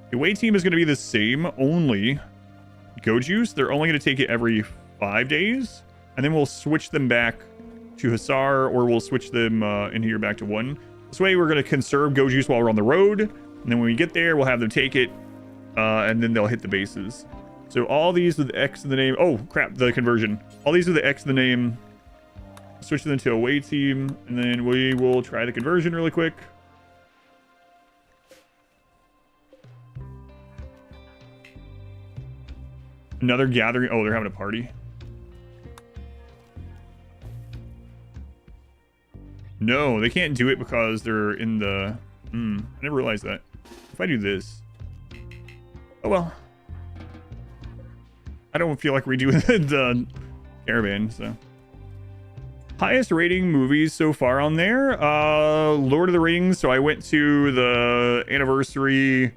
The away team is going to be the same, only Go Juice. They're only going to take it every 5 days. And then we'll switch them back to Hussar, or we'll switch them in here back to 1. This way we're going to conserve Go Juice while we're on the road, and then when we get there, we'll have them take it, and then they'll hit the bases. So all these with the X in the name. Oh, crap, the conversion. All these with the X in the name. Switch them to away team, and then we will try the conversion really quick. Another gathering. Oh, they're having a party. No, they can't do it because they're in the... I never realized that. If I do this... Oh, well. I don't feel like redoing the caravan, so... Highest rating movies so far on there. Lord of the Rings. So I went to the anniversary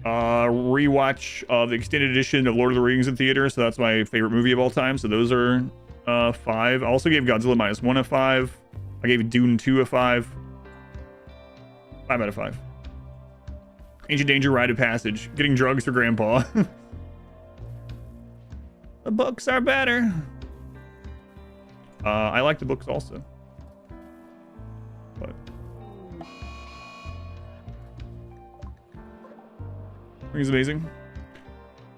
rewatch of the extended edition of Lord of the Rings in theater. So that's my favorite movie of all time. So those are 5. I also gave Godzilla -1 a 5. I gave Dune 2 a 5. 5 out of 5. Ancient Danger, Rite of Passage. Getting drugs for Grandpa. The books are better. I like the books also. But I think it's amazing.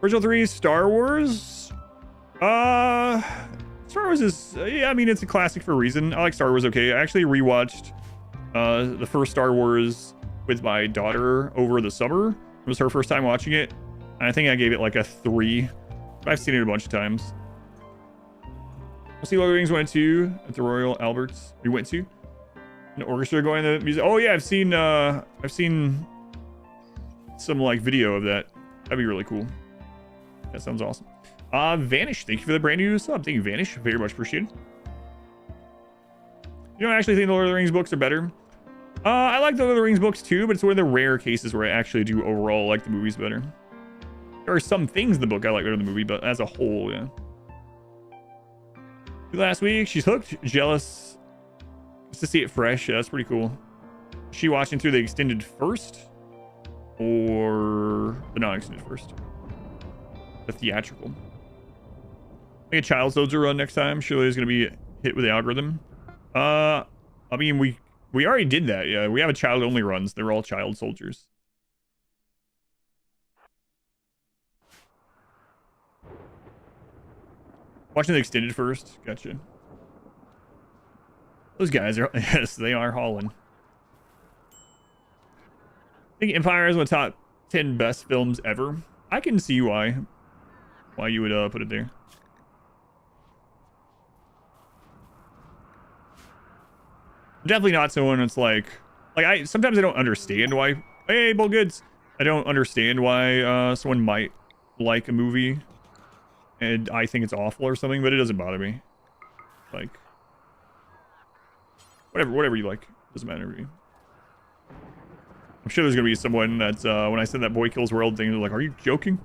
Original 3, Star Wars. Star Wars is, yeah, I mean, it's a classic for a reason. I like Star Wars, okay. I actually rewatched the first Star Wars with my daughter over the summer. It was her first time watching it. And I think I gave it like a 3. But I've seen it a bunch of times. We'll see Lord of the Rings 1 and 2 at the Royal Alberts. We went to an orchestra going to the music. Oh yeah, I've seen some like video of that. That'd be really cool. That sounds awesome. Vanish, thank you for the brand new sub. Thank you, Vanish. Very much appreciated. You don't actually think the Lord of the Rings books are better? I like the Lord of the Rings books too, but it's one of the rare cases where I actually do overall like the movies better. There are some things in the book I like better than the movie, but as a whole, yeah. Last week, she's hooked, jealous. Just to see it fresh, yeah, that's pretty cool. Is she watching through the extended first? Or the non-extended first? the theatrical. I think a child soldier run next time. Surely is going to be hit with the algorithm. I mean, we already did that. Yeah, we have a child only runs. They're all child soldiers. Watching the extended first. Gotcha. Those guys are, yes, they are hauling. I think Empire is one of the top 10 best films ever. I can see why you would put it there. I'm definitely not someone that's like sometimes I don't understand why. Hey, Bull Goods. I don't understand why someone might like a movie and I think it's awful or something, but it doesn't bother me. Like, whatever you like, doesn't matter to me. I'm sure there's gonna be someone that's when I said that Boy Kills World thing, they're like, "Are you joking?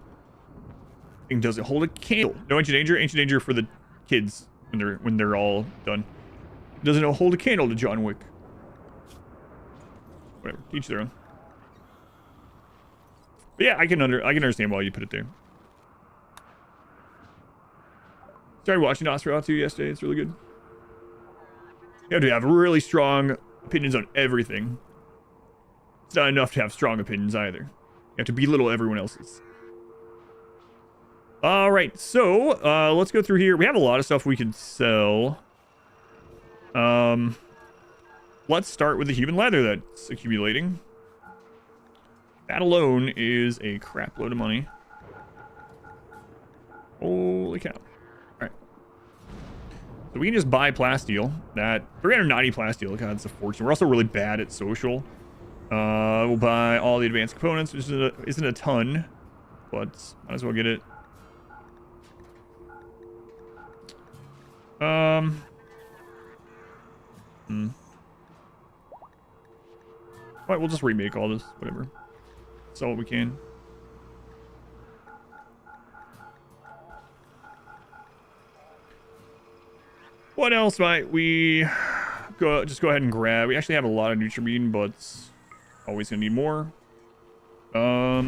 Thing doesn't hold a candle." No Ancient Danger. Ancient Danger for the kids when they're all done. It doesn't hold a candle to John Wick. Whatever, each their own. But yeah, I can understand why you put it there. Started watching Nosferatu yesterday. It's really good. You have to have really strong opinions on everything. It's not enough to have strong opinions either. You have to belittle everyone else's. All right, so let's go through here. We have a lot of stuff we can sell. Let's start with the human leather that's accumulating. That alone is a crap load of money. Holy cow. Alright. So we can just buy plasteel. That 390 plasteel. God, that's a fortune. We're also really bad at social. We'll buy all the advanced components, which isn't a ton, but might as well get it. Right, we'll just remake all this, whatever. Sell what we can. What else might we just go ahead and grab? We actually have a lot of Neutroamine, but always gonna need more. So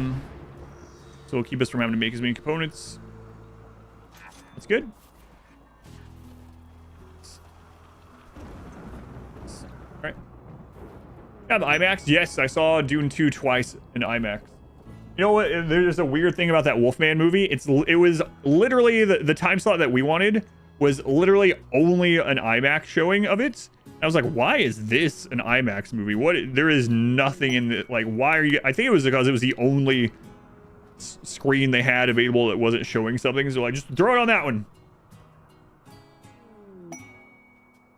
it'll keep us from having to make as many components. That's good. Alright. Yeah, the IMAX. Yes, I saw Dune 2 twice in IMAX. You know what? There's a weird thing about that Wolfman movie. It was literally the time slot that we wanted was literally only an IMAX showing of it. I was like, why is this an IMAX movie? There is nothing in it. Like, why are you? I think it was because it was the only screen they had available that wasn't showing something. So like, just throw it on that one.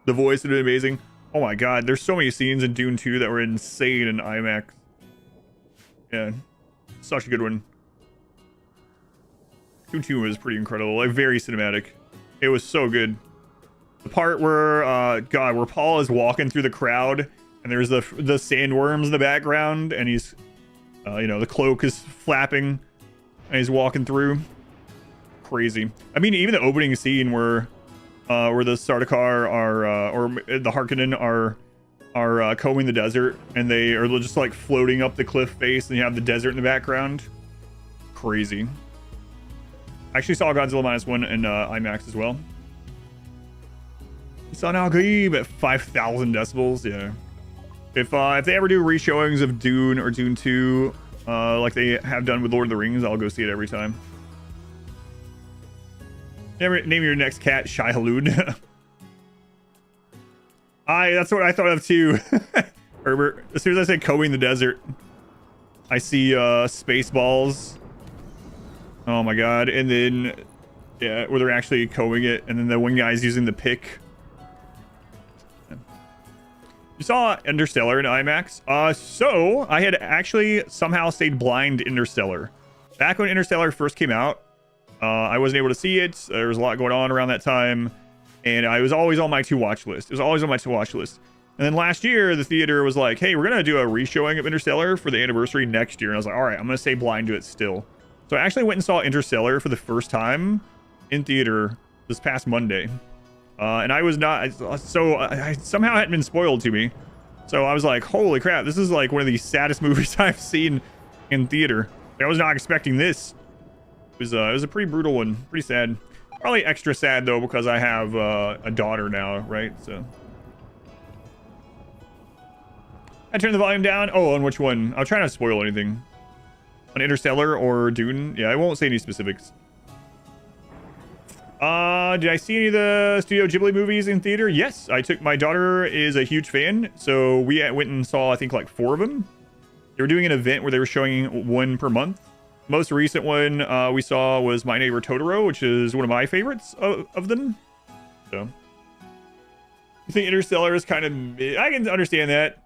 The voice would be amazing. Oh my god, there's so many scenes in Dune 2 that were insane in IMAX. Yeah, such a good one. Dune 2 was pretty incredible, like very cinematic. It was so good. The part where, where Paul is walking through the crowd and there's the sandworms in the background and he's, the cloak is flapping and he's walking through. Crazy. I mean, even the opening scene where the Sardaukar or the Harkonnen are combing the desert and they are just like floating up the cliff face and you have the desert in the background. Crazy. I actually saw Godzilla -1 in IMAX as well. You saw Al Ghaib at 5,000 decibels. Yeah. If they ever do reshowings of Dune or Dune 2, like they have done with Lord of the Rings, I'll go see it every time. Name your next cat Shai Hulud. That's what I thought of too. Herbert. As soon as I say combing the desert, I see Spaceballs. Oh my god. And then yeah, where they're actually combing it, and then the one guy's using the pick. You saw Interstellar in IMAX. So I had actually somehow stayed blind to Interstellar. Back when Interstellar first came out, I wasn't able to see it. There was a lot going on around that time, and I was always on my to-watch list. It was always on my to-watch list. And then last year, the theater was like, hey, we're going to do a reshowing of Interstellar for the anniversary next year. And I was like, all right, I'm going to stay blind to it still. So I actually went and saw Interstellar for the first time in theater this past Monday. And I was not, so I somehow hadn't been spoiled to me. So I was like, holy crap, this is like one of the saddest movies I've seen in theater. I was not expecting this. It was a pretty brutal one. Pretty sad. Probably extra sad, though, because I have a daughter now, right? So. I turned the volume down. Oh, on which one? I'll try not to spoil anything. On Interstellar or Dune? Yeah, I won't say any specifics. Did I see any of the Studio Ghibli movies in theater? Yes, I took, my daughter is a huge fan, so we went and saw, I think, like 4 of them. They were doing an event where they were showing 1 per month. Most recent one we saw was My Neighbor Totoro, which is one of my favorites of them. So, you think Interstellar is kind of... I can understand that.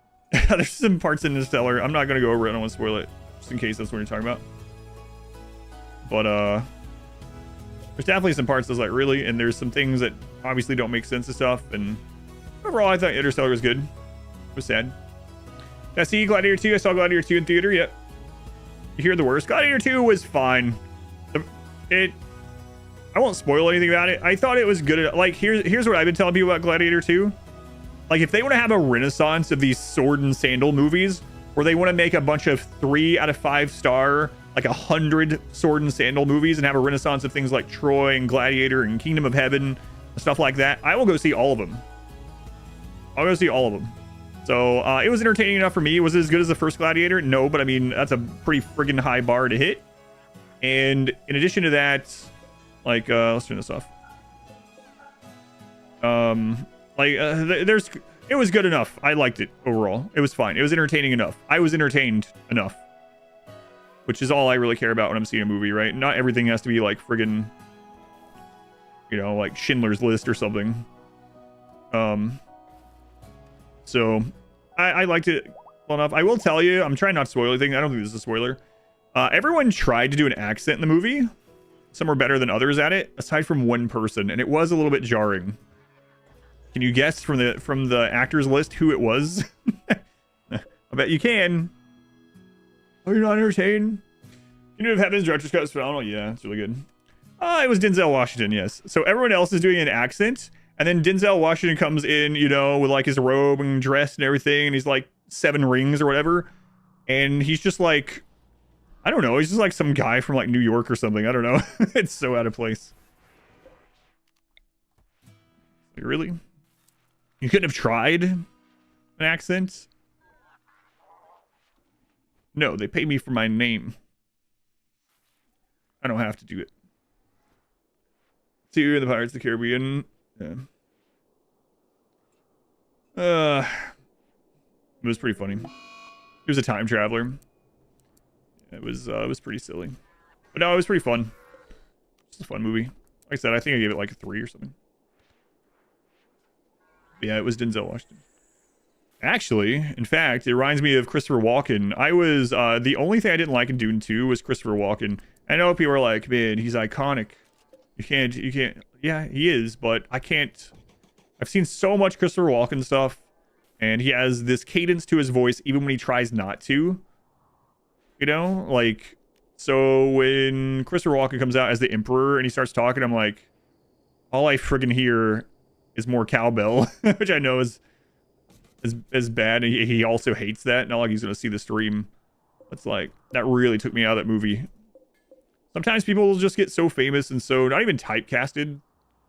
There's some parts in Interstellar. I'm not going to go over it. I don't want to spoil it, just in case that's what you're talking about. But, there's definitely some parts that's like, really? And there's some things that obviously don't make sense and stuff. And overall, I thought Interstellar was good. It was sad. Did I see Gladiator 2? I saw Gladiator 2 in theater. Yep. You hear the worst. Gladiator 2 was fine. I won't spoil anything about it. I thought it was good. Like, here's what I've been telling people about Gladiator 2. Like, if they want to have a renaissance of these sword and sandal movies, where they want to make a bunch of 3 out of 5 star, like 100 sword and sandal movies, and have a renaissance of things like Troy and Gladiator and Kingdom of Heaven and stuff like that, I will go see all of them. I'll go see all of them. So it was entertaining enough for me. Was it as good as the first Gladiator? No, but I mean, that's a pretty friggin' high bar to hit. And in addition to that, like, let's turn this off. It was good enough. I liked it overall. It was fine. It was entertaining enough. I was entertained enough. Which is all I really care about when I'm seeing a movie, right? Not everything has to be like friggin', you know, like Schindler's List or something. So I liked it well enough. I will tell you, I'm trying not to spoil anything. I don't think this is a spoiler. Everyone tried to do an accent in the movie. Some were better than others at it, aside from one person, and it was a little bit jarring. Can you guess from the actors list who it was? I bet you can. Are you not entertained? Kingdom of Heaven's director's cut is phenomenal. Yeah, it's really good. It was Denzel Washington, yes. So everyone else is doing an accent, and then Denzel Washington comes in, you know, with like his robe and dress and everything, and he's like 7 rings or whatever, and he's just like, I don't know, he's just like some guy from like New York or something. I don't know. It's so out of place. Like, really? You couldn't have tried an accent? No, they pay me for my name. I don't have to do it. 2 in the Pirates of the Caribbean. Yeah. It was pretty funny. He was a time traveler. It was pretty silly. But no, it was pretty fun. It's a fun movie. Like I said, I think I gave it like a 3 or something. But yeah, it was Denzel Washington. Actually, in fact, it reminds me of Christopher Walken. I was, the only thing I didn't like in Dune 2 was Christopher Walken. I know people are like, man, he's iconic. You can't, yeah, he is, but I can't. I've seen so much Christopher Walken stuff, and he has this cadence to his voice even when he tries not to. You know, like, so when Christopher Walken comes out as the Emperor and he starts talking, I'm like, all I friggin' hear is more cowbell, which I know is bad. He also hates that. Not like he's gonna see the stream. It's like, that really took me out of that movie. Sometimes people just get so famous and so not even typecasted,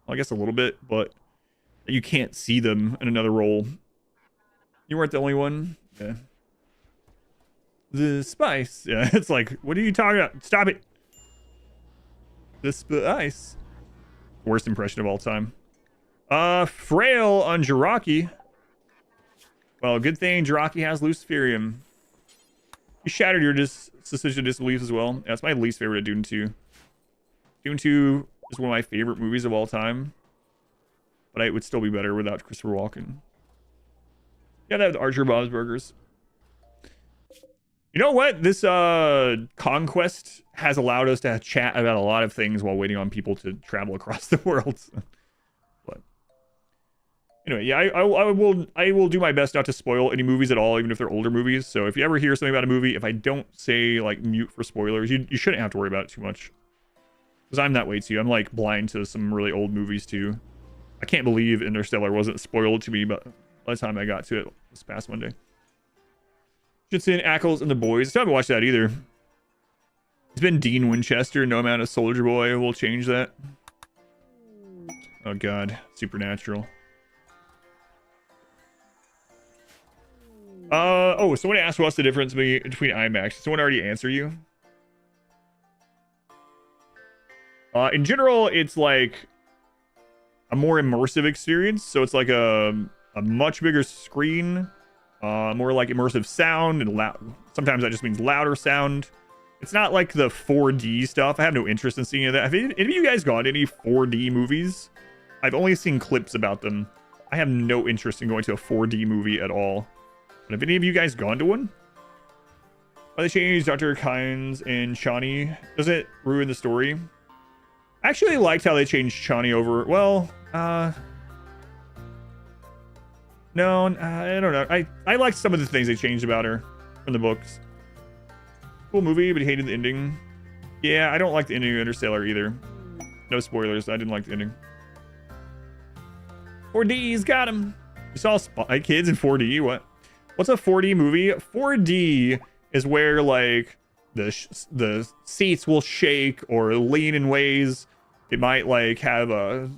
well, I guess a little bit, but you can't see them in another role. You weren't the only one. Yeah. The spice. Yeah, it's like, what are you talking about? Stop it. The spice. Worst impression of all time. Frail on Jiraki. Well, good thing Jiraki has Luciferium. You shattered your suspicion of disbelief as well. Yeah, that's my least favorite of Dune 2. Dune 2 is one of my favorite movies of all time. But it would still be better without Christopher Walken. Yeah, that with Archer Bob's Burgers. You know what? This conquest has allowed us to chat about a lot of things while waiting on people to travel across the world. But anyway, yeah, I will do my best not to spoil any movies at all, even if they're older movies. So if you ever hear something about a movie, if I don't say like mute for spoilers, you shouldn't have to worry about it too much. Because I'm that way too. I'm like blind to some really old movies too. I can't believe Interstellar wasn't spoiled to me, but by the time I got to it this past Monday. Jensen Ackles and the Boys. I haven't watched that either. It's been Dean Winchester. No amount of Soldier Boy will change that. Oh god, Supernatural. Oh, someone asked what's the difference between IMAX. Did someone already answer you? In general, it's like a more immersive experience. So it's like a much bigger screen, more like immersive sound, and loud. Sometimes that just means louder sound. It's not like the 4D stuff. I have no interest in seeing that. Have any of you guys gone to any 4D movies? I've only seen clips about them. I have no interest in going to a 4D movie at all. But have any of you guys gone to one? Why they changed Dr. Kynes and Chani? Does it ruin the story? I actually liked how they changed Chani over. Well, no, I don't know. I liked some of the things they changed about her from the books. Cool movie, but he hated the ending. Yeah, I don't like the ending of Interstellar either. No spoilers. I didn't like the ending. 4D's got him. You saw Spy Kids in 4D? What? What's a 4D movie? 4D is where like the seats will shake or lean in ways. It might like have a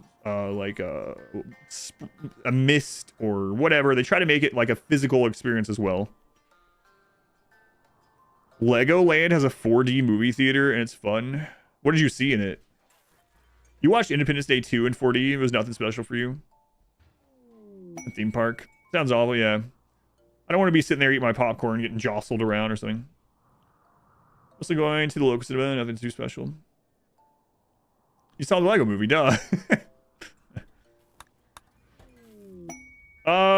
mist or whatever. They try to make it like a physical experience as well. Legoland has a 4D movie theater and it's fun. What did you see in it? You watched Independence Day 2 in 4D. It was nothing special for you. A theme park. Sounds awful, yeah. I don't want to be sitting there eating my popcorn getting jostled around or something. Mostly going to the local cinema, nothing too special. You saw the Lego movie, duh.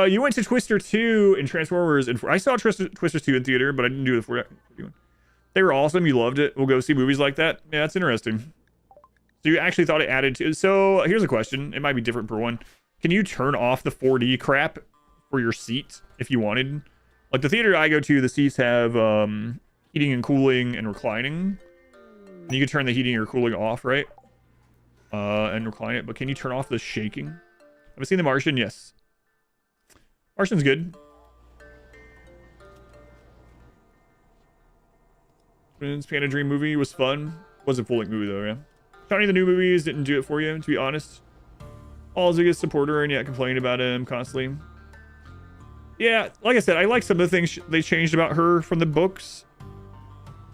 You went to Twister 2 and Transformers, and I saw Twister 2 in theater, but I didn't do the 4D one. They were awesome. You loved it. We'll go see movies like that. Yeah, that's interesting. So you actually thought it added to... So here's a question. It might be different per one. Can you turn off the 4D crap for your seat if you wanted? Like the theater I go to, the seats have heating and cooling and reclining. And you can turn the heating or cooling off, right? And recline it. But can you turn off the shaking? Have I seen The Martian? Yes. Martian's good. Panda Dream movie was fun. Wasn't a full-length movie though, yeah. Johnny, the new movies didn't do it for you, to be honest. All's the biggest supporter and yet complaining about him constantly. Yeah, like I said, I like some of the things they changed about her from the books.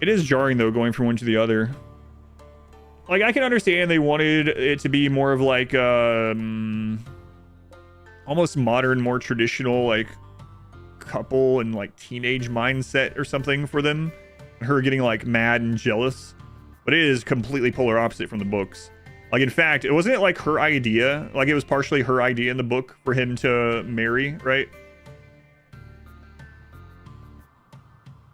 It is jarring though, going from one to the other. Like, I can understand they wanted it to be more of like almost modern, more traditional, like couple and like teenage mindset or something for them. Her getting like mad and jealous, but it is completely polar opposite from the books. Like, in fact, it wasn't like her idea. Like, it was partially her idea in the book for him to marry, right?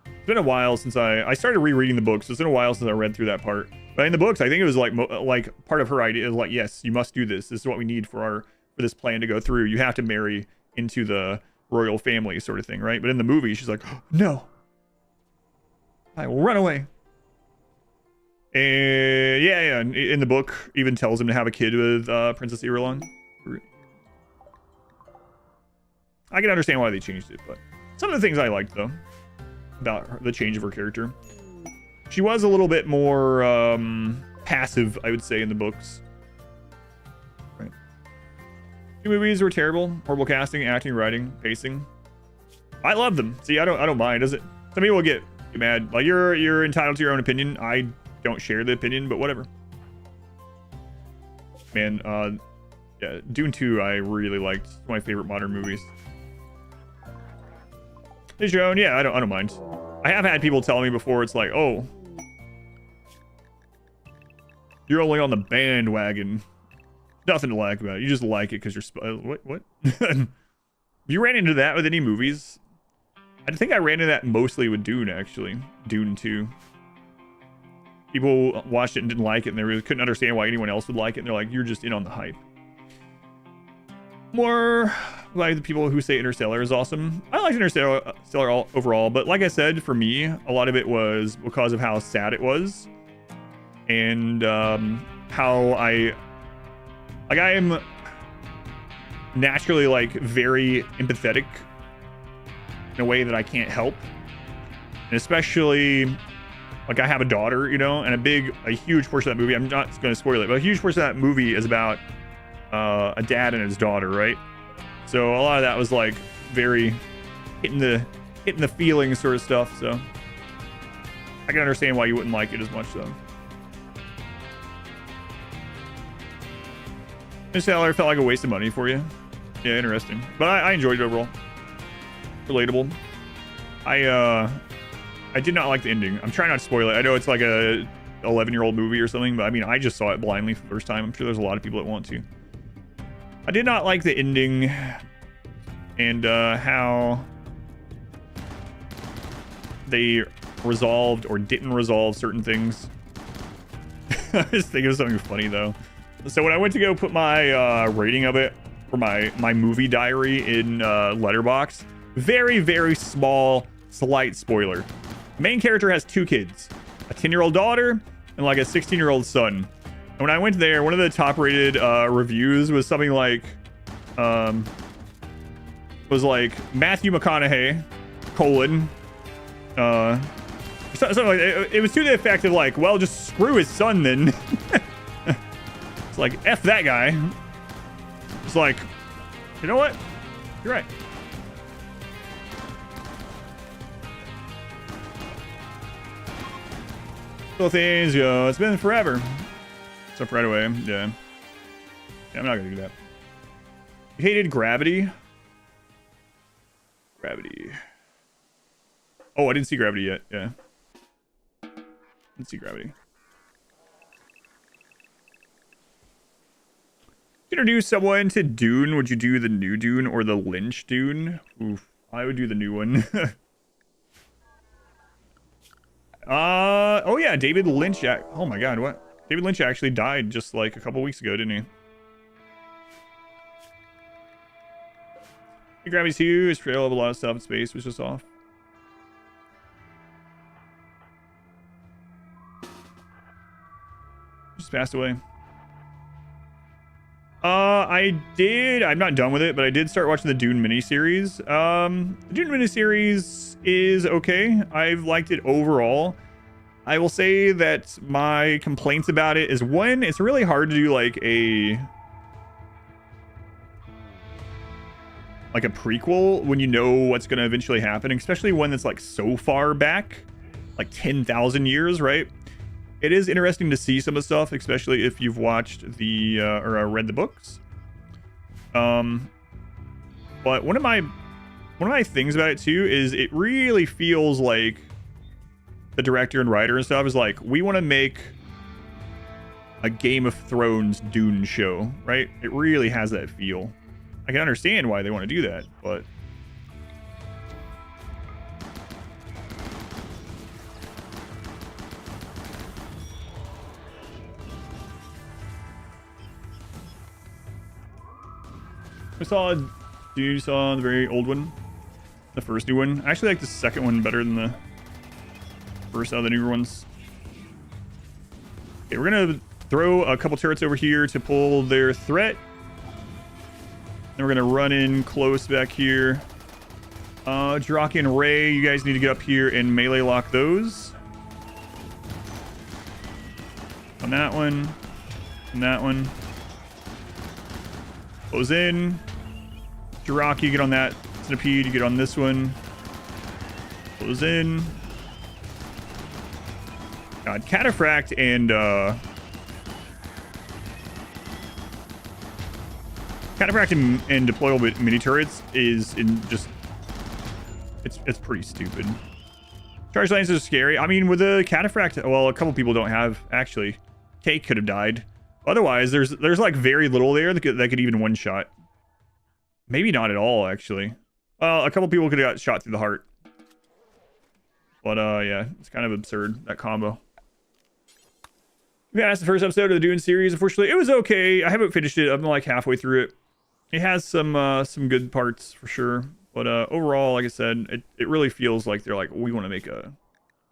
It's been a while since I started rereading the books. So it's been a while since I read through that part. But in the books, I think it was like part of her idea is like, yes, you must do this. This is what we need for this plan to go through. You have to marry into the royal family, sort of thing, right? But in the movie, she's like, oh, no, I will run away. And yeah, in the book, even tells him to have a kid with Princess Irulan. I can understand why they changed it, but some of the things I liked though about the change of her character. She was a little bit more passive, I would say, in the books. Right. Two movies were terrible. Horrible casting, acting, writing, pacing. I love them. See, I don't mind, does it? Some people get mad. Like, you're entitled to your own opinion. I don't share the opinion, but whatever. Man, yeah, Dune 2 I really liked. It's one of my favorite modern movies. Is your own? Yeah, I don't mind. I have had people tell me before, it's like, oh, you're only on the bandwagon. Nothing to like about it. You just like it because you're what? You ran into that with any movies? I think I ran into that mostly with Dune, actually. Dune 2. People watched it and didn't like it, and they really couldn't understand why anyone else would like it, and they're like, you're just in on the hype. More like the people who say Interstellar is awesome. I liked Interstellar overall, but like I said, for me, a lot of it was because of how sad it was. And how I am naturally like very empathetic in a way that I can't help. And especially Like, I have a daughter, you know, and a huge portion of that movie, I'm not going to spoil it, but a huge portion of that movie is about a dad and his daughter, right? So a lot of that was like very hitting the feelings sort of stuff. So I can understand why you wouldn't like it as much, though. This Sailor felt like a waste of money for you. Yeah, interesting. But I enjoyed it overall. Relatable. I did not like the ending. I'm trying not to spoil it. I know it's like a 11-year-old movie or something, but I mean, I just saw it blindly for the first time. I'm sure there's a lot of people that want to. I did not like the ending and how they resolved or didn't resolve certain things. I was thinking of something funny though. So when I went to go put my rating of it for my movie diary in Letterboxd, very, very small, slight spoiler. Main character has 2 kids, a 10-year-old daughter and like a 16-year-old son. And when I went there, one of the top-rated reviews was something like, Matthew McConaughey, something like it was to the effect of like, well, just screw his son then. It's like, F that guy. It's like, you know what? You're right. Little things, yo. It's been forever. Except right away. Yeah, I'm not gonna do that. You hated Gravity? Gravity. Oh, I didn't see Gravity yet. Yeah. Didn't see Gravity. Introduce someone to Dune. Would you do the new Dune or the Lynch Dune? Oof. I would do the new one. Oh yeah, David Lynch. Oh my god, what? David Lynch actually died just like a couple weeks ago, didn't he? Gravity 2, his trail of a lot of stuff in space was just off. Just passed away. I did. I'm not done with it, but I did start watching the Dune miniseries. The Dune miniseries is okay. I've liked it overall. I will say that my complaints about it is, one, it's really hard to do like a prequel when you know what's going to eventually happen, especially one that's like so far back, like 10,000 years, right? It is interesting to see some of the stuff, especially if you've watched the or read the books. But one of my things about it too is it really feels like the director and writer and stuff is like, we want to make a Game of Thrones Dune show, right? It really has that feel. I can understand why they want to do that, but I saw the very old one, the first new one. I actually like the second one better than the first out of the newer ones. Okay, we're gonna throw a couple turrets over here to pull their threat. Then we're gonna run in close back here. Jiraki and Ray, you guys need to get up here and melee lock those. On that one, and that one. Close in. Jiraki, get on that. Centipede, you get on this one. Close in. God, Cataphract and deployable mini turrets is in just it's pretty stupid. Charge lanes are scary. I mean, with the Cataphract, well, a couple people don't have actually. Cake could have died. Otherwise, there's like very little there that could even one shot. Maybe not at all, actually. Well, a couple people could have got shot through the heart. But yeah, it's kind of absurd, that combo. Yeah, that's the first episode of the Dune series. Unfortunately, it was okay. I haven't finished it. I'm like halfway through it. It has some good parts for sure. But overall, like I said, it really feels like they're like, we want to make a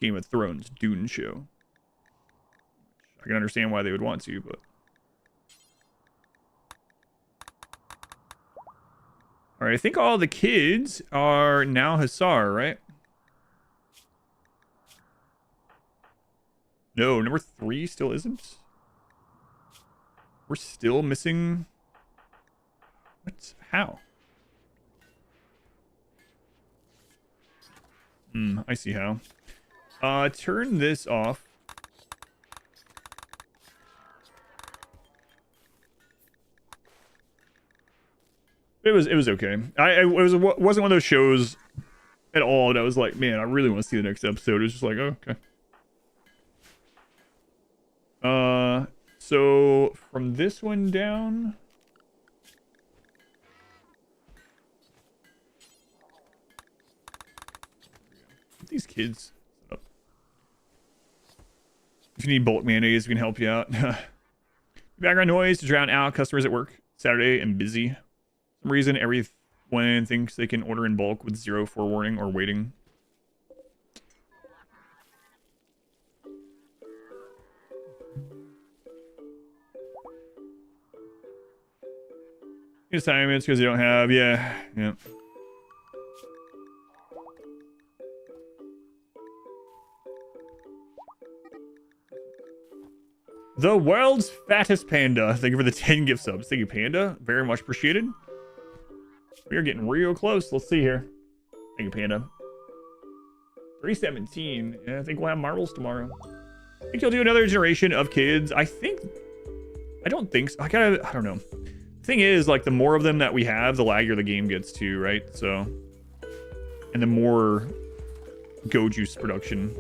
Game of Thrones Dune show. I can understand why they would want to, but all right, I think all the kids are now Hussar, right? No, number 3 still isn't. We're still missing. What? How? I see how. Turn this off. It was okay. It wasn't one of those shows at all that I was like, man, I really want to see the next episode. It was just like, oh, okay. So from this one down. These kids. If you need bulk mayonnaise, we can help you out. Background noise to drown out customers at work. Saturday and busy. For some reason, everyone thinks they can order in bulk with 0 forewarning or waiting. Assignments because you don't have, yeah. The world's fattest panda. Thank you for the 10 gift subs. Thank you, Panda. Very much appreciated. We are getting real close. Let's see here. Thank you, Panda. 317. Yeah, I think we'll have marbles tomorrow. I think you'll do another generation of kids. I don't think so. I don't know. The thing is, like, the more of them that we have, the laggier the game gets too, right? So, and the more go juice production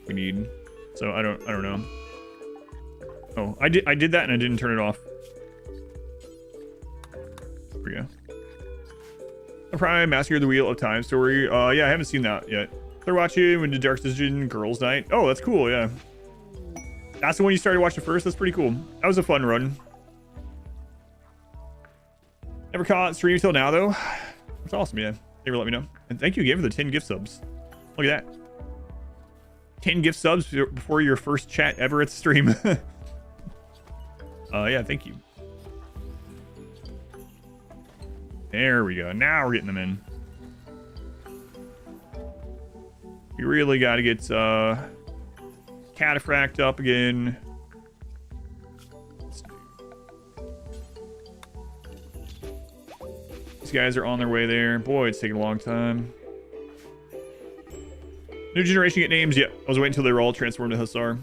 we need. So I don't know. Oh, I did that and I didn't turn it off. There we go. A Prime Massacre of the Wheel of Time story. Yeah, I haven't seen that yet. They're watching when the Dark Decision Girls Night. Oh, that's cool, yeah. That's the one you started watching first? That's pretty cool. That was a fun run. Never caught stream till now, though. That's awesome, yeah. They let me know. And thank you again for the 10 gift subs. Look at that. 10 gift subs before your first chat ever at the stream. Yeah, thank you. There we go. Now we're getting them in. We really got to get Cataphract up again. These guys are on their way there. Boy, it's taking a long time. New generation get names? Yep. I was waiting until they were all transformed to Hussar.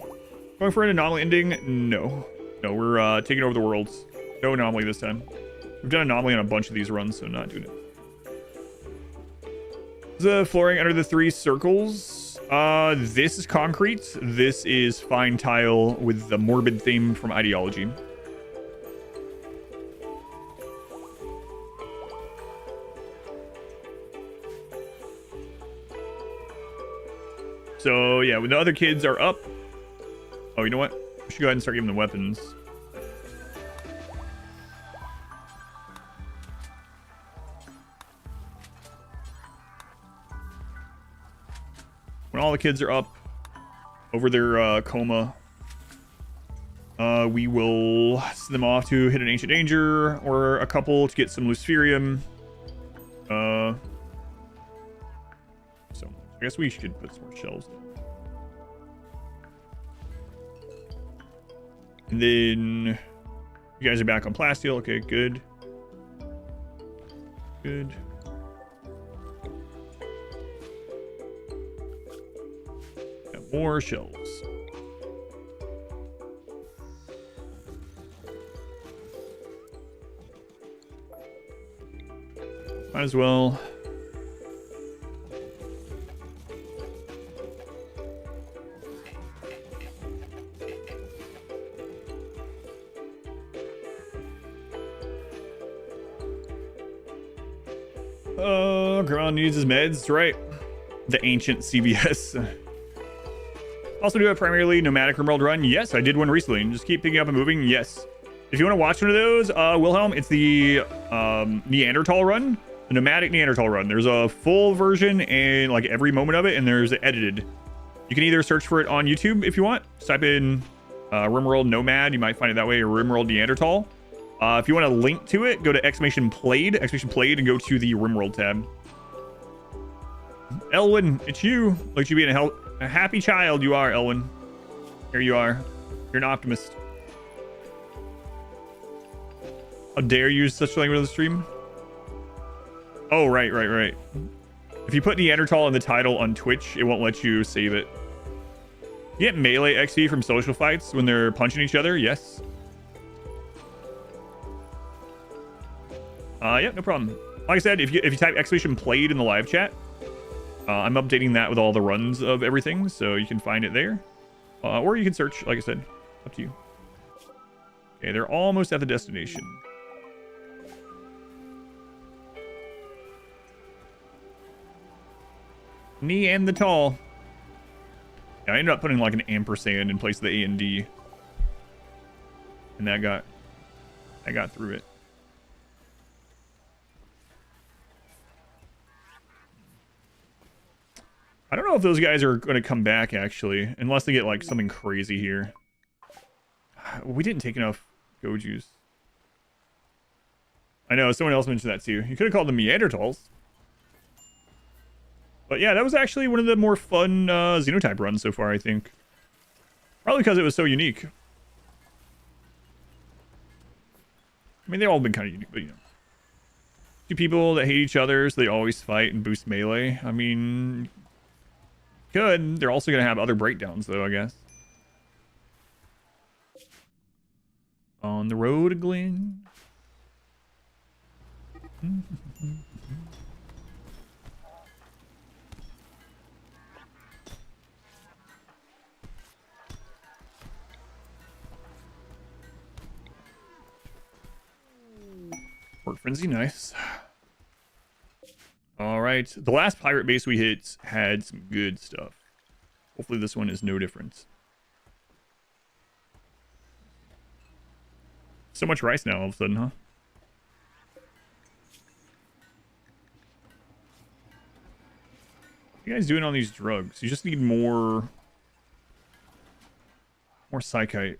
Going for an anomaly ending? No. No, we're taking over the worlds. No anomaly this time. We've done anomaly on a bunch of these runs, so not doing it. The flooring under the 3 circles. This is concrete. This is fine tile with the morbid theme from Ideology. So yeah, when the other kids are up. Oh, you know what? We should go ahead and start giving them weapons. When all the kids are up over their coma, we will send them off to hit an ancient danger or a couple to get some luciferium. So I guess we should put some more shelves in. And then you guys are back on plasteel. Okay, good. Good. Got more shelves. Might as well. Grandma needs his meds, right? The ancient CVS. Also do a primarily nomadic RimWorld run. Yes, I did one recently. And just keep picking up and moving. Yes. If you want to watch one of those, Wilhelm, it's the Neanderthal run, the nomadic Neanderthal run. There's a full version and like every moment of it, and there's edited. You can either search for it on YouTube if you want. Just type in RimWorld Nomad. You might find it that way, or RimWorld Neanderthal. If you want a link to it, go to exclamation played, and go to the RimWorld tab. Elwin, it's you. Like you being a happy child, you are, Elwin. Here you are. You're an optimist. How dare you use such language on the stream? Oh, right. If you put Neanderthal in the title on Twitch, it won't let you save it. You get melee XP from social fights when they're punching each other? Yes. Yeah, no problem. Like I said, if you type !played in the live chat, I'm updating that with all the runs of everything, so you can find it there. Or you can search, like I said. Up to you. Okay, they're almost at the destination. Neanderthal. Yeah, I ended up putting like an ampersand in place of the A and D. And I got through it. I don't know if those guys are going to come back, actually. Unless they get, like, something crazy here. We didn't take enough go juice. I know, someone else mentioned that, too. You could have called them Neanderthals. But, yeah, that was actually one of the more fun Xenotype runs so far, I think. Probably because it was so unique. I mean, they've all been kind of unique, but, you know. Two people that hate each other, so they always fight and boost melee. I mean... Good. They're also going to have other breakdowns, though, I guess. On the road to Glen. Work frenzy, nice. All right, the last pirate base we hit had some good stuff. Hopefully this one is no different. So much rice now all of a sudden, huh? What are you guys doing on these drugs? You just need more psychite.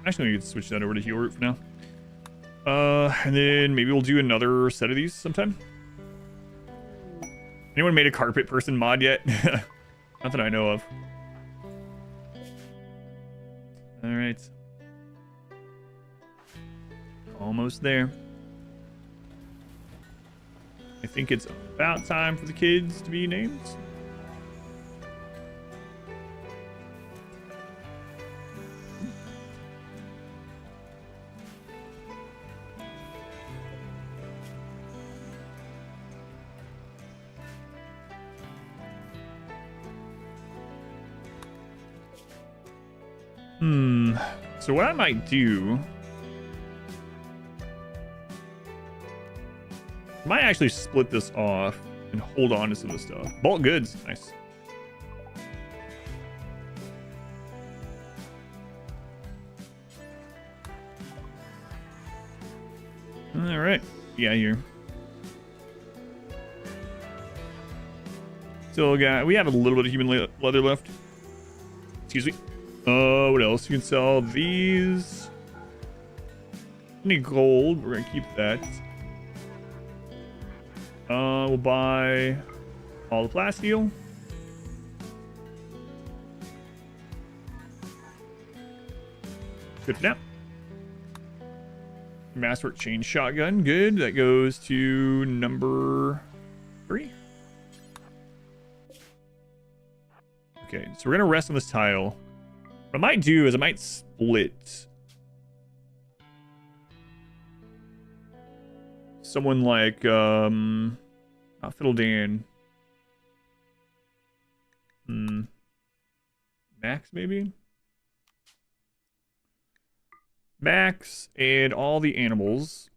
Actually, we could switch that over to heal root for now. And then maybe we'll do another set of these sometime. Anyone made a carpet person mod yet? Not that I know of. All right. Almost there. I think it's about time for the kids to be named. So what I might do... I might actually split this off and hold on to some of the stuff. Bulk goods. Nice. Alright. Yeah, here. Still got... We have a little bit of human leather left. Excuse me. What else? You can sell these. Any gold? We're gonna keep that. We'll buy all the plasteel. Good for now. Masterwork chain shotgun. Good. That goes to number 3. Okay, so we're gonna rest on this tile. What I might do is I might split someone like not Fiddle Dan. Max maybe? Max and all the animals.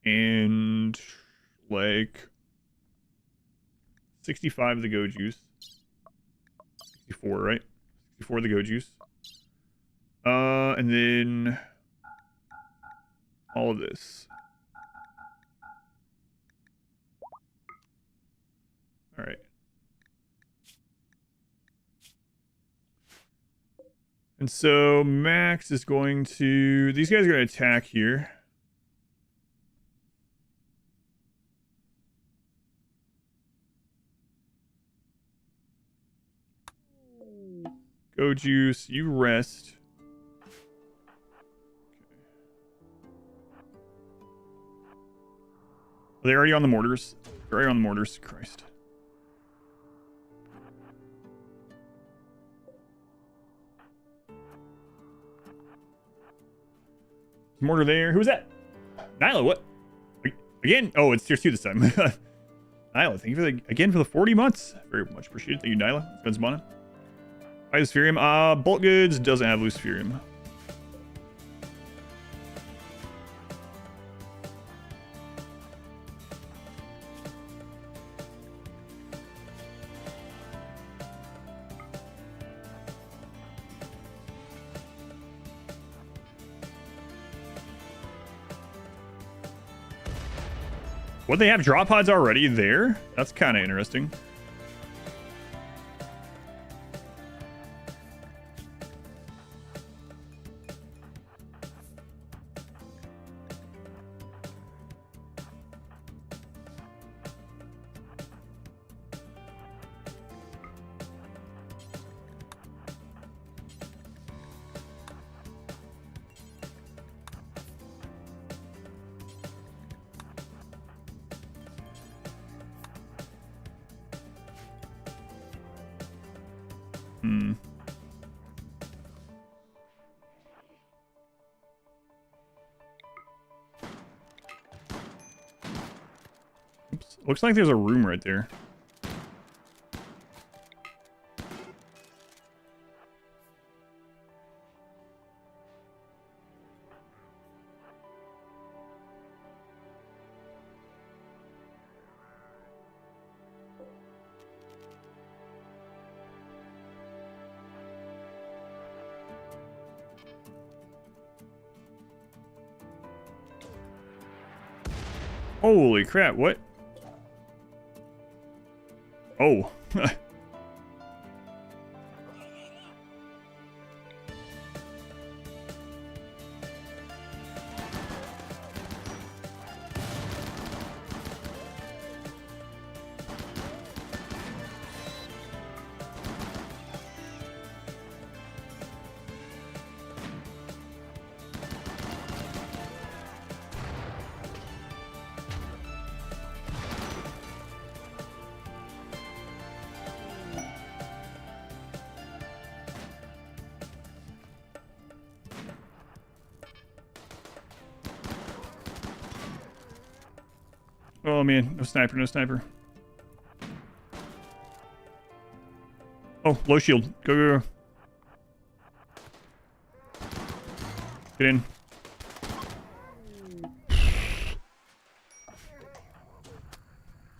And like 65 of the go juice. 64, right? 64 of the go juice. And then all of this. All right. And so Max is going to... These guys are going to attack here. Go Juice, you rest. Are they already on the mortars? They're already on the mortars. Christ. Mortar there. Who's that? Nyla, what? Again? Oh, it's tier 2 this time. Nyla, thank you for again for the 40 months. Very much appreciated. Thank you, Nyla. Spends mana. Biospherium. Bulk Goods doesn't have Luciferium. What, they have drop pods already there? That's kind of interesting. Oops. Looks like there's a room right there. Holy crap, what? Oh. Oh man, no sniper, no sniper. Oh, low shield. Go, go, go. Get in.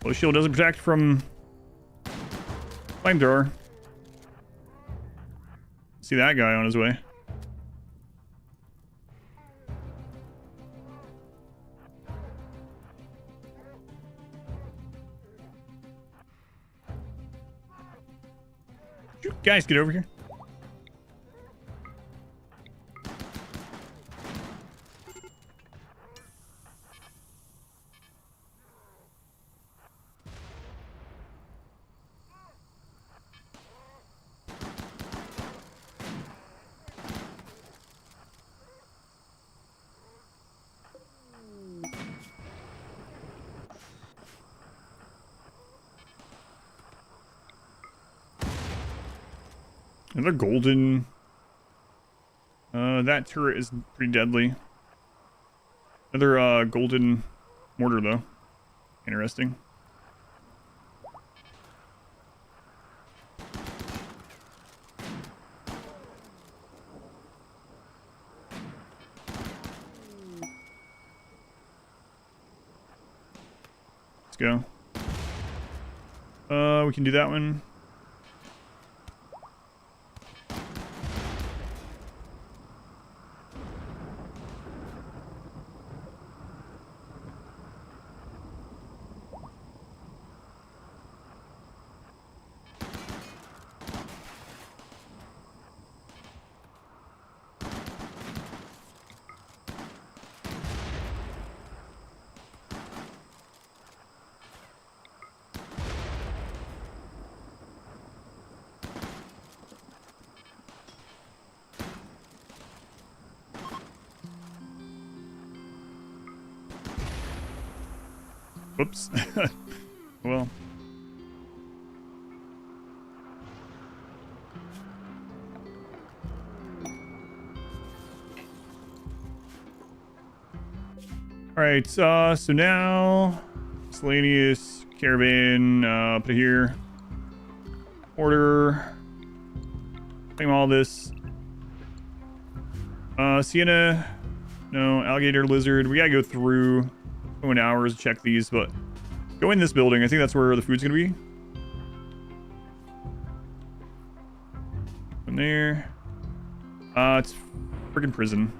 Low shield doesn't protect from flamethrower. See that guy on his way. Guys, get over here. Another golden. That turret is pretty deadly. Another golden mortar though. Interesting. Let's go. We can do that one. Whoops. Well. All right, so now miscellaneous caravan, put it here. Order. Claim all this. Sienna. No, alligator, lizard. We gotta go through 2 hours to check these, but go in this building. I think that's where the food's gonna be. In there. It's freaking prison.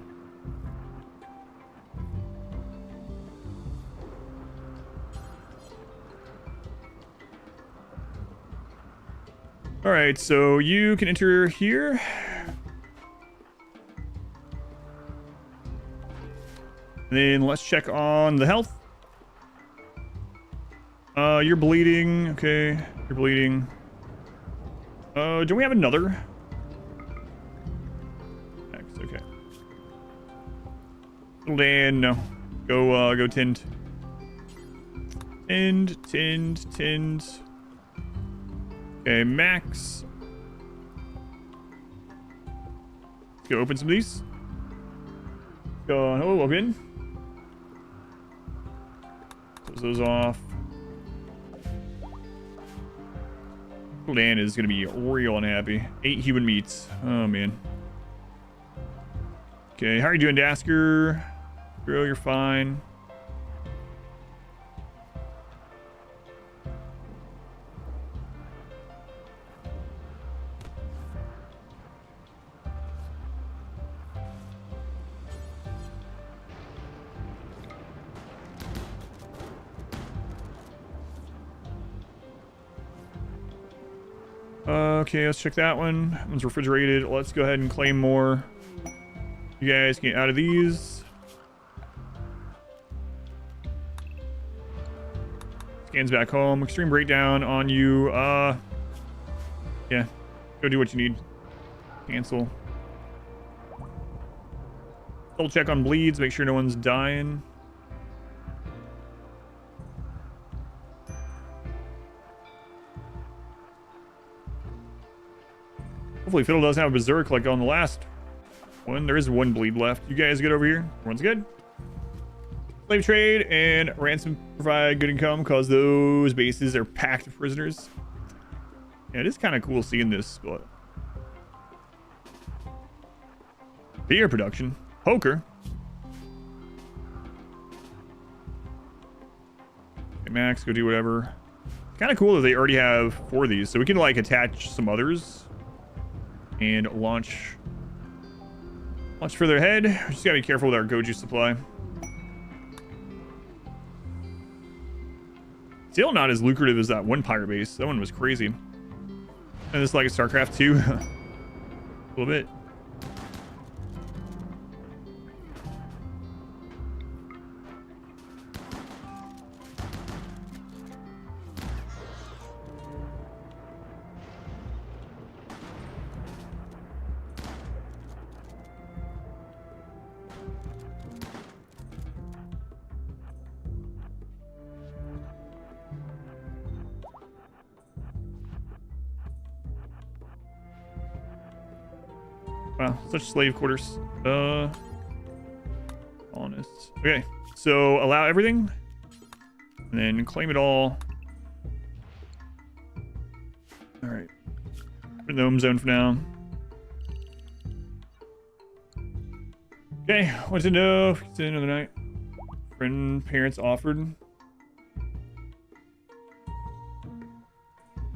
All right, so you can enter here. And then let's check on the health. You're bleeding. Okay, you're bleeding. Do we have another? Next, okay. Little Dan, no. Go tend. Tend. Okay, Max. Let's go open some of these. Go on. Oh, welcome in. Close those off. Dan is going to be real unhappy. 8 human meats. Oh, man. Okay, how are you doing, Dasker? Girl, you're fine. Okay, let's check that one. That one's refrigerated. Let's go ahead and claim more. You guys get out of these. Scans back home. Extreme breakdown on you. Yeah. Go do what you need. Cancel. Double check on bleeds. Make sure no one's dying. Hopefully Fiddle doesn't have a berserk like on the last one. There is 1 bleed left. You guys get over here. Everyone's good. Slave trade and ransom provide good income because those bases are packed with prisoners. Yeah, it is kind of cool seeing this, but beer production. Poker. Okay, Max, go do whatever. It's kind of cool that they already have 4 of these, so we can like attach some others and launch further ahead. We just gotta be careful with our Goju supply. Still not as lucrative as that one pirate base. That one was crazy. And this is like a StarCraft 2. A little bit. Wow, such slave quarters. Colonists. Okay, so allow everything. And then claim it all. Alright. Put in the home zone for now. Okay, what to know? It's another night. Friend, parents offered.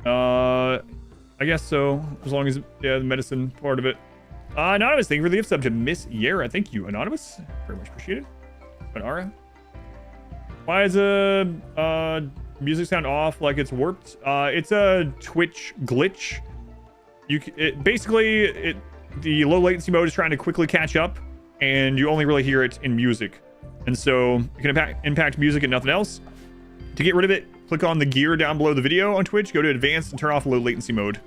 I guess so. As long as, yeah, the medicine part of it. Anonymous, thank you for the gift sub to Miss Yara. Thank you, Anonymous. Very much appreciated. Banara. Why is music sound off like it's warped? It's a Twitch glitch. Basically, the low latency mode is trying to quickly catch up, and you only really hear it in music. And so it can impact music and nothing else. To get rid of it, click on the gear down below the video on Twitch, go to advanced and turn off low latency mode.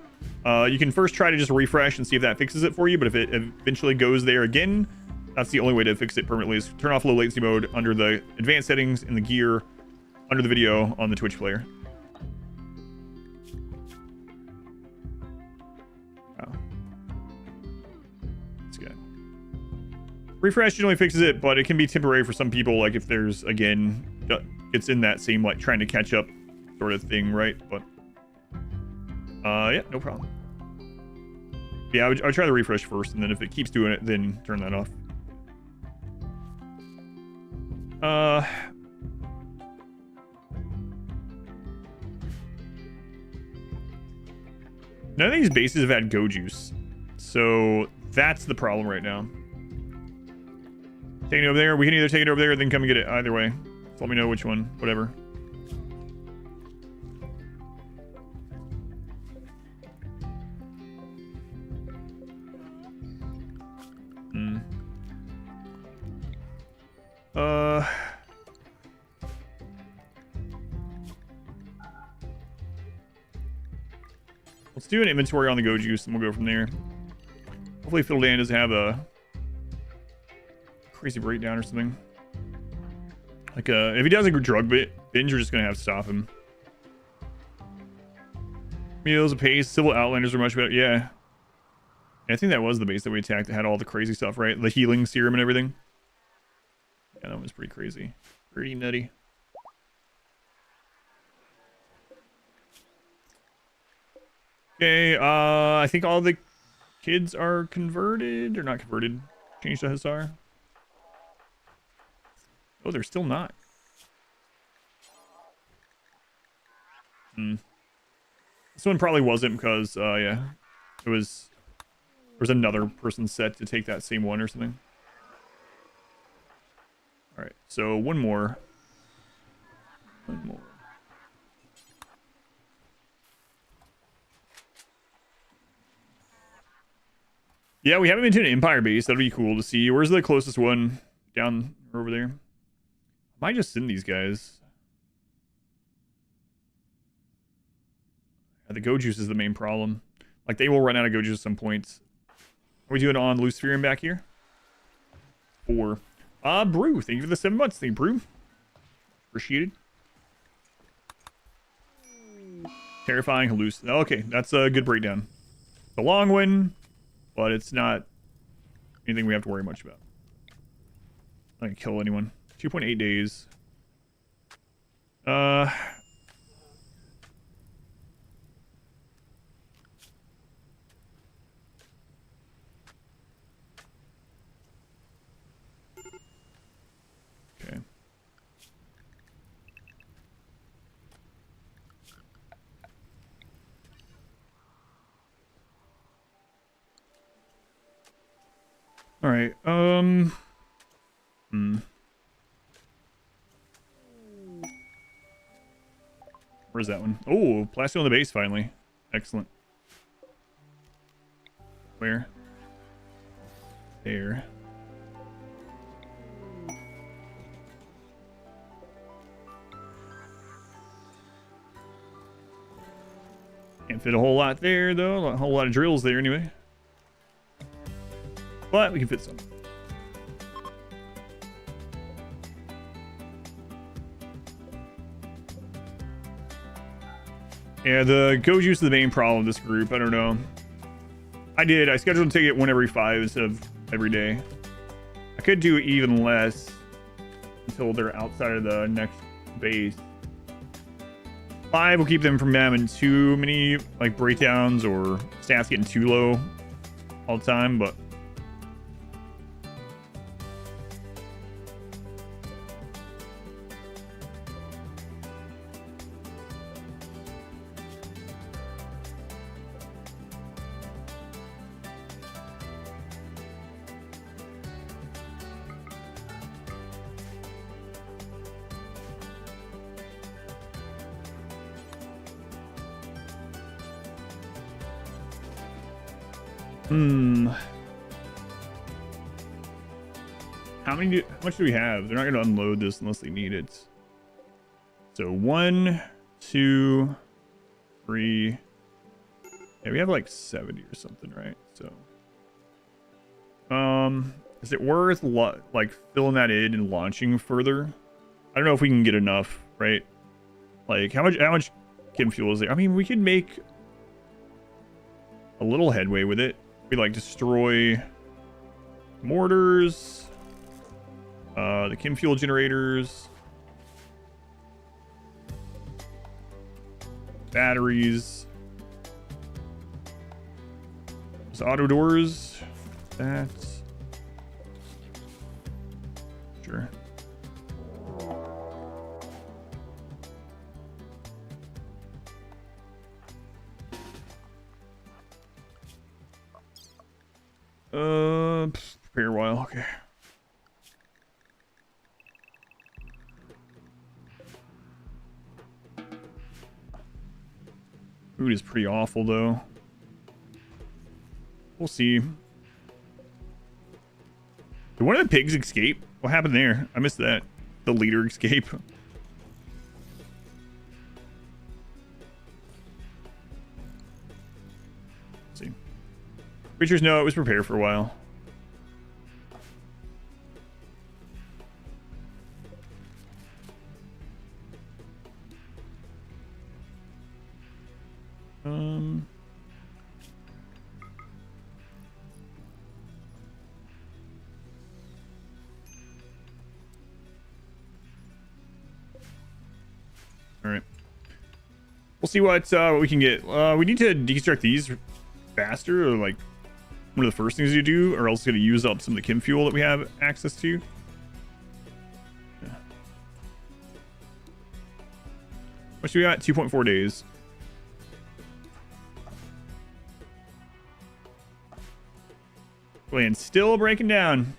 You can first try to just refresh and see if that fixes it for you, but if it eventually goes there again, that's the only way to fix it permanently, is turn off low latency mode under the advanced settings in the gear under the video on the Twitch player. Wow. That's good. Refresh generally fixes it, but it can be temporary for some people, like if there's, again, it's in that same, like, trying to catch up sort of thing, right? But, yeah, no problem. Yeah, I would try the refresh first, and then if it keeps doing it, then turn that off. None of these bases have had go juice, so that's the problem right now. Taking it over there. We can either take it over there or then come and get it. Either way. Just let me know which one. Whatever. Let's do an inventory on the go juice and we'll go from there. Hopefully Fiddledan doesn't have a crazy breakdown or something. Like, if he does a drug binge, we're just gonna have to stop him. Meals, pace, civil outlanders are much better. Yeah. I think that was the base that we attacked that had all the crazy stuff, right? The healing serum and everything. Yeah, that was pretty crazy. Pretty nutty. Okay, I think all the kids are converted, or not converted. Changed to Hussar. Oh, they're still not. This one probably wasn't because, yeah, there was another person set to take that same one or something. All right, so one more. One more. Yeah, we haven't been to an Empire base. That'll be cool to see. Where's the closest one? Down over there. I might just send these guys. The go juice is the main problem. Like, they will run out of go juice at some points. Are we doing it on Luciferium back here? 4. Brew. Thank you for the 7 months. Thank you, Brew. Appreciated. Terrifying halluc. Okay, that's a good breakdown. It's a long one, but it's not anything we have to worry much about. I can kill anyone. 2.8 days. Okay. All right. Where's that one? Oh, plastic on the base finally. Excellent. Where? There. Can't fit a whole lot there, though. A whole lot of drills there, anyway. But we can fit some. Yeah, the go juice is the main problem of this group. I don't know. I scheduled to take it 1 every 5 instead of every day. I could do even less until they're outside of the next base. 5 will keep them from having too many like breakdowns or stats getting too low all the time, but how much do we have? They're not going to unload this unless they need it. So 1, 2, 3. Yeah, we have like 70 or something, right? So, is it worth like filling that in and launching further? I don't know if we can get enough, right? Like, how much chem fuel is there? I mean, we could make a little headway with it. We like destroy mortars, the chem fuel generators, batteries, those auto doors. That's sure. Prepare a while. Okay. Food is pretty awful, though. We'll see. Did one of the pigs escape? What happened there? I missed that. The leader escape. Let's see. Creatures know it was prepared for a while. All right. We'll see what we can get. We need to deconstruct these faster, or like one of the first things you do, or else it's going to use up some of the chem fuel that we have access to. Yeah. What do we got? 2.4 days. And still breaking down.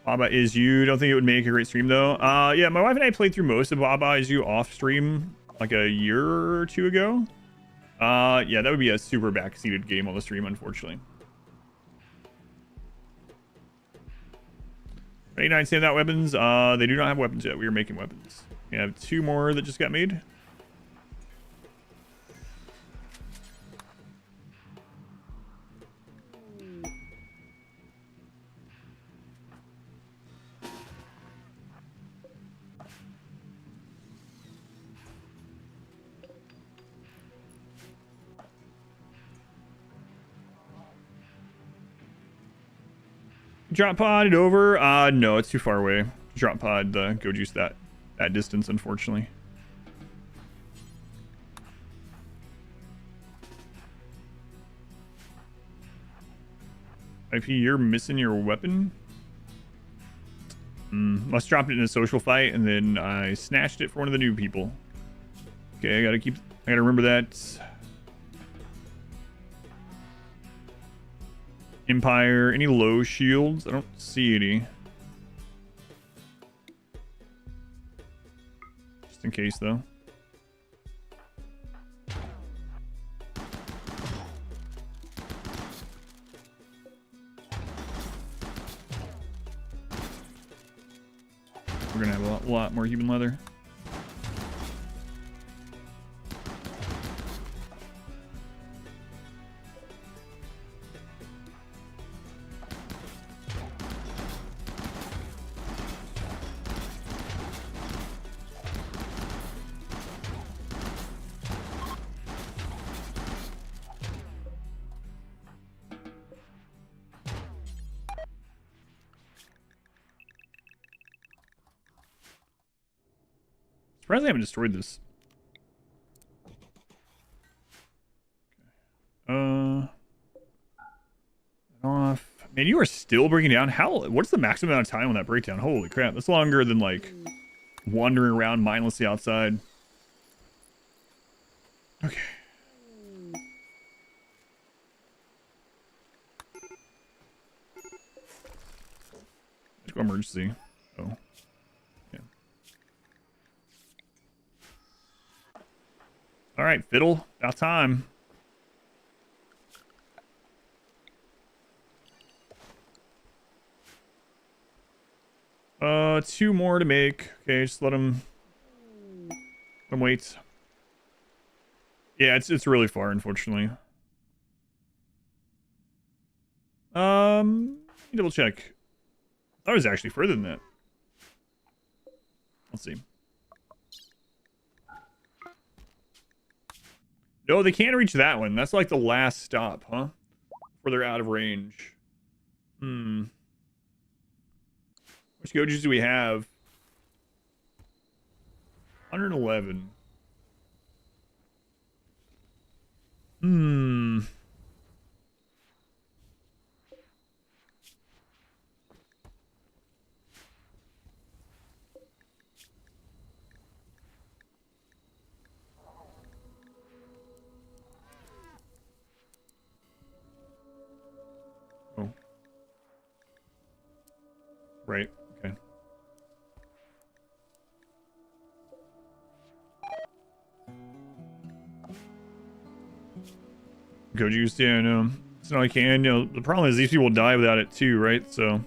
Baba Is You. Don't think it would make a great stream though. Yeah, my wife and I played through most of Baba Is You off stream like a year or two ago. Yeah, that would be a super backseated game on the stream, unfortunately. 89 standout weapons. They do not have weapons yet. We are making weapons. We have 2 more that just got made. Drop pod it over. No, it's too far away. Drop pod go juice that distance, unfortunately. IP, you're missing your weapon. Must drop it in a social fight, and then I snatched it for one of the new people. Okay, I gotta remember that. Empire, any low shields? I don't see any. Just in case, though. We're gonna have a lot more human leather. Surprised I haven't destroyed this. Off. Man, you are still breaking down. What's the maximum amount of time on that breakdown? Holy crap. That's longer than like wandering around mindlessly outside. Okay. Let's go emergency. Oh. All right, Fiddle, about time. Two more to make. Okay, just let them wait. Yeah, it's really far, unfortunately. Double check. That was actually further than that. Let's see. Oh, they can't reach that one. That's like the last stop, huh? Before they're out of range. Hmm. Which Gojus do we have? 111. Hmm. Oh. Right. Okay. Gojus, yeah, no. It's not I can. You know, the problem is these people die without it too, right? So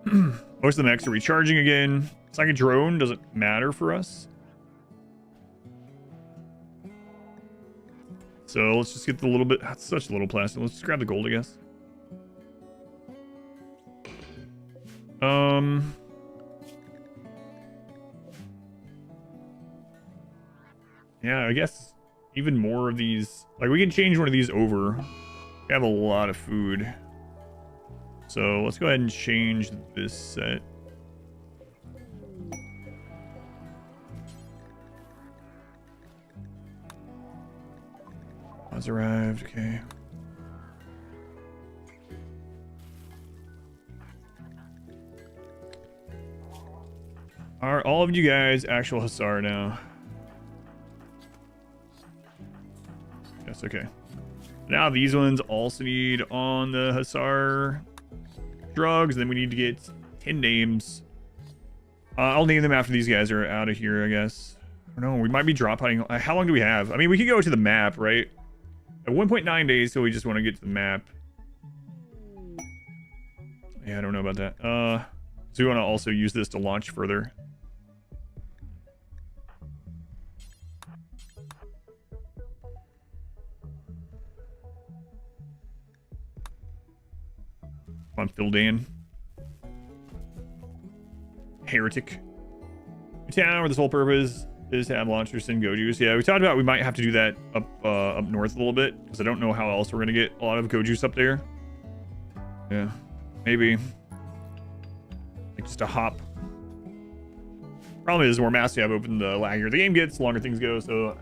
most of the mechs are recharging again. It's like a drone, doesn't matter for us. So let's just get the little bit. That's such a little plastic. Let's just grab the gold, I guess. Yeah, I guess even more of these. Like we can change one of these over. We have a lot of food. So let's go ahead and change this set. Has arrived, okay. Are all of you guys actual Hussar now? Yes, okay. Now these ones also need on the Hussar drugs. Then we need to get 10 names. I'll name them after these guys are out of here, I guess. I don't know. We might be drop hunting. How long do we have? I mean, we could go to the map, right? At 1.9 days, so we just want to get to the map. Yeah, I don't know about that. So we want to also use this to launch further. Come on, Fildan. Heretic. Town where the sole purpose is to have launchers and Gojus. Yeah, we talked about we might have to do that up north a little bit because I don't know how else we're gonna get a lot of Gojus up there. Yeah, maybe like just a hop. Problem is, the more maps you have open, the laggier the game gets, the longer things go. So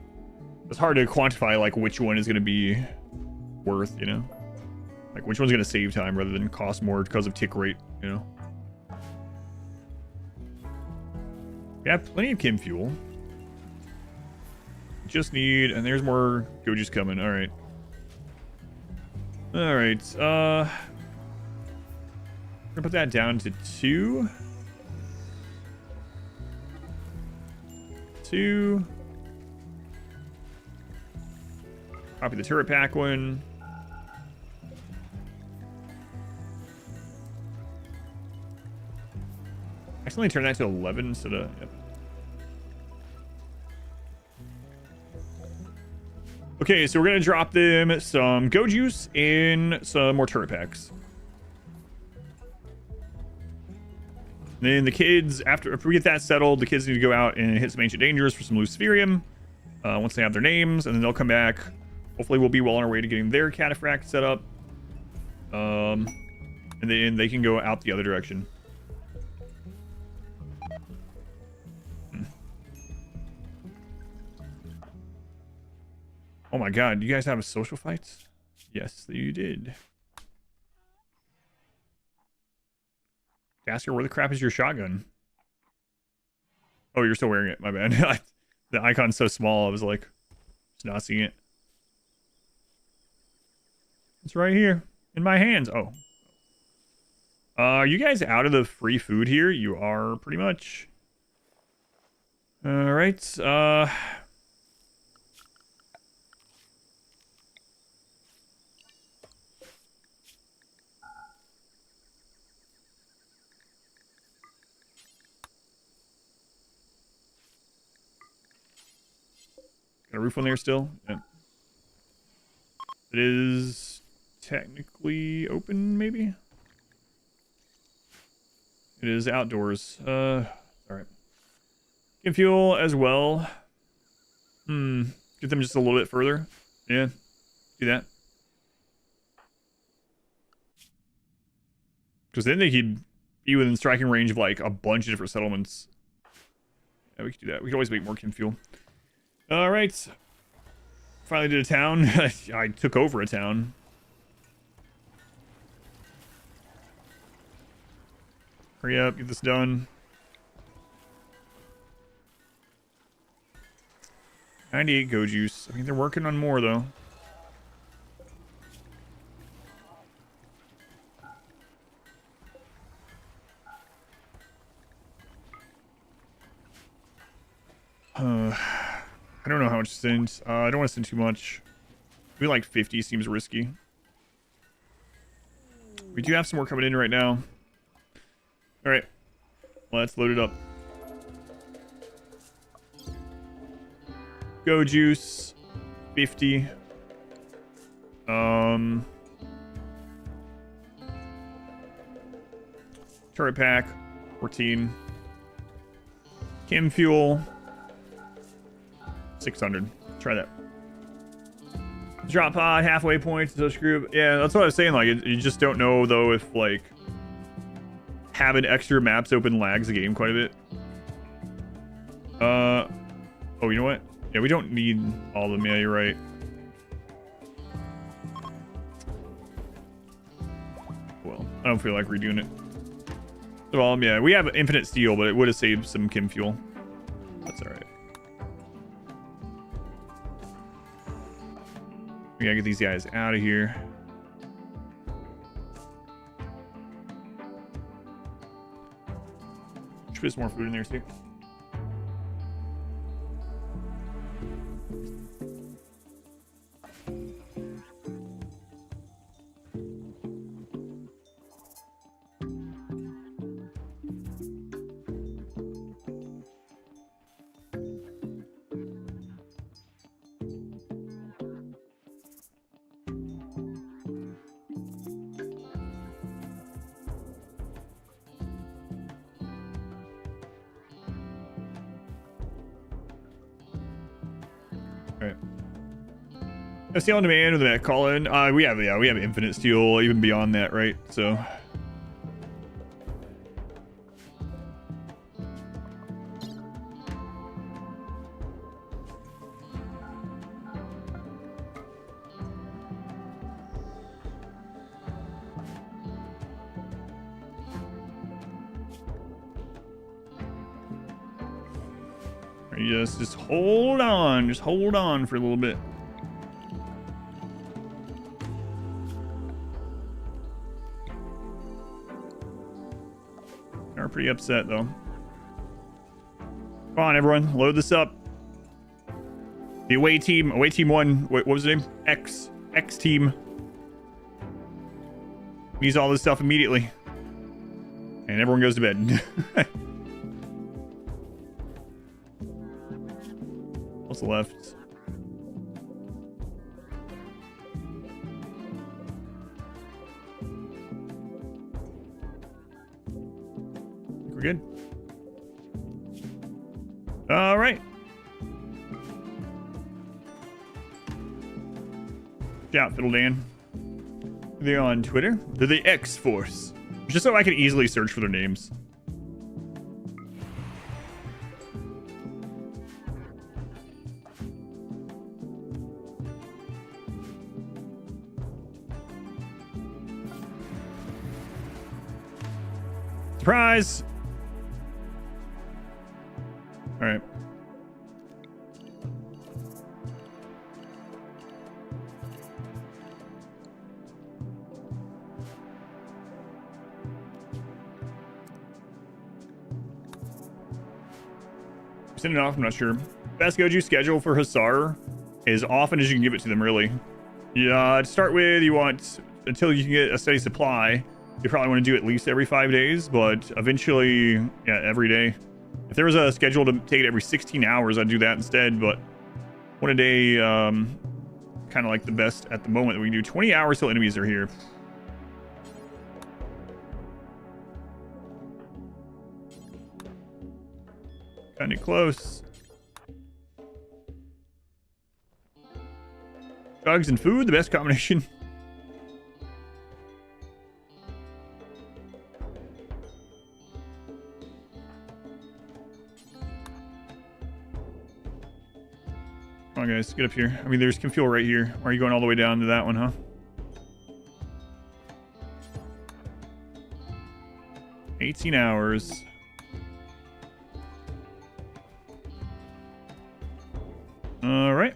it's hard to quantify like which one is gonna be worth, you know, like which one's gonna save time rather than cost more because of tick rate, you know. We have plenty of chem fuel. Just need, and there's more Gojus coming. All right. All right. Gonna put that down to 2. 2. Copy the turret pack one. Accidentally turn that to 11 instead of. Yep. Okay, so we're gonna drop them some Gojus and some more turret packs. Then the kids, after we get that settled, the kids need to go out and hit some Ancient Dangers for some Luciferium. Once they have their names, and then they'll come back. Hopefully we'll be well on our way to getting their cataphract set up. And then they can go out the other direction. Oh my god, you guys have a social fight? Yes, you did. Ask her, where the crap is your shotgun? Oh, you're still wearing it. My bad. The icon's so small, I was like, just not seeing it. It's right here in my hands. Oh. Are you guys out of the free food here? You are pretty much. All right. Got a roof on there still? Yeah. It is technically open, maybe? It is outdoors. Alright. Can fuel as well. Get them just a little bit further. Yeah, do that. Because then they could be within striking range of like a bunch of different settlements. Yeah, we could do that. We could always make more chem fuel. All right. Finally did a town. I took over a town. Hurry up, get this done. 98 go juice. I mean, they're working on more though. I don't know how much to send. I don't want to send too much. Maybe like 50 seems risky. We do have some more coming in right now. All right, let's load it up. Go juice, 50. Turret pack, 14. Chem fuel, 600. Try that. Drop pod, halfway point, so screw. Yeah, that's what I was saying. Like, you just don't know though if like having extra maps open lags the game quite a bit. Oh, you know what? Yeah, we don't need all of them. Yeah, you're right. Well, I don't feel like redoing it. Well, yeah, we have infinite steel, but it would have saved some chem fuel. That's all right. We gotta get these guys out of here. Should put some more food in there too. Steel on demand with that call in. We have infinite steel even beyond that, right? So just hold on, for a little bit. Pretty upset though. Come on, everyone, load this up. The away team 1. What was the name? X team needs all this stuff immediately, and everyone goes to bed. What's left? We're good. All right. Shout Fiddle Dan. They're on Twitter. They're the X-Force. Just so I can easily search for their names. Surprise! All right. Send it off, I'm not sure. Best Goju schedule for Hussar as often as you can give it to them, really. Yeah, to start with, you want, until you can get a steady supply, you probably want to do at least every 5 days, but eventually, yeah, every day. If there was a schedule to take it every 16 hours, I'd do that instead, but one a day, kind of like the best at the moment that we can do. 20 hours till enemies are here. Kind of close. Drugs and food, the best combination. Come on, guys, get up here. I mean, there's some fuel right here. Or are you going all the way down to that one, huh? $18 hours. All right.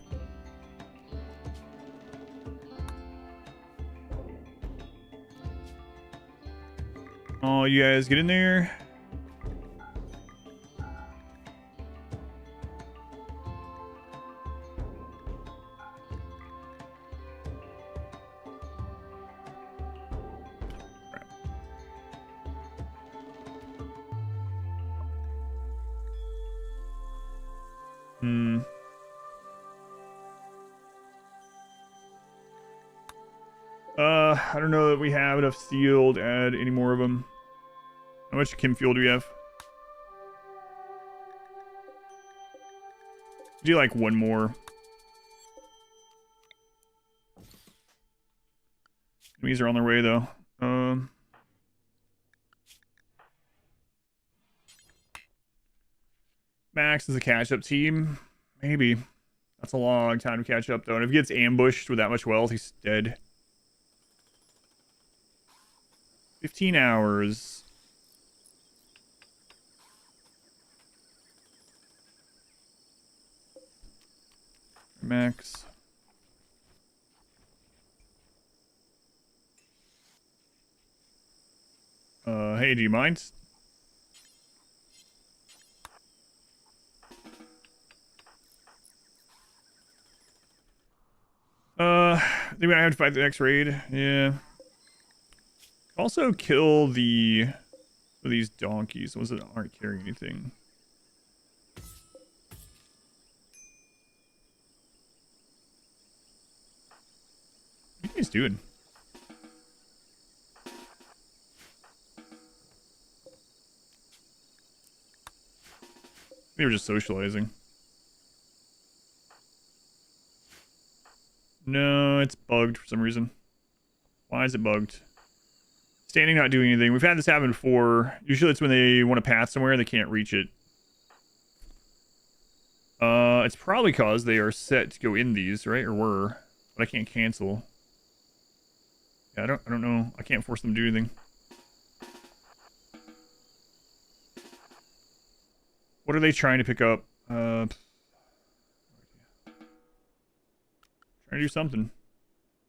Oh, you guys get in there. I don't know that we have enough steel to add any more of them. How much chem fuel do we have? Do like one more. These are on their way though. Max is a catch-up team. Maybe. That's a long time to catch up though. And if he gets ambushed with that much wealth, he's dead. 15 hours. Max. Hey, do you mind? Think we might have to fight the next raid. Yeah. Also kill these donkeys, ones that aren't carrying anything. What are you guys doing? They were just socializing. No, it's bugged for some reason. Why is it bugged? Standing, not doing anything. We've had this happen before. Usually it's when they want to pass somewhere and they can't reach it. It's probably because they are set to go in these, right? Or were. But I can't cancel. Yeah, I don't know. I can't force them to do anything. What are they trying to pick up? Trying to do something.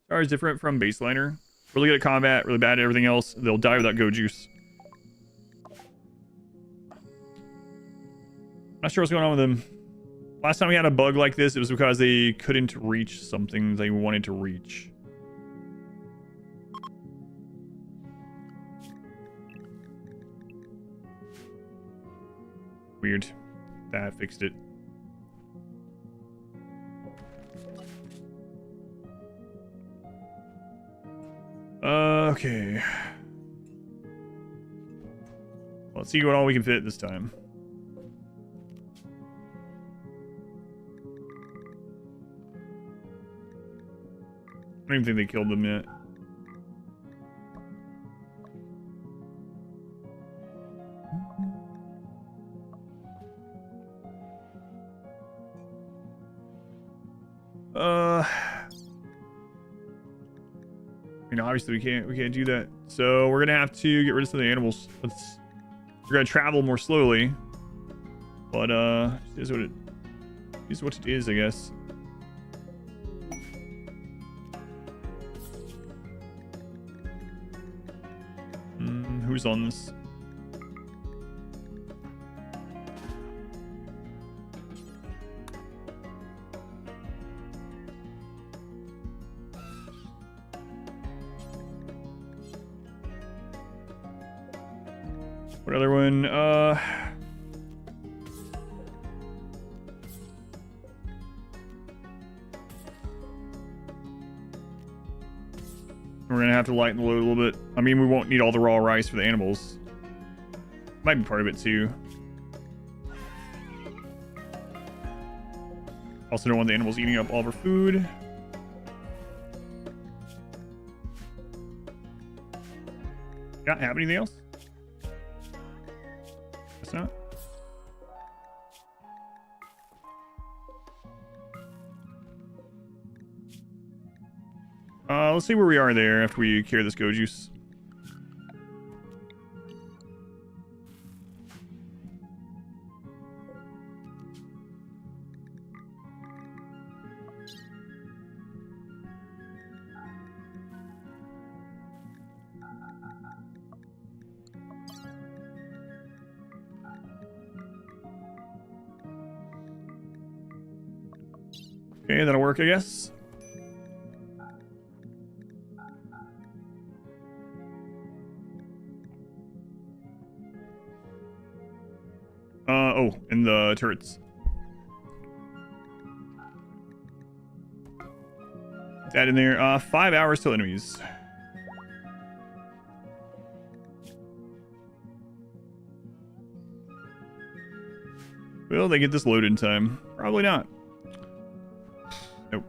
Star is different from Baseliner. Really good at combat, really bad at everything else. They'll die without go juice. Not sure what's going on with them. Last time we had a bug like this, it was because they couldn't reach something they wanted to reach. Weird. That fixed it. Okay. Let's see what all we can fit this time. I don't even think they killed them yet. I mean, obviously we can't do that. So we're gonna have to get rid of some of the animals. We're gonna travel more slowly. But it is what it is, I guess. Who's on this? What other one? We're gonna have to lighten the load a little bit. I mean, we won't need all the raw rice for the animals. Might be part of it too. Also don't want the animals eating up all of our food. Not have anything else? Guess not. Let's see where we are there after we cure this go juice. Okay, that'll work, I guess. Oh, and the turrets. Put that in there. 5 hours till enemies. Will they get this loaded in time? Probably not. Nope.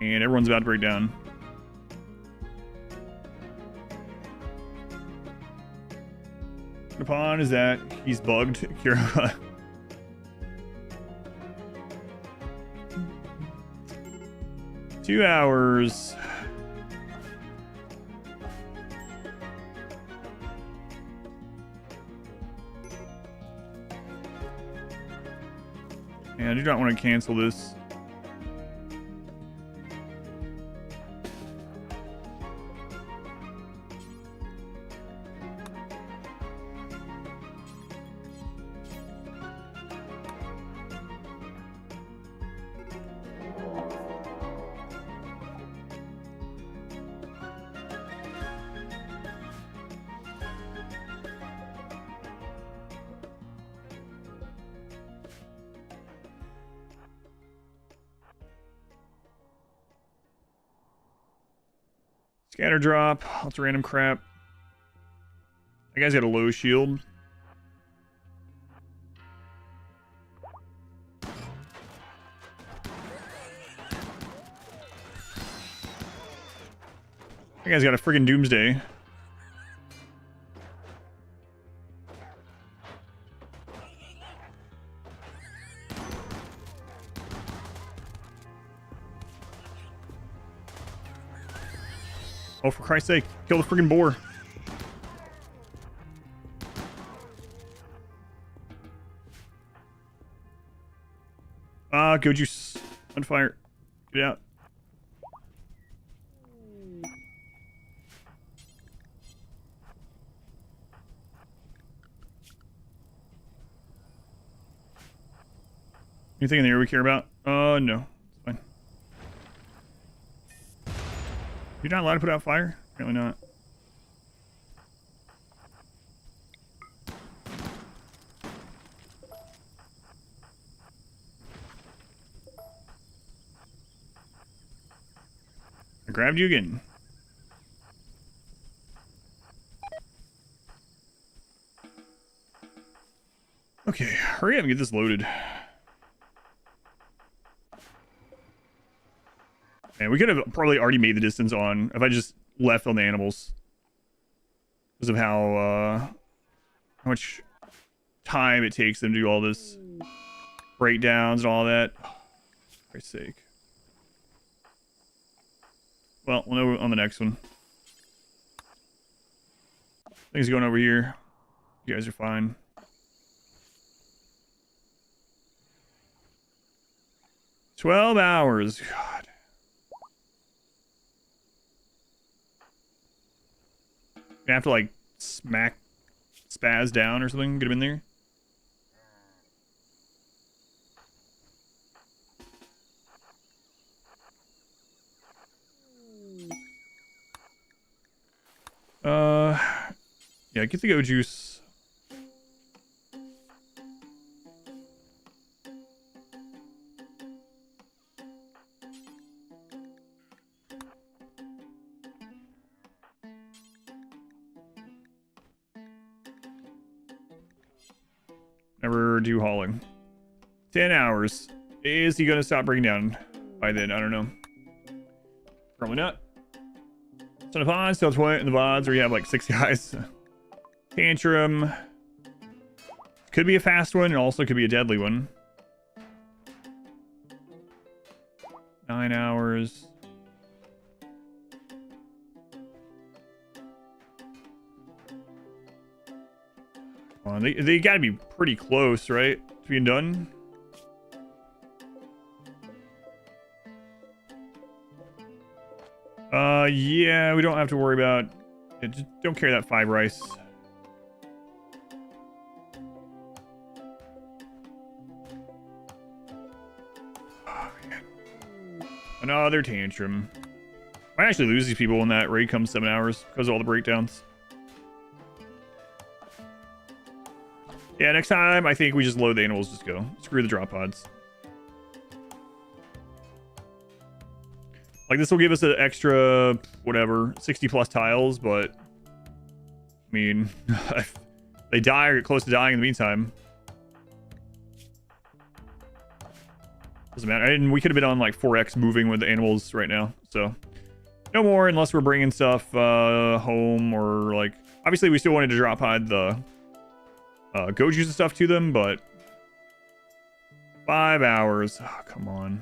And everyone's about to break down. Upon is that he's bugged. Kira. 2 hours. And I do not want to cancel this. Scatter drop, lots of random crap. That guy's got a low shield. That guy's got a friggin' doomsday. Oh, for Christ's sake, kill the friggin' boar. Go juice. On fire. Get out. Anything in the air we care about? No. It's fine. You're not allowed to put out fire? Apparently not. I grabbed you again. Okay, hurry up and get this loaded. Man, we could have probably already made the distance on if I just left on the animals. Because of how much time it takes them to do all this breakdowns and all that. Oh, for Christ's sake. Well, we'll know on the next one. Things going over here. You guys are fine. $12 hours. God. You have to like smack spaz down or something, get him in there. Yeah, get the go juice. Never do hauling. 10 hours. Is he gonna stop breaking down by then? I don't know. Probably not. So the VODs, still 20 in the VODs where you have like 6 guys. Tantrum. Could be a fast one, and also could be a deadly one. 9 hours. They gotta be pretty close, right? To being done. Yeah, we don't have to worry about it. Just don't carry that 5 rice. Oh, man. Another tantrum. I might actually lose these people when that raid comes 7 hours because of all the breakdowns. Yeah, next time I think we just load the animals, just go. Screw the drop pods. Like, this will give us an extra, whatever, 60 plus tiles, but I mean, if they die or get close to dying in the meantime, doesn't matter. And we could have been on like 4x moving with the animals right now, so no more unless we're bringing stuff home, or like, obviously we still wanted to drop pod the Gojus and stuff to them, but 5 hours. Oh, come on.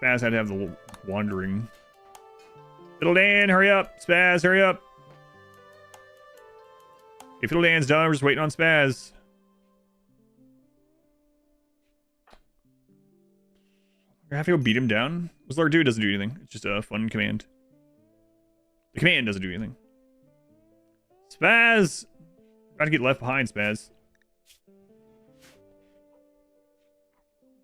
Spaz had to have the wandering. Fiddle Dan, hurry up. Spaz, hurry up. If Fiddle Dan's done, we're just waiting on Spaz. I have to go beat him down. Whistler Dude doesn't do anything. It's just a fun command. The command doesn't do anything. Spaz! About to get left behind, Spaz.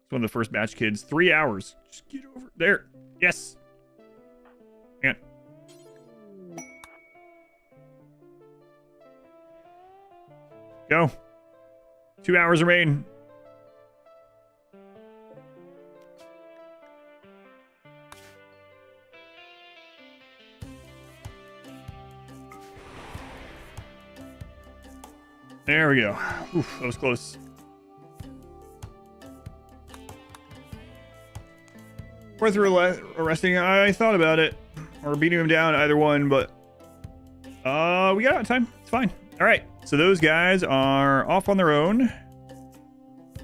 It's one of the first batch kids. 3 hours. Just get over there. Yes. Hang on. Go. 2 hours remain. There we go. Oof, that was close. Worth arresting. I thought about it, or beating him down, either one, but we got out of time. It's fine. All right, so those guys are off on their own.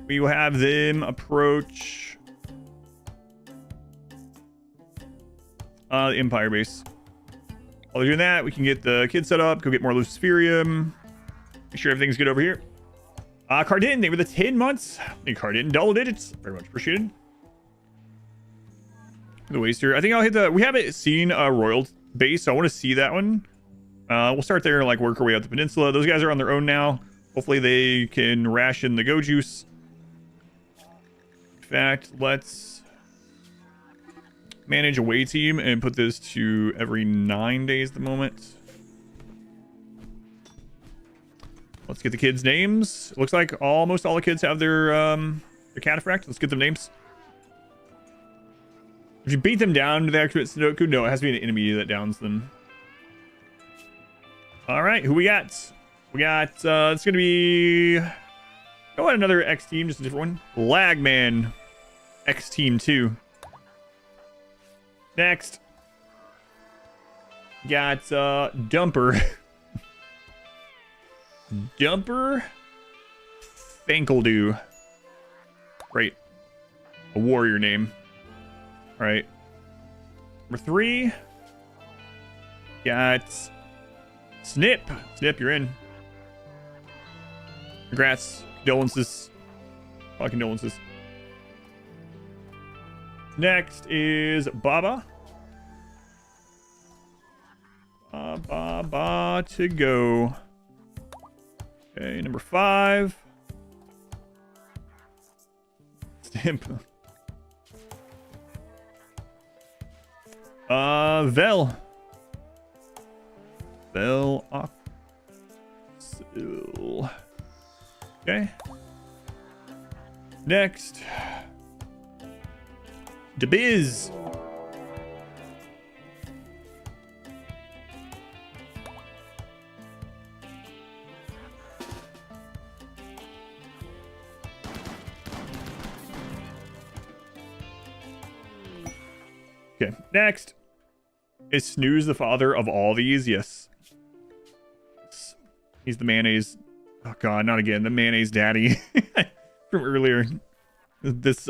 We will have them approach the Empire base. While they're doing that, we can get the kids set up, go get more Luciferium. Make sure everything's good over here. Cardin, they were the 10 months. Hey, Cardin, double digits. Very much appreciated. The Waster. I think I'll hit the... We haven't seen a Royal base, so I want to see that one. We'll start there and like work our way up the peninsula. Those guys are on their own now. Hopefully they can ration the Go Juice. In fact, let's manage away team and put this to every 9 days at the moment. Let's get the kids' names. It looks like almost all the kids have their cataphract. Let's get them names. If you beat them down to the accurate Sudoku, no, it has to be an enemy that downs them. All right, who we got? We got, it's going to be... Oh, another X team, just a different one. Lagman. X team 2. Next. Got, Dumper. Dumper Thankledo. Great. A warrior name. Alright. Number 3. Got Snip. Snip, you're in. Congrats. Condolences. Condolences. Next is Baba. Baba to go. Okay, number 5. Stamp. Vel. Vel Oxil. Okay. Next. Debiz. Okay, next. Is Snooze the father of all these? Yes. He's the mayonnaise. Oh god, not again. The mayonnaise daddy from earlier. This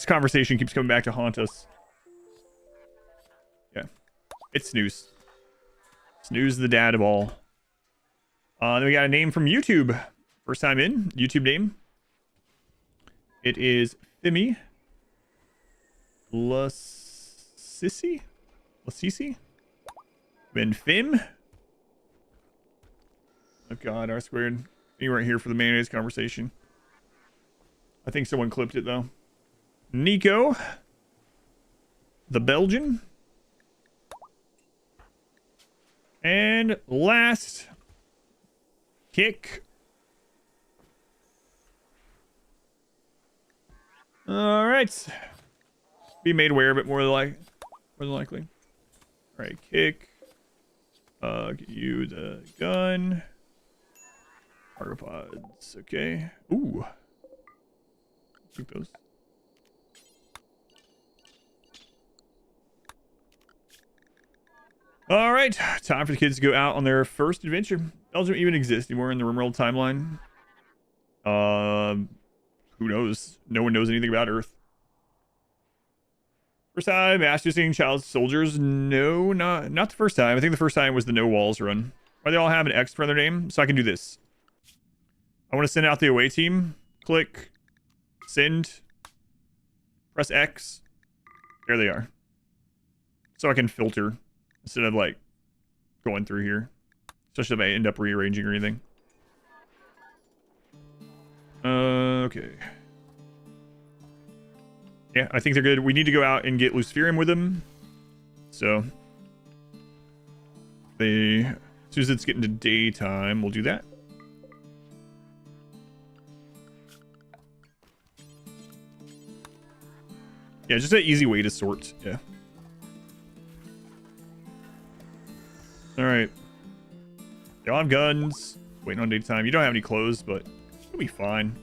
conversation keeps coming back to haunt us. Yeah. It's Snooze. Snooze the dad of all. Then we got a name from YouTube. First time in. YouTube name. It is Fimi. Lasisi? Then Fim. Oh god, R squared. You weren't here for the mayonnaise conversation. I think someone clipped it though. Nico. The Belgian. And last. Kick. All right. Be made aware of it more than likely. All right, Kick. Get you the gun. Cargo pods. Okay. Ooh. Keep those. All right. Time for the kids to go out on their first adventure. Belgium even exist anymore in the RimWorld timeline. Who knows? No one knows anything about Earth. First time mass using child soldiers? No, not the first time. I think the first time was the no walls run. Why they all have an X for their name? So I can do this. I want to send out the away team. Click. Send. Press X. There they are. So I can filter instead of like going through here. Especially if I end up rearranging or anything. Okay. Yeah, I think they're good. We need to go out and get Luciferium with them. So, as soon as it's getting to daytime, we'll do that. Yeah, just an easy way to sort. Yeah. All right. They all have guns. Waiting on daytime. You don't have any clothes, but you'll be fine.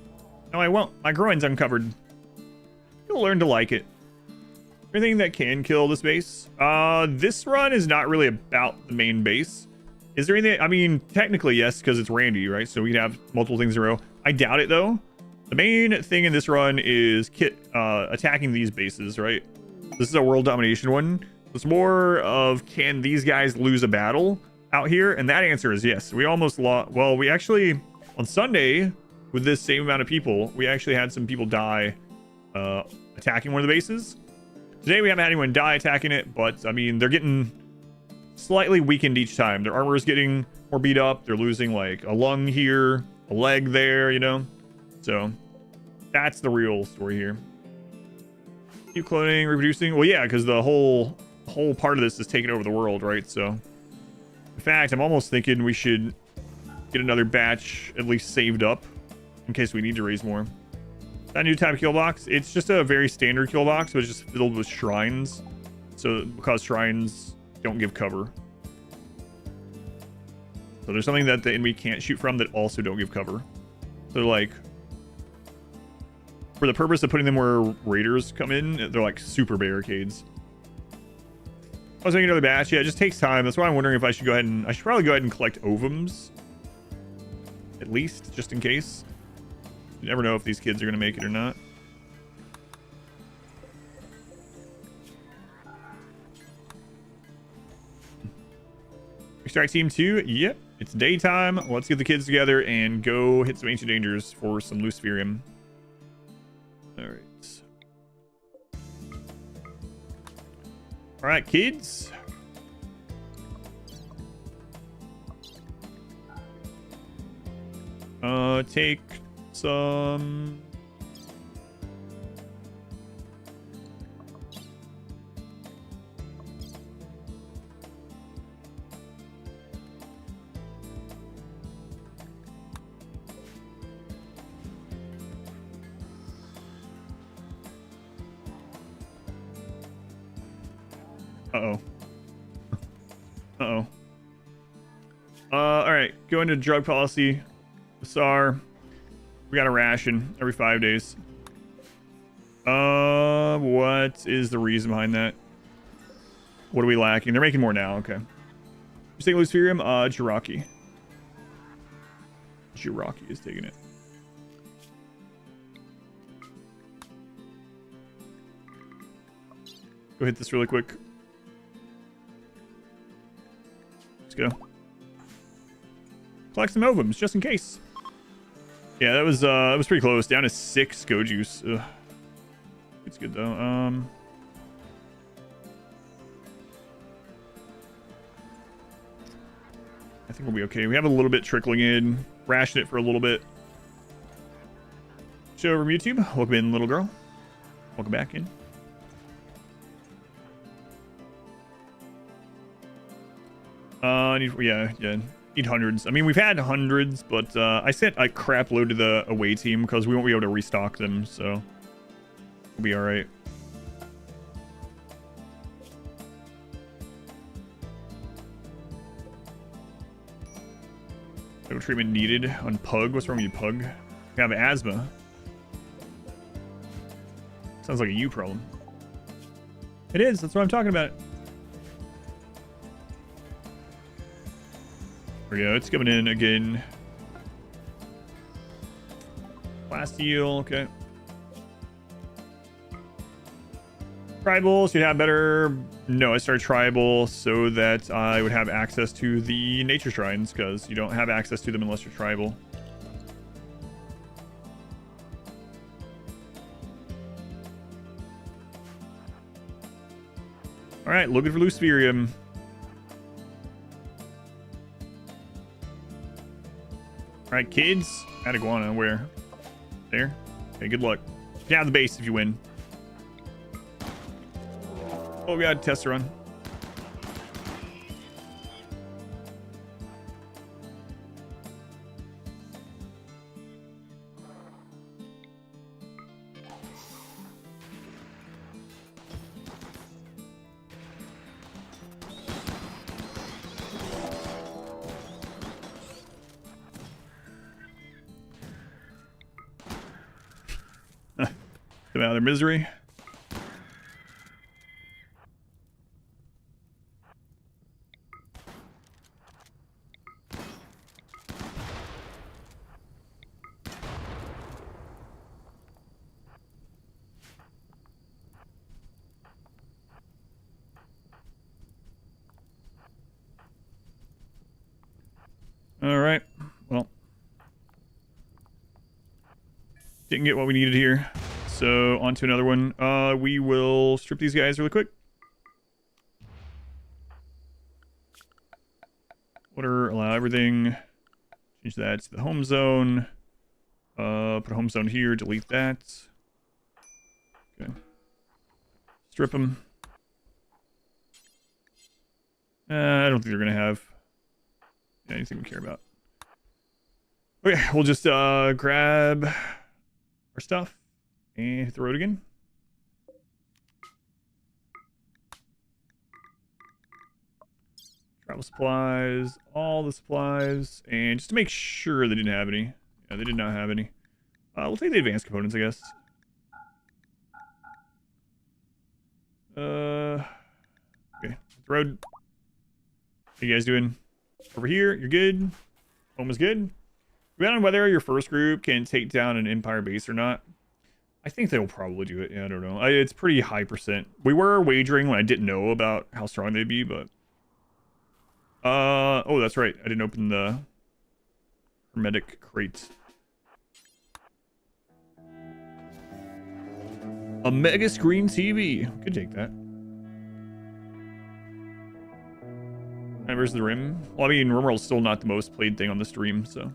No, I won't. My groin's uncovered. You'll learn to like it. Everything that can kill this base. This run is not really about the main base. Is there anything? I mean, technically, yes, because it's Randy, right? So we can have multiple things in a row. I doubt it, though. The main thing in this run is attacking these bases, right? This is a world domination one. It's more of, can these guys lose a battle out here? And that answer is yes. We almost lost. Well, we actually, on Sunday, with this same amount of people, we actually had some people die attacking one of the bases. Today we haven't had anyone die attacking it, but I mean, they're getting slightly weakened each time. Their armor is getting more beat up. They're losing like a lung here, a leg there, you know? So that's the real story here. Keep cloning, reproducing. Well, yeah, because the whole part of this is taking over the world, right? So in fact, I'm almost thinking we should get another batch at least saved up in case we need to raise more. That new type of kill box, it's just a very standard kill box, but it's just filled with shrines. So because shrines don't give cover. So there's something that the enemy can't shoot from that also don't give cover. So like, for the purpose of putting them where raiders come in, they're like super barricades. I was making another batch. Yeah, it just takes time. That's why I'm wondering if I should I should probably go ahead and collect ovums. At least, just in case. You never know if these kids are going to make it or not. Extract team 2. Yep, it's daytime. Let's get the kids together and go hit some ancient dangers for some Luciferium. Alright. Alright, kids. Take some... Uh-oh. Uh-oh. Alright. Go into drug policy. Hussar. We got a ration every 5 days. What is the reason behind that? What are we lacking? They're making more now. Okay. Who's taking Luciferium? Jiraki. Jiraki is taking it. Go hit this really quick. Let's go. Collect some ovums, just in case. Yeah, that was pretty close. Down to 6 Go Juice. Ugh. It's good though. I think we'll be okay. We have a little bit trickling in. Ration it for a little bit. Show over YouTube. Welcome in, little girl. Welcome back in. Need hundreds. I mean, we've had hundreds, but I sent a crap load to the away team because we won't be able to restock them, so we'll be all right. No treatment needed on Pug. What's wrong with you, Pug? You have asthma. Sounds like a you problem. It is. That's what I'm talking about. There we go. It's coming in again. Plasteel. Okay. Tribal should have better. No, I started tribal so that I would have access to the nature shrines because you don't have access to them unless you're tribal. All right, looking for Luciferium. All right, kids. Add iguana. Where? There. Okay, good luck. Get out of the base if you win. Oh, we got a test run. Come out of their misery. All right. Well, didn't get what we needed here. So on to another one. We will strip these guys really quick. Order, allow everything. Change that to the home zone. Put a home zone here, delete that. Okay. Strip them. I don't think they're going to have anything we care about. Okay, we'll just grab our stuff and hit the road again. Travel supplies, all the supplies, and just to make sure they didn't have any. Yeah, they did not have any. We'll take the advanced components, I guess. Okay, hit the road. How you guys doing? Over here, you're good. Home is good. Depending on whether your first group can take down an Empire base or not. I think they'll probably do it. Yeah, I don't know. It's pretty high percent. We were wagering when I didn't know about how strong they'd be, but... oh, that's right. I didn't open the hermetic crate. A mega screen TV. Could take that. And where's the Rim? Well, I mean, RimWorld's still not the most played thing on the stream, so...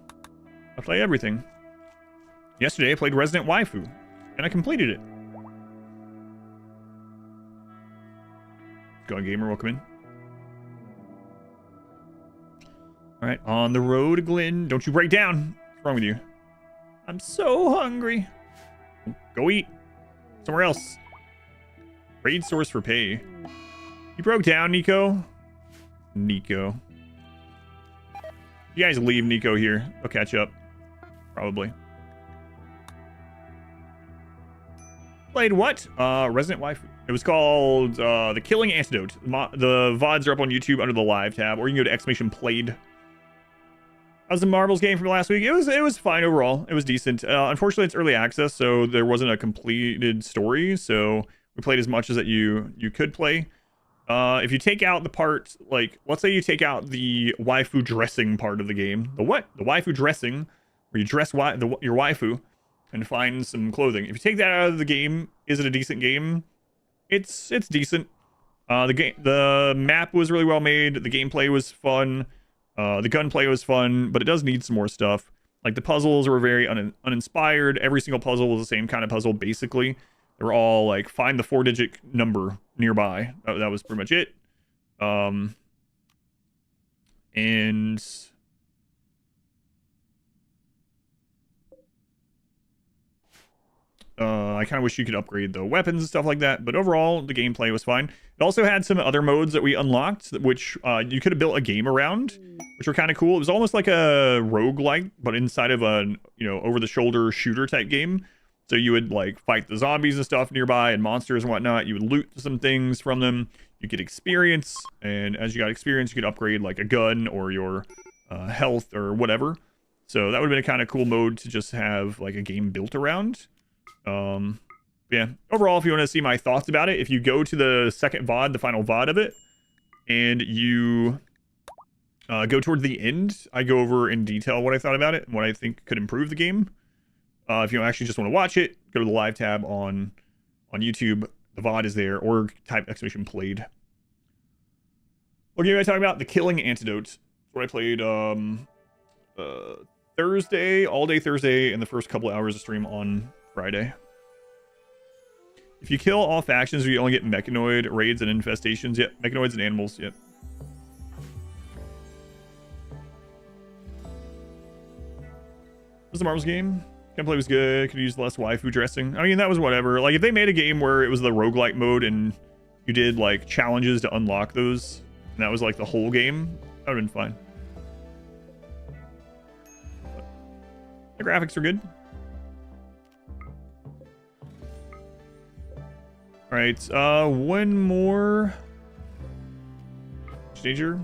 I play everything. Yesterday, I played Resident Waifu, and I completed it. Go on, gamer. Welcome in. All right, on the road, Glenn. Don't you break down. What's wrong with you? I'm so hungry. Go eat. Somewhere else. Raid source for pay. You broke down, Nico. Nico. You guys leave Nico here. They'll catch up. Probably. Played what? Resident Waifu. It was called The Killing Antidote. The VODs are up on YouTube under the live tab, or you can go to !played. How's the Marvels game from last week? It was fine overall. It was decent. Unfortunately, it's early access, so there wasn't a completed story. So we played as much as that you could play. If you take out the part, like, let's say you take out the waifu dressing part of the game. The what? The waifu dressing, where you dress your waifu and find some clothing. If you take that out of the game, is it a decent game? It's decent. The map was really well made. The gameplay was fun. The gunplay was fun, but it does need some more stuff. Like, the puzzles were very uninspired. Every single puzzle was the same kind of puzzle, basically. They were all like, find the 4-digit number nearby. That was pretty much it. And I kind of wish you could upgrade the weapons and stuff like that, but overall the gameplay was fine. It also had some other modes that we unlocked, which you could have built a game around, which were kind of cool. It was almost like a roguelike, but inside of a, you know, over-the-shoulder shooter type game. So you would like fight the zombies and stuff nearby and monsters and whatnot. You would loot some things from them. You get experience, and as you got experience, you could upgrade like a gun or your health or whatever. So that would have been a kind of cool mode to just have like a game built around. Yeah, overall, if you want to see my thoughts about it, if you go to the second VOD, the final VOD of it, and you go towards the end, I go over in detail what I thought about it and what I think could improve the game. If you actually just want to watch it, go to the live tab on YouTube. The VOD is there, or type !played. Okay, I talking about The Killing Antidote. What I played Thursday, all day Thursday, and the first couple hours of stream on Friday. If you kill all factions, you only get mechanoid raids and infestations. Yep, mechanoids and animals. Yep. Was the Marvels game? Gameplay was good. Could use less waifu dressing. I mean, that was whatever. Like, if they made a game where it was the roguelike mode and you did like challenges to unlock those, and that was like the whole game, that would have been fine. But the graphics are good. All right, one more. Danger.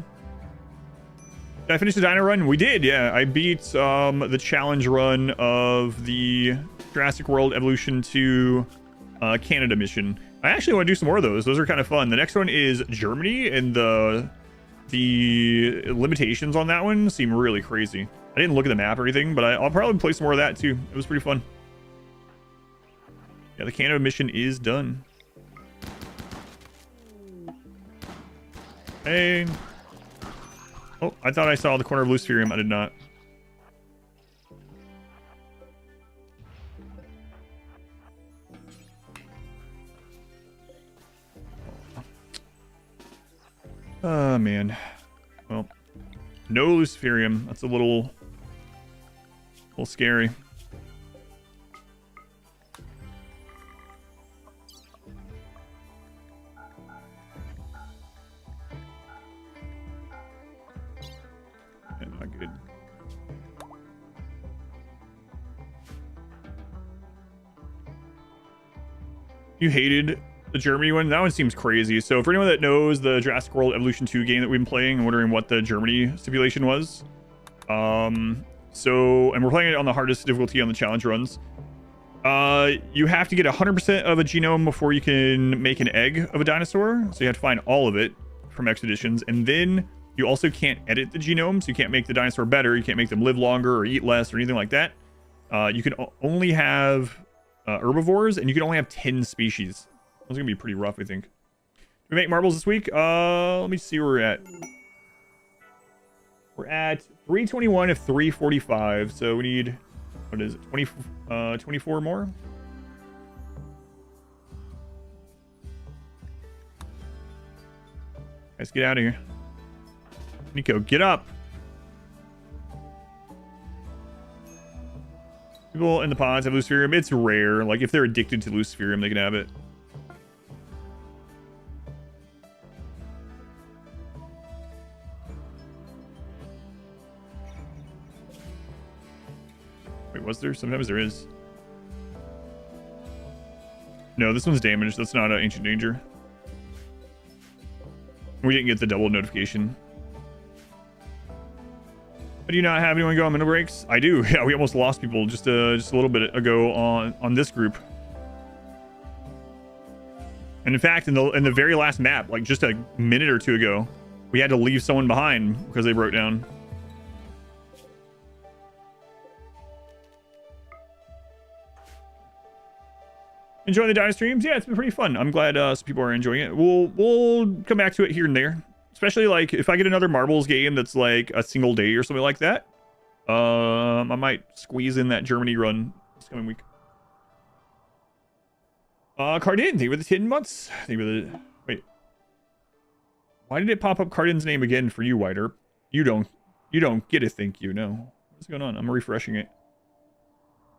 Did I finish the dino run? We did, yeah. I beat the challenge run of the Jurassic World Evolution 2 Canada mission. I actually want to do some more of those. Those are kind of fun. The next one is Germany, and the limitations on that one seem really crazy. I didn't look at the map or anything, but I'll probably play some more of that too. It was pretty fun. Yeah, the Canada mission is done. Hey. Oh, I thought I saw the corner of Luciferium. I did not. Oh, man. Well, no Luciferium. That's a little scary. Not good. You hated the Germany one? That one seems crazy. So for anyone that knows the Jurassic World Evolution 2 game that we've been playing and wondering what the Germany stipulation was, and we're playing it on the hardest difficulty on the challenge runs. You have to get 100% of a genome before you can make an egg of a dinosaur. So you have to find all of it from expeditions, and then you also can't edit the genome, so you can't make the dinosaur better. You can't make them live longer or eat less or anything like that. You can only have herbivores, and you can only have 10 species. That's gonna be pretty rough, I think. Did we make marbles this week? Let me see where we're at. We're at 321 of 345, so we need, what is it, 24 more? Let's get out of here. Nico, get up. People in the pods have Luciferium. It's rare. Like, if they're addicted to Luciferium, they can have it. Wait, was there? Sometimes there is. No, this one's damaged. That's not an Ancient Danger. We didn't get the double notification. Do you not have anyone go on mental breaks? I do. Yeah, we almost lost people just a little bit ago on this group. And in fact, in the very last map, like just a minute or two ago, we had to leave someone behind because they broke down. Enjoying the dive streams? Yeah, it's been pretty fun. I'm glad some people are enjoying it. We'll come back to it here and there. Especially like if I get another marbles game that's like a single day or something like that. I might squeeze in that Germany run this coming week. Cardin, thank you for the 10 months. Thank you for the... Wait. Why did it pop up Cardin's name again for you, Whiter? You don't get a thank you, no. What's going on? I'm refreshing it.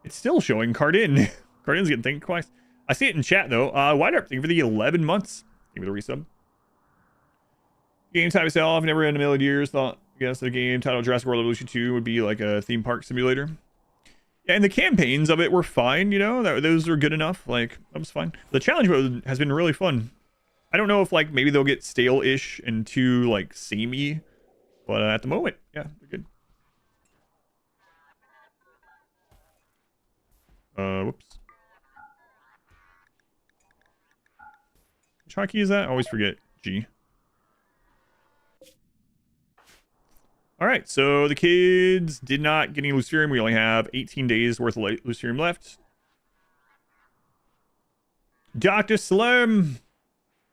It's still showing Cardin. Cardin's getting thanked twice. I see it in chat though. Whiter, thank you for the 11 months. Thank you for the resub. Game type itself, never in a million years thought, I guess, the game titled Jurassic World Evolution 2 would be like a theme park simulator. Yeah, and the campaigns of it were fine, you know, those were good enough. Like, that was fine. The challenge mode has been really fun. I don't know if, like, maybe they'll get stale-ish and too, like, samey, but at the moment, yeah, they're good. Whoops. Which hotkey is that? I always forget. G. Alright, so the kids did not get any Lucerium. We only have 18 days worth of Lucerium left. Dr. Slurm,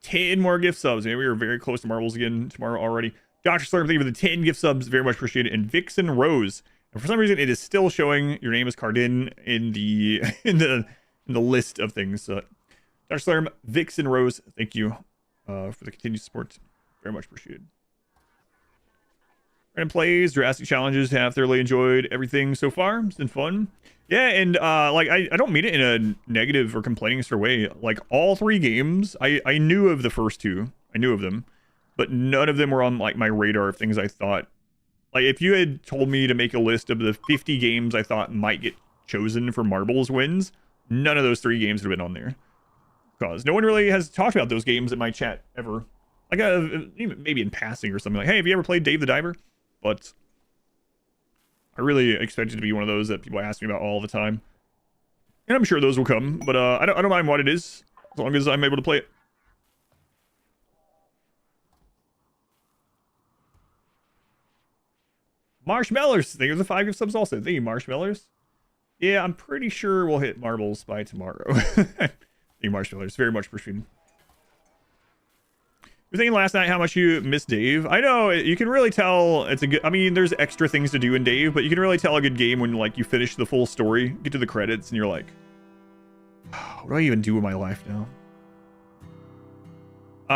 10 more gift subs. Man, we are very close to marbles again tomorrow already. Dr. Slurm, thank you for the 10 gift subs. Very much appreciated. And Vixen Rose. And for some reason, it is still showing your name is Cardin in the in the list of things. Dr. Slurm, Vixen Rose, thank you for the continued support. Very much appreciated. Random plays, Jurassic challenges, have thoroughly enjoyed everything so far. It's been fun. Yeah, and like I don't mean it in a negative or complaining sort of way. Like all 3 games, I knew of the first 2. I knew of them, but none of them were on like my radar of things I thought. Like if you had told me to make a list of the 50 games I thought might get chosen for marbles wins, none of those 3 games would have been on there. Because no one really has talked about those games in my chat ever. Like maybe in passing or something like, hey, have you ever played Dave the Diver? But I really expect it to be one of those that people ask me about all the time. And I'm sure those will come, but I don't mind what it is, as long as I'm able to play it. Marshmallows! Thank you for the 5 gift subs also. Thank you, Marshmallows. Yeah, I'm pretty sure we'll hit marbles by tomorrow. Thank you, Marshmallows. Very much appreciated. You were thinking last night how much you miss Dave. I know, you can really tell it's a good... I mean, there's extra things to do in Dave, but you can really tell a good game when, like, you finish the full story, get to the credits, and you're like, what do I even do with my life now?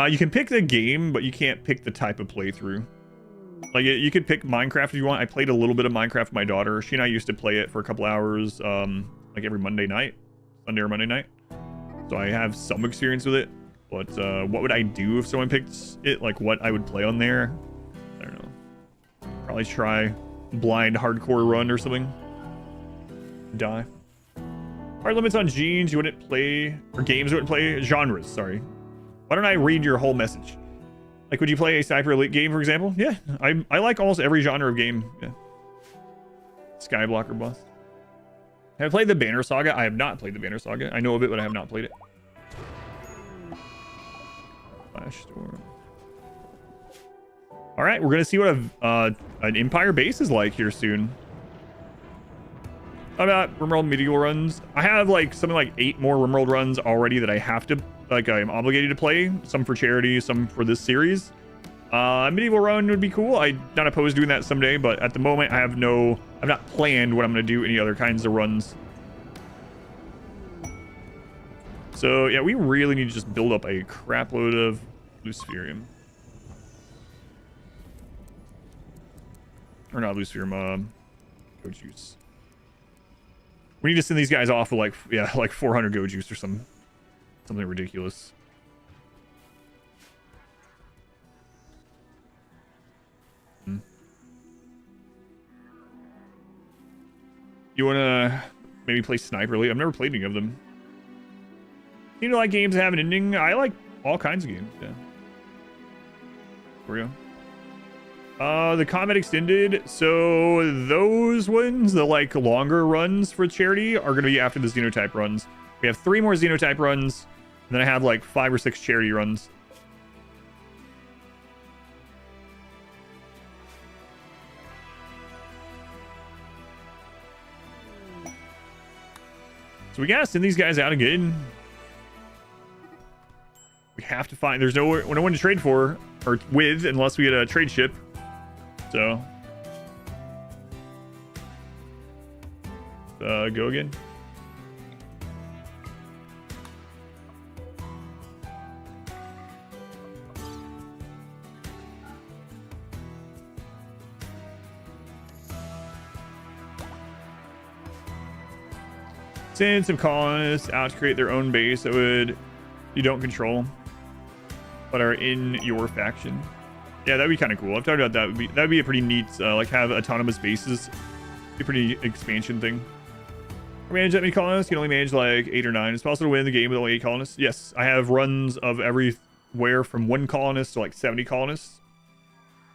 You can pick the game, but you can't pick the type of playthrough. Like, you could pick Minecraft if you want. I played a little bit of Minecraft with my daughter. She and I used to play it for a couple hours, like every Monday night. Sunday or Monday night. So I have some experience with it. But what would I do if someone picked it? Like what I would play on there? I don't know. Probably try blind hardcore run or something. Die. Hard limits on genes you wouldn't play, or games you wouldn't play. Genres, sorry. Why don't I read your whole message? Like, would you play a Sniper Elite game, for example? Yeah, I like almost every genre of game. Yeah. Skyblocker bust. Have I played the Banner Saga? I have not played the Banner Saga. I know of it, but I have not played it. Flash Storm. All right, we're gonna see what an Empire base is like here soon. How about RimWorld medieval runs? I have like something like 8 more RimWorld runs already that I have to, like, I'm obligated to play. Some for charity, some for this series. Medieval run would be cool. I'm not opposed to doing that someday, but at the moment I've not planned what I'm gonna do any other kinds of runs. So yeah, we really need to just build up a crap load of Luciferium. Or not Luciferium, Go Juice. We need to send these guys off with like, yeah, like 400 Go Juice or something ridiculous. You wanna maybe play Sniper Elite? I've never played any of them. You know, like games that have an ending. I like all kinds of games. Yeah. For you. The Combat Extended. So those ones, the like longer runs for charity, are going to be after the Xenotype runs. We have 3 more Xenotype runs, and then I have like 5 or 6 charity runs. So we gotta send these guys out again. We have to find. There's no one to trade for or with unless we get a trade ship. So, go again. Send some colonists out to create their own base that you don't control, but are in your faction. Yeah, that'd be kind of cool. I've talked about that. That'd be a pretty neat, like have autonomous bases. Be a pretty expansion thing. Manage that many colonists. You can only manage like 8 or 9. It's possible to win the game with only 8 colonists. Yes, I have runs of everywhere from 1 colonist to like 70 colonists.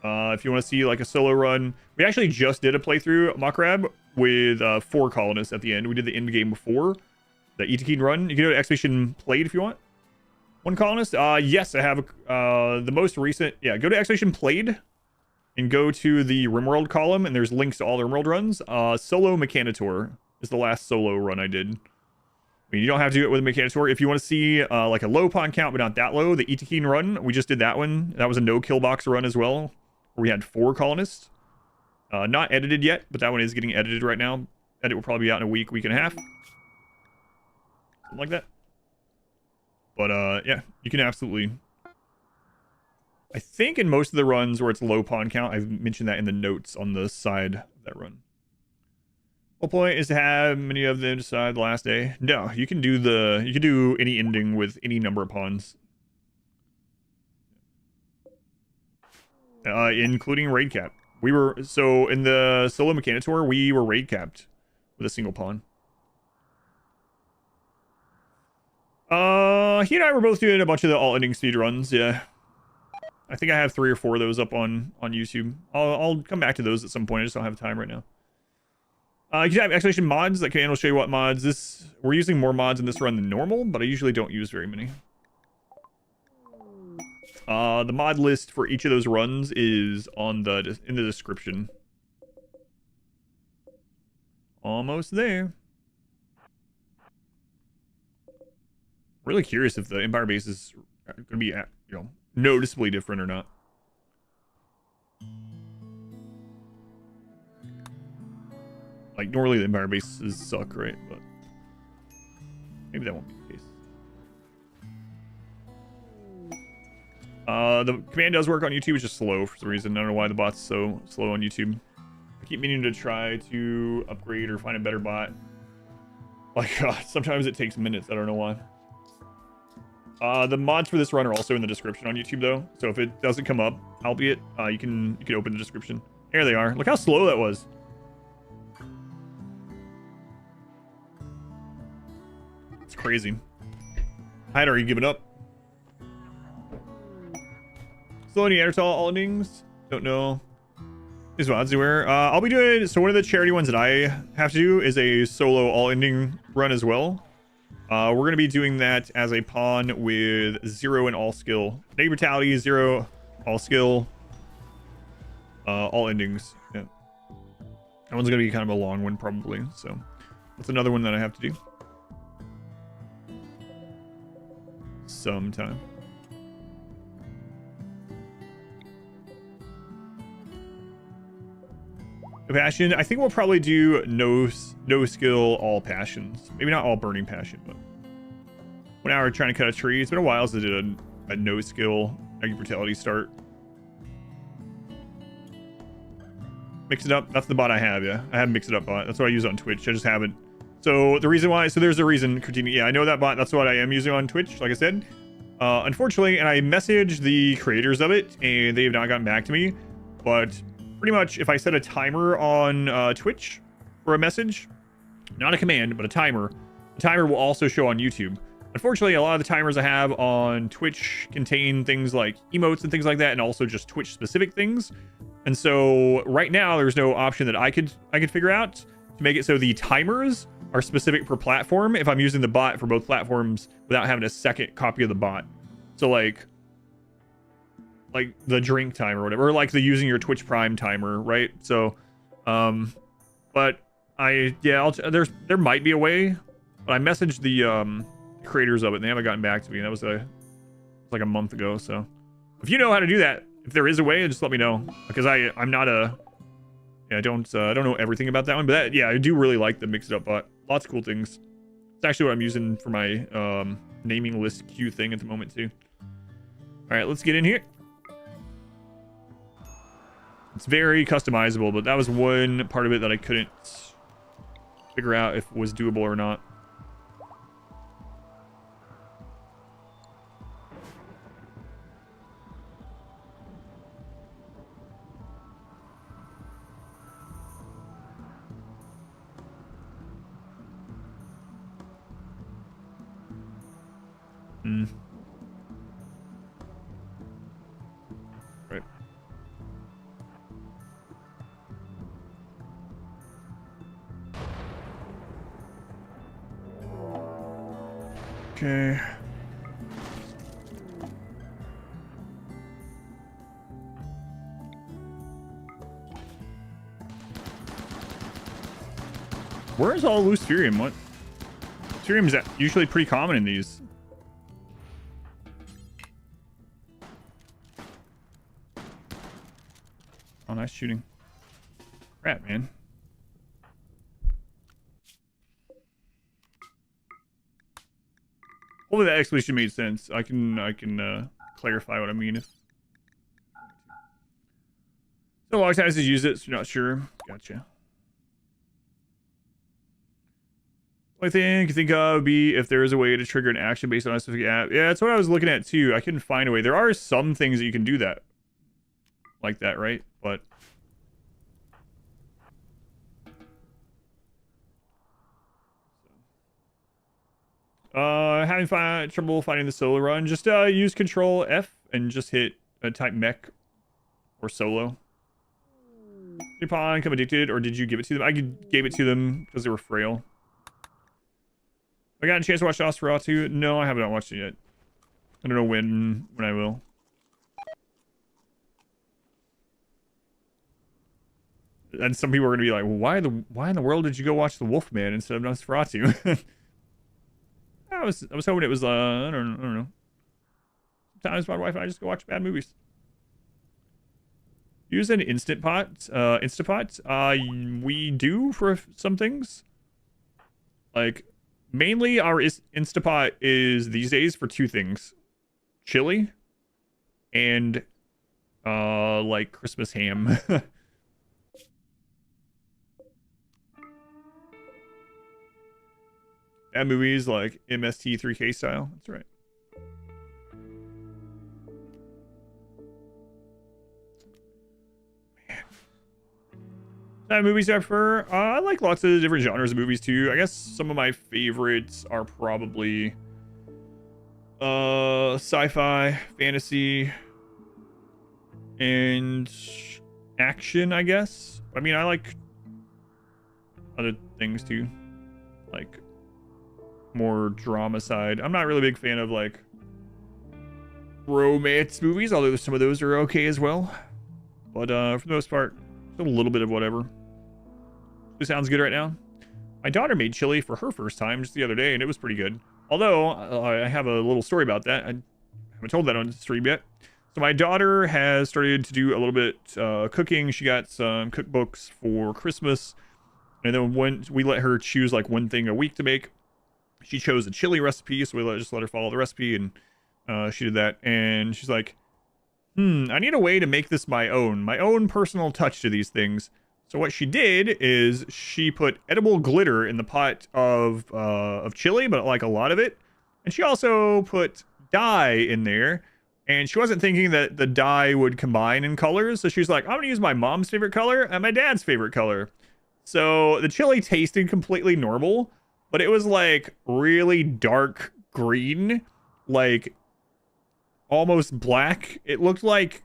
If you want to see like a solo run, we actually just did a playthrough Makrab with 4 colonists at the end. We did the end game before the Itakin run. You can go to Expedition Played if you want. 1 colonist. Yes, I have the most recent. Yeah, go to Expedition Played and go to the RimWorld column, and there's links to all the RimWorld runs. Solo Mechanitor is the last solo run I did. I mean, you don't have to do it with a Mechanitor. If you want to see like a low pawn count, but not that low, the Itakin run, we just did that one. That was a no kill box run as well, where we had 4 colonists. Not edited yet, but that one is getting edited right now. Edit will probably be out in a week and a half. Something like that. But yeah, you can absolutely. I think in most of the runs where it's low pawn count, I've mentioned that in the notes on the side of that run. Whole point is to have many of them decide the last day. No, you can do any ending with any number of pawns. Including raid cap. We were so in the solo Mechanitor, we were raid capped with a single pawn. He and I were both doing a bunch of the all-ending speed runs. Yeah, I think I have 3 or 4 of those up on YouTube. I'll come back to those at some point. I just don't have time right now. You can have exclamation mods. That can will show you what mods. We're using more mods in this run than normal, but I usually don't use very many. The mod list for each of those runs is in the description. Almost there. Really curious if the Empire base is going to be, noticeably different or not. Like, normally the Empire bases suck, right? But maybe that won't be the case. The command does work on YouTube. It's just slow for some reason. I don't know why the bot's so slow on YouTube. I keep meaning to try to upgrade or find a better bot. Like, sometimes it takes minutes. I don't know why. The mods for this run are also in the description on YouTube, though. So if it doesn't come up, albeit, you can open the description. There they are. Look how slow that was. It's crazy. I had already given up. Slow Neanderthal all endings. Don't know. Is what anywhere. I'll be doing. So one of the charity ones that I have to do is a solo all ending run as well. We're gonna be doing that as a pawn with 0 and all skill. Negative brutality, 0, all skill, all endings. Yeah. That one's gonna be kind of a long one probably. So that's another one that I have to do sometime. Passion. I think we'll probably do no skill, all passions. Maybe not all burning passion, but 1 hour trying to cut a tree. It's been a while since I did a no skill negative brutality start. Mix it up. That's the bot I have. Yeah, I have mix it up bot. That's what I use on Twitch. I just haven't. So the reason why. So there's a reason. Yeah, I know that bot. That's what I am using on Twitch. Like I said, unfortunately, and I messaged the creators of it, and they have not gotten back to me, but. Pretty much, if I set a timer on Twitch for a message, not a command, but a timer, the timer will also show on YouTube. Unfortunately, a lot of the timers I have on Twitch contain things like emotes and things like that, and also just Twitch specific things. And so right now there's no option that I could figure out to make it so the timers are specific per platform if I'm using the bot for both platforms without having a second copy of the bot. So like the drink timer or whatever, or like the using your Twitch Prime timer, right? So but there might be a way, but I messaged the creators of it and they haven't gotten back to me, and that was like a month ago. So if you know how to do that, if there is a way, just let me know, because I don't know everything about that one, but I do really like the mix it up bot. Lots of cool things. It's actually what I'm using for my naming list queue thing at the moment too. All right, let's get in here. It's very customizable, but that was one part of it that I couldn't figure out if it was doable or not. Right. Okay. Where is all loose Furium? What? Furium is usually pretty common in these. Oh, nice shooting. Crap, man. Hopefully that explanation made sense. I can clarify what I mean. So a lot of times to use it, so you're not sure. Gotcha. I think would be if there is a way to trigger an action based on a specific app. Yeah, that's what I was looking at too. I couldn't find a way. There are some things that you can do that like that, right? But having trouble finding the solo run, just use Control F and just hit type mech or solo. Did your pawn become addicted, or did you give it to them? I gave it to them because they were frail. I got a chance to watch Nosferatu? No, I have not watched it yet. I don't know when I will. And some people are gonna be like, well, why in the world did you go watch The Wolfman instead of Nosferatu? I was hoping it was I don't know. Sometimes my wife and I just go watch bad movies. Use an Instapot. We do for some things. Like mainly our Instapot is these days for two things: chili and like Christmas ham. That movie's like MST 3K style. That's right. Man. That movies I prefer. I like lots of different genres of movies too. I guess some of my favorites are probably sci-fi, fantasy, and action, I guess. I mean, I like other things too, like more drama side. I'm not really a big fan of like romance movies, although some of those are okay as well. But for the most part, a little bit of whatever. This sounds good right now. My daughter made chili for her first time just the other day, and it was pretty good. Although I have a little story about that. I haven't told that on the stream yet. So my daughter has started to do a little bit cooking. She got some cookbooks for Christmas, and then when we let her choose like one thing a week to make, she chose a chili recipe, so we just let her follow the recipe, and she did that. And she's like, I need a way to make this my own personal touch to these things. So what she did is she put edible glitter in the pot of chili, but like a lot of it. And she also put dye in there. And she wasn't thinking that the dye would combine in colors. So she's like, I'm going to use my mom's favorite color and my dad's favorite color. So the chili tasted completely normal, but it was like really dark green, like almost black. It looked like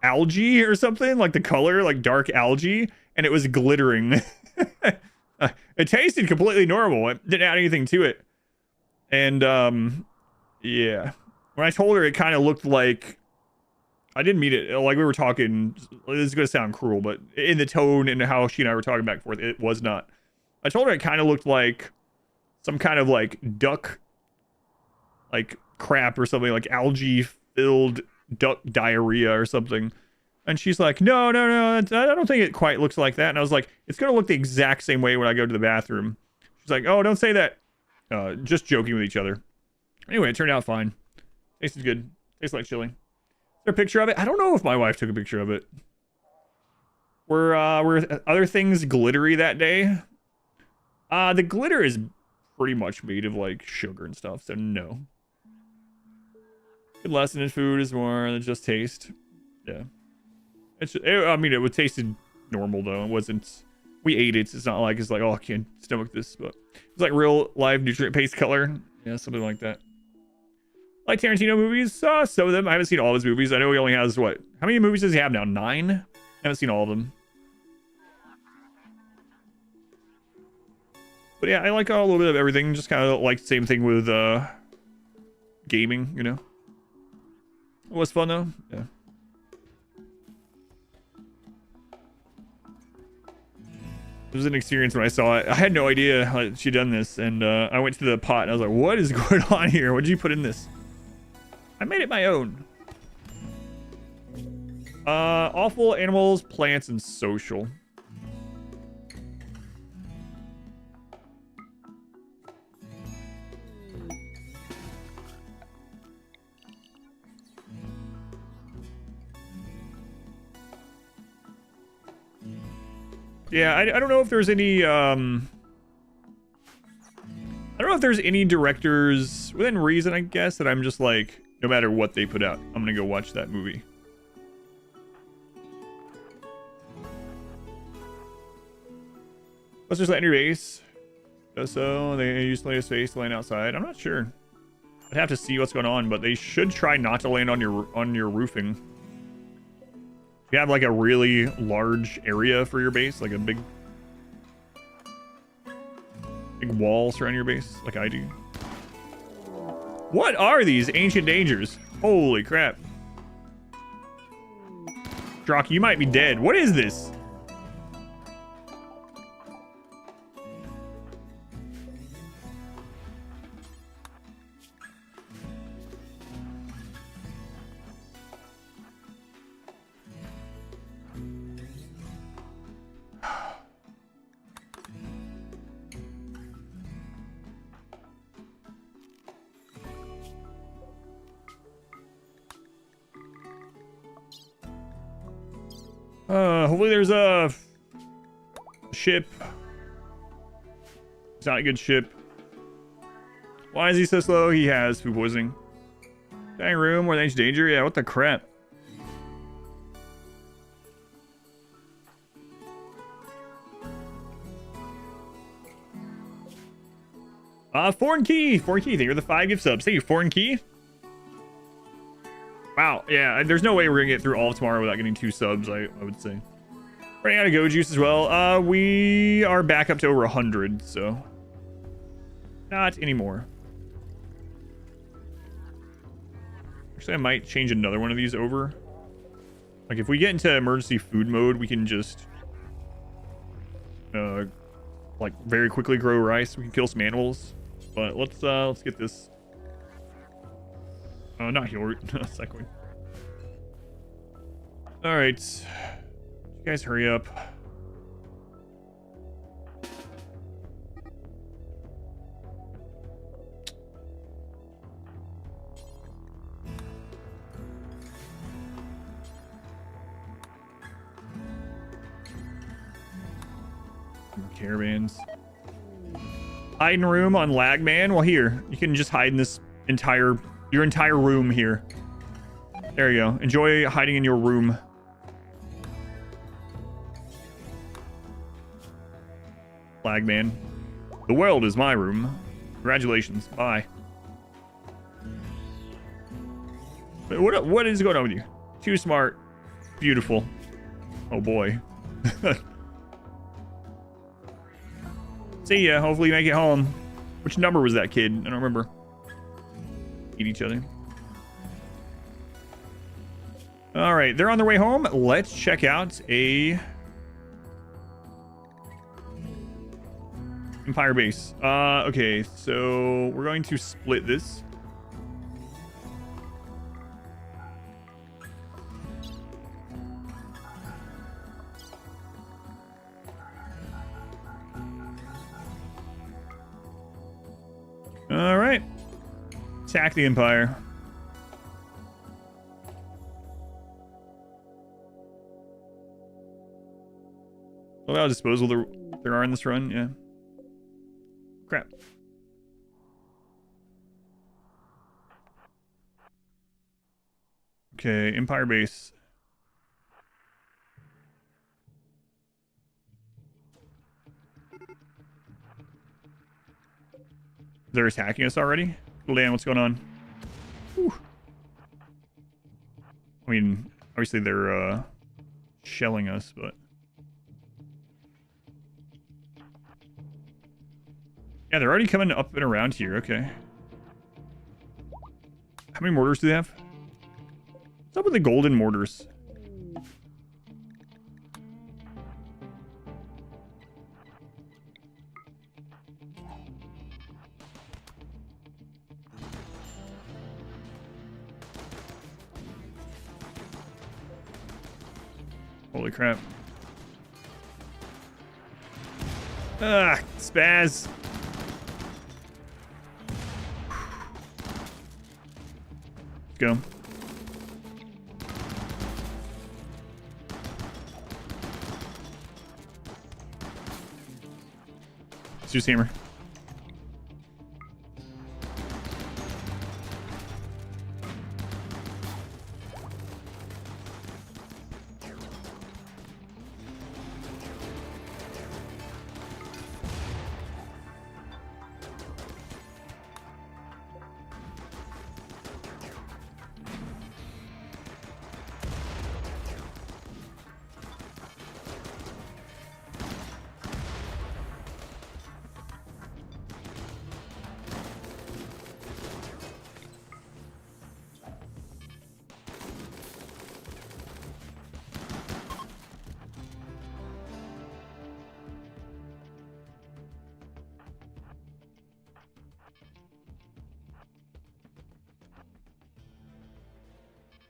algae or something, like the color, like dark algae, and it was glittering. It tasted completely normal. It didn't add anything to it. And yeah, when I told her, it kind of looked like, I didn't mean it like we were talking, this is gonna sound cruel, but in the tone and how she and I were talking back and forth, it was not. I told her it kind of looked like some kind of like duck, like crap or something, like algae filled duck diarrhea or something. And she's like, no, I don't think it quite looks like that. And I was like, it's gonna look the exact same way when I go to the bathroom. She's like, oh, don't say that. Just joking with each other. Anyway, it turned out fine. Tasted good. Tastes like chili. Is there a picture of it? I don't know if my wife took a picture of it. Were other things glittery that day? The glitter is pretty much made of like sugar and stuff, so no. Good lesson in food is more than just taste. Yeah. I mean, it tasted normal though. It wasn't. We ate it. It's not like it's like, oh, I can't stomach this, but it's like real live nutrient paste color. Yeah, something like that. Like Tarantino movies, some of them. I haven't seen all of his movies. I know he only has what? How many movies does he have now? 9? I haven't seen all of them. But yeah, I like a little bit of everything. Just kind of like the same thing with gaming, you know. It was fun though. Yeah. It was an experience when I saw it. I had no idea she'd done this, and I went to the pot and I was like, what is going on here? What did you put in this? I made it my own. Awful, animals, plants, and social. Yeah, I don't know if there's any, I don't know if there's any directors, within reason, I guess, that I'm just like, no matter what they put out, I'm gonna go watch that movie. Let's just land your base. So, they used to lay a space to land outside. I'm not sure. I'd have to see what's going on, but they should try not to land on your roofing. You have like a really large area for your base, like a big wall surrounding your base, like I do. What are these ancient dangers? Holy crap. Drock, you might be dead. What is this? Hopefully there's a ship. It's not a good ship. Why is he so slow? He has food poisoning. Dying room, more than ancient danger? Yeah, what the crap? Foreign key. Thank you for the 5 gift subs. Thank you, foreign key. Wow, yeah, there's no way we're gonna get through all of tomorrow without getting 2 subs, I would say. Running out of go juice as well. We are back up to over 100, so not anymore. Actually, I might change another one of these over. Like if we get into emergency food mode, we can just like very quickly grow rice. We can kill some animals. But let's get this. Not heal cycling. All right, you guys hurry up. Caravans. Hiding room on Lagman. Well, here you can just hide in this your entire room here. There you go. Enjoy hiding in your room. Flagman. The world is my room. Congratulations. Bye. What is going on with you? Too smart. Beautiful. Oh boy. See ya. Hopefully you make it home. Which number was that kid? I don't remember. Eat each other. All right, they're on their way home. Let's check out a Empire base. Okay, so we're going to split this. All right. Attack the Empire. Well, disposal there are in this run, yeah. Crap. Okay, Empire base. They're attacking us already? Oh, damn, what's going on? Whew. I mean, obviously they're shelling us, but... Yeah, they're already coming up and around here. Okay. How many mortars do they have? What's up with the golden mortars? Holy crap. Ah, spaz. Go. Zeus hammer.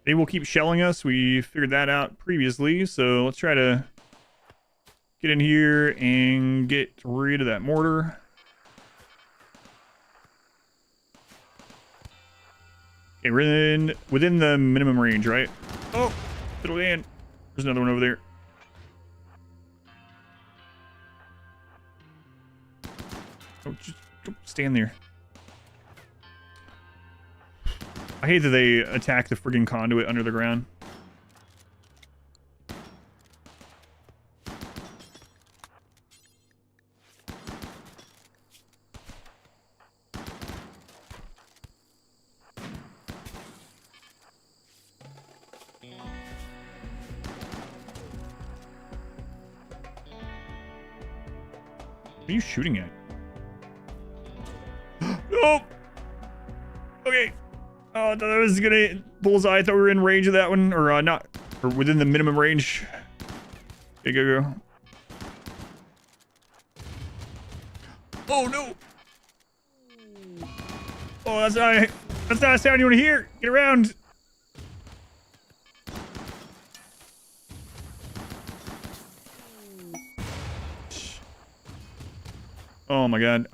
They will keep shelling us. We figured that out previously. So let's try to get in here and get rid of that mortar. Okay, we're within the minimum range, right? Oh, fiddle in. There's another one over there. Oh, just stand there. I hate that they attack the friggin' conduit under the ground. What are you shooting at? No! Okay. Oh, that was gonna bullseye. I thought we were in range of that one, or not, or within the minimum range. Okay, go. Oh no! Oh, that's not a sound you want to hear. Get around. Oh my god.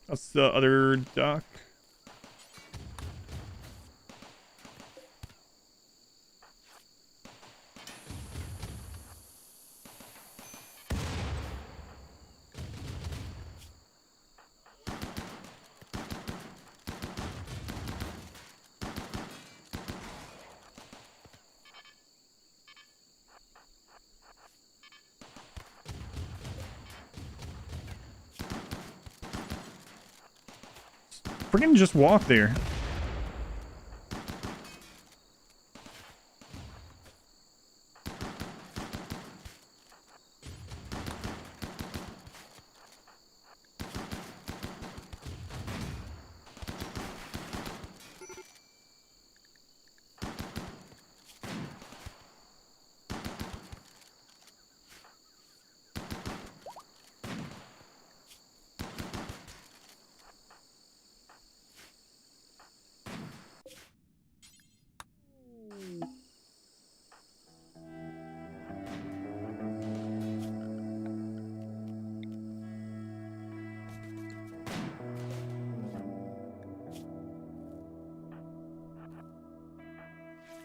That's the other dock. freaking just walk there.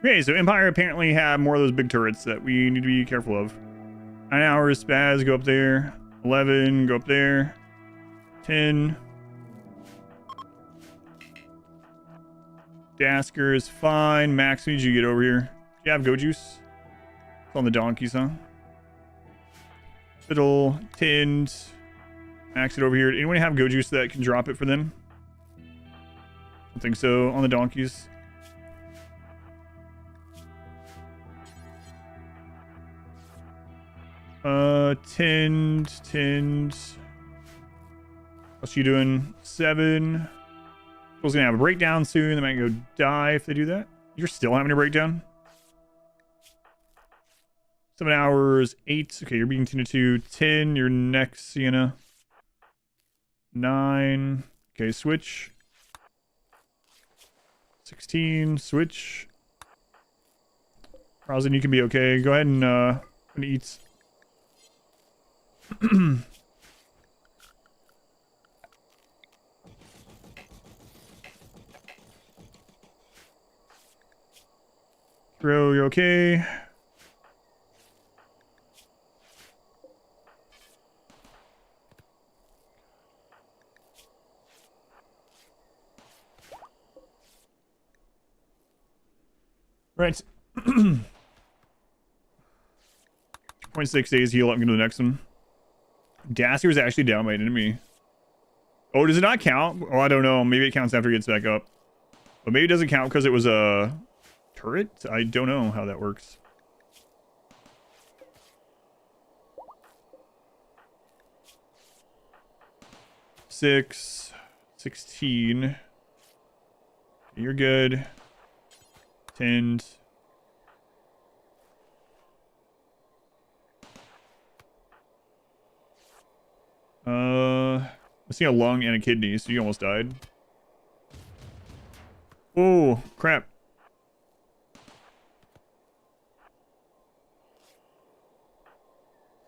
Okay, so Empire apparently have more of those big turrets that we need to be careful of. 9 hours, Spaz, go up there. 11, go up there. 10. Dasker is fine. Max, need you to get over here. Do you have Go Juice? It's on the donkeys, huh? Fiddle, Tinned. Max it over here. Anyone have Go Juice that can drop it for them? I think so. On the donkeys. Tinned. What's you doing? 7. People's gonna have a breakdown soon. They might go die if they do that. You're still having a breakdown? 7 hours, 8. Okay, you're being tended to. 10, you're next, Sienna. 9. Okay, switch. 16, switch. Rosin, you can be okay. Go ahead and eat. Bro, you okay? Right. 0.6 days heal. I'm going to the next one. Dasker was actually down by an enemy. Oh, does it not count? Oh, I don't know. Maybe it counts after it gets back up. But maybe it doesn't count because it was a turret? I don't know how that works. Six, 16. You're good. 10. I see a lung and a kidney, so you almost died. Oh, crap.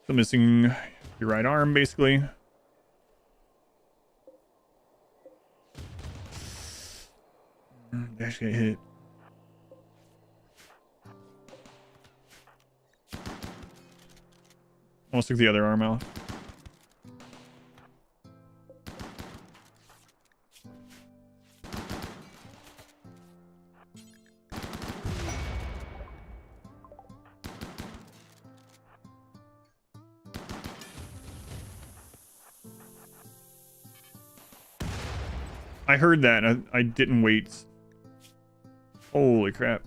So missing your right arm, basically. Dash got hit. Almost took the other arm out. I heard that, and I didn't wait. Holy crap.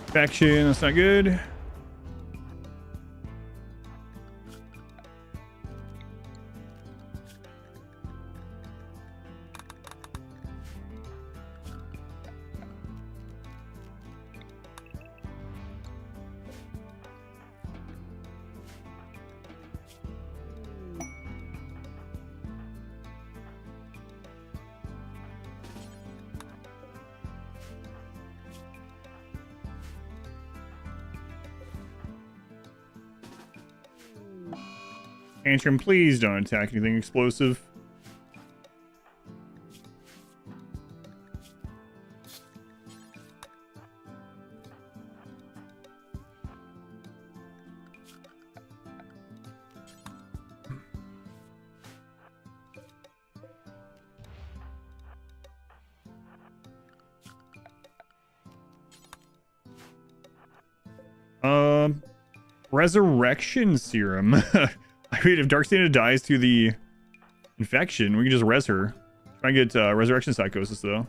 Faction, that's not good. Tantrum, please don't attack anything explosive. Resurrection serum. I mean, if Darkstina dies to the infection, we can just res her. Try and get resurrection psychosis, though.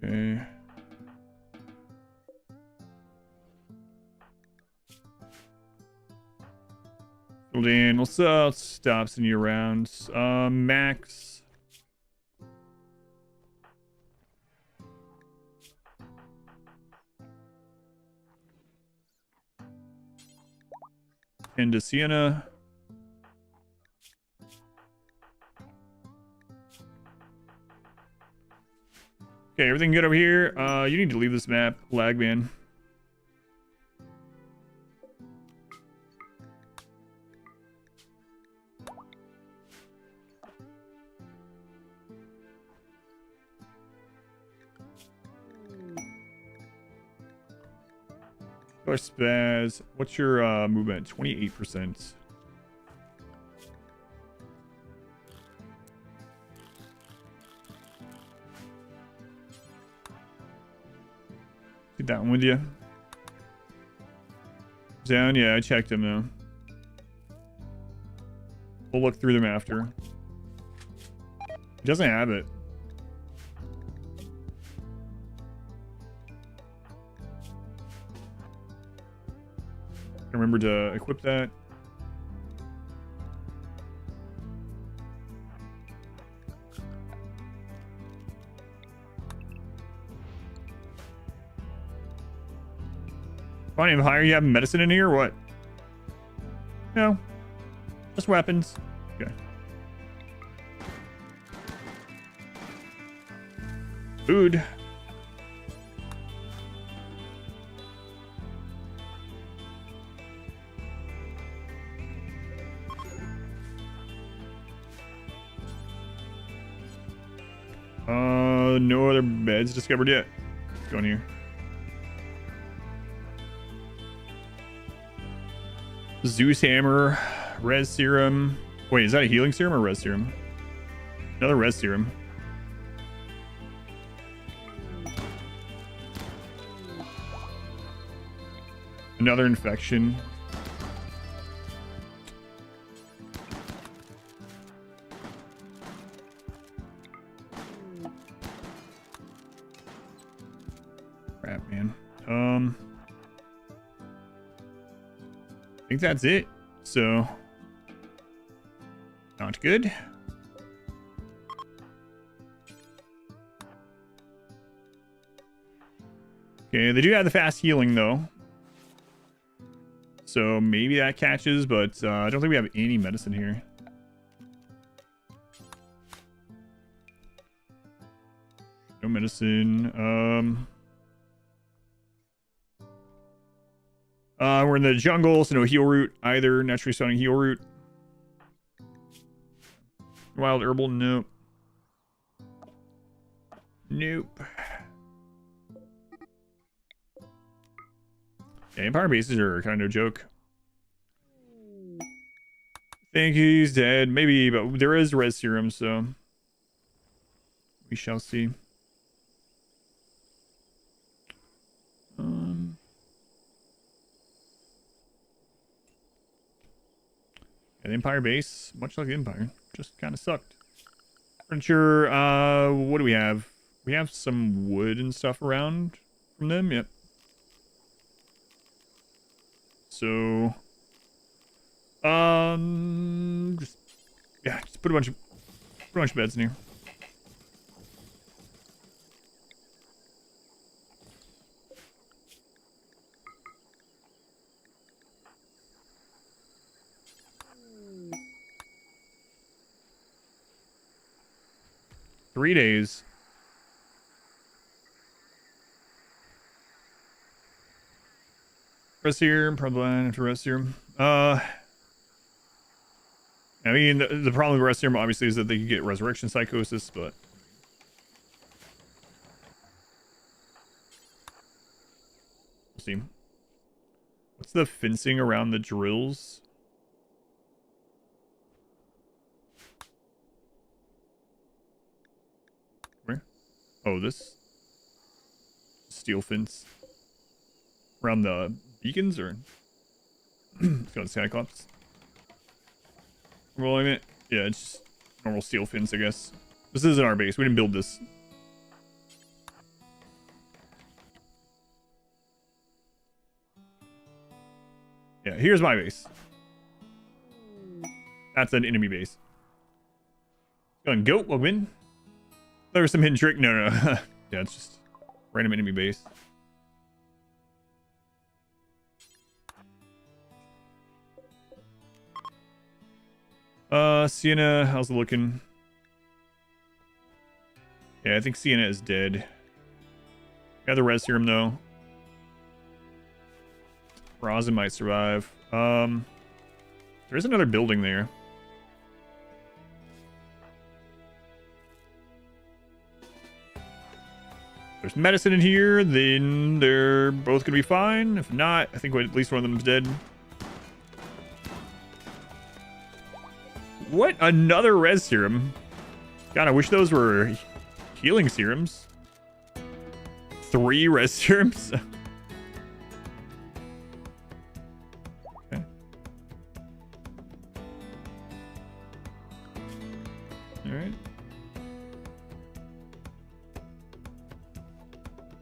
Okay. Filled in. Let's stop sending you around. Max. Into Sienna. Okay, everything good over here? You need to leave this map, Lagman. Or spaz. What's your movement? 28%. Get that one with you. Down, yeah, I checked him though. We'll look through them after. He doesn't have it. Remember to equip that. Funny, higher you have medicine in here or what? No. Just weapons. Okay. Food. No other beds discovered yet. Let's go in here. Zeus hammer, res serum. Wait, is that a healing serum or res serum? Another res serum. Another infection. Crap, man. I think that's it. So, not good. Okay, they do have the fast healing though. So maybe that catches, but I don't think we have any medicine here. No medicine. We're in the jungle, so no heal root either. Naturally spawning heal root. Wild herbal, nope. Nope. Yeah, Empire bases are kind of no joke. I think he's dead. Maybe, but there is res serum, so we shall see. Yeah, the Empire base, much like the Empire, just kind of sucked. Furniture, what do we have? We have some wood and stuff around from them, yep. So, just put a bunch of beds in here. Three days. Rest serum, probably after rest serum. I mean, the problem with rest serum obviously is that they can get resurrection psychosis, but we'll see. What's the fencing around the drills? Where? Oh, this steel fence around the beacons, or it's got Cyclops. Well, I mean, yeah, it's just normal steel fence, I guess. This isn't our base. We didn't build this. Yeah, here's my base. That's an enemy base. Going goat, we'll win. There was some hidden trick. No. Yeah, it's just random enemy base. Sienna, how's it looking? Yeah, I think Sienna is dead. Got the res serum though. Rosin might survive. There is another building there. There's medicine in here, then they're both gonna be fine. If not, I think at least one of them's dead. What? Another res serum? God, I wish those were healing serums. 3 res serums? Okay. Alright.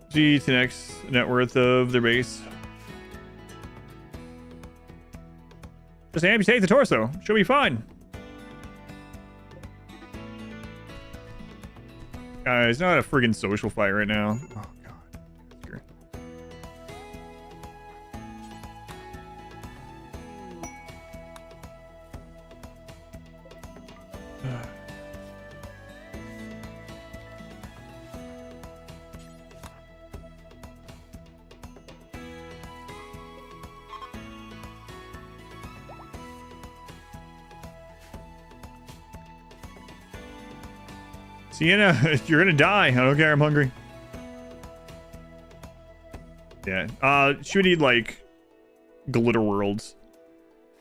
G to next net worth of their base. Just amputate the torso. She'll be fine. Guys, not a friggin' social fight right now. Oh, God. Here. Sienna, you're gonna die. I don't care. I'm hungry. Yeah. She would need like glitter worlds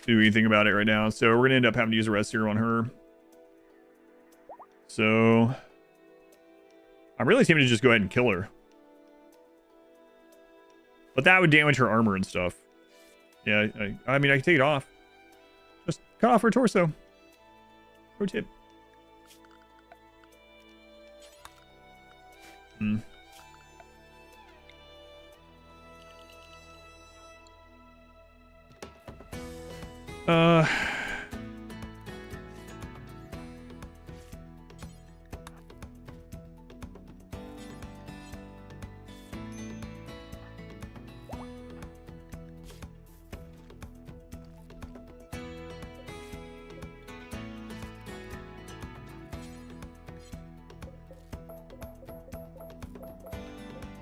to do anything about it right now. So we're gonna end up having to use a rest serum on her. So I'm really tempted to just go ahead and kill her. But that would damage her armor and stuff. Yeah, I mean, I can take it off. Just cut off her torso. Pro tip. Hmm.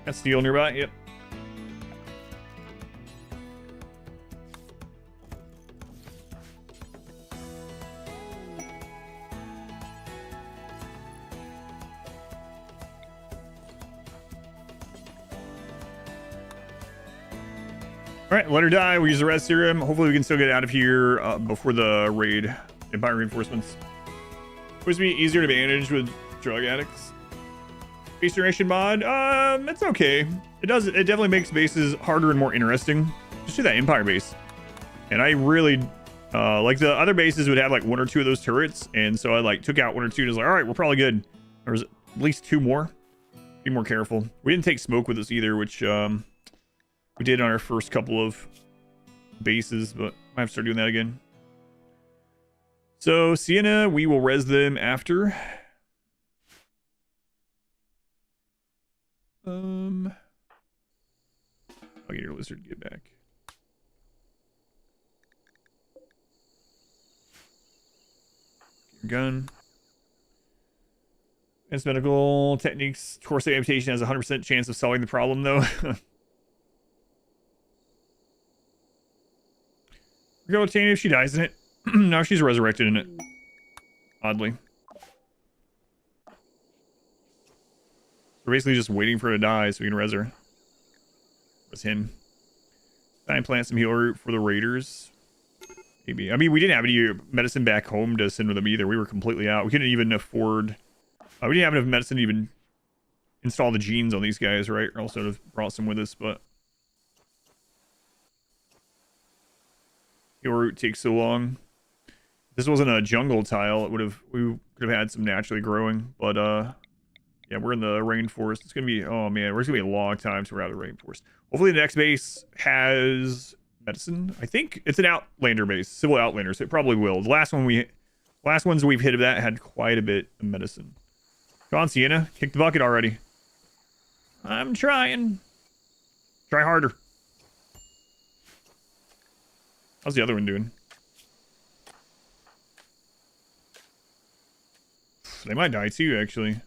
Got steel nearby. Yep. All right, let her die. We use the res serum. Hopefully we can still get out of here before the raid. Empire reinforcements. Supposed to be easier to manage with drug addicts. Base duration mod, it's okay. It definitely makes bases harder and more interesting. Just do that Empire base. And I really, like the other bases would have like 1 or 2 of those turrets. And so I like took out 1 or 2 and was like, all right, we're probably good. There was at least 2 more. Be more careful. We didn't take smoke with us either, which we did on our first couple of bases, but I have to start doing that again. So Sienna, we will res them after. I'll get your lizard to get back. Get your gun. Advanced medical techniques. Torso amputation has a 100% chance of solving the problem, though. We're going to Tanya if she dies in it. Now she's resurrected in it. Oddly. We're basically just waiting for her to die so we can res her. Res him. Try and plant some heal root for the raiders. Maybe. I mean, we didn't have any medicine back home to send with them either. We were completely out. We couldn't even afford... we didn't have enough medicine to even install the genes on these guys, right? Or else I would have brought some with us, but... Heal root takes so long. If this wasn't a jungle tile, it would have... We could have had some naturally growing, but, yeah, we're in the rainforest. It's gonna be... Oh, man. It's gonna be a long time till we're out of the rainforest. Hopefully the next base has... medicine. I think it's an Outlander base, civil Outlander, so it probably will. The last ones we've hit of that had quite a bit of medicine. Come on, Sienna, kick the bucket already. I'm trying. Try harder. How's the other one doing? They might die too, actually.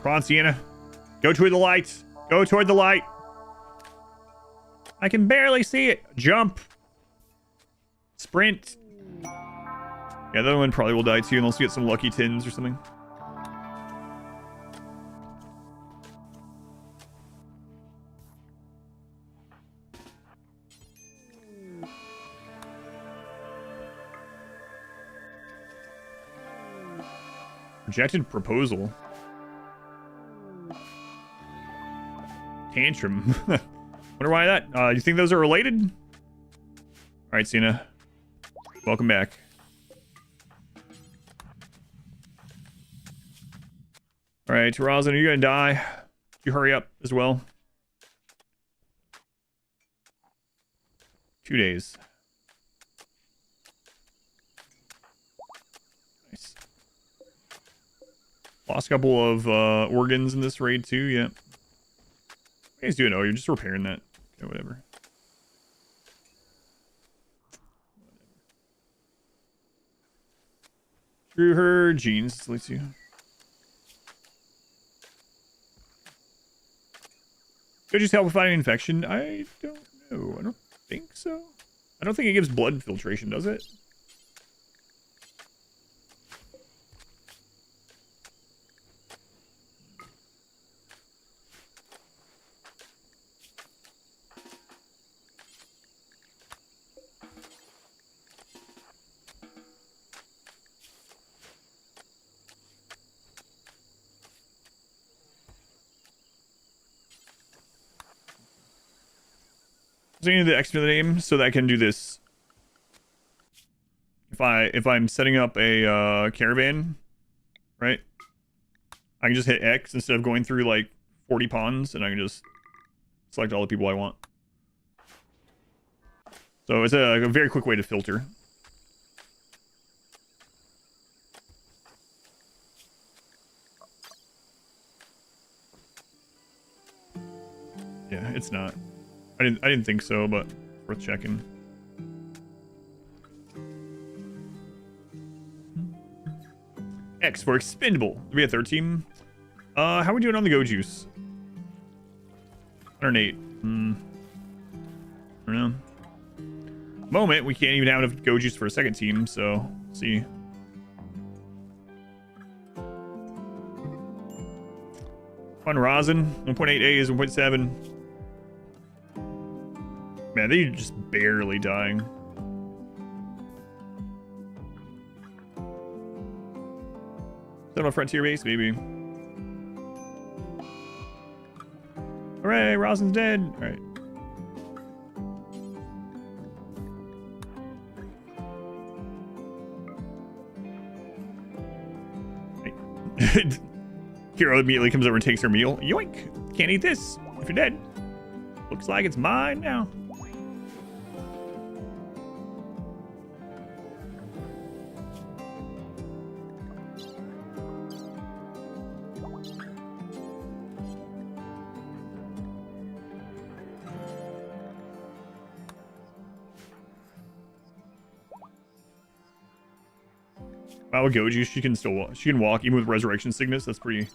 Come on, Sienna. Go toward the light. Go toward the light. I can barely see it. Jump. Sprint. Yeah, the other one probably will die too unless we get some lucky tins or something. Rejected proposal. Tantrum. Wonder why that. You think those are related? All right, Cena. Welcome back. All right, Rosin, are you gonna die? You hurry up as well. 2 days. Nice. Lost a couple of organs in this raid too. Yeah. What are you guys doing? Oh, you're just repairing that. Okay, whatever. Through her genes, let's see. Could just help with fighting infection? I don't know. I don't think so. I don't think it gives blood filtration, does it? So I need the extra name so that I can do this. If I'm setting up a caravan, right? I can just hit X instead of going through like 40 pawns, and I can just select all the people I want. So it's a very quick way to filter. Yeah, it's not. I didn't think so, but worth checking. X for expendable. Do we have third team? How are we doing on the go juice? 108. I don't know. Moment, we can't even have enough go juice for a second team, so let's see. Fun rosin, 1.8 A is 1.7. Man, they're just barely dying. Is that on a frontier base? Maybe. Hooray, Rosin's dead. Alright. Hero immediately comes over and takes her meal. Yoink! Can't eat this if you're dead. Looks like it's mine now. Wow, Goju, she can walk even with resurrection sickness. That's pretty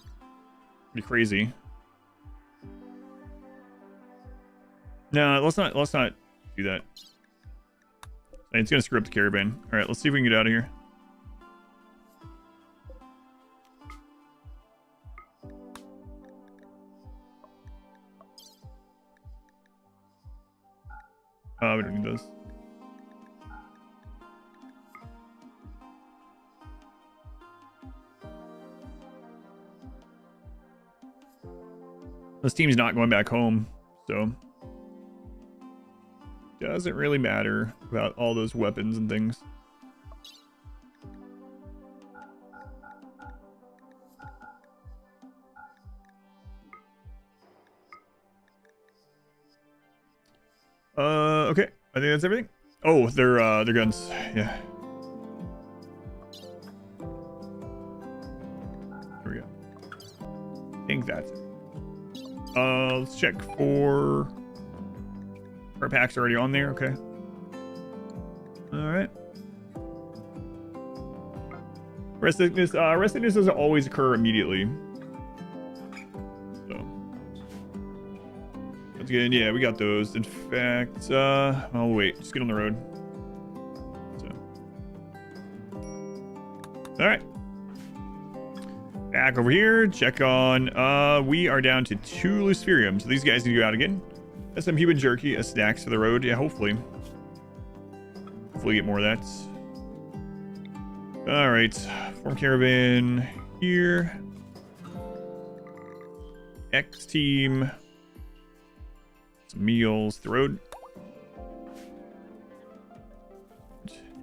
crazy. No, let's not do that. It's gonna screw up the caravan. All right, let's see if we can get out of here. We don't need those. This team's not going back home, so doesn't really matter about all those weapons and things. Okay. I think that's everything. Oh, their guns. Yeah. Here we go. I think that's it. Let's check for our packs already on there. Okay. All right. Rest sickness doesn't always occur immediately. So that's good. Yeah, we got those. In fact, oh wait, just get on the road. So, all right. Back over here, check on, we are down to 2 Luciferium, so these guys need to go out again. That's some human jerky as snacks for the road. Yeah, hopefully get more of that. All right, form caravan here. X team, some meals, the road.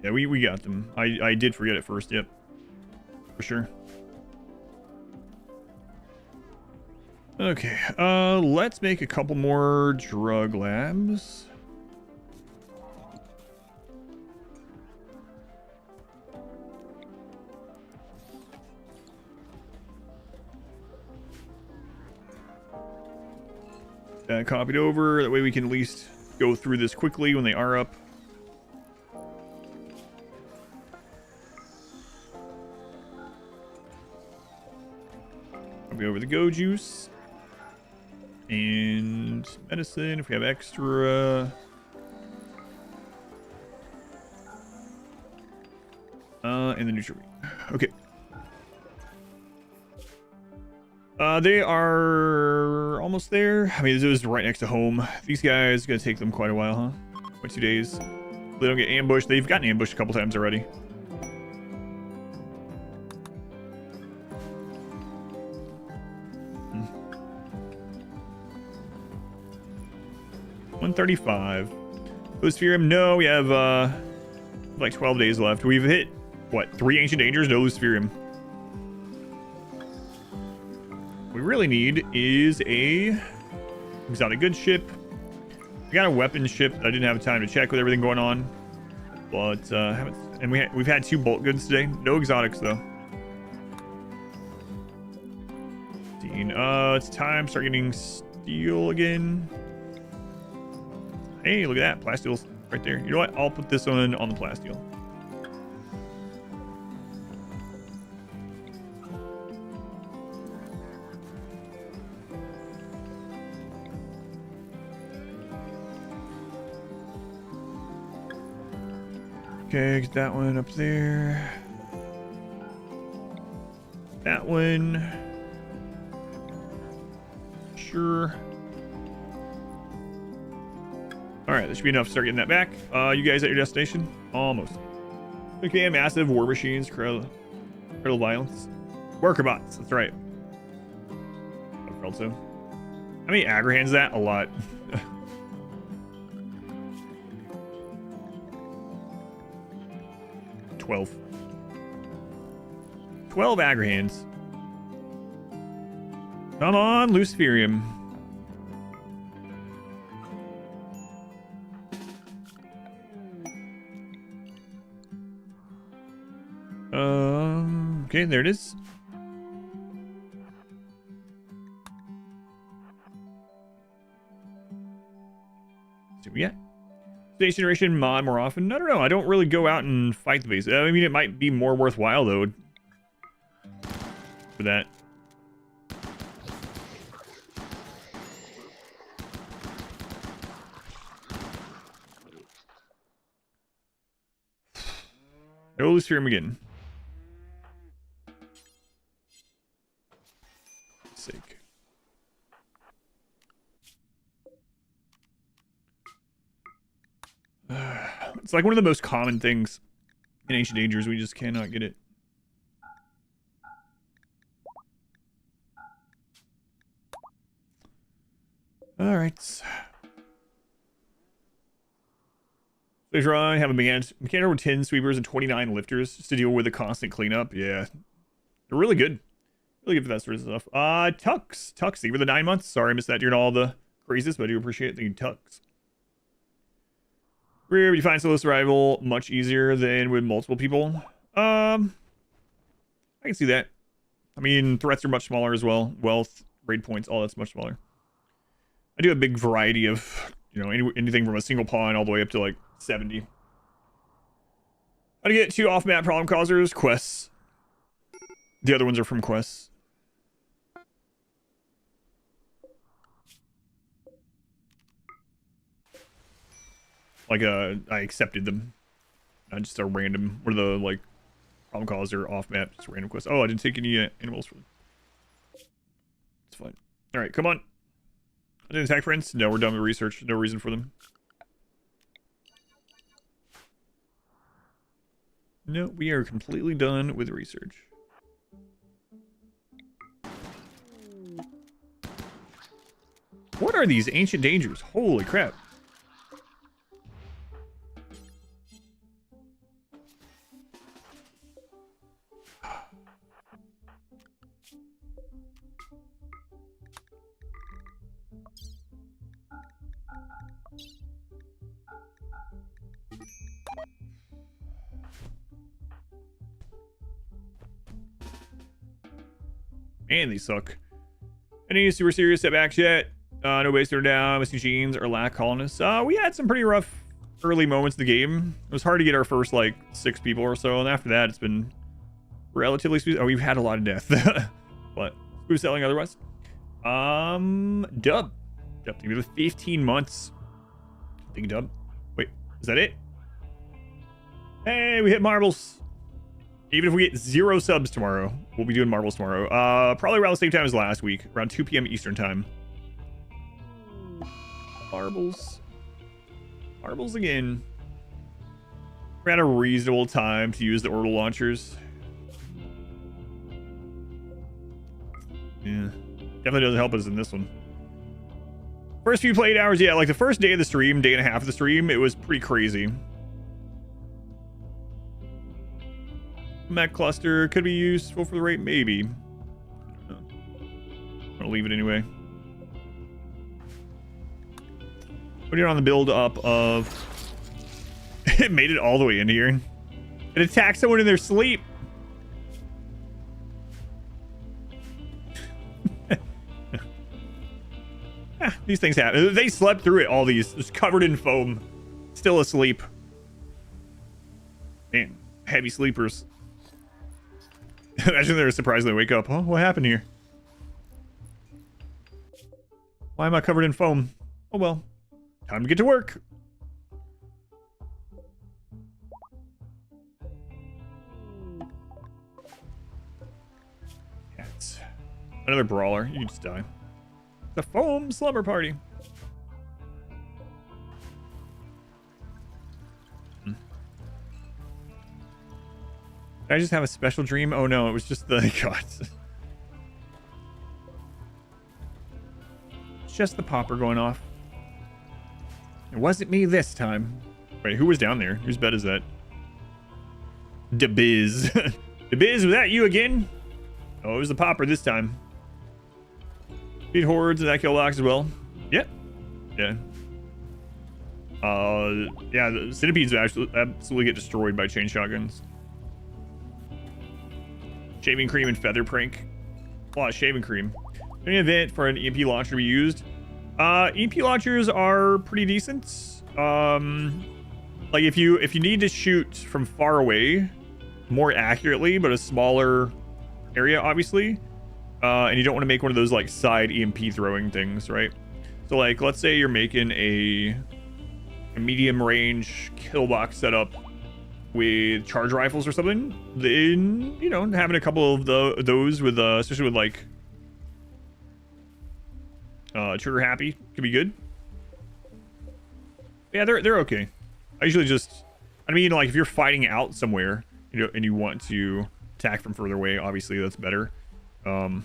Yeah, we got them. I did forget it first. Yep, for sure. Okay, let's make a couple more drug labs. Copied over, that way we can at least go through this quickly when they are up. Copy over the go juice. And medicine, if we have extra. And the Neutroamine. Okay. They are almost there. I mean, this is right next to home. These guys gonna take them quite a while, huh? Quite 2 days. They don't get ambushed. They've gotten ambushed a couple times already. $135. Luciferium, no, we have like 12 days left. We've hit what, 3 ancient dangers, no Luciferium. What we really need is a exotic goods ship. We got a weapons ship that I didn't have time to check with everything going on, but haven't. And we've had 2 bulk goods today. No exotics though. It's time to start getting steel again. Hey, look at that. Plastiel's right there. You know what? I'll put this one on the plasteel. Okay, get that one up there. That one. Sure. Alright, that should be enough to start getting that back. You guys at your destination? Almost. Okay, massive war machines, critical violence. Worker bots, that's right. I felt so. How many agri-hands is that? A lot. $12 agri-hands. Come on, Luciferium. Okay, there it is. See what we got. Stationation mod more often. I don't know. I don't really go out and fight the base. I mean, it might be more worthwhile though for that. No Livestream again. Sake. It's like one of the most common things in Ancient Dangers. We just cannot get it. All right. Stage run. Have a mechanic over 10 sweepers and 29 lifters just to deal with the constant cleanup. Yeah, they're really good. Really good for that sort of stuff. Tux. Thank you for the 9 months. Sorry I missed that during all the crazes, but I do appreciate it. Thank you, Tux. Rear, you find solo survival much easier than with multiple people. I can see that. I mean, threats are much smaller as well. Wealth, raid points, all that's much smaller. I do a big variety of, you know, anything from a single pawn all the way up to like 70. How to get 2 off-map problem causers? Quests. The other ones are from quests. Like, I accepted them. Not just a random, what are the, like, problem calls or off-map, just random quests. Oh, I didn't take any animals for them. It's fine. Alright, come on. I didn't attack friends? No, we're done with research. No reason for them. No, we are completely done with research. What are these ancient dangers? Holy crap. Man, these suck. Any super serious setbacks yet? No base thrown down, missing machines, or lack colonists. We had some pretty rough early moments of the game. It was hard to get our first, like, 6 people or so, and after that, it's been relatively smooth. Oh, we've had a lot of death. But who's selling otherwise? Dub. Dub, give it 15 months. Big dub. Wait, is that it? Hey, we hit marbles. Even if we get 0 subs tomorrow, we'll be doing marbles tomorrow. Probably around the same time as last week, around 2 p.m. Eastern time. Marbles. Marbles again. We're at a reasonable time to use the orbital launchers. Yeah. Definitely doesn't help us in this one. First few played hours, yeah, like the first day of the stream, day and a half of the stream, it was pretty crazy. Mech cluster could be useful for the rate, maybe. I'm gonna leave it anyway. Putting it on the build up of it made it all the way in here. It attacked someone in their sleep. These things happen. They slept through it, all these. Just covered in foam. Still asleep. Man, heavy sleepers. Imagine they're surprised they wake up. Oh, what happened here? Why am I covered in foam? Oh well. Time to get to work. Cats. Another brawler. You can just die. The foam slumber party. Did I just have a special dream? Oh no, it was just the god. It's just the popper going off. It wasn't me this time. Wait, who was down there? Whose bed is that? DeBiz. DeBiz, was that you again? Oh, it was the popper this time. Feed hordes and that kill locks as well. Yep. Yeah. Yeah, the centipedes absolutely get destroyed by chain shotguns. Shaving cream and feather prank. A lot of shaving cream. Any event for an EMP launcher to be used? EMP launchers are pretty decent. Like if you need to shoot from far away more accurately, but a smaller area, obviously, and you don't want to make one of those like side EMP throwing things, right? So like, let's say you're making a medium range kill box setup with charge rifles or something, then, you know, having a couple of those with especially with like trigger happy could be good. Yeah, they're okay. I usually just, I mean, like if you're fighting out somewhere, you know, and you want to attack from further away, obviously that's better. But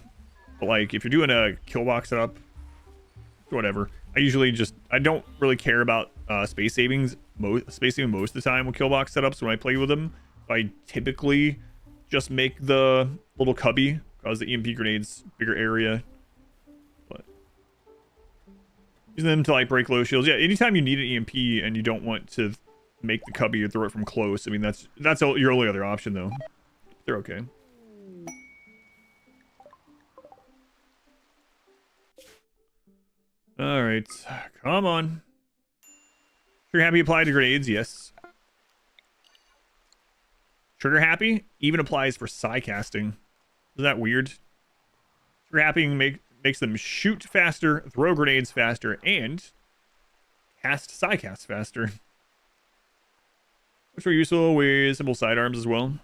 like if you're doing a kill box setup, whatever, I usually just, I don't really care about space saving most of the time with kill box setups when I play with them. I typically just make the little cubby cause the EMP grenades bigger area, but using them to like break low shields. Yeah, anytime you need an EMP and you don't want to make the cubby or throw it from close, I mean that's your only other option though. They're okay. All right, come on. Trigger happy applied to grenades, yes. Trigger happy even applies for psi casting. Isn't that weird? Trigger happy makes them shoot faster, throw grenades faster, and cast psi cast faster. Which are useful with simple sidearms as well.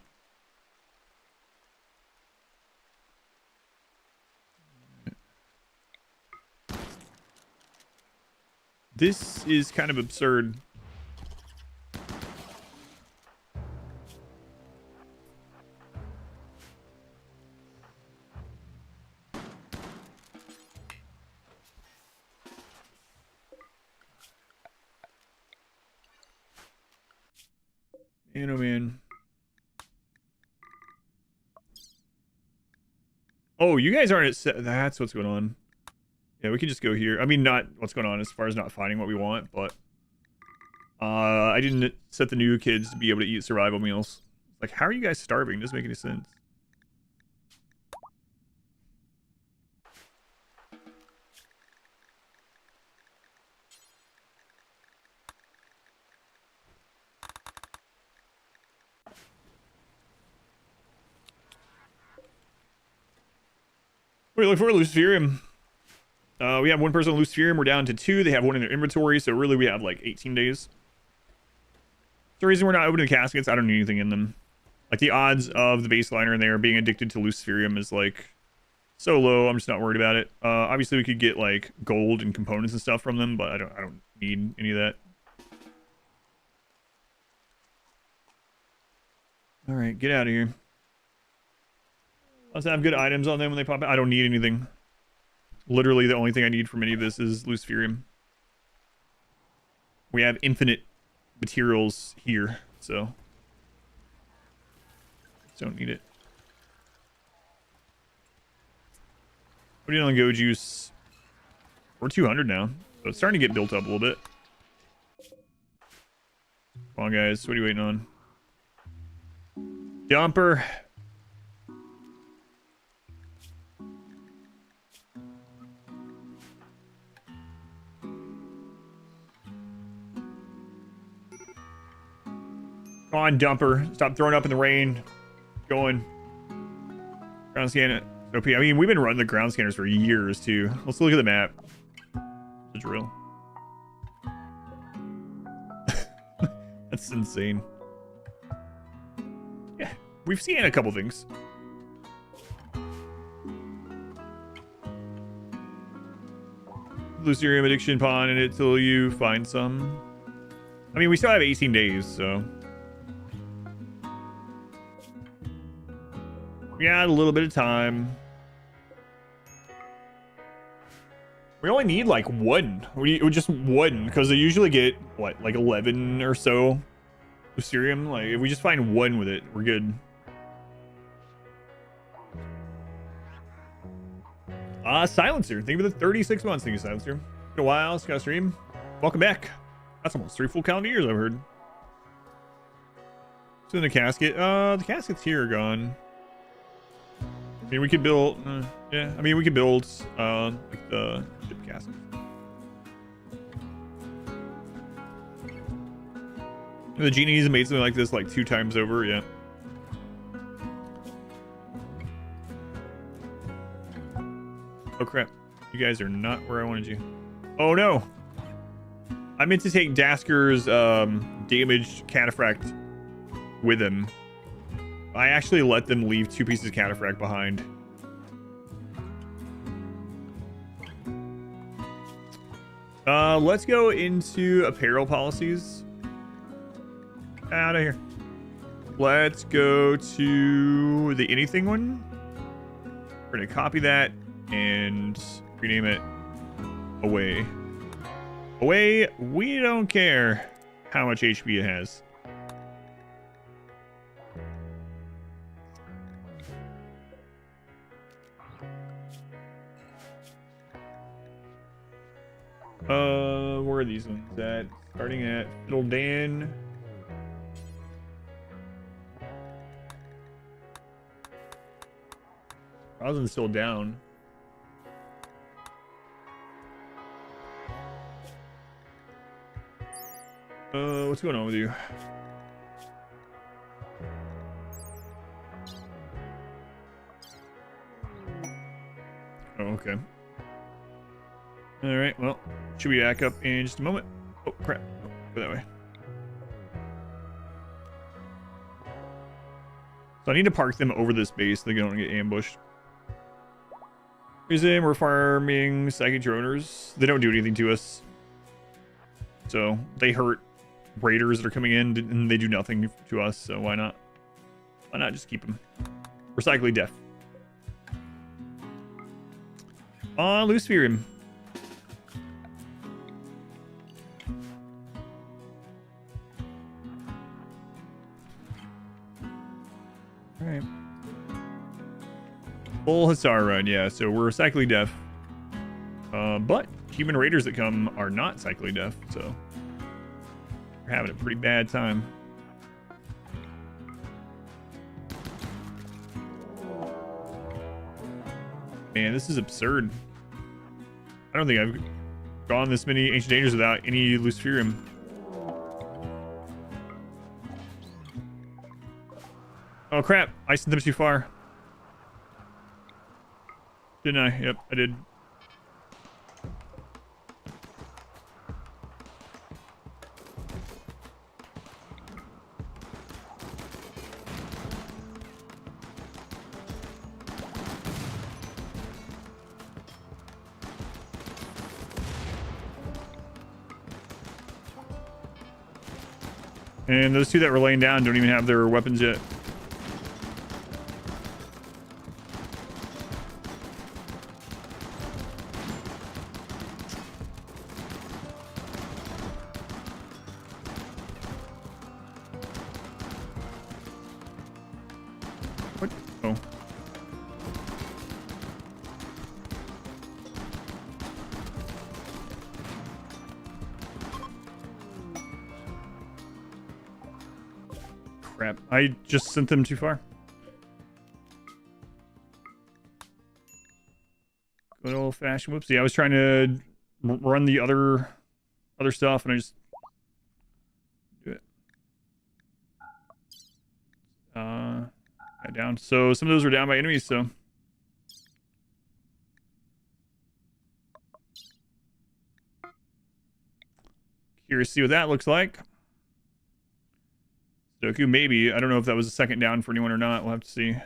This is kind of absurd. Man, oh man. Oh, you guys aren't at that's what's going on. Yeah, we can just go here. I mean, not what's going on as far as not finding what we want, but I didn't set the new kids to be able to eat survival meals. Like, how are you guys starving? Doesn't make any sense. What are you looking for? Luciferium. We have one person on Luciferium. We're down to 2. They have 1 in their inventory, so really we have like 18 days. The reason we're not opening the caskets, I don't need anything in them. Like the odds of the baseliner in there being addicted to Luciferium is like so low. I'm just not worried about it. Obviously we could get like gold and components and stuff from them, but I don't need any of that. All right, get out of here. Let's have good items on them when they pop out. I don't need anything. Literally the only thing I need from any of this is Luciferium. We have infinite materials here, so don't need it. Put it on Go Juice. We're 200 now, so it's starting to get built up a little bit. Come on, guys. What are you waiting on? Dumper. Come on, Dumper. Stop throwing up in the rain. Going. Ground scan. OP. I mean, we've been running the ground scanners for years, too. Let's look at the map. The drill. That's insane. Yeah, we've seen a couple things. Luciferium addiction pawn in it till you find some. I mean, we still have 18 days, so. We got a little bit of time. We only need like 1. We just 1 because they usually get what, like 11 or so Luciferium. Like if we just find 1 with it, we're good. Silencer. Thank you for the 36 months. Thank you, Silencer. Been a while. Sky Stream. Welcome back. That's almost 3 full calendar years, I've heard. So in the casket. The caskets here are gone. I mean, we could build, yeah. I mean, we could build like the ship casket. The genies made something like this like 2 times over, yeah. Oh crap. You guys are not where I wanted you. Oh no! I meant to take Dasker's damaged cataphract with him. I actually let them leave 2 pieces of cataphract behind. Let's go into apparel policies. Out of here. Let's go to the anything one. We're gonna copy that and rename it away. Away, we don't care how much HP it has. Where are these ones at? Starting at Fiddle Dan. Rosin's still down. What's going on with you? Oh, okay. Alright, well, should be back up in just a moment. Oh, crap. Oh, go that way. So I need to park them over this base so they don't get ambushed. Here's them. We're farming psychic droners. They don't do anything to us. So they hurt raiders that are coming in and they do nothing to us, so why not? Why not just keep them? Recycling death. Luciferium. Alright. Full Hussar run, yeah, so we're cycling deaf. But human raiders that come are not cycling deaf, so we're having a pretty bad time. Man, this is absurd. I don't think I've gone this many Ancient Dangers without any Luciferium. Oh crap, I sent them too far. Didn't I? Yep, I did. And those 2 that were laying down don't even have their weapons yet. What? Oh. Crap. I just sent them too far. Good old fashioned whoopsie. I was trying to run the other stuff and I just do it. Got down. So some of those were down by enemies, so curious to see what that looks like. Doku, maybe. I don't know if that was a second down for anyone or not. We'll have to see.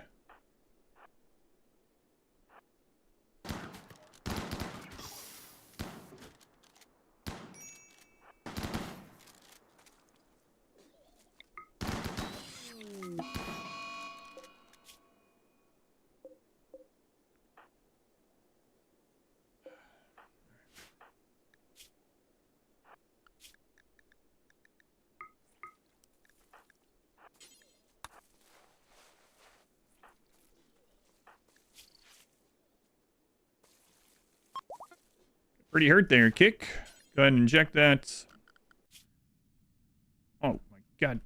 Pretty hurt there, kick. Go ahead and inject that. Oh my god.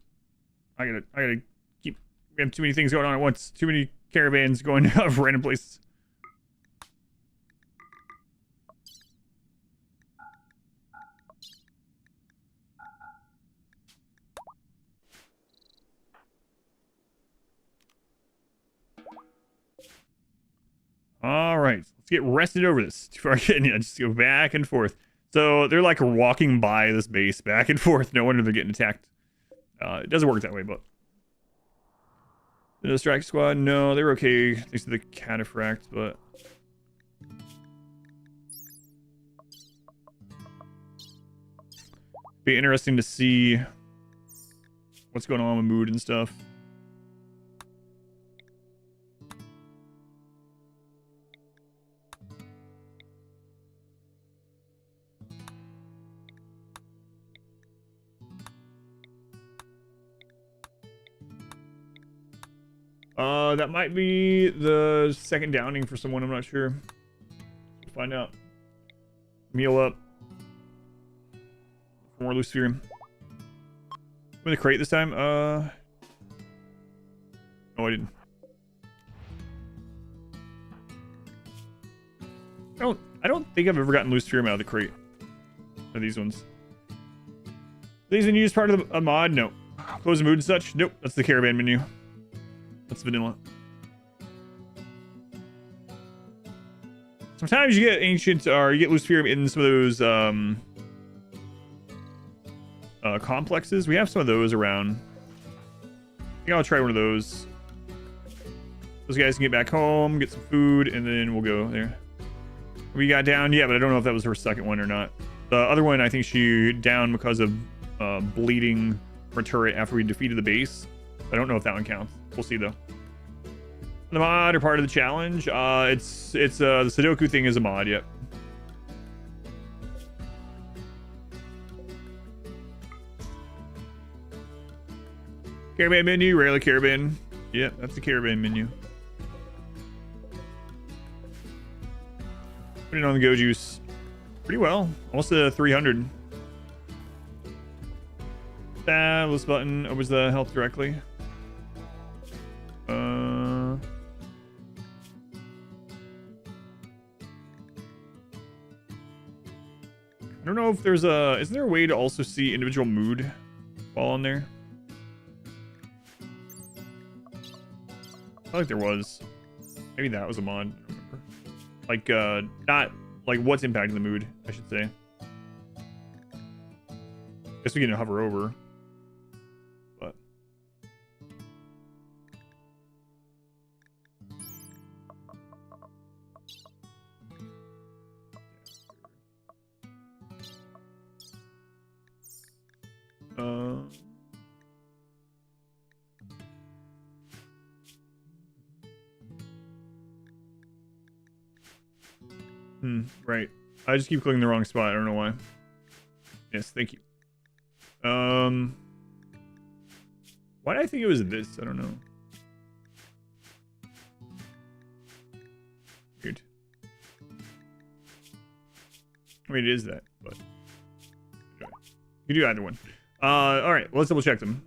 I gotta keep, we have too many things going on at once. Too many caravans going out of random places. All right, let's get rested over this. Too far getting, yeah, just go back and forth. So they're like walking by this base back and forth. No wonder they're getting attacked. It doesn't work that way, but the distract squad, no, they were okay thanks to the cataphract, but be interesting to see what's going on with mood and stuff. That might be the second downing for someone, I'm not sure. We'll find out. Meal up. More loose sphere. With a crate this time? No, I didn't. I don't think I've ever gotten loose sphere out of the crate. Or these ones. These been used part of a mod? No. Close the mood and such? Nope. That's the caravan menu. That's vanilla. Sometimes you get ancient, or you get loose sphere in some of those complexes. We have some of those around. I think I'll try one of those. Those guys can get back home, get some food, and then we'll go there. We got down, yeah, but I don't know if that was her second one or not. The other one, I think she down because of bleeding her turret after we defeated the base. I don't know if that one counts. We'll see though. The mod or part of the challenge. It's the Sudoku thing is a mod. Yep. Caravan menu, rarely caravan. Yep, that's the caravan menu. Put it on the go juice. Pretty well. Almost a 300. This button opens the health directly. I don't know if there's a... Isn't there a way to also see individual mood while on there? I feel like there was. Maybe that was a mod. I don't remember. Like, not... Like, what's impacting the mood, I should say. Guess we can hover over. But... Right. I just keep clicking the wrong spot. I don't know why. Yes, thank you. Why did I think it was this? I don't know. Weird. I mean, it is that, but you can do either one. All right, let's double check them.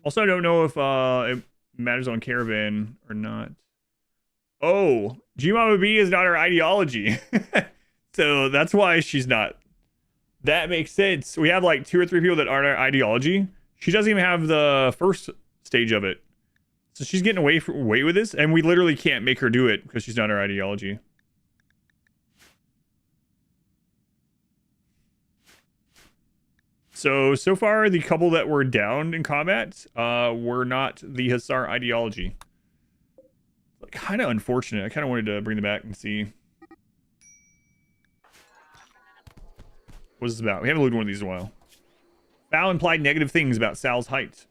Also, I don't know if it matters on caravan or not. Oh, Gmama B is not her ideology. So that's why she's not. That makes sense. We have like 2 or 3 people that aren't our ideology. She doesn't even have the first stage of it. So she's getting away with this, and we literally can't make her do it because she's not our ideology. So far, the couple that were down in combat were not the Hussar ideology. Kind of unfortunate. I kind of wanted to bring them back and see what it's about. We haven't looked at one of these in a while. Val implied negative things about Sal's height.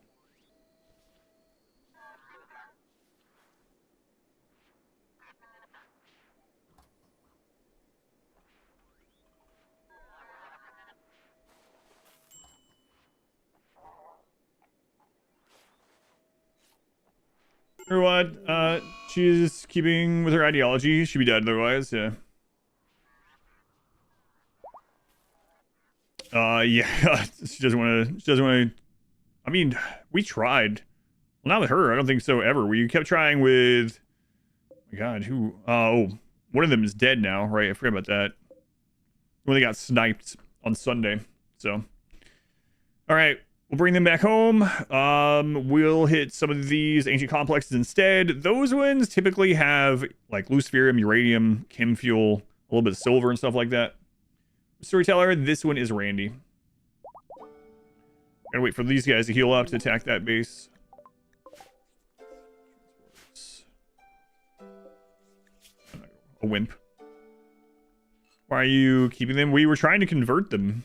Or what? She's keeping with her ideology. She'd be dead otherwise, yeah. Yeah, she doesn't want to, I mean, we tried. Well, not with her, I don't think so ever. We kept trying with, oh my god, who, oh, one of them is dead now, right? I forgot about that. When they got sniped on Sunday, so. All right, We'll bring them back home. We'll hit some of these ancient complexes instead. Those ones typically have like luciferium, uranium, chem fuel, a little bit of silver and stuff like that. Storyteller, this one is Randy. Gotta wait for these guys to heal up to attack that base. A wimp. Why are you keeping them? We were trying to convert them.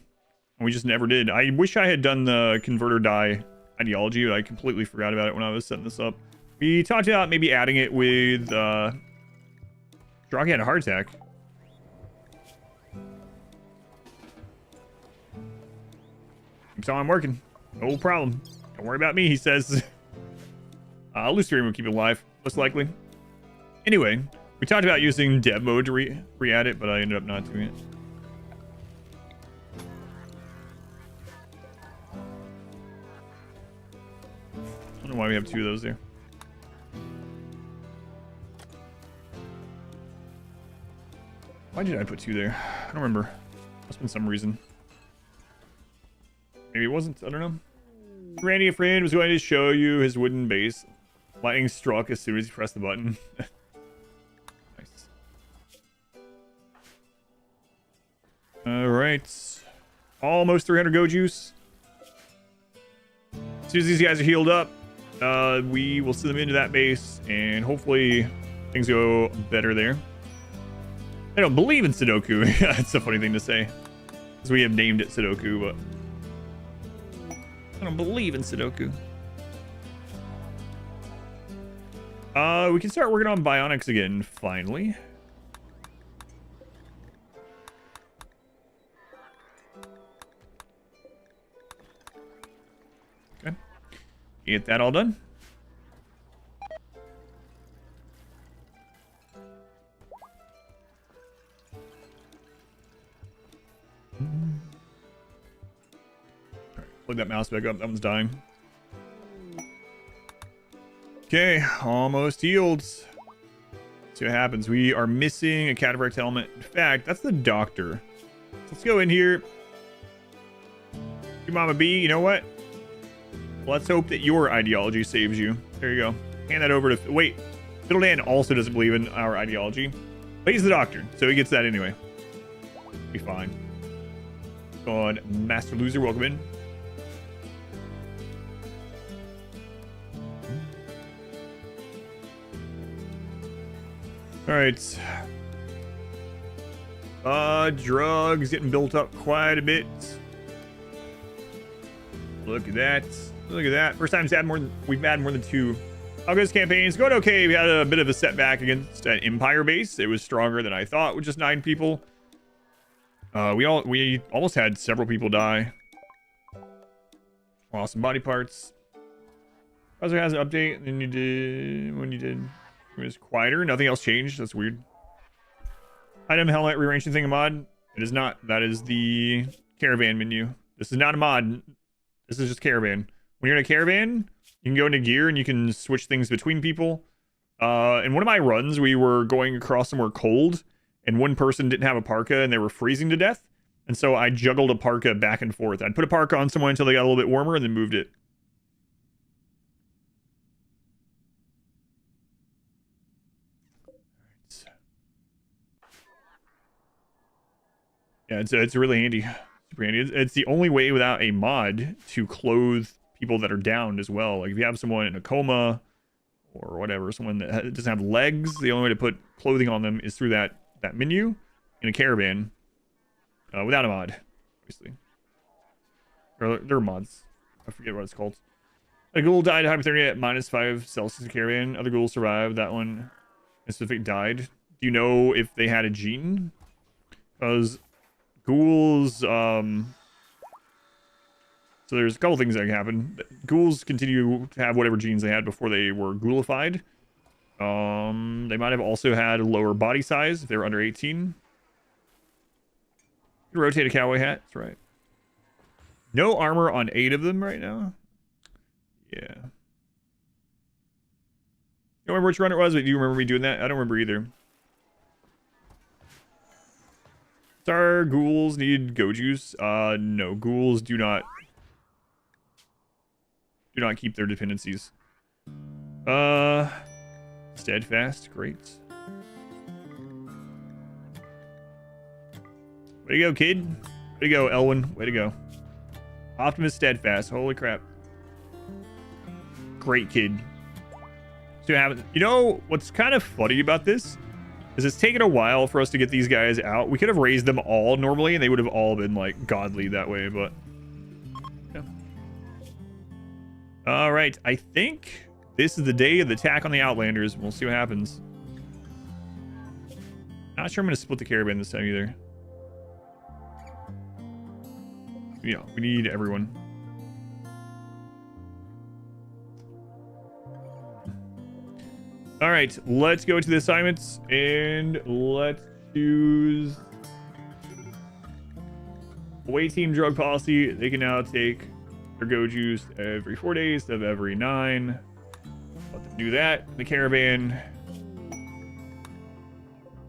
And we just never did. I wish I had done the converter die ideology, but I completely forgot about it when I was setting this up. We talked about maybe adding it with Droggy had a heart attack. So I'm working. No problem. Don't worry about me, he says. Luciferium will keep it alive, most likely. Anyway, we talked about using dev mode to re-add it, but I ended up not doing it. I don't know why we have two of those there. Why did I put two there? I don't remember. Must have been some reason. Maybe it wasn't. I don't know. Randy, a friend, was going to show you his wooden base. Lightning struck as soon as he pressed the button. Nice. Alright. Almost 300 go juice. As soon as these guys are healed up, we will send them into that base, and hopefully things go better there. I don't believe in Sudoku. It's a funny thing to say, because we have named it Sudoku, but I don't believe in Sudoku. We can start working on bionics again, finally. Okay. Get that all done. Plug that mouse back up. That one's dying. Okay, almost healed. See what happens. We are missing a cadaver element. In fact, that's the doctor. Let's go in here. Your mama B, you know what? Let's hope that your ideology saves you. There you go. Hand that over to... Wait. Fiddledan also doesn't believe in our ideology. But he's the doctor, so he gets that anyway. Be fine. Go on, Master Loser, welcome in. Alright. Drugs getting built up quite a bit. Look at that. Look at that. First time we've had more than two August campaigns. Going okay. We had a bit of a setback against an Empire base. It was stronger than I thought with just 9 people. We almost had several people die. Lost some body parts. Browser has an update, and when you did it was quieter. Nothing else changed. That's weird. Item helmet rearranging thing a mod. It is not. That is the caravan menu. This is not a mod. This is just caravan. When you're in a caravan, you can go into gear and you can switch things between people. In one of my runs, we were going across somewhere cold, and one person didn't have a parka and they were freezing to death. And so I juggled a parka back and forth. I'd put a parka on someone until they got a little bit warmer and then moved it. Yeah, it's really handy. Super handy. It's the only way without a mod to clothe people that are downed as well. Like if you have someone in a coma or whatever, someone that doesn't have legs, the only way to put clothing on them is through that menu in a caravan without a mod, obviously. Or there are mods. I forget what it's called. A ghoul died at hypothermia at -5 Celsius caravan. Other ghouls survived. That one specific died. Do you know if they had a gene? Because ghouls, so there's a couple things that can happen. Ghouls continue to have whatever genes they had before they were ghoulified. They might have also had a lower body size if they were under 18. You can rotate a cowboy hat, that's right. No armor on 8 of them right now. Yeah. Don't remember which run it was, but do you remember me doing that? I don't remember either. Our ghouls need go juice. No, ghouls do not do not keep their dependencies. Steadfast, great. Way to go, kid. Way to go, Elwin. Way to go. Optimus Steadfast. Holy crap. Great kid. So you know what's kind of funny about this is it's taken a while for us to get these guys out. We could have raised them all normally and they would have all been like godly that way, but yeah. All right, I think this is the day of the attack on the Outlanders. We'll see what happens. Not sure I'm going to split the caravan this time either. Yeah, we need everyone. All right, let's go to the assignments and let's choose away team drug policy. They can now take their go juice every 4 days instead of every 9. Let them do that. The caravan.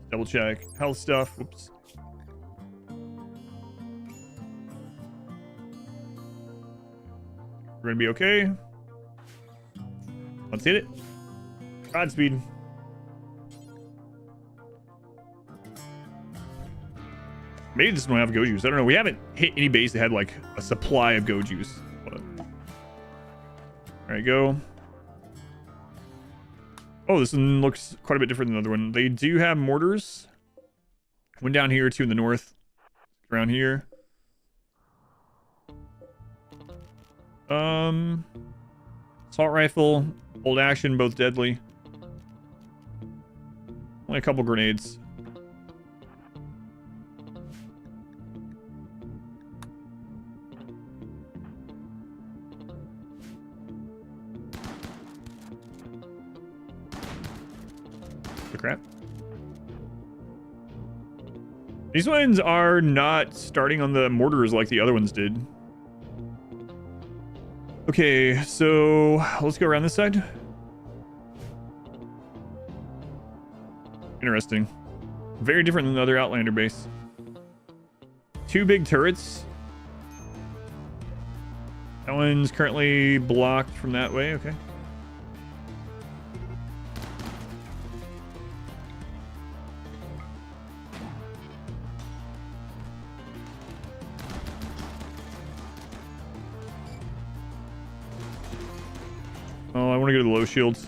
Double check health stuff. Whoops. We're gonna be okay. Let's hit it. Godspeed. Maybe this one have go juice. I don't know. We haven't hit any base that had like a supply of go juice. But... all right, go. Oh, this one looks quite a bit different than the other one. They do have mortars. One down here, 2 in the north. Around here. Assault rifle, bolt action, both deadly. Only a couple grenades. Oh, crap. These ones are not starting on the mortars like the other ones did. Okay, so let's go around this side. Interesting. Very different than the other Outlander base. 2 big turrets. That one's currently blocked from that way. Okay. Oh, I want to go to the low shields.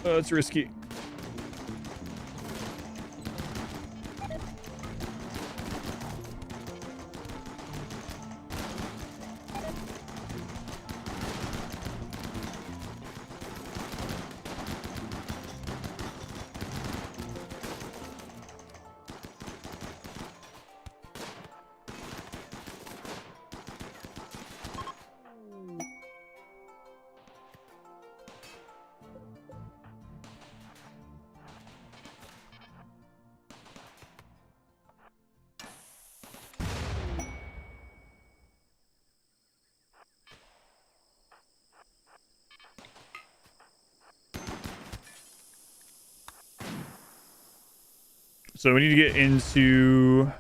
It's risky. So we need to get into...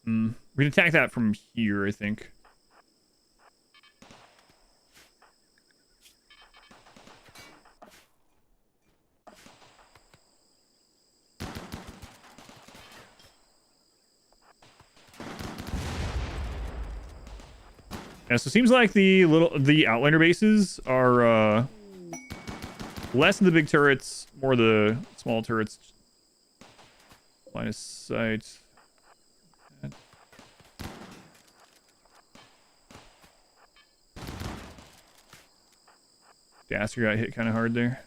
we can attack that from here, I think. Yeah, so it seems like the Outlander bases are less than the big turrets, more the small turrets. Line of sight. Gaster got hit kind of hard there.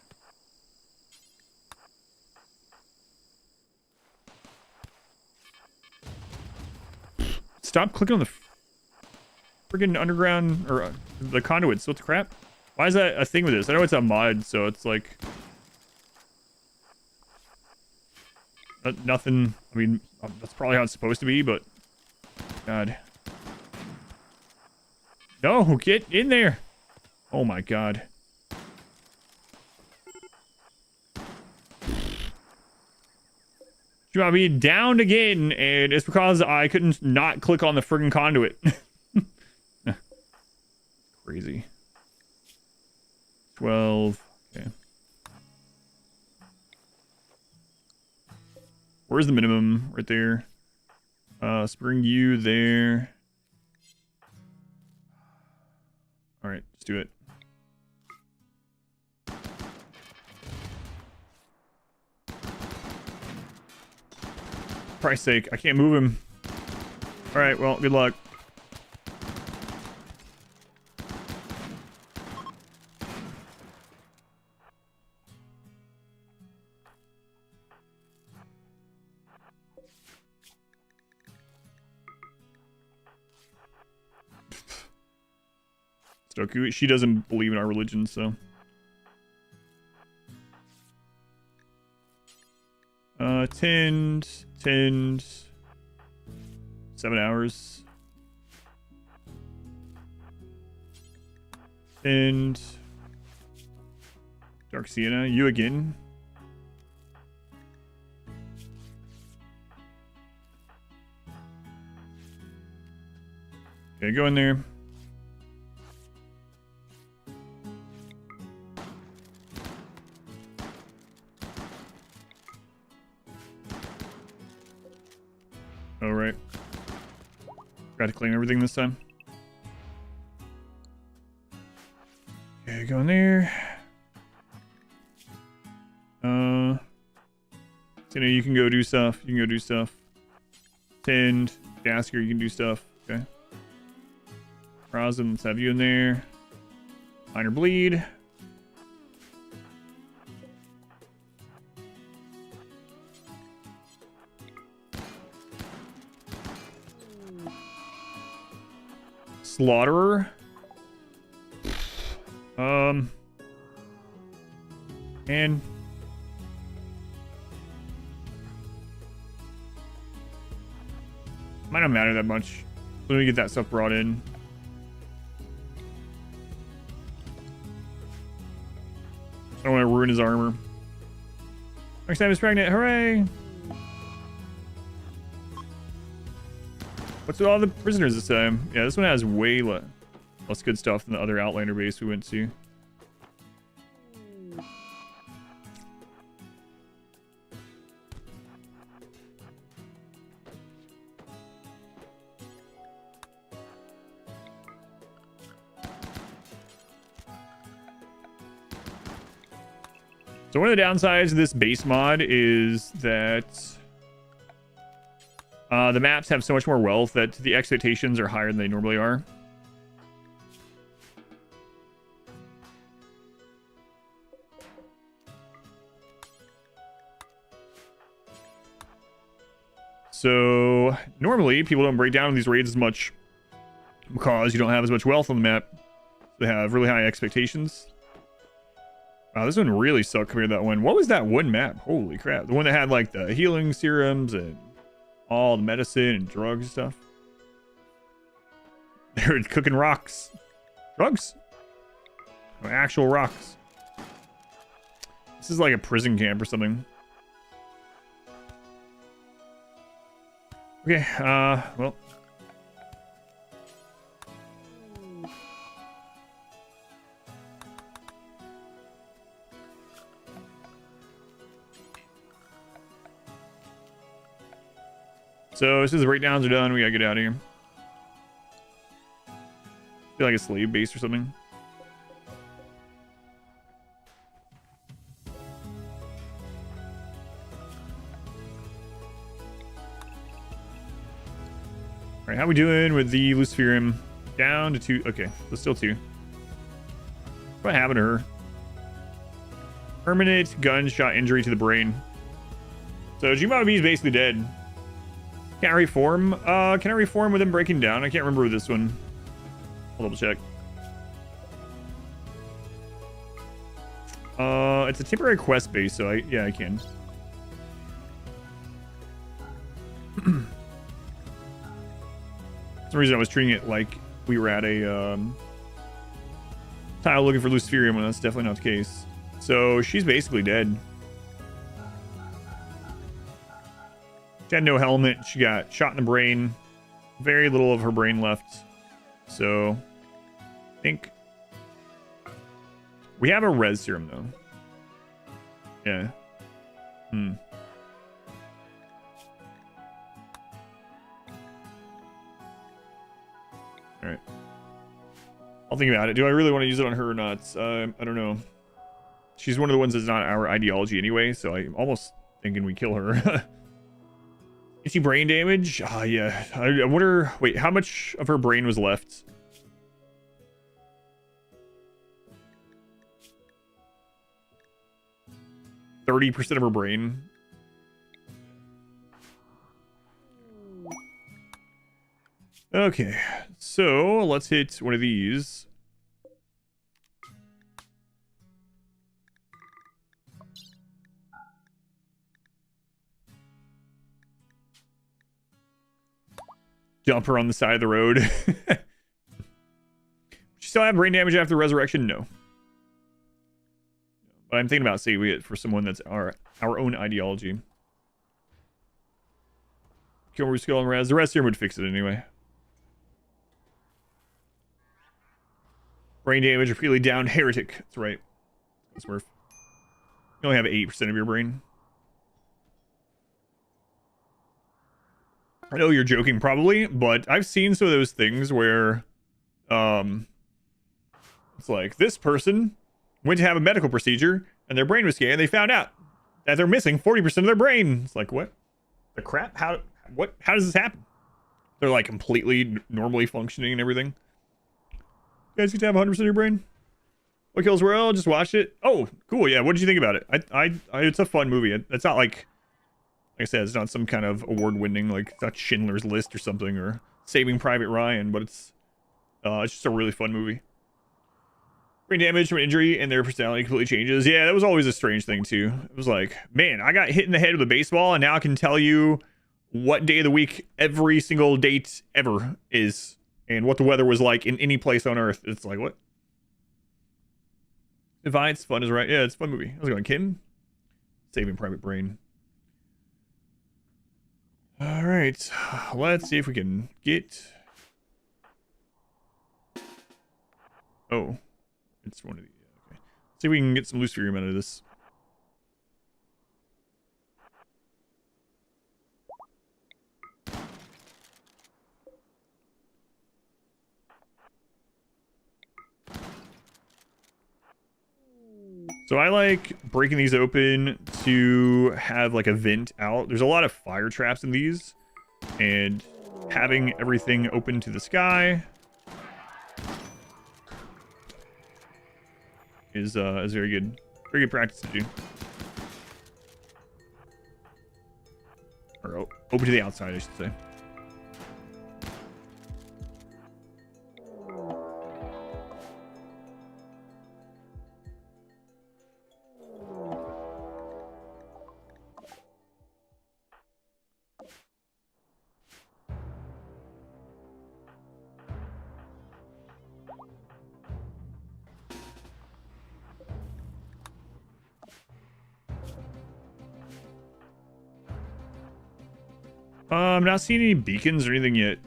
Stop clicking on the freaking underground or the conduits. What the crap? Why is that a thing with this? I know it's a mod, so it's like nothing. I mean, that's probably how it's supposed to be, but God, no, get in there! Oh my God. You want me downed again, and it's because I couldn't not click on the friggin' conduit. crazy. 12. Okay. Where's the minimum? Right there. Spring you there. All right, let's do it. For Christ's sake, I can't move him. All right, well, good luck. Stoku, she doesn't believe in our religion, so. Tinned. 7 hours. Tinned. Dark Sienna, you again. Okay, go in there. Oh, right. Got to claim everything this time. Okay, go in there. Tina, you can go do stuff. You can go do stuff. Tinned. Gasker, you can do stuff. Okay. Rosin, let's have you in there. Minor bleed. Slaughterer. And might not matter that much. Let me get that stuff brought in. I don't want to ruin his armor. Next time he's pregnant. Hooray! What's with all the prisoners this time? Yeah, this one has way less good stuff than the other Outlander base we went to. So one of the downsides of this base mod is that the maps have so much more wealth that the expectations are higher than they normally are. So normally people don't break down these raids as much because you don't have as much wealth on the map. They have really high expectations. Wow, this one really sucked compared to that one. What was that one map? Holy crap. The one that had like the healing serums and all the medicine and drugs and stuff. They were cooking rocks. Drugs? Oh, actual rocks. This is like a prison camp or something. Okay, well. So as soon as the breakdowns are done, we gotta get out of here. Feel like a slave base or something. Alright, how we doing with the Luciferium? Down to 2. Okay, so still 2. What happened to her? Permanent gunshot injury to the brain. So Jumbo B is basically dead. Can I reform? Can I reform with him breaking down? I can't remember with this one. I'll double check. It's a temporary quest base, so I can. For some reason I was treating it like we were at a tile looking for Luciferium, and that's definitely not the case. So she's basically dead. She had no helmet. She got shot in the brain. Very little of her brain left. So I think We have a res serum, though. Yeah. Alright. I'll think about it. Do I really want to use it on her or not? I don't know. She's one of the ones that's not our ideology anyway, so I'm almost thinking we kill her. Is she brain damage? Ah, yeah. I wonder... Wait, how much of her brain was left? %30 of her brain. Okay, so let's hit one of these. Dump her on the side of the road. She still have brain damage after resurrection? No. But I'm thinking about saving it for someone that's our own ideology. Kill more skill and res. The rest here would fix it anyway. Brain damage, repeatedly down. Heretic. That's right. That's worth. You only have 8% of your brain. I know you're joking probably, but I've seen some of those things where it's like this person went to have a medical procedure and their brain was scanned and they found out that they're missing 40% of their brain. It's like, what the crap? How does this happen? They're like completely normally functioning and everything. You guys get to have 100% of your brain? What kills world? Just watched it. Oh, cool. Yeah. What did you think about it? It's a fun movie. It's not like I said, it's not some kind of award-winning, like, it's not Schindler's List or something, or Saving Private Ryan, but it's just a really fun movie. Brain damage from an injury and their personality completely changes. Yeah, that was always a strange thing, too. It was like, man, I got hit in the head with a baseball, and now I can tell you what day of the week every single date ever is, and what the weather was like in any place on Earth. It's like, what? Divine's fun is right. Yeah, it's a fun movie. How's it going, Kim? Saving Private Brain. All right, let's see if we can get... Oh, it's one of the... Okay. Let's see if we can get some Luciferium out of this. So I like breaking these open to have like a vent out. There's a lot of fire traps in these, and having everything open to the sky is very good practice to do. Or open to the outside, I should say. I'm not seeing any beacons or anything yet.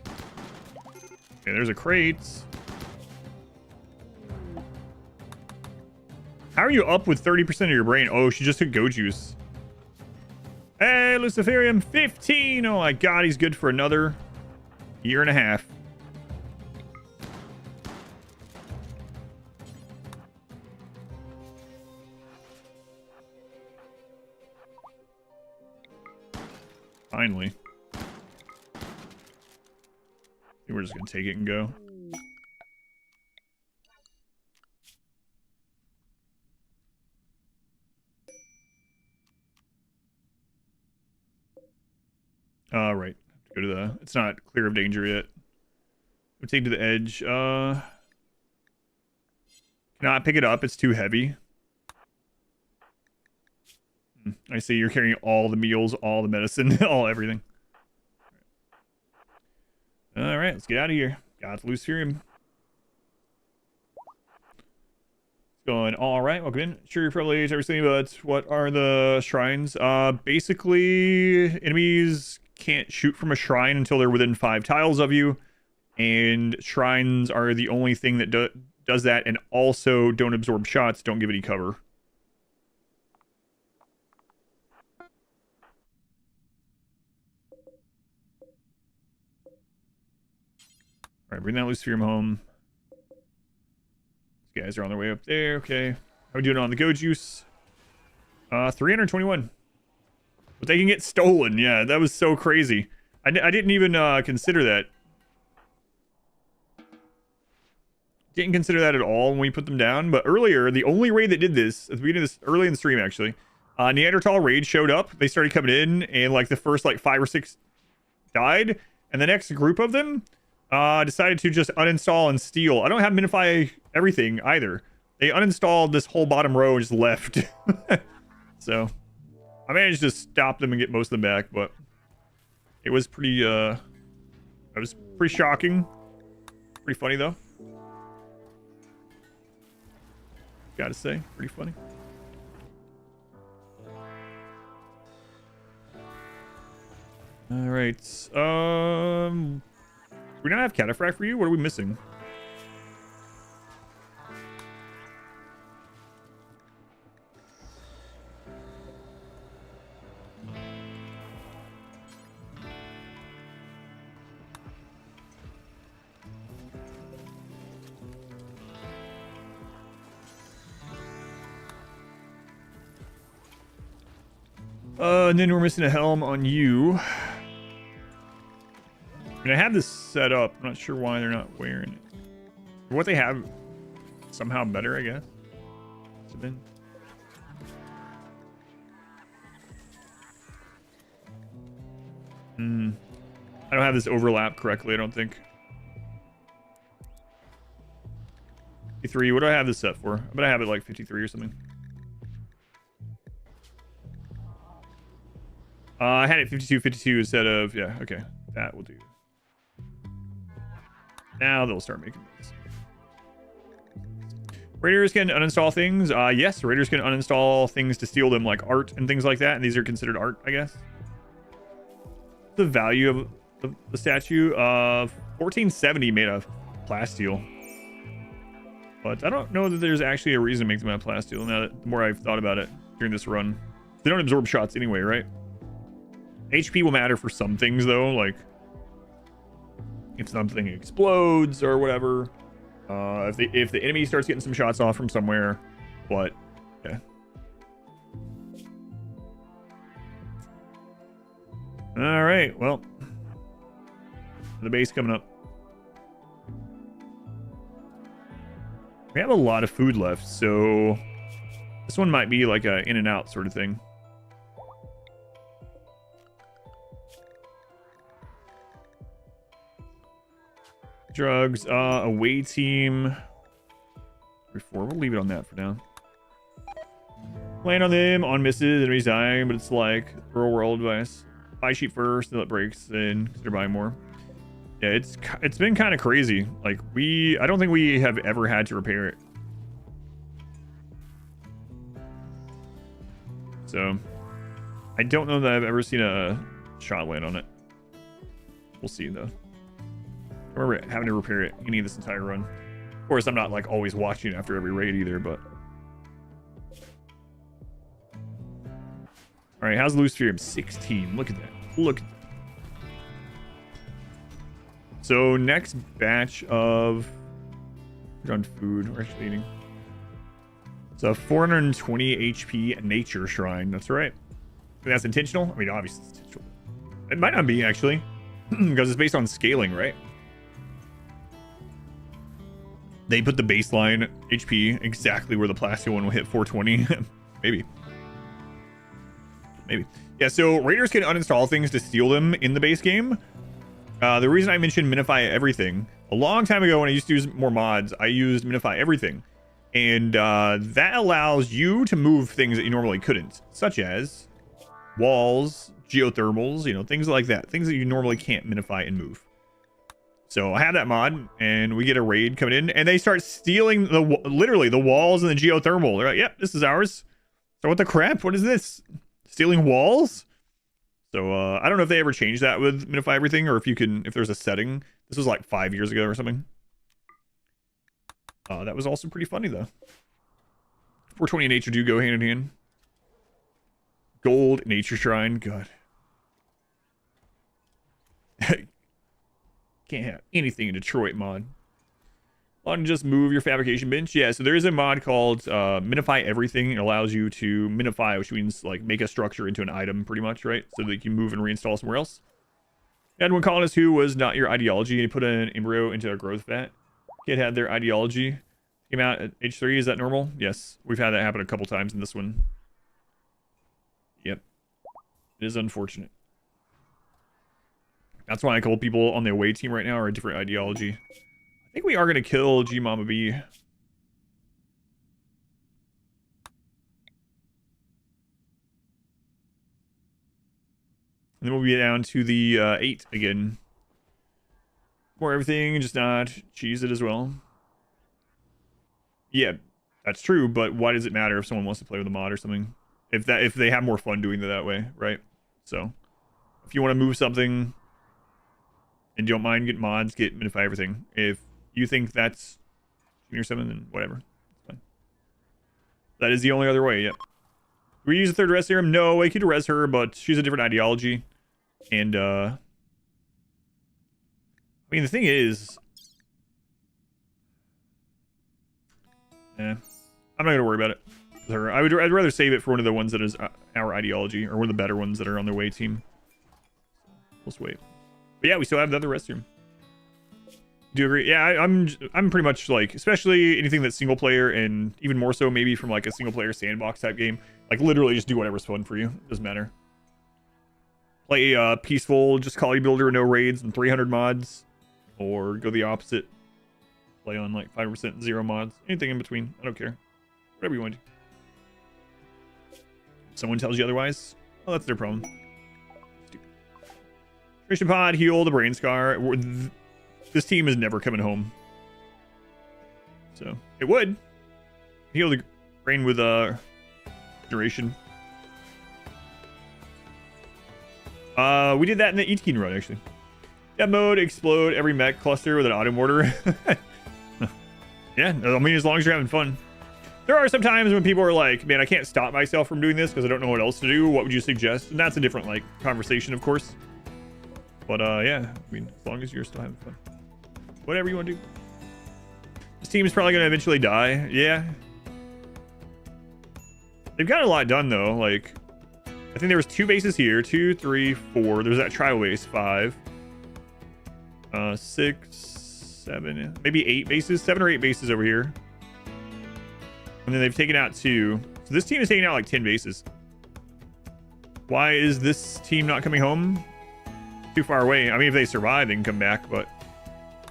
Okay, there's a crate. How are you up with 30% of your brain? Oh, she just took Go Juice. Hey, Luciferium 15. Oh my god, he's good for another year and a half. Finally. We're just gonna take it and go. Right. Go to the... It's not clear of danger yet. We'll take to the edge. Cannot pick it up. It's too heavy. I see you're carrying all the meals, all the medicine, all everything. All right, let's get out of here. Got to Luciferium. Going all right. Welcome in. Sure, you're probably everything, but what are the shrines? Basically, enemies can't shoot from a shrine until they're within 5 tiles of you, and shrines are the only thing that does that, and also don't absorb shots, don't give any cover. Alright, bring that Luciferium home. These guys are on their way up there, okay. How are we doing on the go juice? 321. But they can get stolen, yeah, that was so crazy. I didn't even consider that. Didn't consider that at all when we put them down, but earlier, the only raid that did this, at the beginning of this, early in the stream actually, Neanderthal raid showed up, they started coming in, and like the first like 5 or 6 died, and the next group of them decided to just uninstall and steal. I don't have minify everything either. They uninstalled this whole bottom row and just left. So, I managed to stop them and get most of them back, but it was pretty, it was pretty shocking. Pretty funny though. Gotta say, pretty funny. All right. We don't have cataphract for you. What are we missing? And then we're missing a helm on you. I mean, I have this set up. I'm not sure why they're not wearing it. What they have, somehow better, I guess. It's been. I don't have this overlap correctly, I don't think. 53, what do I have this set for? I bet I have it like 53 or something. I had it 52 instead of, yeah, okay. That will do. Now they'll start making this. Raiders can uninstall things. Yes, raiders can uninstall things to steal them, like art and things like that. And these are considered art, I guess. The value of the statue of 1470 made of plasteel. But I don't know that there's actually a reason to make them out of plasteel now that the more I've thought about it during this run. They don't absorb shots anyway, right? HP will matter for some things though, like if something explodes or whatever. If the enemy starts getting some shots off from somewhere, but yeah. All right, well, the base coming up. We have a lot of food left, so this one might be like a in and out sort of thing. Drugs, away team. We'll leave it on that for now. Land on them, on misses, enemies dying, but it's like RimWorld advice. Buy sheep first, until it breaks, then consider buying more. Yeah, it's been kind of crazy. Like I don't think we have ever had to repair it. So I don't know that I've ever seen a shot land on it. We'll see though. I remember having to repair it any of this entire run. Of course, I'm not like always watching after every raid either, but. All right, how's Luciferium? 16. Look at that. Look at that. So next batch of on food we're actually eating. It's a 420 HP nature shrine. That's right. That's intentional. I mean, obviously it's intentional. It might not be actually, because it's based on scaling, right? They put the baseline HP exactly where the plastic one will hit 420. Maybe. Yeah, so raiders can uninstall things to steal them in the base game. The reason I mentioned minify everything, a long time ago when I used to use more mods, I used minify everything. And that allows you to move things that you normally couldn't, such as walls, geothermals, you know, things like that. Things that you normally can't minify and move. So I have that mod, and we get a raid coming in, and they start stealing literally the walls and the geothermal. They're like, "Yep, this is ours." So what the crap? What is this? Stealing walls? So I don't know if they ever changed that with minify everything, or if there's a setting. This was like 5 years ago or something. That was also pretty funny though. 420 and nature do go hand in hand. Gold, nature shrine, god. Can't have anything in Detroit mod. On just move your fabrication bench. Yeah, so there is a mod called minify everything. It allows you to minify, which means like make a structure into an item pretty much, right? So that you can move and reinstall somewhere else. And one colonist who was not your ideology, and he put an embryo into a growth vat. Kid had their ideology. Came out at age 3. Is that normal? Yes. We've had that happen a couple times in this one. Yep. It is unfortunate. That's why a couple people on the away team right now are a different ideology. I think we are going to kill G Mama B. And then we'll be down to the 8 again. More everything, just not cheese it as well. Yeah, that's true, but why does it matter if someone wants to play with a mod or something? If they have more fun doing it that way, right? So, if you want to move something and you don't mind getting mods, get minify everything. If you think that's cheating or something, then whatever. It's fine. That is the only other way, yep. Do we use a third res serum? No, I could res her, but she's a different ideology. And, I mean, the thing is... I'm not going to worry about it. Her. I'd rather save it for one of the ones that is our ideology, or one of the better ones that are on their way team. Let's wait. But yeah, we still have the other res serum. Do you agree? Yeah, I'm pretty much like, especially anything that's single player, and even more so maybe from like a single player sandbox type game. Like literally just do whatever's fun for you. Doesn't matter. Play peaceful, just colony builder, no raids, and 300 mods, or go the opposite. Play on like 5% 0 mods. Anything in between. I don't care. Whatever you want to do. If someone tells you otherwise, well, that's their problem. Stupid. Christian Pod, heal the brain scar. This team is never coming home. So, it would. Heal the brain with duration. We did that in the Eatkin run, actually. Dev mode, explode every mech cluster with an auto mortar. Yeah, I mean, as long as you're having fun. There are some times when people are like, man, I can't stop myself from doing this because I don't know what else to do. What would you suggest? And that's a different, like, conversation, of course. But, yeah, I mean, as long as you're still having fun. Whatever you want to do. This team is probably going to eventually die. Yeah. They've got a lot done, though. Like, I think there was 2 bases here. 2, 3, 4. There's that tribal base. 5. 6, 7, maybe 8 bases. 7 or 8 bases over here. And then they've taken out 2. So this team is taking out like 10 bases. Why is this team not coming home? Too far away. I mean, if they survive, they can come back, but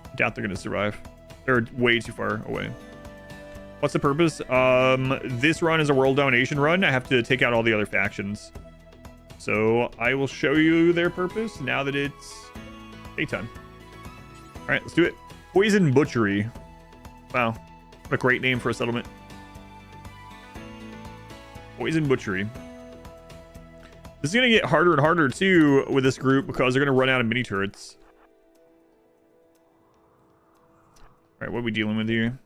I doubt they're going to survive. They're way too far away. What's the purpose? This run is a world domination run. I have to take out all the other factions. So I will show you their purpose now that it's daytime. All right, let's do it. Poison Butchery. Wow. What a great name for a settlement. Poison Butchery. This is going to get harder and harder, too, with this group because they're going to run out of mini turrets. All right, what are we dealing with here?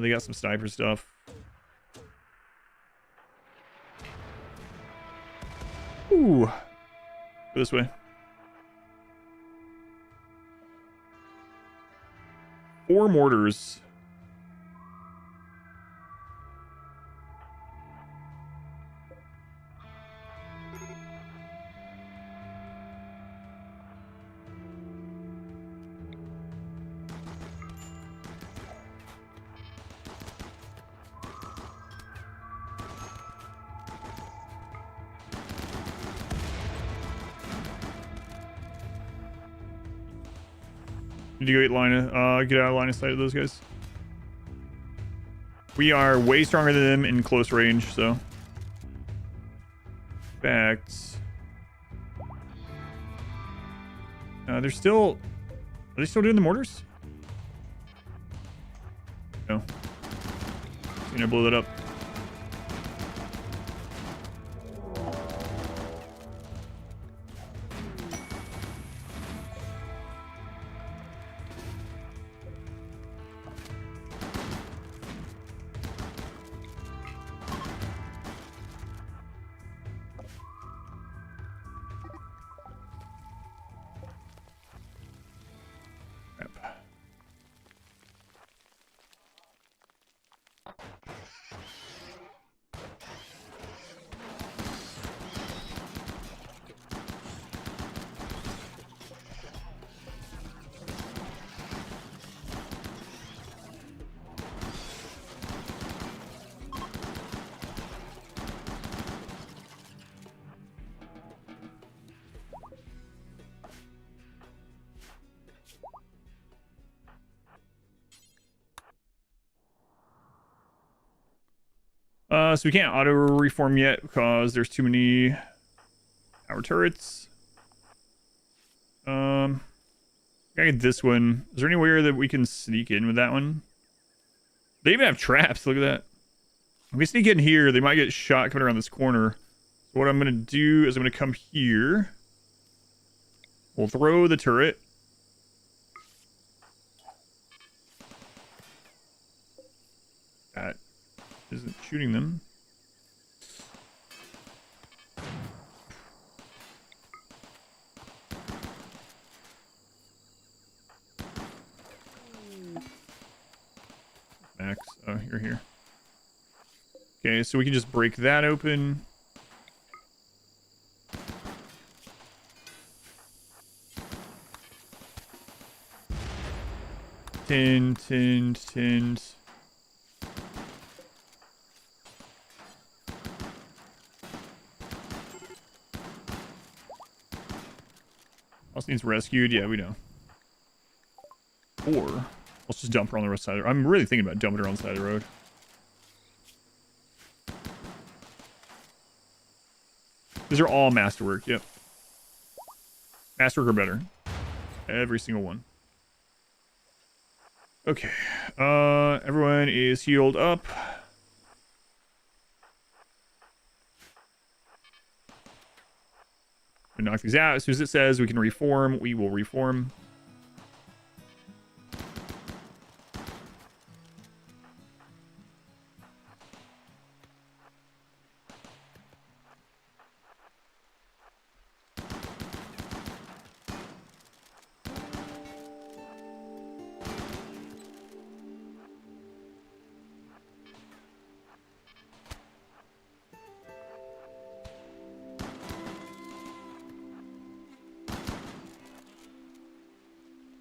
They got some sniper stuff. Ooh. Go this way. 4 mortars. Need to go get out of line of sight of those guys. We are way stronger than them in close range, so. In fact, they're still. Are they still doing the mortars? No. I'm gonna blow that up. So we can't auto reform yet because there's too many power turrets. Gotta get this one. Is there anywhere that we can sneak in with that one? They even have traps. Look at that. If we sneak in here, they might get shot coming around this corner. So what I'm gonna do is I'm gonna come here. We'll throw the turret. That isn't shooting them. Max, oh, you're here. Okay, so we can just break that open. Tinned. Also needs rescued. Yeah, we know. Or let's just dump her on the side of the road. I'm really thinking about dumping her on the side of the road. These are all masterwork. Yep. Masterwork or better. Every single one. Okay. Everyone is healed up. We knock these out. As soon as it says we can reform, we will reform.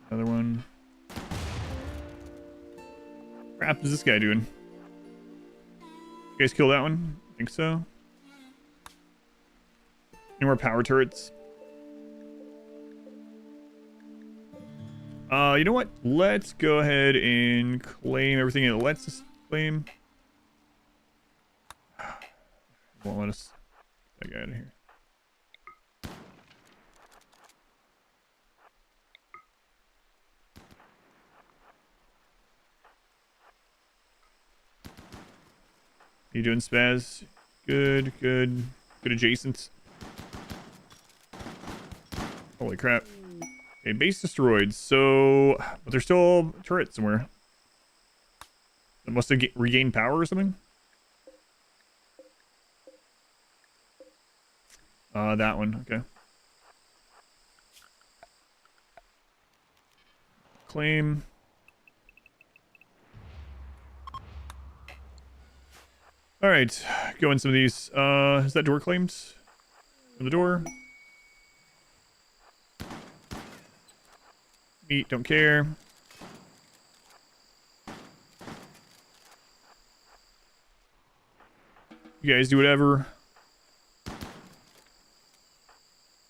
Another one. Crap is this guy doing? You guys kill that one? I think so. Any more power turrets? You know what? Let's go ahead and claim everything it lets us claim. Won't let us get that guy out of here. You doing, Spaz? Good adjacent. Holy crap. Okay, base destroyed. So, but there's still a turret somewhere. It must have regained power or something. That one. Okay. Claim. All right, go in some of these. Is that door claimed? In the door. Meat, don't care. You guys do whatever.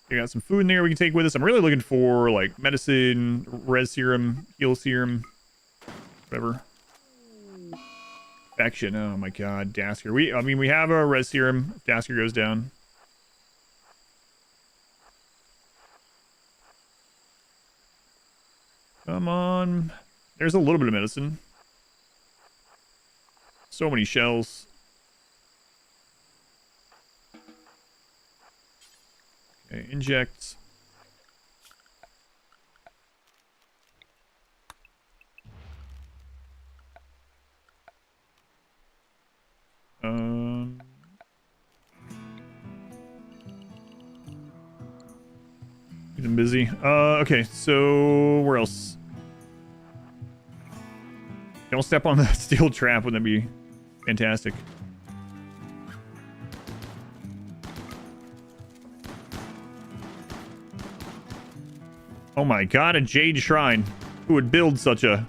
You got some food in there we can take with us. I'm really looking for like medicine, res serum, heal serum, whatever. Action. Oh my god, Dasker. We have a res serum if Dasker goes down. Come on. There's a little bit of medicine. So many shells. Okay, inject. Keep them busy. Okay, so where else? Don't step on the steel trap, wouldn't that be fantastic? Oh my god, a jade shrine. Who would build such a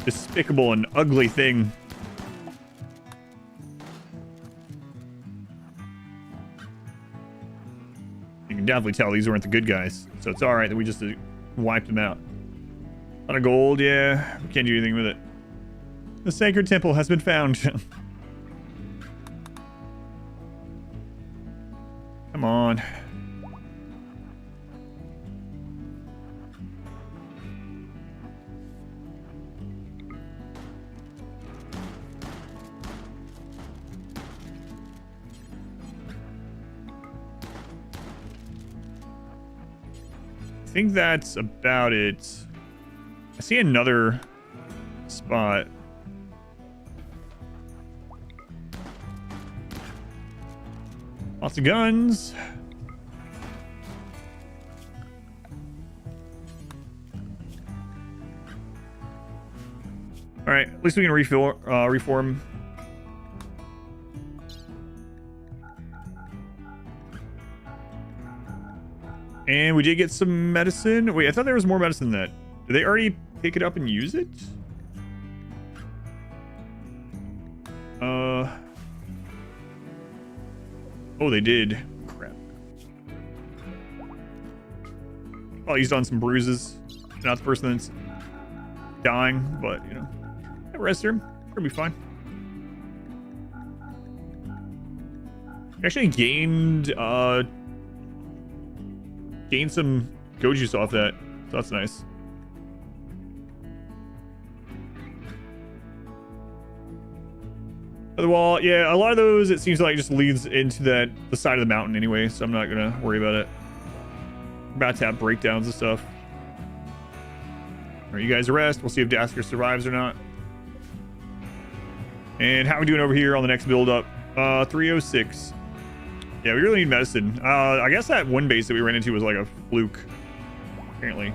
despicable and ugly thing? You can definitely tell these weren't the good guys. So it's alright that we just wiped them out. A lot of gold, yeah. We can't do anything with it. The sacred temple has been found. Come on. I think that's about it. I see another spot. Lots of guns. All right, at least we can reform. And we did get some medicine. Wait, I thought there was more medicine than that. Did they already pick it up and use it? Oh, they did. Crap. Probably used on some bruises. Not the person that's dying, but, you know. Rest her. We're gonna be fine. Actually gained some go juice off that. So that's nice. Well, yeah, a lot of those it seems like just leads into the side of the mountain anyway, so I'm not gonna worry about it. We're about to have breakdowns and stuff. Alright, you guys rest. We'll see if Dasker survives or not. And how are we doing over here on the next build up? 306. Yeah, we really need medicine. I guess that one base that we ran into was like a fluke. Apparently.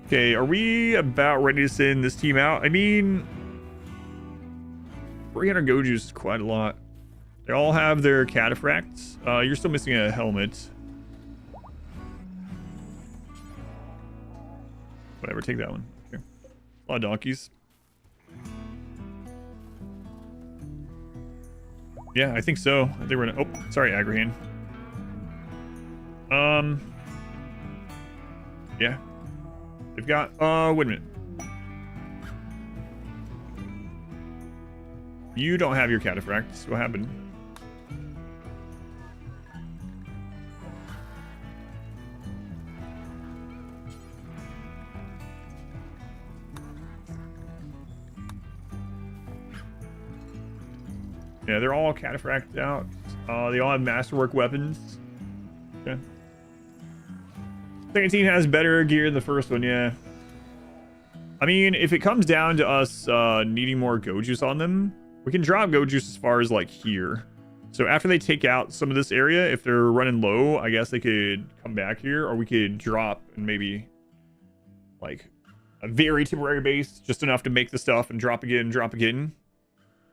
Okay, are we about ready to send this team out? I mean, 300 go juice is quite a lot. They all have their cataphracts. You're still missing a helmet. Whatever, take that one. Okay. A lot of donkeys. Yeah, I think so. I think we're gonna... Oh, sorry, Agrahan. Yeah. They've got... wait a minute. You don't have your cataphracts. What happened? Yeah, they're all cataphracted out. They all have masterwork weapons. Okay. Second team has better gear than the first one, yeah. I mean, if it comes down to us needing more go juice on them, we can drop go juice as far as like here. So after they take out some of this area, if they're running low, I guess they could come back here, or we could drop and maybe like a very temporary base, just enough to make the stuff and drop again, drop again.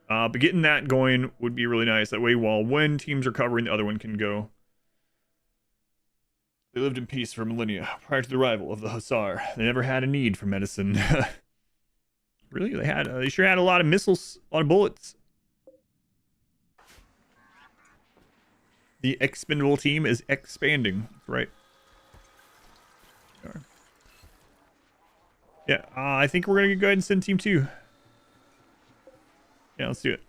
But getting that going would be really nice. That way, while one team's recovering, the other one can go. They lived in peace for millennia prior to the arrival of the Hussar. They never had a need for medicine. Really? They had. They sure had a lot of missiles, a lot of bullets. The expendable team is expanding. Right. Yeah, I think we're gonna go ahead and send team 2. Yeah, let's do it.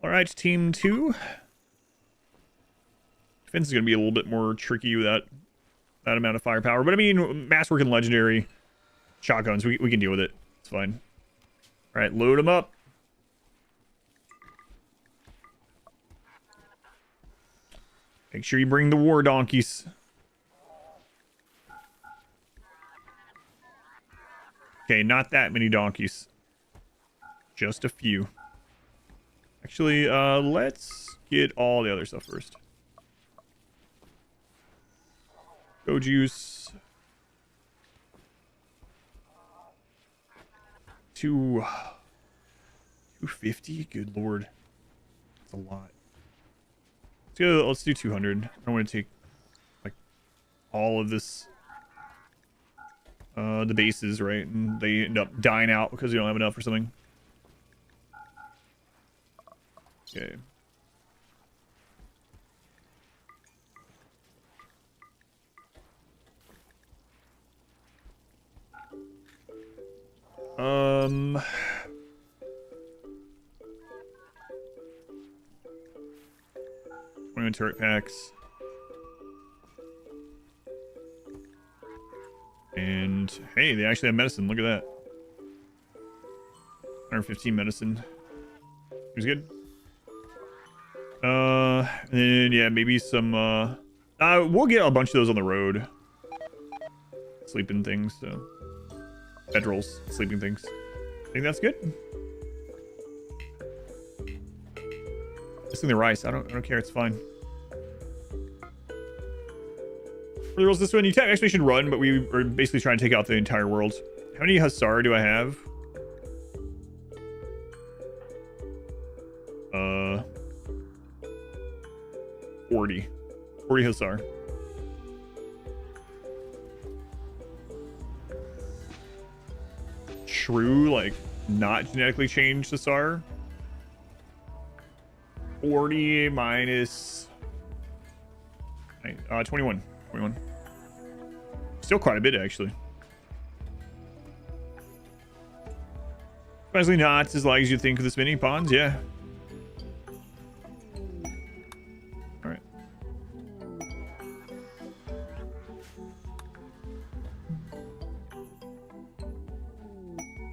All right, team 2. Defense is going to be a little bit more tricky with that amount of firepower. But I mean, masterwork and legendary shotguns, we can deal with it. It's fine. All right, load them up. Make sure you bring the war donkeys. Okay, not that many donkeys. Just a few. Actually, let's get all the other stuff first. Go juice. 250? Good lord. That's a lot. Let's do 200. I don't want to take like all of this the bases, right? And they end up dying out because we don't have enough or something. Okay. Diamond turret packs. And hey, they actually have medicine. Look at that. 115 medicine. It was good. And then, yeah, maybe some, we'll get a bunch of those on the road. Sleeping things, so. Federals, sleeping things. I think that's good. Missing the rice. I don't care. It's fine. For the rules this one, you actually should run, but we are basically trying to take out the entire world. How many Hussar do I have? 40 Hussar. True, like, not genetically changed Hussar. 40 minus 21. Still quite a bit, actually. Especially not as long as you think of this many pawns, yeah. Alright.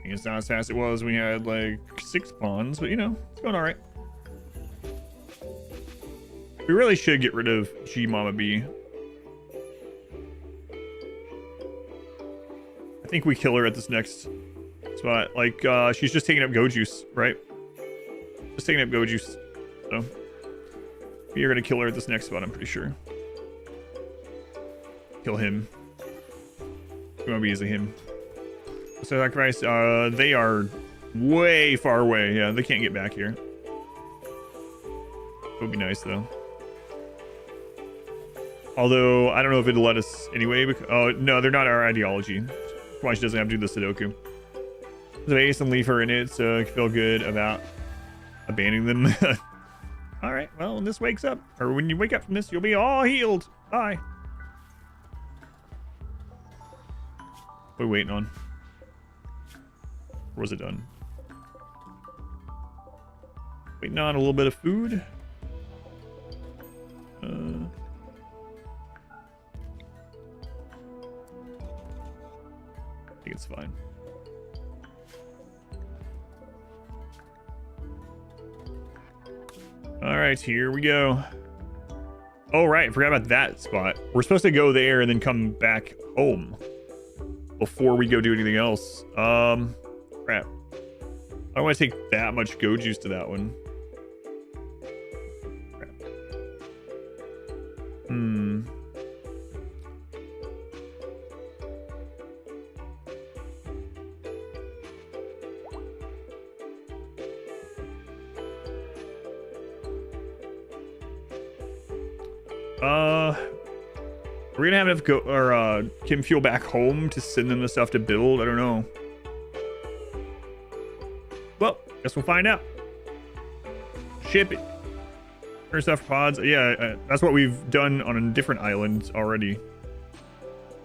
It's not as fast as it was when we had like 6 pawns, but you know, it's going alright. We really should get rid of G Mama B. I think we kill her at this next spot. Like, she's just taking up Go Juice, right? Just taking up Go Juice. So, we are going to kill her at this next spot, I'm pretty sure. Kill him. We want to be easy him. So, sacrifice, they are way far away. Yeah, they can't get back here. It would be nice, though. Although, I don't know if it'll let us anyway. Oh, no, they're not our ideology. Why she doesn't have to do the Sudoku. There's an ace and leave her in it, so I feel good about abandoning them. Alright, well, when this wakes up, or when you wake up from this, you'll be all healed. Bye. What are we waiting on? Or was it done? Waiting on a little bit of food. I think it's fine. All right, here we go. Oh, right. I forgot about that spot. We're supposed to go there and then come back home before we go do anything else. Crap. I don't want to take that much Go Juice to that one. Crap. We're gonna have enough Kim Fuel back home to send them the stuff to build. I don't know. Well, guess we'll find out. Ship it. Turn stuff for pods. Yeah, that's what we've done on a different island already.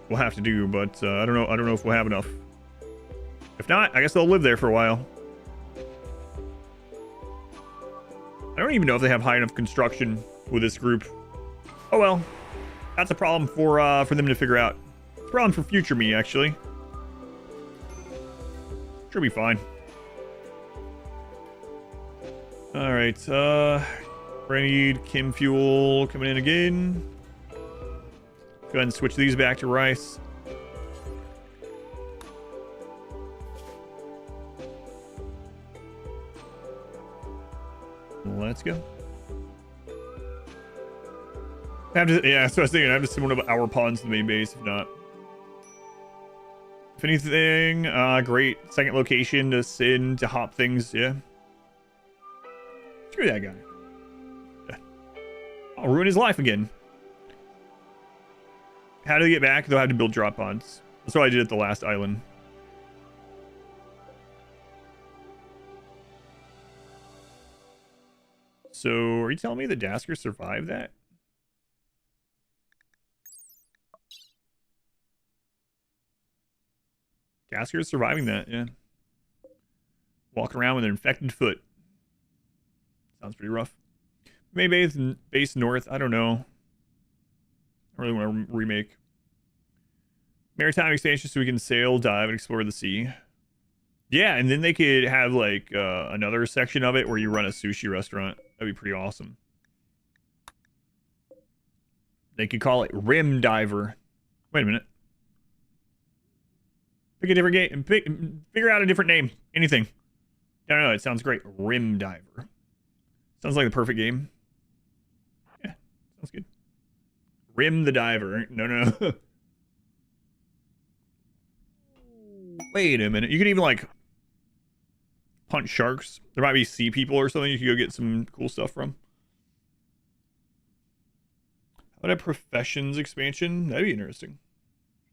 We'll have to do, but I don't know. I don't know if we'll have enough. If not, I guess they'll live there for a while. I don't even know if they have high enough construction with this group. Oh well, that's a problem for them to figure out. It's a problem for future me, actually. Should be fine. All right, we need Kim Fuel coming in again. Go ahead and switch these back to rice. Let's go. Yeah, so I was thinking I have to send one of our pawns to the main base, if not. If anything, great second location to send to hop things, yeah. Screw that guy. I'll ruin his life again. How do they get back? They'll have to build drop pods. That's what I did at the last island. So, are you telling me the Dasker survived that? Dasker's surviving that, yeah. Walking around with an infected foot. Sounds pretty rough. Maybe base north. I don't know. I really want to remake maritime expansion so we can sail, dive, and explore the sea. Yeah, and then they could have like another section of it where you run a sushi restaurant. That'd be pretty awesome. They could call it Rim Diver. Wait a minute. Pick a different game. Figure out a different name. Anything. I don't know. It sounds great. Rim Diver. Sounds like the perfect game. Yeah, sounds good. Rim the Diver. No. Wait a minute. You could even like punch sharks. There might be sea people or something you could go get some cool stuff from. How about a professions expansion? That'd be interesting.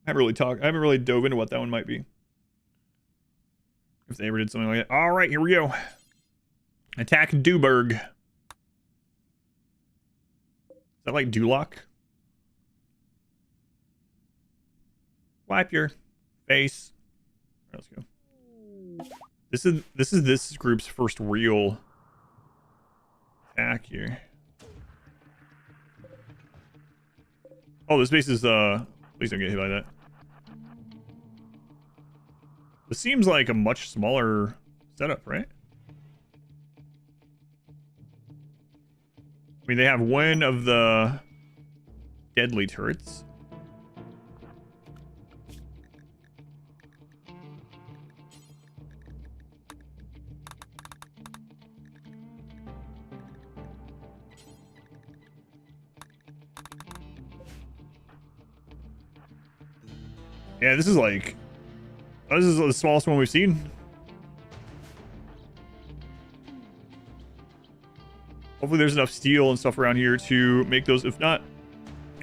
I haven't really dove into what that one might be. If they ever did something like that. All right, here we go. Attack Duberg. Is that like Duloc? Wipe your face. All right, let's go. This is this group's first real attack here. Oh, this base is please don't get hit by that. This seems like a much smaller setup, right? I mean, they have one of the deadly turrets. Yeah, this is like... this is the smallest one we've seen. Hopefully there's enough steel and stuff around here to make those. If not,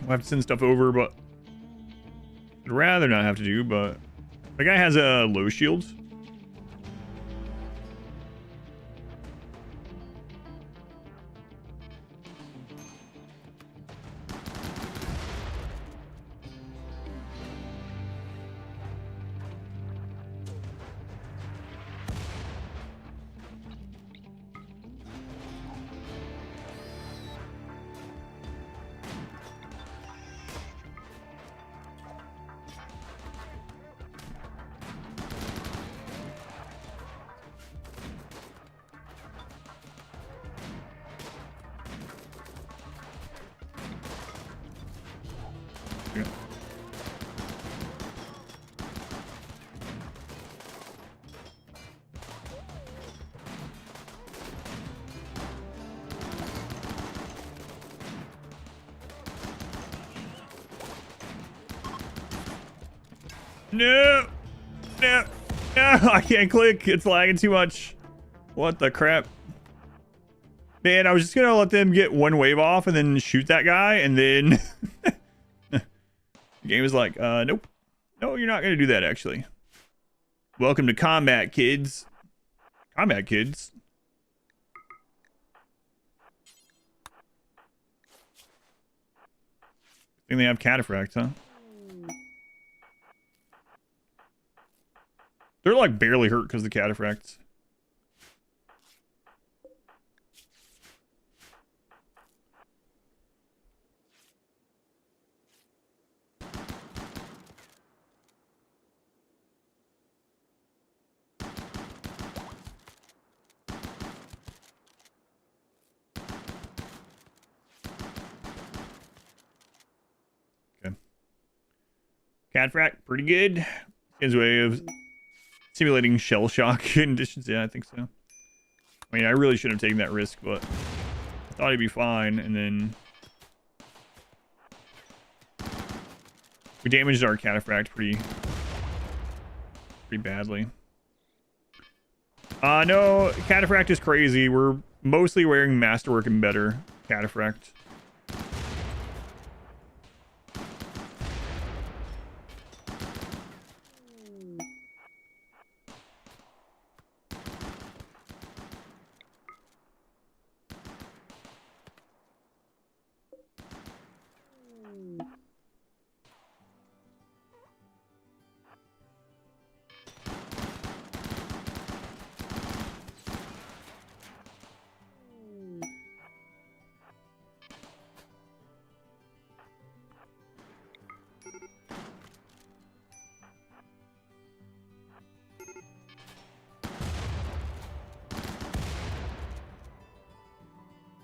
we'll have to send stuff over, but... I'd rather not have to do, but... The guy has a low shield. No, I can't click. It's lagging too much. What the crap? Man, I was just gonna let them get one wave off and then shoot that guy, and then the game was like, nope. No, you're not gonna do that, actually. Welcome to combat, kids. Combat, kids. I think they have cataphracts, huh? They're like barely hurt because of the cataphracts. Okay. Cataphracts, pretty good. His way of simulating shell shock conditions. Yeah, I think so. I mean, I really shouldn't have taken that risk, but I thought he'd be fine, and then we damaged our cataphract pretty badly. No, cataphract is crazy. We're mostly wearing masterwork and better cataphract.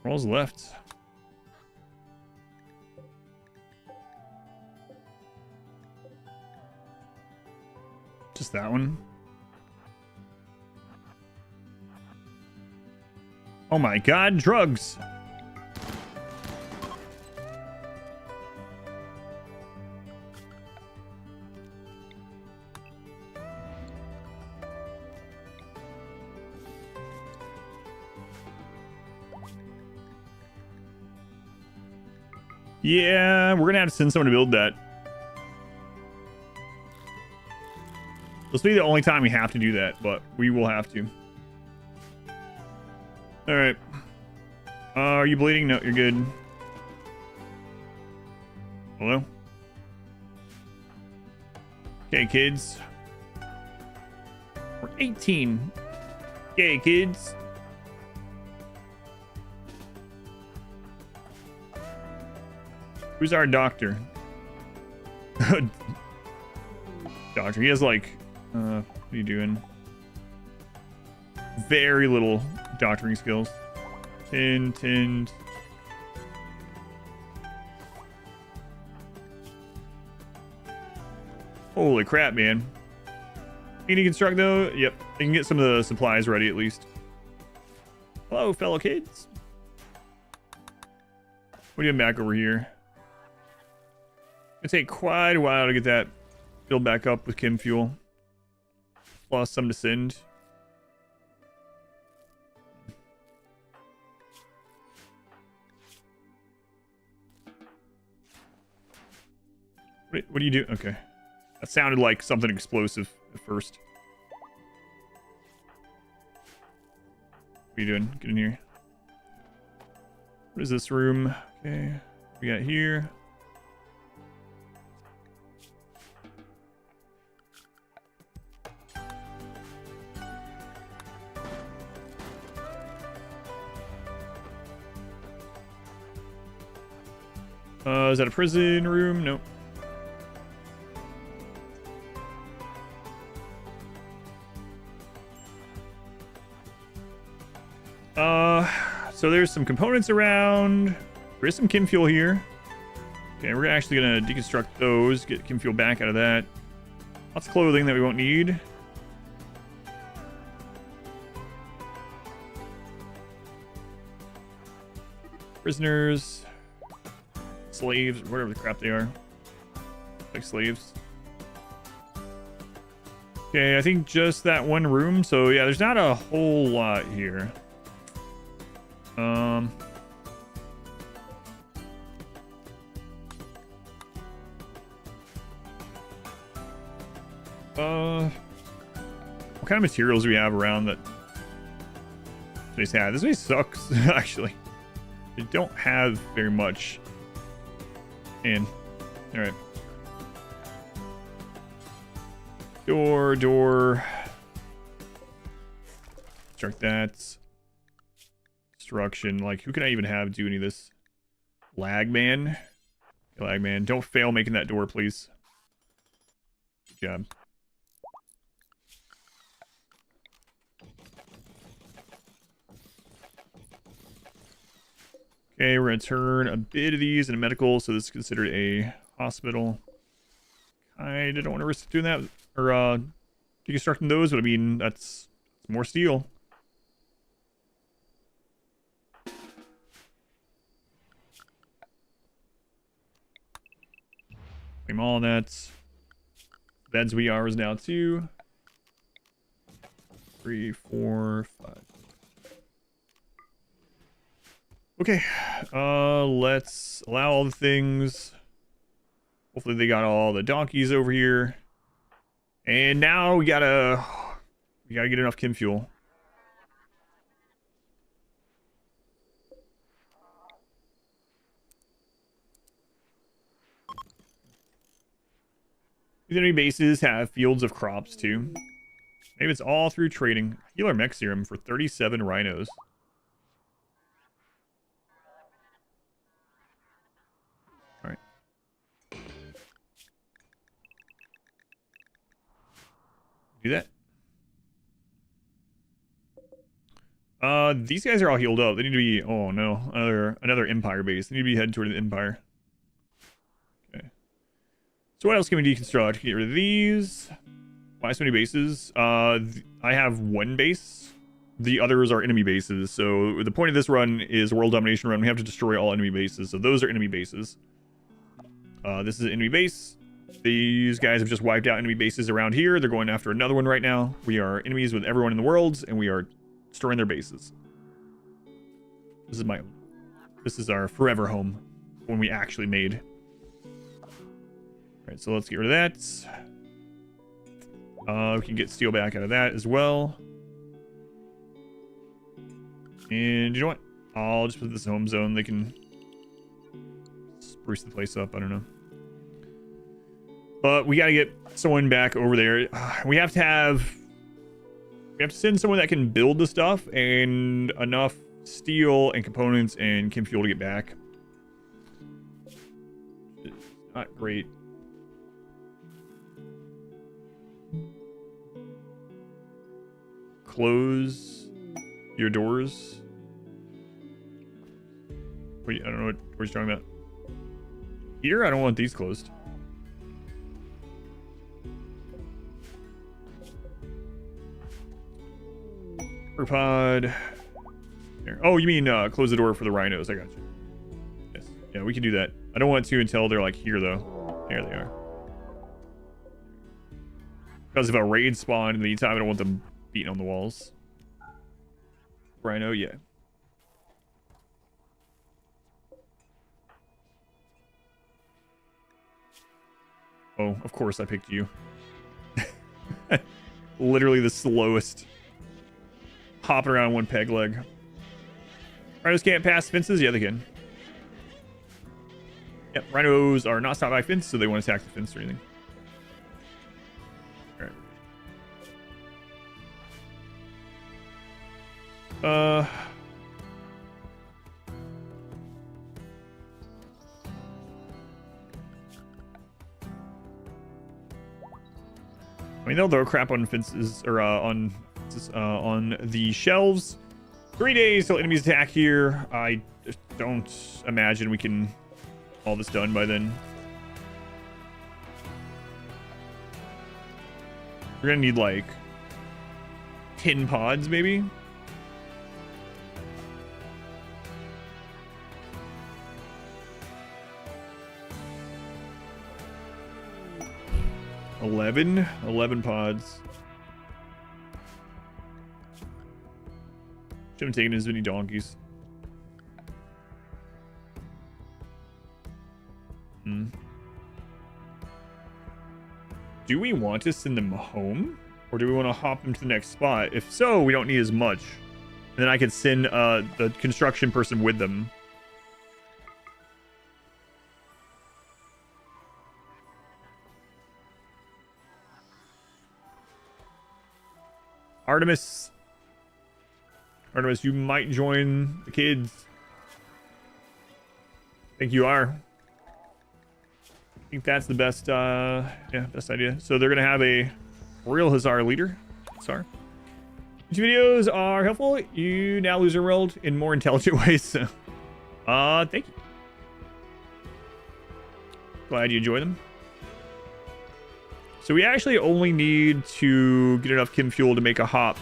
All's left. Just that one. Oh my god, drugs. Yeah, we're gonna have to send someone to build that. This will be the only time we have to do that, but we will have to. Alright. Are you bleeding? No, you're good. Hello? Okay, kids. We're 18. Okay, kids. Who's our doctor? Doctor, he has like, what are you doing? Very little doctoring skills. Tinned. Holy crap, man. Can you construct though? Yep, they can get some of the supplies ready at least. Hello, fellow kids. What are you doing back over here? It'll take quite a while to get that filled back up with chem fuel. Plus some to send. What do you do? Okay. That sounded like something explosive at first. What are you doing? Get in here. What is this room? Okay. What we got here? Is that a prison room? Nope. So there's some components around. There is some chem fuel here. Okay, we're actually gonna deconstruct those, get chem fuel back out of that. Lots of clothing that we won't need. Prisoners. Slaves, whatever the crap they are. Like slaves. Okay, I think just that one room. So yeah, there's not a whole lot here. What kind of materials do we have around that place had? This place sucks, actually. They don't have very much. And alright. Door. Construct that. Construction. Like, who can I even have do any of this? Lagman. Lagman. Don't fail making that door, please. Good job. Okay, we're going to turn a bit of these into medical, so this is considered a hospital. I don't want to risk doing that, or deconstructing those, but I mean, that's more steel. Claim all that. Beds we are is now 2, 3, 4, 5. Okay, let's allow all the things. Hopefully they got all the donkeys over here. And now we gotta get enough chem fuel. These enemy bases have fields of crops too. Maybe it's all through trading. Healer mech serum for 37 rhinos. Alright. Do that. These guys are all healed up. They need to be, oh no, another Empire base. They need to be heading toward the Empire. Okay. So what else can we deconstruct? Get rid of these. Why so many bases? I have one base. The others are enemy bases. So the point of this run is a world domination run. We have to destroy all enemy bases. So those are enemy bases. This is an enemy base. These guys have just wiped out enemy bases around here. They're going after another one right now. We are enemies with everyone in the world, and we are destroying their bases. This is our forever home when we actually made. All right, so let's get rid of that. We can get steel back out of that as well. And you know what? I'll just put this home zone. They can spruce the place up. I don't know. But we got to get someone back over there. We have to send someone that can build the stuff and enough steel and components and chem fuel to get back. It's not great. Close your doors. Wait, I don't know what we're talking about. Here, I don't want these closed. Pod. There. Oh, you mean close the door for the rhinos? I got you. Yes. Yeah, we can do that. I don't want to until they're like here though. There they are. Because if a raid spawn in the meantime, I don't want them beating on the walls. Rhino, yeah. Oh, of course I picked you. Literally the slowest. Hopping around one peg leg. Rhinos can't pass fences? Yeah, they can. Yep, rhinos are not stopped by fence, so they won't attack the fence or anything. Alright. I mean, they'll throw crap on fences, or on the shelves. 3 days till enemies attack here. I just don't imagine we can all this done by then. We're gonna need like 10 pods maybe. Eleven pods. Shouldn't have taken as many donkeys. Do we want to send them home? Or do we want to hop them to the next spot? If so, we don't need as much. And then I could send the construction person with them. Artemis, you might join the kids. I think you are. I think that's the best, best idea. So they're gonna have a real Hussar leader. Hussar. These videos are helpful. You now lose your world in more intelligent ways. So, thank you. Glad you enjoy them. So we actually only need to get enough chem fuel to make a hop.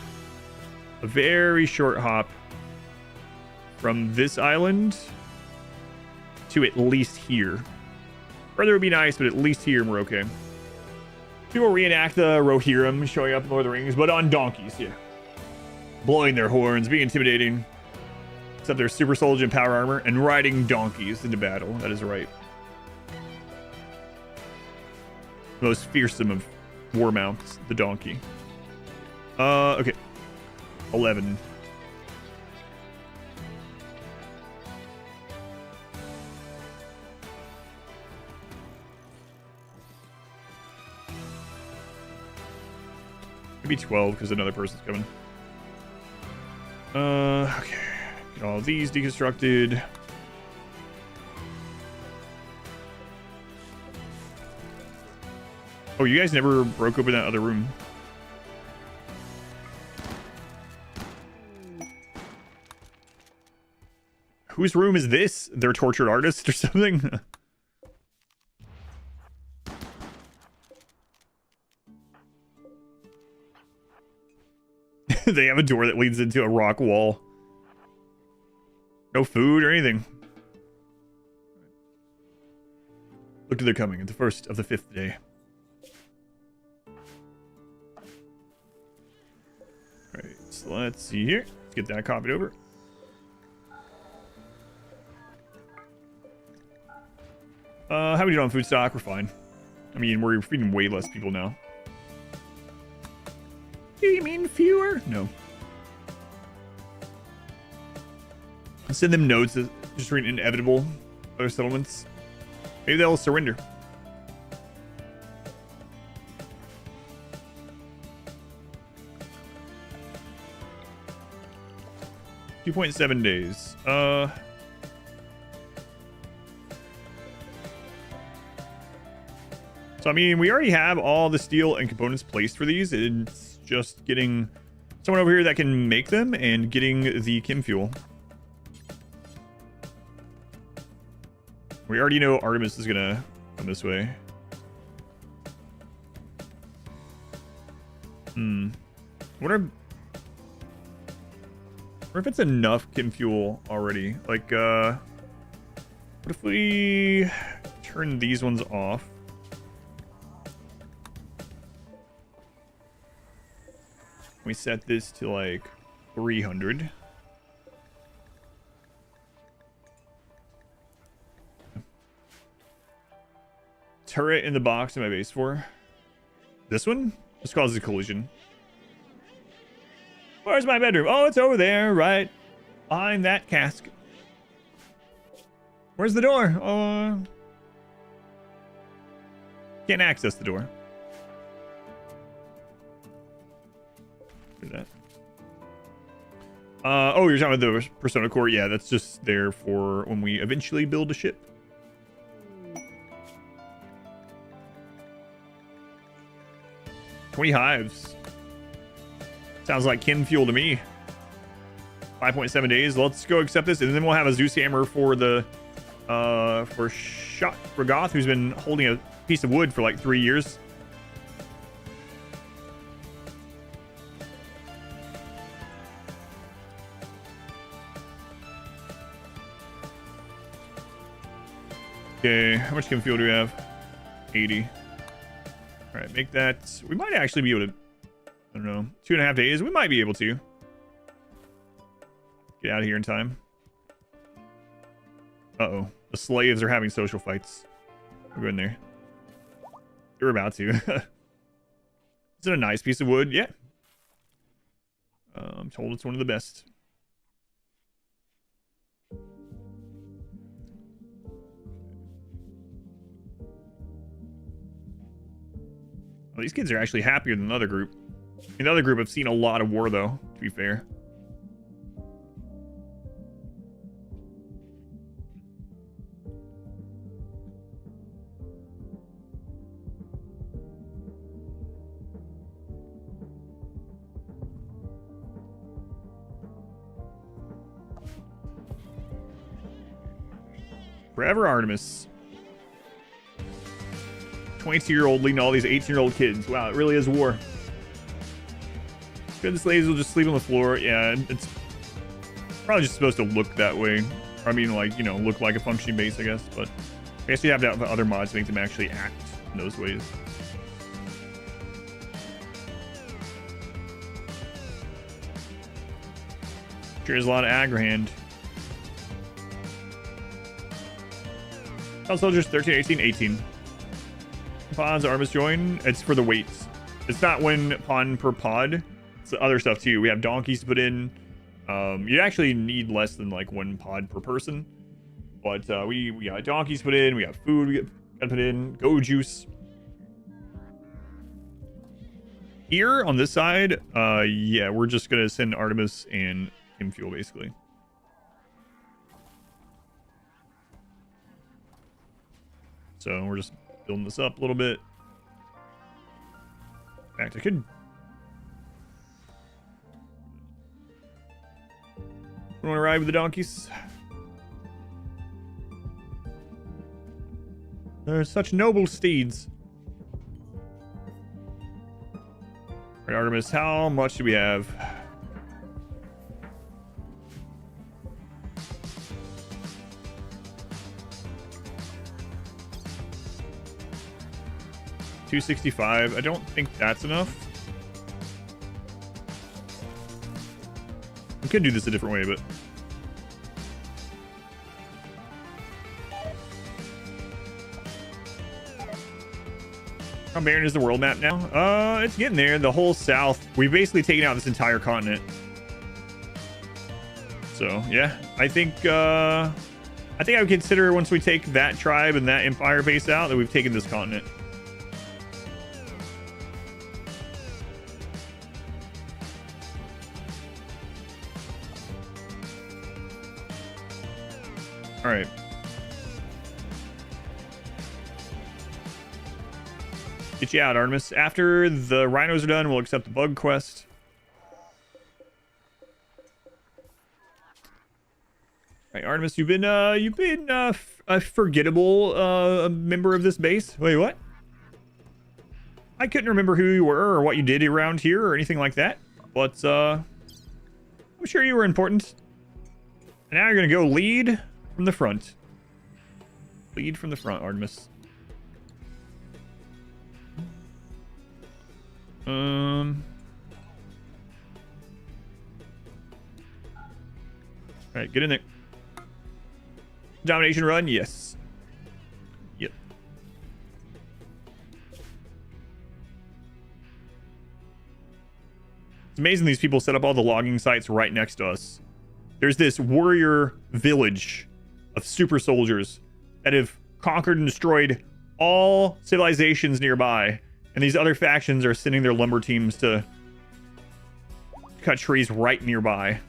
A very short hop from this island to at least here. Further would be nice, but at least here we're okay. People reenact the Rohirrim showing up in Lord of the Rings, but on donkeys, yeah. Blowing their horns, being intimidating. Except they're super soldier and power armor, and riding donkeys into battle. That is right. Most fearsome of war mounts, the donkey. Okay. 11. Maybe 12 because another person's coming. Okay. Get all these deconstructed. Oh, you guys never broke open that other room. whose room is this? Their tortured artist or something? They have a door that leads into a rock wall. No food or anything. Look, they're coming at the first of the 5th day. Alright, so let's see here. Let's get that copied over. How we doing on food stock? We're fine. I mean, we're feeding way less people now. Do you mean fewer? No. I'll send them notes that just read inevitable other settlements. Maybe they'll surrender. $2.7 days. So, I mean, we already have all the steel and components placed for these. It's just getting someone over here that can make them and getting the chem fuel. We already know Artemis is going to come this way. Wonder if it's enough chem fuel already. Like, what if we turn these ones off? We set this to like 300. Turret in the box in my base for. This one? This causes a collision. Where's my bedroom? Oh, it's over there, right behind that cask. Where's the door? Oh, can't access the door. That. Oh, you're talking about the Persona Core? Yeah, that's just there for when we eventually build a ship. $20 hives. Sounds like chem fuel to me. 5.7 days. Let's go accept this, and then we'll have a Zeus hammer for the for Shot Ragoth, who's been holding a piece of wood for like 3 years. Okay, how much chem fuel do we have? 80. All right, make that. We might actually be able to, I don't know, 2.5 days. We might be able to get out of here in time. Uh-oh. The slaves are having social fights. We'll go in there. You're about to. Is it a nice piece of wood? Yeah. I'm told it's one of the best. Well, these kids are actually happier than the other group. In the other group, I've seen a lot of war, though, to be fair. Forever Artemis. 22-year-old leading all these 18-year-old kids. Wow, it really is war. Good, the slaves will just sleep on the floor. Yeah, it's probably just supposed to look that way. I mean, like, you know, look like a functioning base, I guess. But I guess you have to have other mods to make them actually act in those ways. Sure is a lot of aggro-hand. Health soldiers 13, 18, 18. Pods, Artemis join. It's for the weights. It's not one pawn per pod. It's the other stuff too. We have donkeys to put in. You actually need less than like one pod per person. But we got donkeys put in. We have food we got put in. Go juice. Here on this side, yeah, we're just gonna send Artemis and chem fuel basically. So we're just building this up a little bit. In fact, I could. Want to ride with the donkeys? They're such noble steeds. All right, Artemis, how much do we have? $265. I don't think that's enough. We could do this a different way, but how barren is the world map now? It's getting there. The whole south. We've basically taken out this entire continent. So yeah, I think I would consider once we take that tribe and that empire base out that we've taken this continent. All right. Get you out, Artemis. After the rhinos are done, we'll accept the bug quest. All right, Artemis, you've been a forgettable member of this base. Wait, what? I couldn't remember who you were or what you did around here or anything like that, but I'm sure you were important. And now you're gonna go lead from the front. Lead from the front, Artemis. All right, get in there. Domination run, yes. Yep. It's amazing these people set up all the logging sites right next to us. There's this warrior village of super soldiers that have conquered and destroyed all civilizations nearby. And these other factions are sending their lumber teams to cut trees right nearby.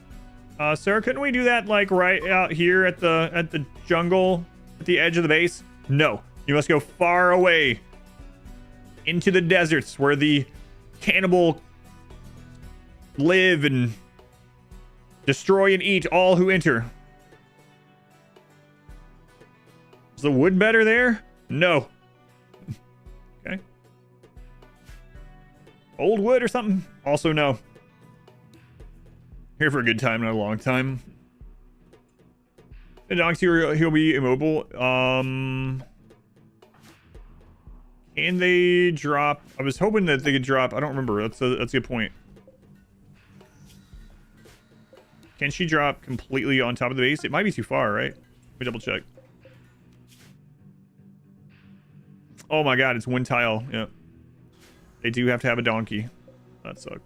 Sir, couldn't we do that like right out here at the jungle at the edge of the base? No, you must go far away into the deserts where the cannibal live and destroy and eat all who enter. Is the wood better there? No. Okay. Old wood or something? Also no. Here for a good time, not a long time. The dogs here, he'll be immobile. Can they drop? I was hoping that they could drop. I don't remember. That's a good point. Can she drop completely on top of the base? It might be too far, right? Let me double check. Oh my god, it's one tile. Yeah. They do have to have a donkey. That sucks.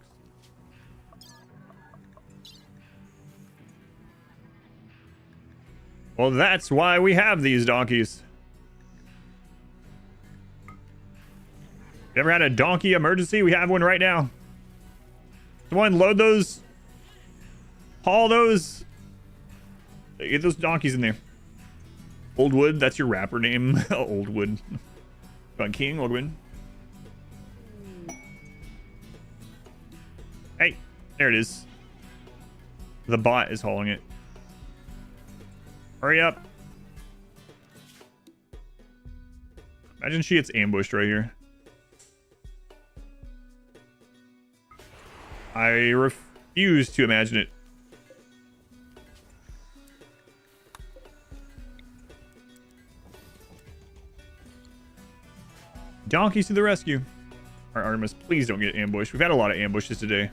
Well, that's why we have these donkeys. You ever had a donkey emergency? We have one right now. Someone load those. Haul those. Get those donkeys in there. Old Wood, that's your rapper name. Old Wood. Gun King, Old Wood. Hey, there it is. The bot is hauling it. Hurry up. Imagine she gets ambushed right here. I refuse to imagine it. Donkeys to the rescue. All right, Artemis, please don't get ambushed. We've had a lot of ambushes today.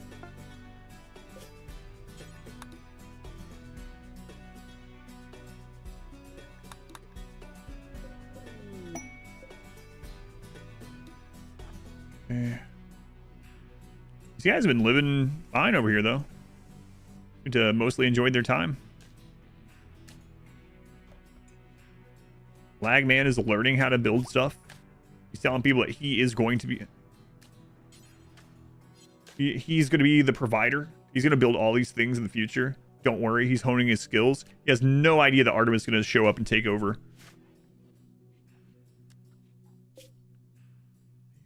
These guys have been living fine over here, though. Seem to mostly enjoyed their time. Lagman is learning how to build stuff. He's telling people that he is going to be... He's going to be the provider. He's going to build all these things in the future. Don't worry, he's honing his skills. He has no idea that Artemis is going to show up and take over.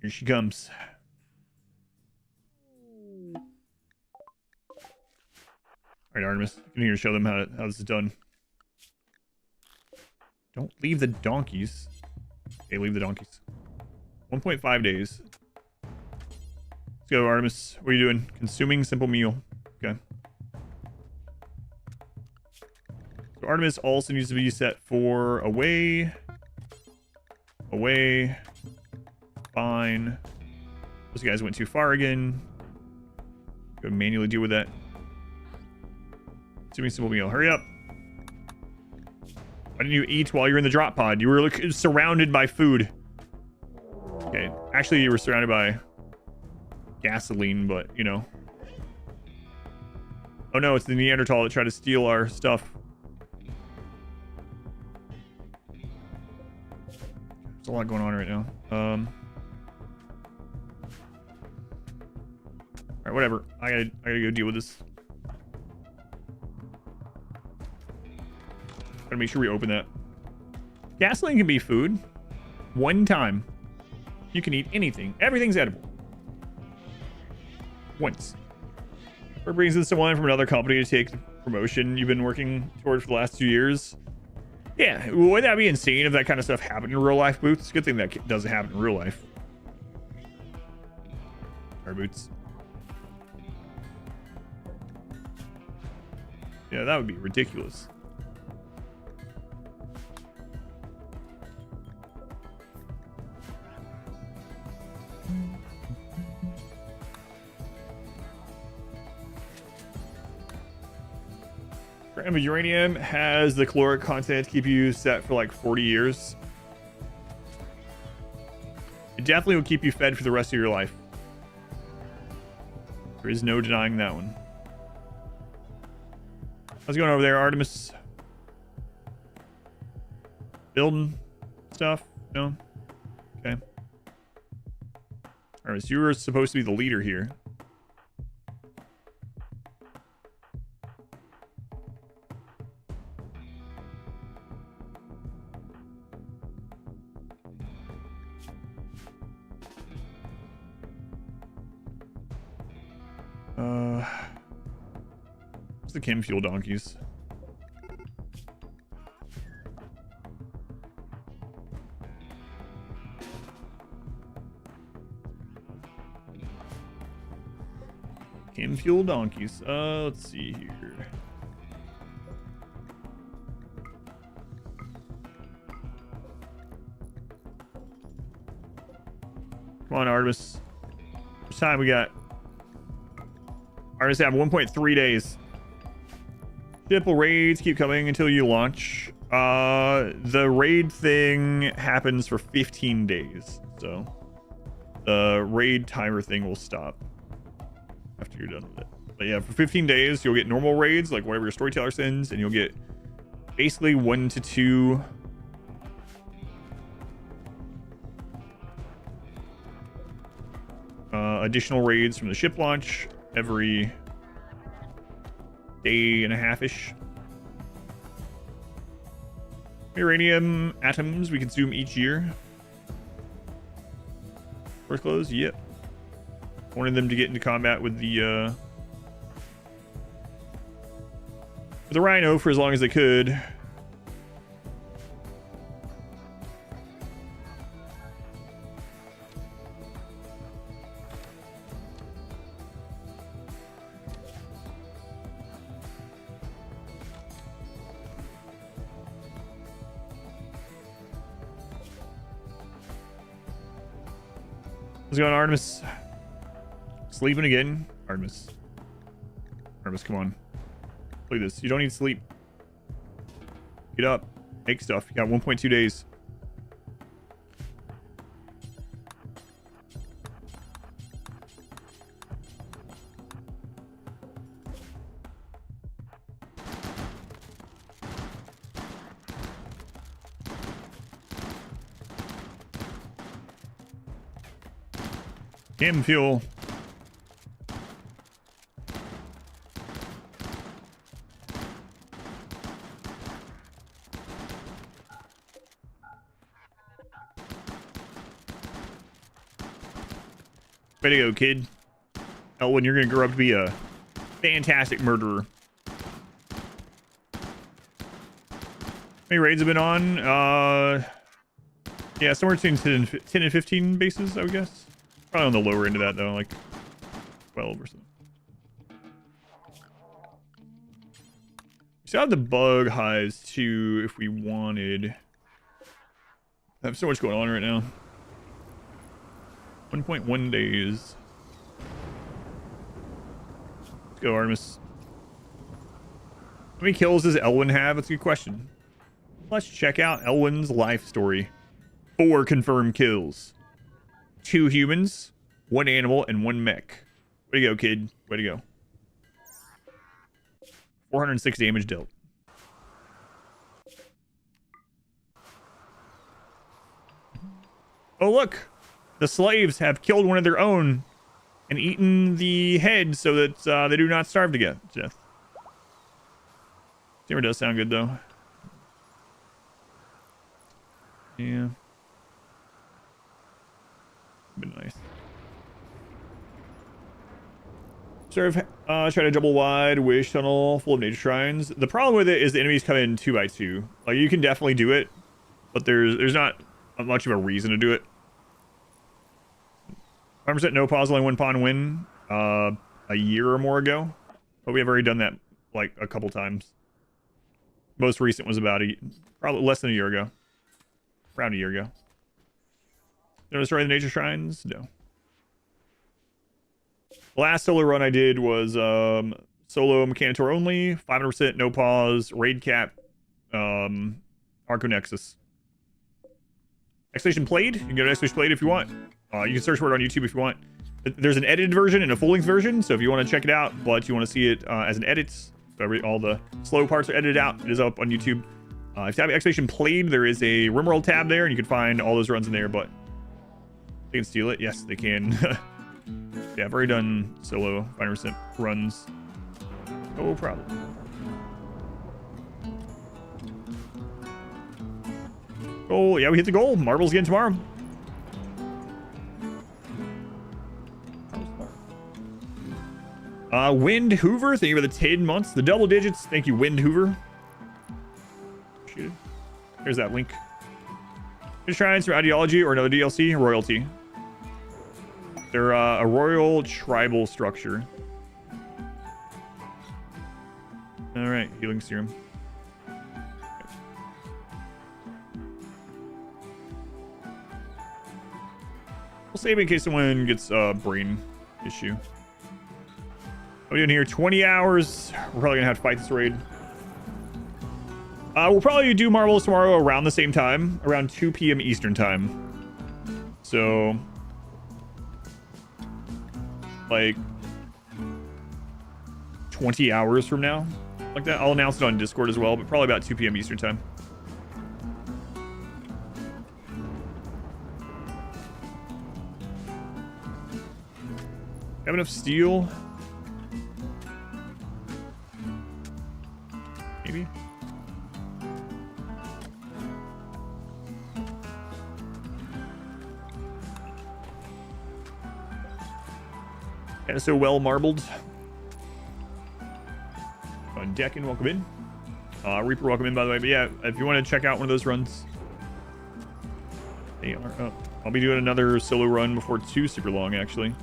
Here she comes. All right, Artemis, come here to show them how this is done. Don't leave the donkeys. Okay, leave the donkeys. 1.5 days. Let's go, Artemis. What are you doing? Consuming simple meal. Okay. So Artemis also needs to be set for away. Away. Fine. Those guys went too far again. Go manually deal with that. Consuming simple meal. Hurry up. Why didn't you eat while you're in the drop pod? You were surrounded by food. Okay. Actually, you were surrounded by gasoline, but, you know. Oh, no. It's the Neanderthal that tried to steal our stuff. There's a lot going on right now. Alright, whatever. I gotta go deal with this. Gotta make sure we open that. Gasoline can be food. One time. You can eat anything. Everything's edible. Once. Or brings in someone from another company to take the promotion you've been working toward for the last 2 years. Yeah, wouldn't that be insane if that kind of stuff happened in real life, Boots? Good thing that doesn't happen in real life. Our Boots. Yeah, that would be ridiculous. Gram of uranium has the caloric content to keep you set for like 40 years. It definitely will keep you fed for the rest of your life. There is no denying that one. How's it going over there, Artemis? Building stuff? No? Okay. Artemis, you were supposed to be the leader here. What's the chem fuel donkeys? Chem fuel donkeys. Let's see here. Come on, Artemis. How much time we got? Artemis have 1.3 days. Shipple raids keep coming until you launch. The raid thing happens for 15 days. So the raid timer thing will stop after you're done with it. But yeah, for 15 days, you'll get normal raids, like whatever your storyteller sends, and you'll get basically 1 to 2 additional raids from the ship launch every day and a half-ish. Uranium atoms we consume each year. Doors closed? Yep. Wanted them to get into combat with the Rhino for as long as they could. What's going on, Artemis? Sleeping again? Artemis. Artemis, come on. Look at this. You don't need sleep. Get up. Make stuff. You got 1.2 days. Chem fuel. Way to go, kid. Elwin, you're gonna grow up to be a fantastic murderer. How many raids have been on? Yeah, somewhere between 10 and 15 bases, I would guess. Probably on the lower end of that, though, like 12 or something. We still have the bug hives, too, if we wanted. I have so much going on right now. 1.1 days. Let's go, Artemis. How many kills does Elwyn have? That's a good question. Let's check out Elwyn's life story. 4 confirmed kills. 2 humans, 1 animal, and 1 mech. Way to go, kid. Way to go. 406 damage dealt. Oh, look. The slaves have killed one of their own and eaten the head so that they do not starve to death. Steamer does sound good, though. Yeah. Been nice. Serve, try to double wide wish tunnel full of nature shrines. The problem with it is the enemies come in 2x2. Like, you can definitely do it, but there's not much of a reason to do it. 100% no pause, only 1 pawn win a year or more ago, but we have already done that like a couple times. Most recent was about probably less than a year ago. Around a year ago. Did I destroy the nature shrines? No. The last solo run I did was solo Mechanitor only, 500% no pause, raid cap, Arco Nexus. Exclamation played? You can go to exclamation played if you want. You can search for it on YouTube if you want. There's an edited version and a full-length version, so if you want to check it out, but you want to see it as an edit, so all the slow parts are edited out, it is up on YouTube. If you type exclamation played, there is a RimWorld tab there, and you can find all those runs in there, but they can steal it. Yes, they can. Yeah, I've already done solo 500% runs. No problem. Oh, yeah, we hit the goal. Marbles again tomorrow. Wind Hoover, thank you for the 10 months. The double digits, thank you, Wind Hoover. Appreciate it. Here's that link. Shrines for ideology or another DLC, royalty. They're a royal tribal structure. All right, healing serum. We'll save it in case someone gets a brain issue. What are we doing here? 20 hours. We're probably gonna have to fight this raid. We'll probably do Marbles tomorrow around the same time, around 2 p.m. Eastern time. So, like 20 hours from now, like that. I'll announce it on Discord as well, but probably about 2 p.m. Eastern time. Have enough steel? Maybe. Yeah, so well marbled. On Deccan, welcome in. Reaper, welcome in, by the way. But yeah, if you want to check out one of those runs, they are up. I'll be doing another solo run before it's too super long, actually.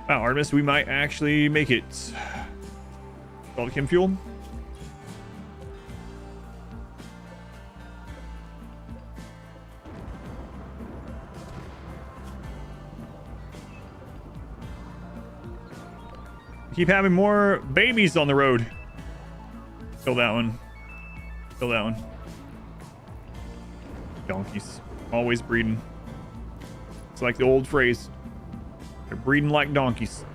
Wow, Artemis, we might actually make it. All the chem fuel. Keep having more babies on the road. Kill that one. Kill that one. Donkeys. Always breeding. It's like the old phrase. They're breeding like donkeys.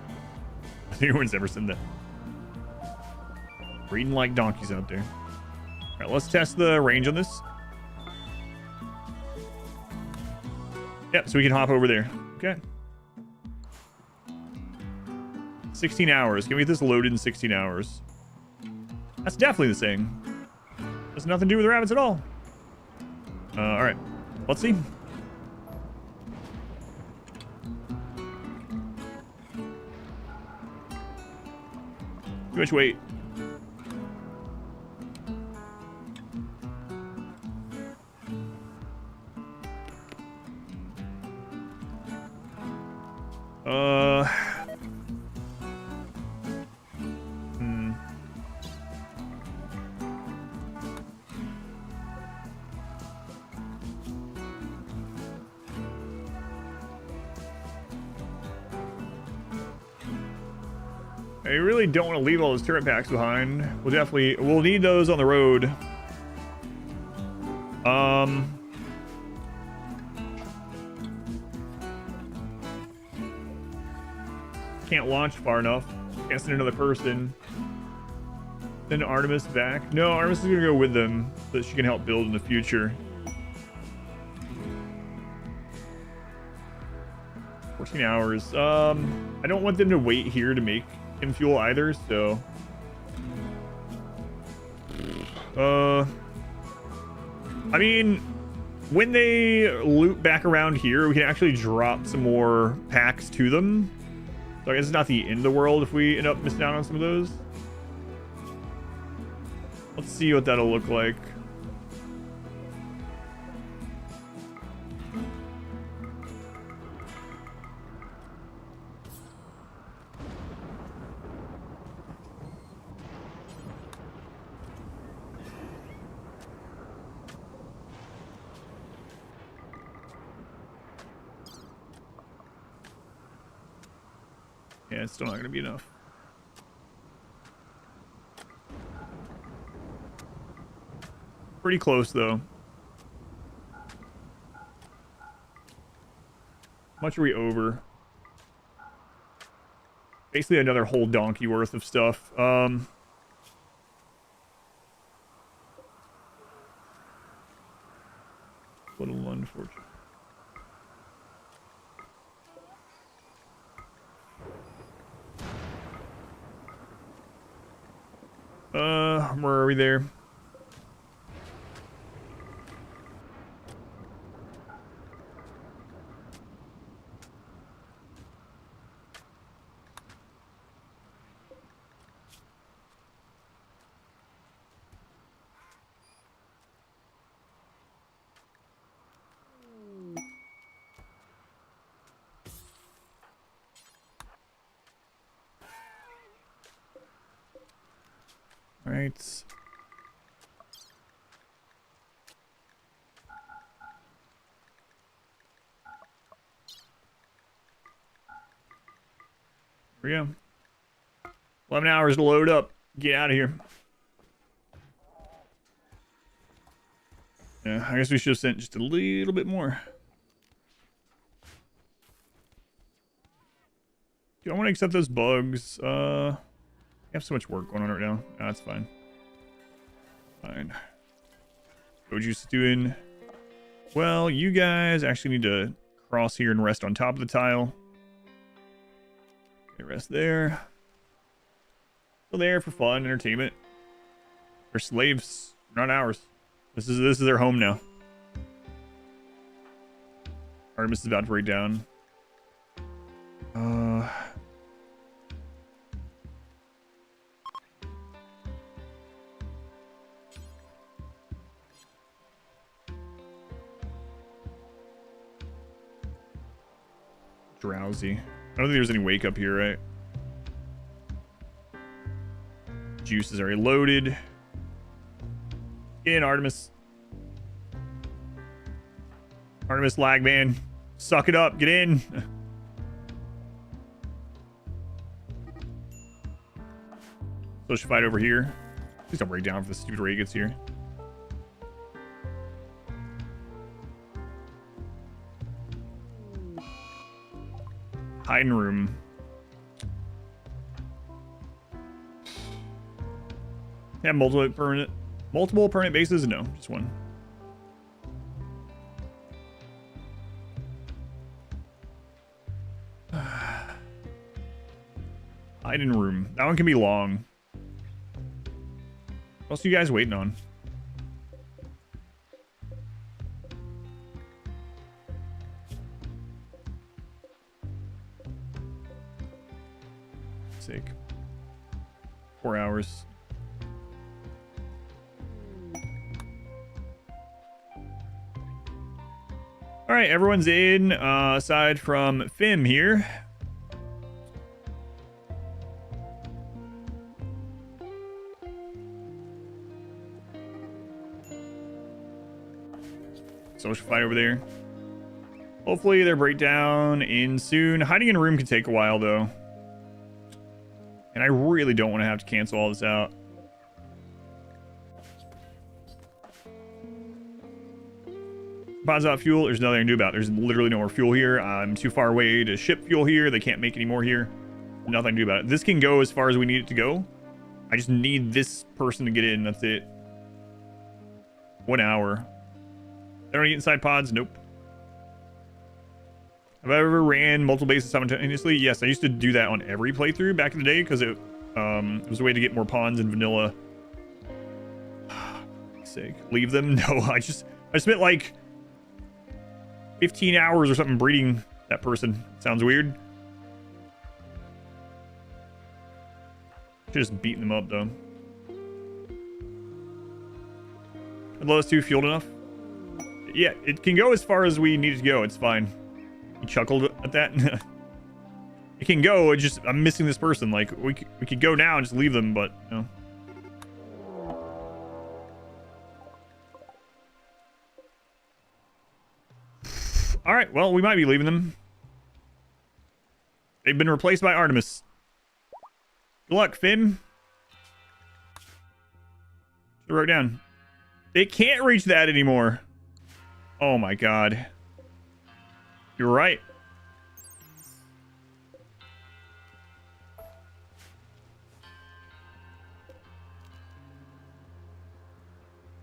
I think no one's ever said that. Breeding like donkeys out there. All right, let's test the range on this. Yep, so we can hop over there. Okay. 16 hours. Can we get this loaded in 16 hours? That's definitely the same. Has nothing to do with the rabbits at all. All right. Let's see. Too much weight. I really don't want to leave all those turret packs behind. We'll need those on the road. Can't launch far enough. Can't send another person. Send Artemis back. No, Artemis is gonna go with them so that she can help build in the future. 14 hours. I don't want them to wait here to make him fuel either, so I mean, when they loop back around here, we can actually drop some more packs to them. So I guess it's not the end of the world if we end up missing out on some of those. Let's see what that'll look like. Yeah, it's still not going to be enough. Pretty close, though. How much are we over? Basically another whole donkey worth of stuff. Little unfortunate. Where are we there? All right. Here we go. 11 hours to load up. Get out of here. Yeah, I guess we should have sent just a little bit more. Do I want to accept those bugs? I have so much work going on right now. No, that's fine. Fine. Goju's doing... Well, you guys actually need to cross here and rest on top of the tile. Okay, rest there. Still there for fun, entertainment. They're slaves, not ours. This is their home now. Artemis is about to break down. Drowsy. I don't think there's any wake up here, right? Juice is already loaded. Get in, Artemis. Artemis lag, man. Suck it up. Get in. Social fight over here. Please don't break down for the stupid ray gets here. Hiding room. Yeah, multiple permanent bases? No, just one. Hiding room. That one can be long. What else are you guys waiting on? Sake. 4 hours. All right, everyone's in, aside from Fim here. Social fight over there. Hopefully their breakdown in soon. Hiding in a room can take a while though. And I really don't want to have to cancel all this out. Pods out fuel. There's nothing I can do about it. There's literally no more fuel here. I'm too far away to ship fuel here. They can't make any more here. Nothing to do about it. This can go as far as we need it to go. I just need this person to get in. That's it. 1 hour. They don't eat inside pods? Nope. Have I ever ran multiple bases simultaneously? Yes, I used to do that on every playthrough back in the day because it was a way to get more pawns in vanilla. Sake. Leave them? No, I spent like 15 hours or something breeding that person. Sounds weird. Just beating them up though. Are those two fueled enough? Yeah, it can go as far as we need it to go. It's fine. He chuckled at that. It can go. I'm missing this person. Like we could go now and just leave them, but no. All right. Well, we might be leaving them. They've been replaced by Artemis. Good luck, Finn. I wrote down. They can't reach that anymore. Oh my god. You're right.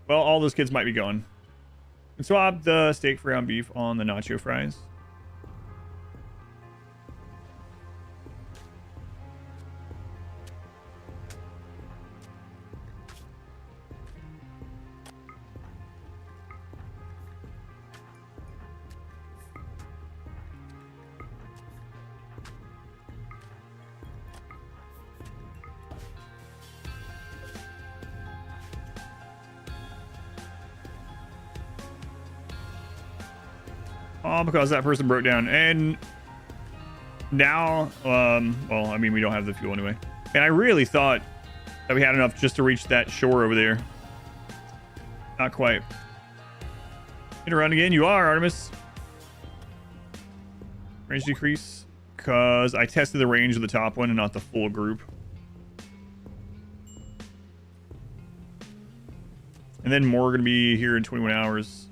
Well, all those kids might be gone. And swap the steak for ground beef on the nacho fries. All because that person broke down. And now, well, I mean, we don't have the fuel anyway. And I really thought that we had enough just to reach that shore over there. Not quite. Hit around again. You are, Artemis. Range decrease. Because I tested the range of the top one and not the full group. And then more are going to be here in 21 hours.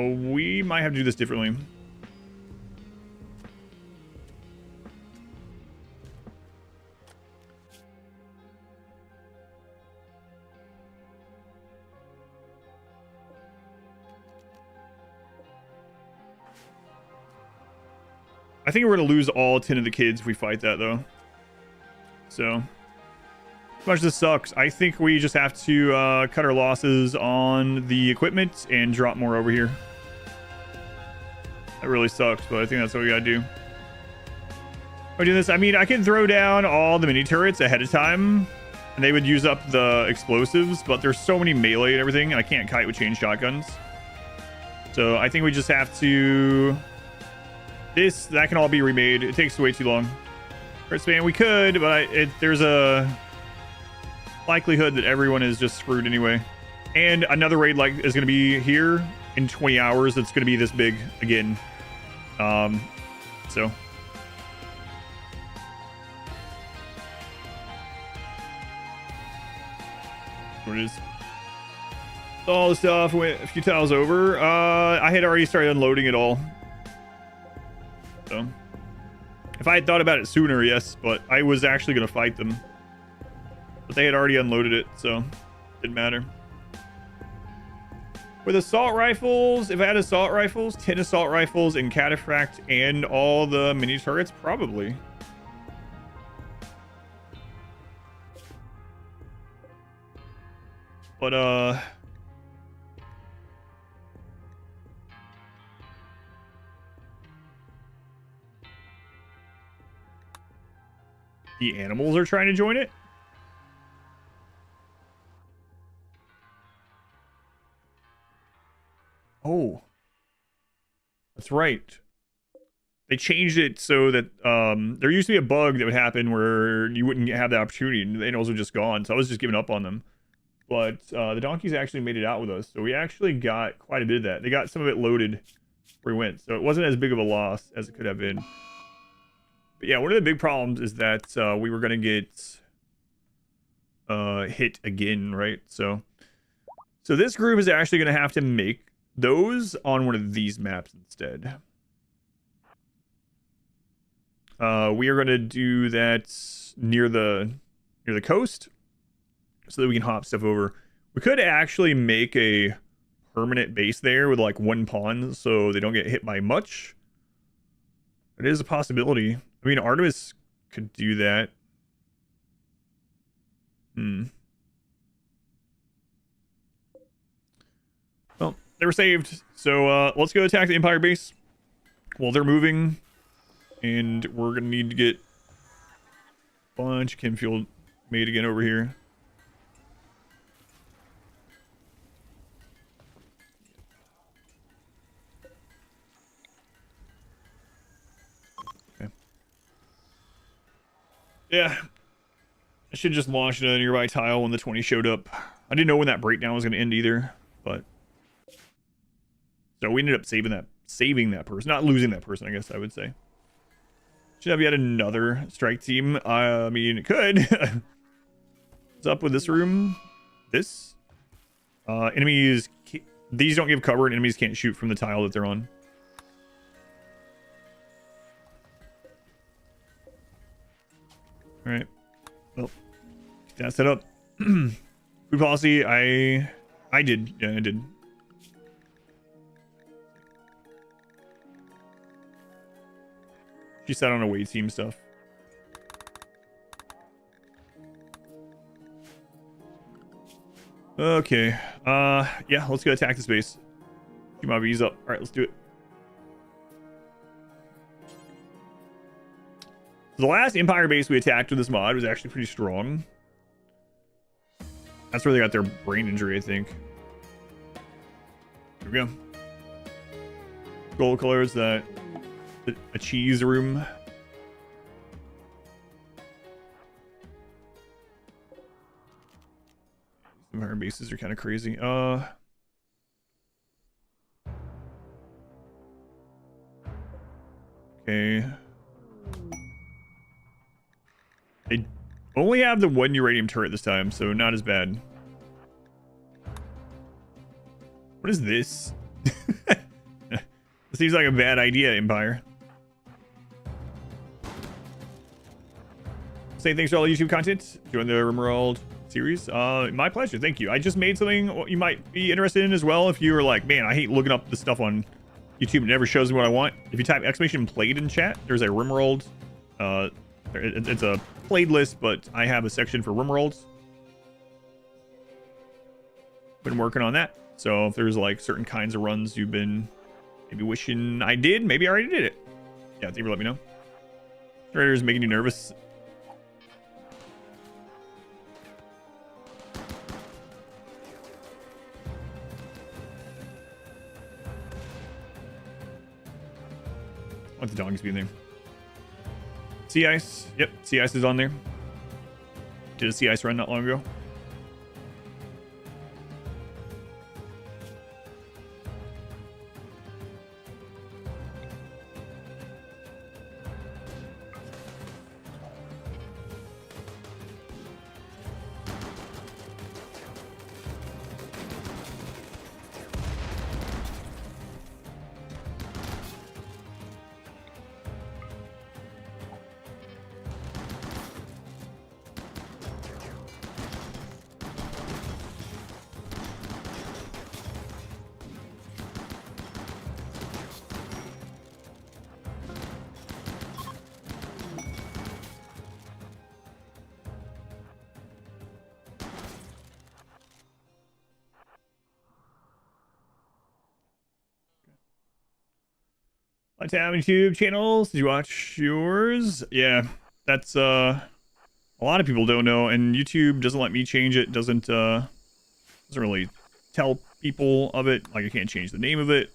We might have to do this differently. I think we're going to lose all 10 of the kids if we fight that, though. So, as much as this sucks, I think we just have to cut our losses on the equipment and drop more over here. That really sucks, but I think that's what we gotta do. By doing this, I mean, I can throw down all the mini turrets ahead of time, and they would use up the explosives, but there's so many melee and everything, and I can't kite with chain shotguns. So I think we just have to... That can all be remade. It takes way too long. Turret span, we could, but there's a likelihood that everyone is just screwed anyway. And another raid is going to be here in 20 hours. It's going to be this big again. So what it is. All the stuff went a few tiles over. I had already started unloading it all. So if I had thought about it sooner, yes, but I was actually going to fight them. But they had already unloaded it, so it didn't matter. With assault rifles, if I had assault rifles, 10 assault rifles and cataphract and all the mini turrets, probably. But the animals are trying to join it. Oh, that's right. They changed it so that there used to be a bug that would happen where you wouldn't have the opportunity, and the animals were just gone. So I was just giving up on them. But the donkeys actually made it out with us, so we actually got quite a bit of that. They got some of it loaded where we went, so it wasn't as big of a loss as it could have been. But yeah, one of the big problems is that we were gonna get hit again, right? So this group is actually gonna have to make those on one of these maps instead. We are gonna do that near the coast, so that we can hop stuff over. We could actually make a permanent base there with like one pawn, so they don't get hit by much. It is a possibility. I mean, Artemis could do that. Well, they were saved. So let's go attack the Empire base. Well, they're moving, and we're gonna need to get a bunch of chem fuel made again over here. Okay. Yeah. I should just launch a nearby tile when the 20 showed up. I didn't know when that breakdown was going to end either, but so we ended up saving that person, not losing that person, I guess I would say. Should have yet another strike team. I mean, it could. What's up with this room? This enemies. These don't give cover, and enemies can't shoot from the tile that they're on. All right. Well, that's set up. Food policy. I did. Yeah, I did. She sat on away team stuff. Okay. Yeah, let's go attack this base. Keep my V's up. Alright, let's do it. The last Empire base we attacked with this mod was actually pretty strong. That's where they got their brain injury, I think. Here we go. Gold colors, that a cheese room. Some of our bases are kind of crazy. Okay. They only have the one uranium turret this time, so not as bad. What is this? This seems like a bad idea, Empire. Say thanks for all the YouTube content. Join the RimWorld series. My pleasure. Thank you. I just made something you might be interested in as well. If you were like, man, I hate looking up this stuff on YouTube. It never shows me what I want. If you type !played in chat, there's a RimWorld. It's a played list, but I have a section for RimWorlds. Been working on that. So if there's like certain kinds of runs you've been maybe wishing I did, maybe I already did it. Yeah, either let me know. Trader's making you nervous. I want the donkeys to be in there. Sea ice. Yep, sea ice is on there. Did a sea ice run not long ago. How many YouTube channels? Did you watch yours? Yeah, that's a lot of people don't know, and YouTube doesn't let me change it. Doesn't really tell people of it. Like I can't change the name of it.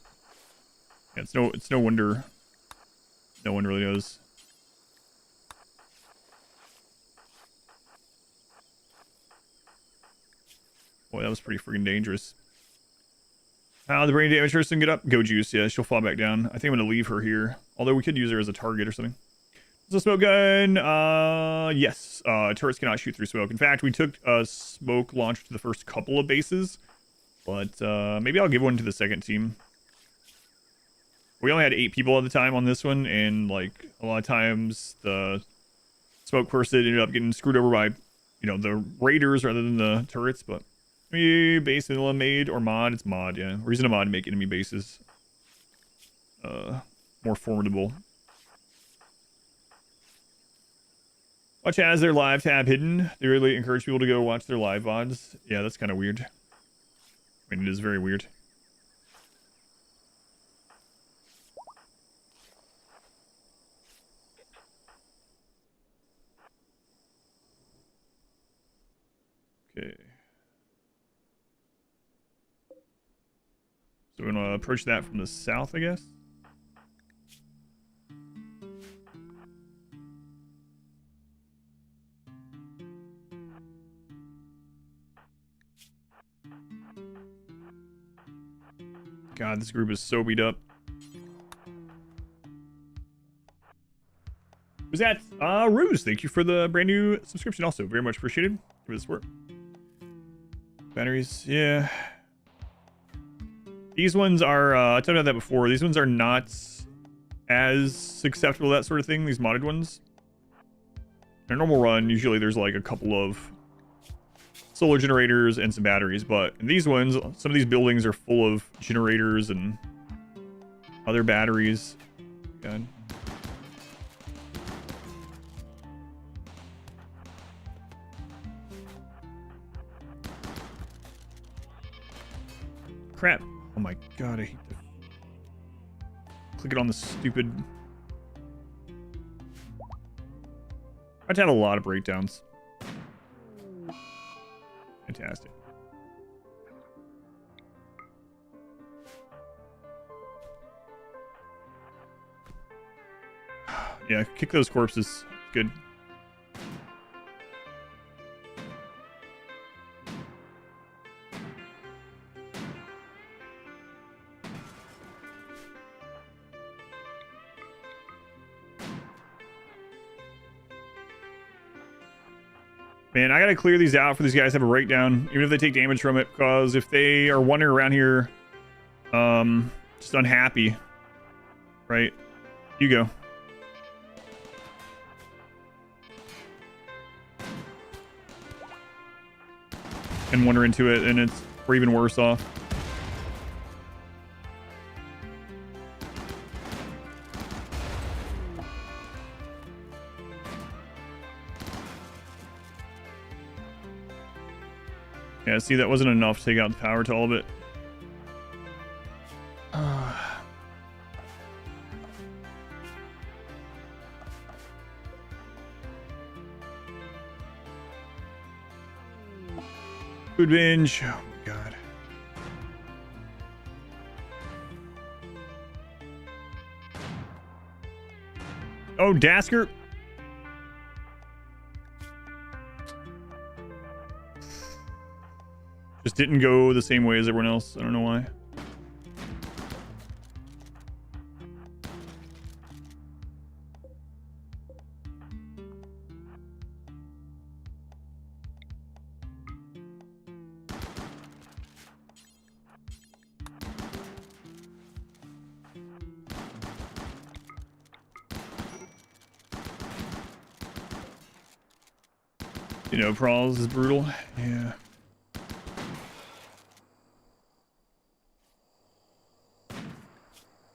Yeah, it's no wonder no one really knows. Boy, that was pretty freaking dangerous. The brain damage person get up. Go juice. Yeah, she'll fall back down. I think I'm gonna leave her here. Although we could use her as a target or something. Is a smoke gun? Yes. Turrets cannot shoot through smoke. In fact, we took a smoke launch to the first couple of bases. But maybe I'll give one to the second team. We only had 8 people at the time on this one, and like a lot of times the smoke person ended up getting screwed over by, you know, the raiders rather than the turrets. But maybe base vanilla made or mod. It's mod, yeah. We're using a mod to make enemy bases more formidable. Watch has their live tab hidden. They really encourage people to go watch their live VODs. Yeah, that's kind of weird. I mean, it is very weird. Okay. So we're gonna approach that from the south, I guess. God, this group is so beat up. Who's that? Ruse, thank you for the brand new subscription also. Very much appreciated for this work. Batteries, yeah. These ones are, I talked about that before. These ones are not as susceptible to that sort of thing, these modded ones. In a normal run, usually there's like a couple of solar generators and some batteries, but in these ones, some of these buildings are full of generators and other batteries. God. Crap. Oh my god, I hate to click it on the stupid. I've had a lot of breakdowns. Fantastic. Yeah, kick those corpses. Good. Man, I gotta clear these out for these guys to have a breakdown, even if they take damage from it, because if they are wandering around here, just unhappy, right? You go. And wander into it, and we're even worse off. Yeah, see, that wasn't enough to take out the power to all of it. Food binge. Oh, my God. Oh, Dasker. Just didn't go the same way as everyone else. I don't know why. You know, Prawls is brutal. Yeah.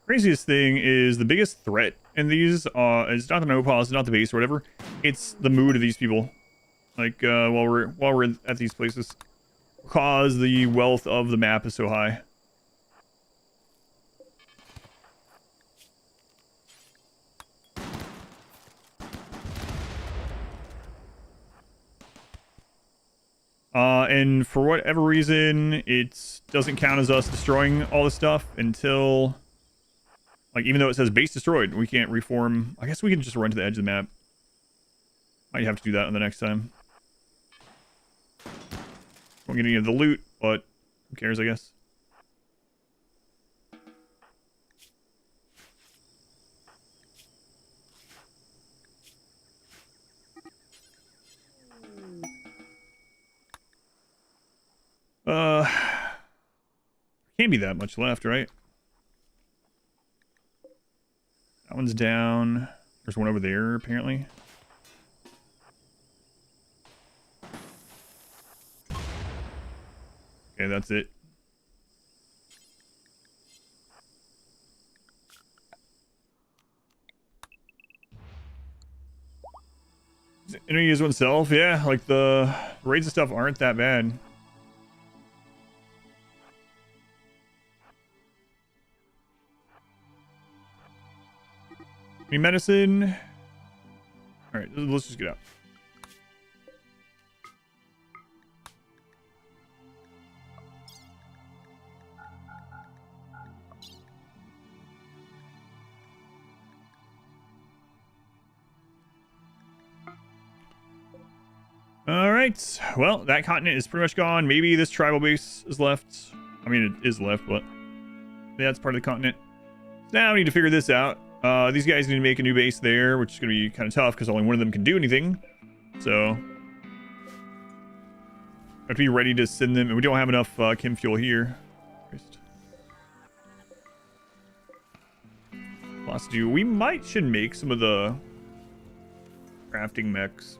Craziest thing is the biggest threat in these is not the no pause, not the base or whatever. It's the mood of these people. Like while we're at these places, because the wealth of the map is so high. And for whatever reason, it doesn't count as us destroying all this stuff until, like, even though it says base destroyed, we can't reform. I guess we can just run to the edge of the map. Might have to do that on the next time. Won't get any of the loot, but who cares, I guess. Can't be that much left, right? That one's down. There's one over there, apparently. Okay, that's it. Interview use oneself, yeah. Like the raids and stuff aren't that bad. Any medicine? All right, let's just get out. All right. Well, that continent is pretty much gone. Maybe this tribal base is left. I mean, it is left, but that's part of the continent. Now we need to figure this out. These guys need to make a new base there, which is going to be kind of tough because only one of them can do anything. So, have to be ready to send them. And we don't have enough chem fuel here. Lots to do. We should make some of the crafting mechs.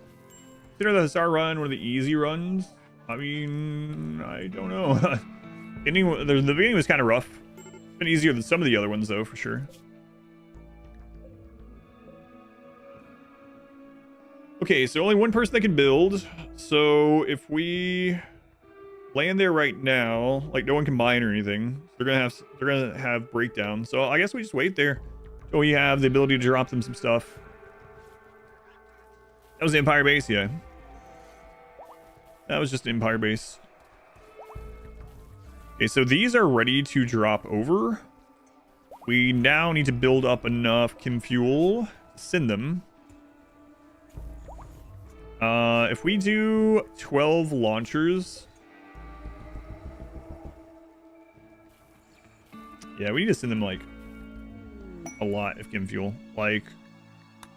Consider the Hussar run one of the easy runs. I mean, I don't know. The beginning was kind of rough. It's been easier than some of the other ones, though, for sure. Okay, so only one person that can build. So if we land there right now, like no one can mine or anything, they're gonna have breakdown. So I guess we just wait there till we have the ability to drop them some stuff. That was the Empire base, yeah. That was just an Empire base. Okay, so these are ready to drop over. We now need to build up enough chem fuel to send them. If we do 12 launchers... Yeah, we need to send them, like, a lot of chem fuel. Like,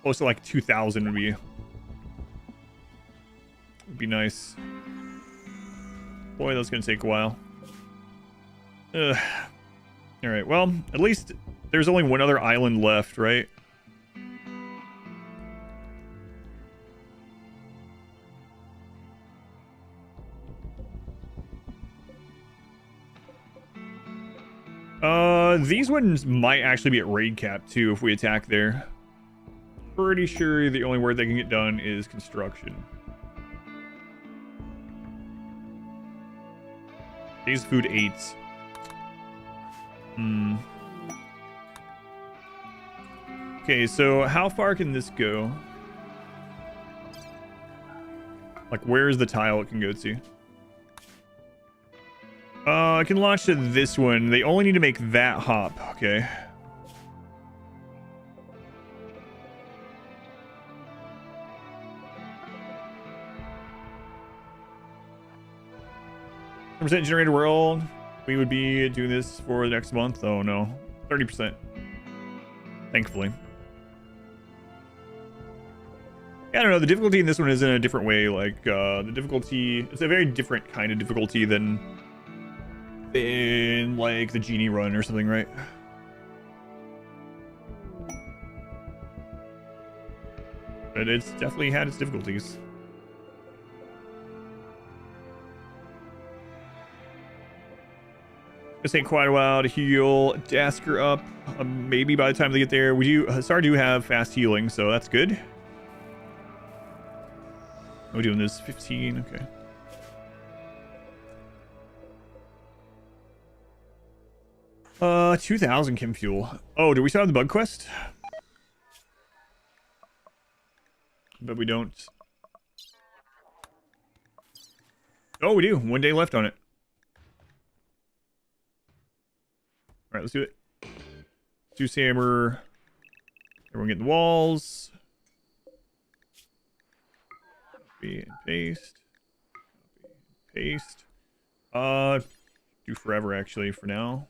close to, like, 2,000 would be nice. Boy, that's gonna take a while. Alright, well, at least there's only one other island left, right? These ones might actually be at raid cap too if we attack there. Pretty sure the only word they can get done is construction. These food 8s. Okay, so how far can this go? Like, where's the tile it can go to? I can launch to this one. They only need to make that hop. Okay. Percent generated world. We would be doing this for the next month. Oh no, 30%. Thankfully. Yeah, I don't know. The difficulty in this one is in a different way. Like the difficulty, it's a very different kind of difficulty than in like the genie run or something, right? But it's definitely had its difficulties. It's gonna take quite a while to heal Dasker up. Maybe by the time they get there, Hussar do have fast healing, so that's good. We're doing this 15, okay. Uh, 2,000 chem fuel. Oh, do we still have the bug quest? But we don't. Oh, we do. 1 day left on it. All right, let's do it. Zeus hammer. Everyone get the walls. Copy and paste. Copy and paste. Do forever actually for now.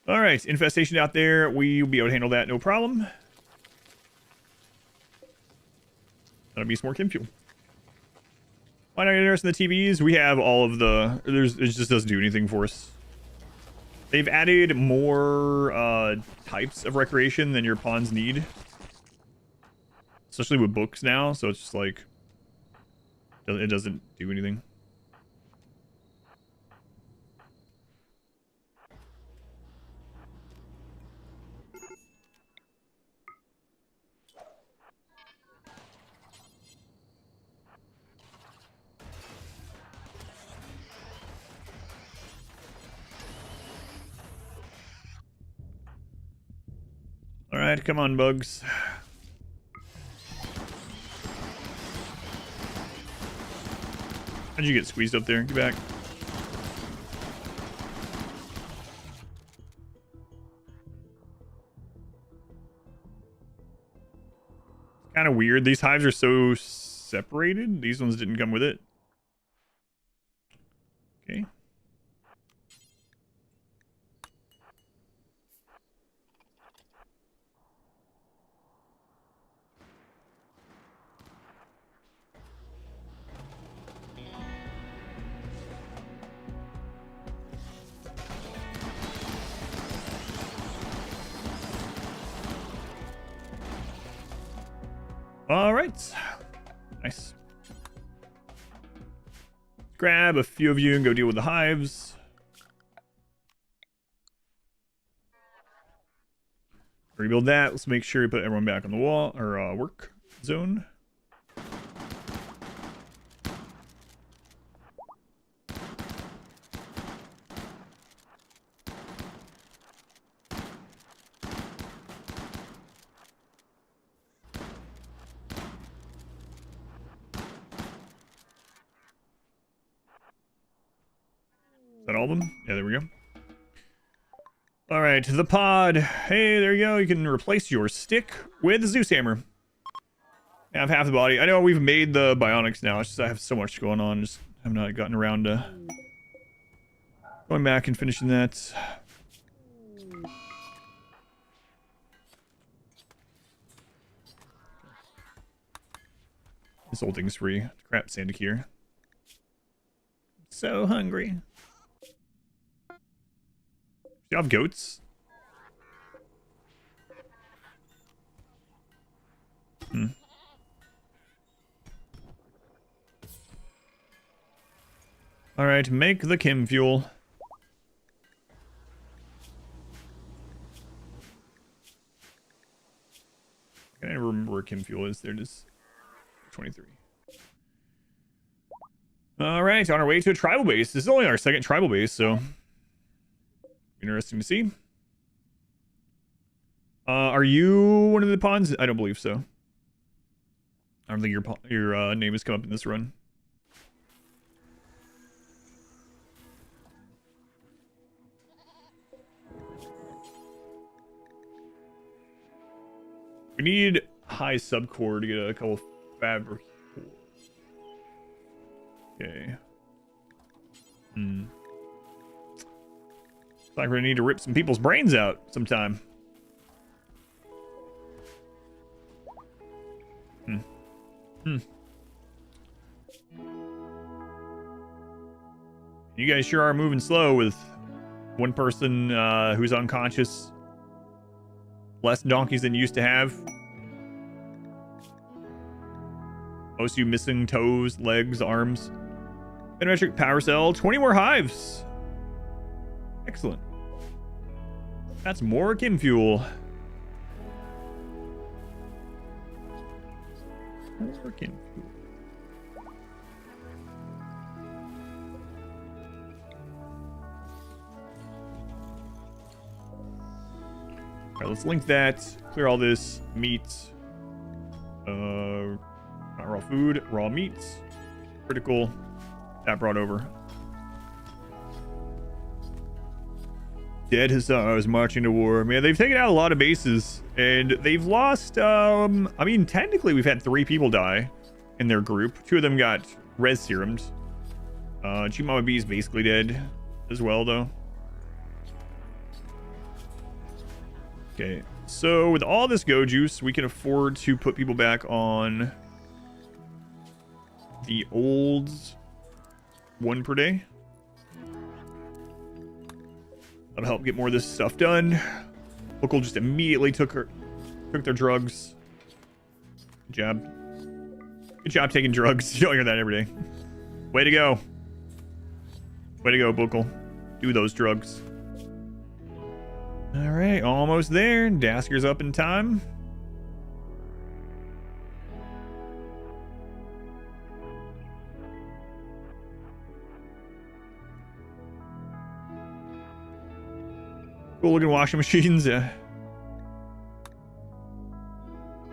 All right, infestation out there. We'll be able to handle that, no problem. That'll be some more chem fuel. Why not interested in the TVs? We have all of the... it just doesn't do anything for us. They've added more types of recreation than your pawns need. Especially with books now, so it's just like... it doesn't do anything. Alright, come on, bugs. How'd you get squeezed up there? Get back. Kind of weird. These hives are so separated. These ones didn't come with it. Okay. All right. Nice. Grab a few of you and go deal with the hives. Rebuild that. Let's make sure we put everyone back on the wall or work zone. Is that all of them? Yeah, there we go. All right, the pod. Hey, there you go. You can replace your stick with the Zeus hammer. I have half the body. I know we've made the bionics now. It's just I have so much going on. Just have not gotten around to going back and finishing that. This old thing's free. Crap, Sandic here. So hungry. Do you have goats? Alright, make the chem fuel. I can't remember where chem fuel is. There it is. 23. Alright, on our way to a tribal base. This is only our second tribal base, so... interesting to see. Are you one of the pawns? I don't believe so. I don't think your name has come up in this run. We need high subcore to get a couple fabric. Okay. Looks like we're gonna need to rip some people's brains out sometime. You guys sure are moving slow with one person who's unconscious. Less donkeys than you used to have. Most of you missing toes, legs, arms. Photometric power cell. 20 more hives. Excellent. That's more chem fuel. More chem fuel. right, let's link that. Clear all this meat. Not raw food, raw meats. Critical. That brought over. Dead Hussars marching to war. Man, they've taken out a lot of bases, and they've lost, I mean, technically we've had 3 people die in their group. 2 of them got res serums. Chimama B is basically dead as well, though. Okay, so with all this go juice, we can afford to put people back on the old 1 per day. That'll help get more of this stuff done. Local just immediately took their drugs. Good job. Good job taking drugs. You don't hear that every day. Way to go. Way to go, Bookle. Do those drugs. All right, almost there. Dasker's up in time. Cool looking washing machines. Yeah.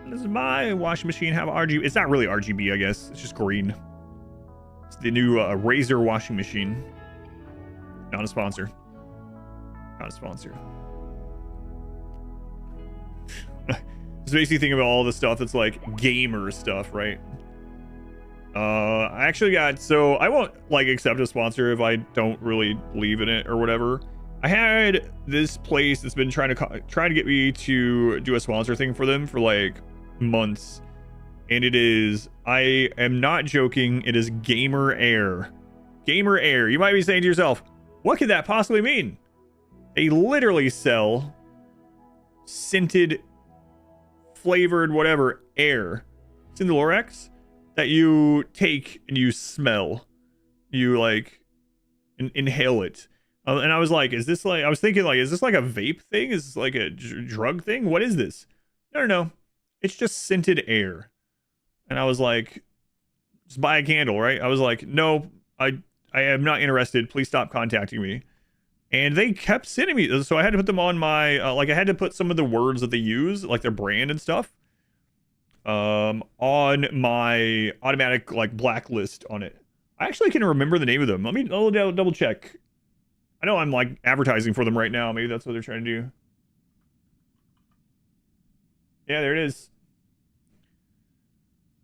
Does my washing machine have RGB? It's not really RGB, I guess. It's just green. It's the new Razer washing machine. Not a sponsor. Not a sponsor. Just basically think of all the stuff that's like gamer stuff, right? I actually got, so I won't like accept a sponsor if I don't really believe in it or whatever. I had this place that's been trying to get me to do a sponsor thing for them for like months, and it is, I am not joking, it is Gamer Air. Gamer Air. You might be saying to yourself, what could that possibly mean? They literally sell scented, flavored, whatever, air, Syntholorex, that you take and you smell. You like inhale it. And I was like, is this like, I was thinking like, is this like a vape thing? Is this like a drug thing? What is this? No. It's just scented air. And I was like, just buy a candle, right? I was like, no, I am not interested. Please stop contacting me. And they kept sending me. So I had to put them on my, like I had to put some of the words that they use, like their brand and stuff, on my automatic like blacklist on it. I actually can remember the name of them. I'll double check. I know I'm like advertising for them right now. Maybe that's what they're trying to do. Yeah, there it is.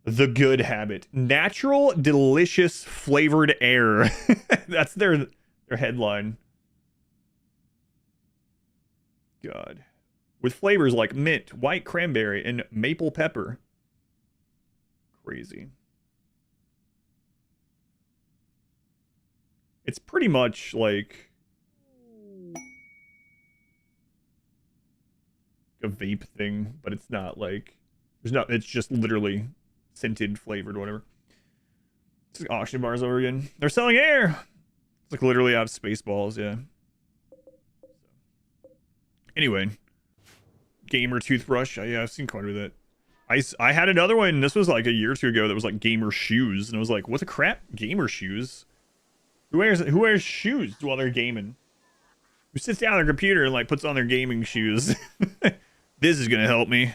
The Good Habit. Natural, delicious, flavored air. That's their headline. God. With flavors like mint, white cranberry, and maple pepper. Crazy. It's pretty much like a vape thing, but it's not like, it's just literally scented, flavored, whatever. It's like auction bars over again. They're selling air. It's like literally out of Spaceballs, yeah. Anyway, gamer toothbrush. Yeah, I've seen quite a bit of that. I had another one. This was like a year or 2 ago. That was like gamer shoes, and I was like, what the crap? Gamer shoes? Who wears shoes while they're gaming? Who sits down on their computer and like puts on their gaming shoes? This is gonna help me.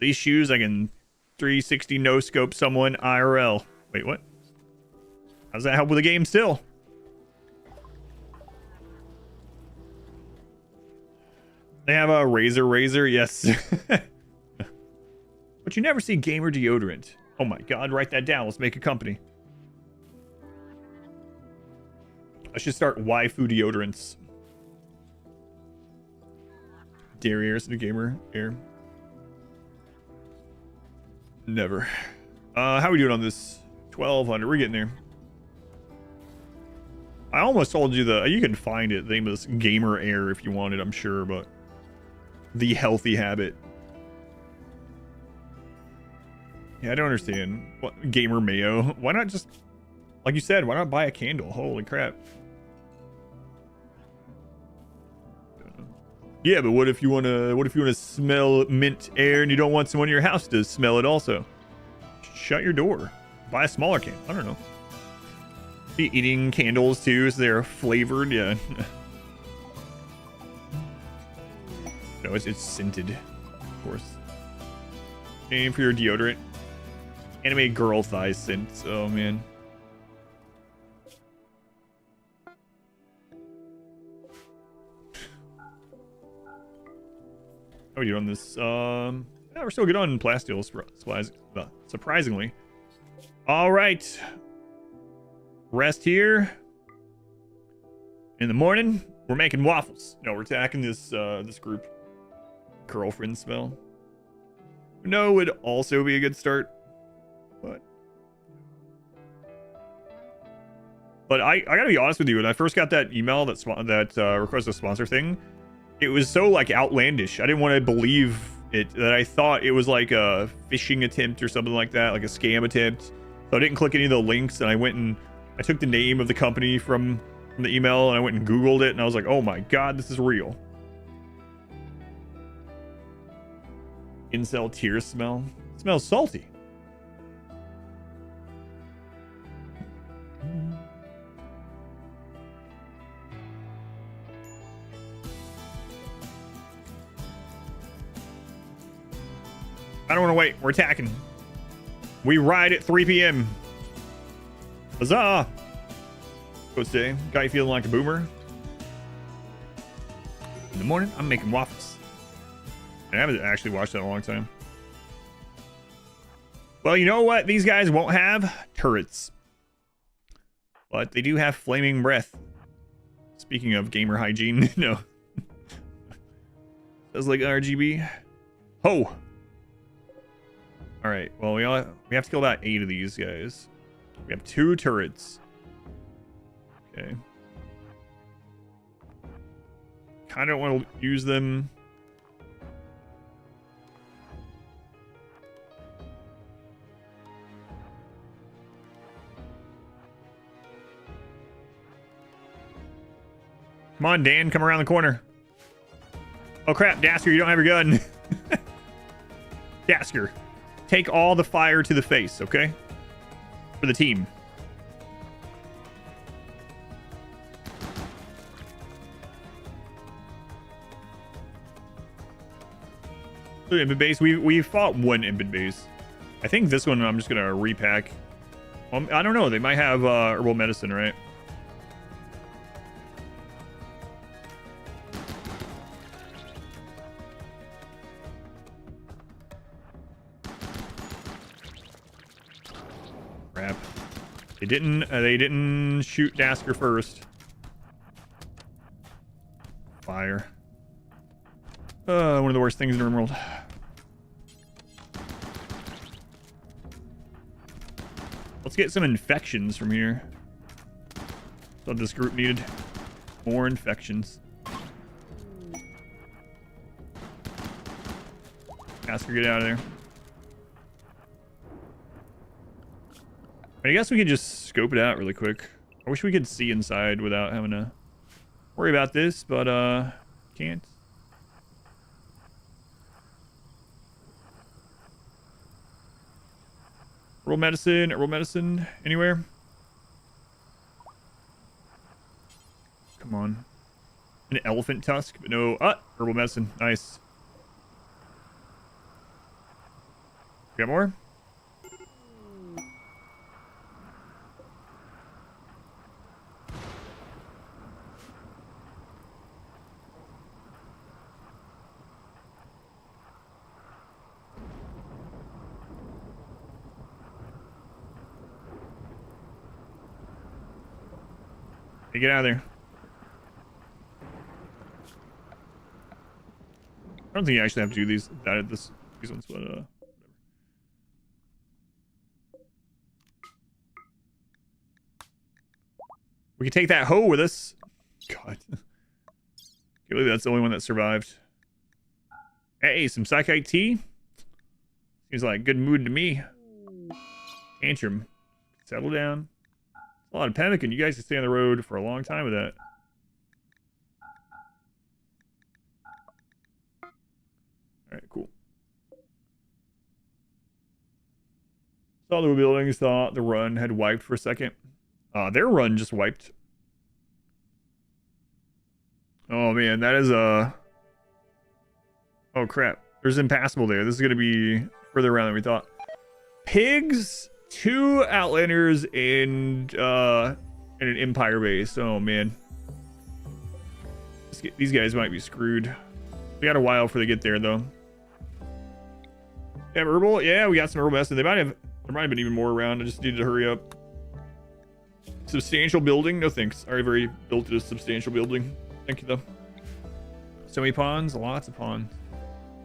These shoes, I can 360 no scope someone IRL. Wait, what? How does that help with the game still? They have a razor, yes. But you never see gamer deodorant. Oh my god, write that down. Let's make a company. I should start waifu deodorants. Derriere's the gamer air. Never. How are we doing on this? 1200. We're getting there. I almost told you you can find it. The name of this Gamer Air if you want it, I'm sure, but the healthy habit. Yeah, I don't understand. What gamer mayo? Why not just, like you said, why not buy a candle? Holy crap. Yeah, but what if you wanna smell mint air and you don't want someone in your house to smell it also? Shut your door. Buy a smaller can. I don't know. Be eating candles too, so they're flavored, yeah. No, it's scented, of course. Name for your deodorant. Anime girl thigh scent. Oh, man. How are you on this? Yeah, we're still good on plasteel supplies, surprisingly. All right. Rest here. In the morning, we're making waffles. No, we're attacking this this group. Girlfriend spell. No, would also be a good start. But I gotta be honest with you. When I first got that email that request a sponsor thing, it was so like outlandish. I didn't want to believe it. That I thought it was like a phishing attempt or something like that, like a scam attempt. So I didn't click any of the links, and I took the name of the company from the email, and I went and Googled it, and I was like, oh my god, this is real. Incel tear smell. It smells salty. I don't want to wait. We're attacking. We ride at 3 p.m. Huzzah! Coach Day. Got you feeling like a boomer? In the morning, I'm making waffles. I haven't actually watched that in a long time. Well, you know what? These guys won't have turrets. But they do have flaming breath. Speaking of gamer hygiene, no. Sounds like RGB. Ho! Alright, well, we have to kill about 8 of these guys. We have 2 turrets. Okay. Kind of want to use them. Come on, Dan, come around the corner. Oh crap, Dasker, you don't have your gun. Dasker, take all the fire to the face, okay? For the team. Impid base. We fought one impid base. I think this one I'm just gonna repack. I don't know. They might have herbal medicine, right? Crap. They didn't shoot Dasker first. Fire. One of the worst things in RimWorld. Let's get some infections from here. Thought this group needed more infections. Ask her, get out of there. I guess we could just scope it out really quick. I wish we could see inside without having to worry about this, but can't. Herbal medicine, anywhere? Come on. An elephant tusk, but no. Herbal medicine, nice. Got more? Hey, get out of there. I don't think you actually have to do these ones, but whatever. We can take that hoe with us. God. Can't believe that's the only one that survived. Hey, some psychite tea? Seems like good mood to me. Tantrum. Settle down. A lot of panicking. You guys can stay on the road for a long time with that. Alright, cool. Saw the buildings, thought the run had wiped for a second. Their run just wiped. Oh man, that is Oh, crap. There's impassable there. This is going to be further around than we thought. Pigs, 2 Outlanders, and an Empire base. Oh, man. These guys might be screwed. We got a while before they get there, though. Yeah, herbal. Yeah, we got some herbal medicine. There might have been even more around. I just needed to hurry up. Substantial building. No thanks. I've already built a substantial building. Thank you, though. So many pawns. Lots of pawns.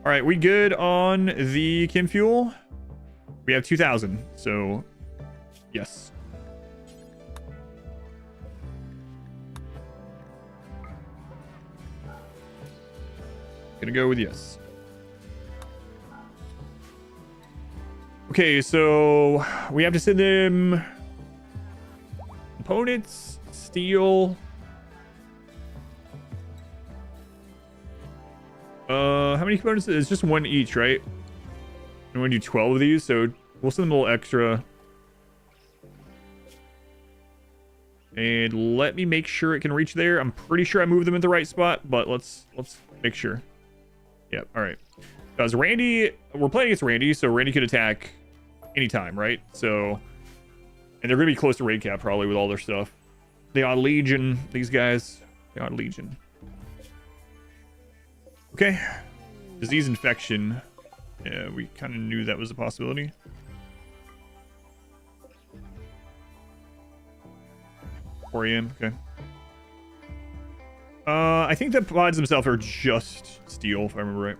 All right, we good on the chem fuel? We have 2,000. So, yes. Gonna go with yes. Okay, so we have to send them components, steel. How many components? It's just 1 each, right? I'm gonna do 12 of these, so we'll send them a little extra. And let me make sure it can reach there. I'm pretty sure I moved them in the right spot, but let's make sure. Yep, all right. Because Randy, we're playing against Randy, so Randy could attack anytime, right? So, and they're going to be close to raid cap probably with all their stuff. The Odd Legion, these guys. The Odd Legion. Okay. Disease infection. Yeah, we kind of knew that was a possibility. AM, okay. I think the pods themselves are just steel, if I remember right.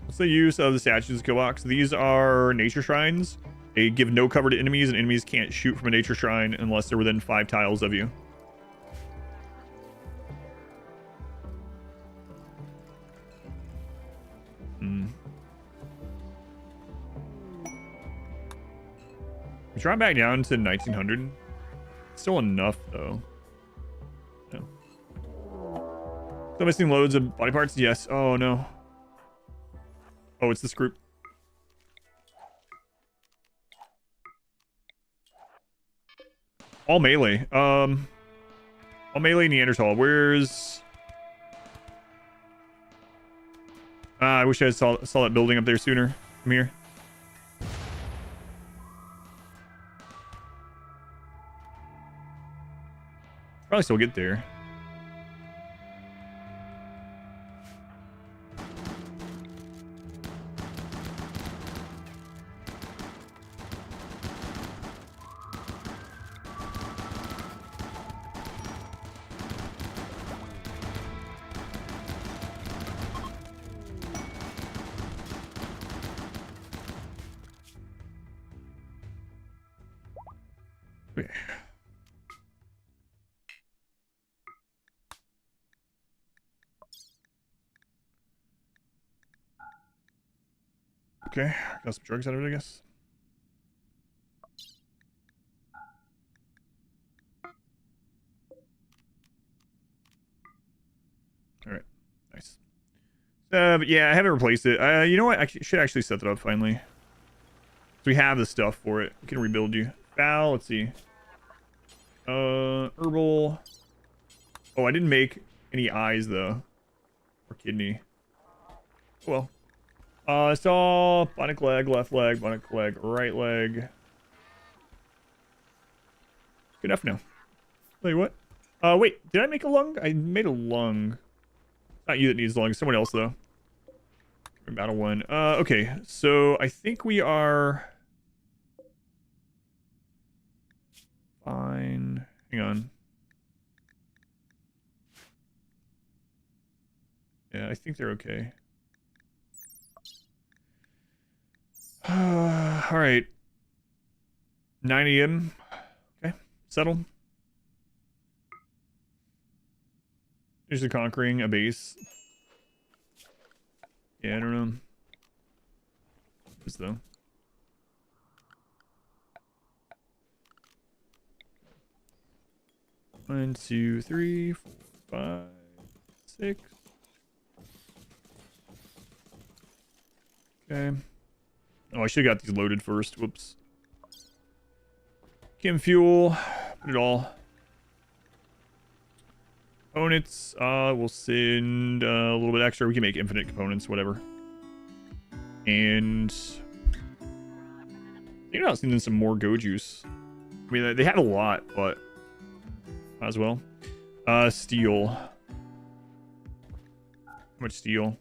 What's the use of the statues of Killbox? These are nature shrines. They give no cover to enemies, and enemies can't shoot from a nature shrine unless they're within 5 tiles of you. We drop back down to 1900. Still enough, though. No. Still missing loads of body parts? Yes. Oh, no. Oh, it's this group. All melee. All melee Neanderthal. Where's... I wish I saw that building up there sooner. From here. Probably still get there. Okay, got some drugs out of it, I guess. All right, nice. But yeah, I haven't replaced it. You know what? I should actually set that up finally. So we have the stuff for it. We can rebuild you. Foul. Let's see. Herbal. Oh, I didn't make any eyes though, or kidney. Well. I saw bionic leg, left leg, bionic leg, right leg. Good enough now. Tell you what. Wait, did I make a lung? I made a lung. Not you that needs lung, someone else though. Battle 1. Okay, so I think we are fine. Hang on. Yeah, I think they're okay. All right. 9 AM. Okay. Settle. Here's the conquering a base. Yeah, I don't know. This though. One, two, three, 4, 5, 6. Okay. Oh, I should have got these loaded first. Whoops. Chem fuel. Put it all. Components. We'll send a little bit extra. We can make infinite components, whatever. And you're not seeing some more go juice. I mean, they had a lot, but might as well. Steel. How much steel?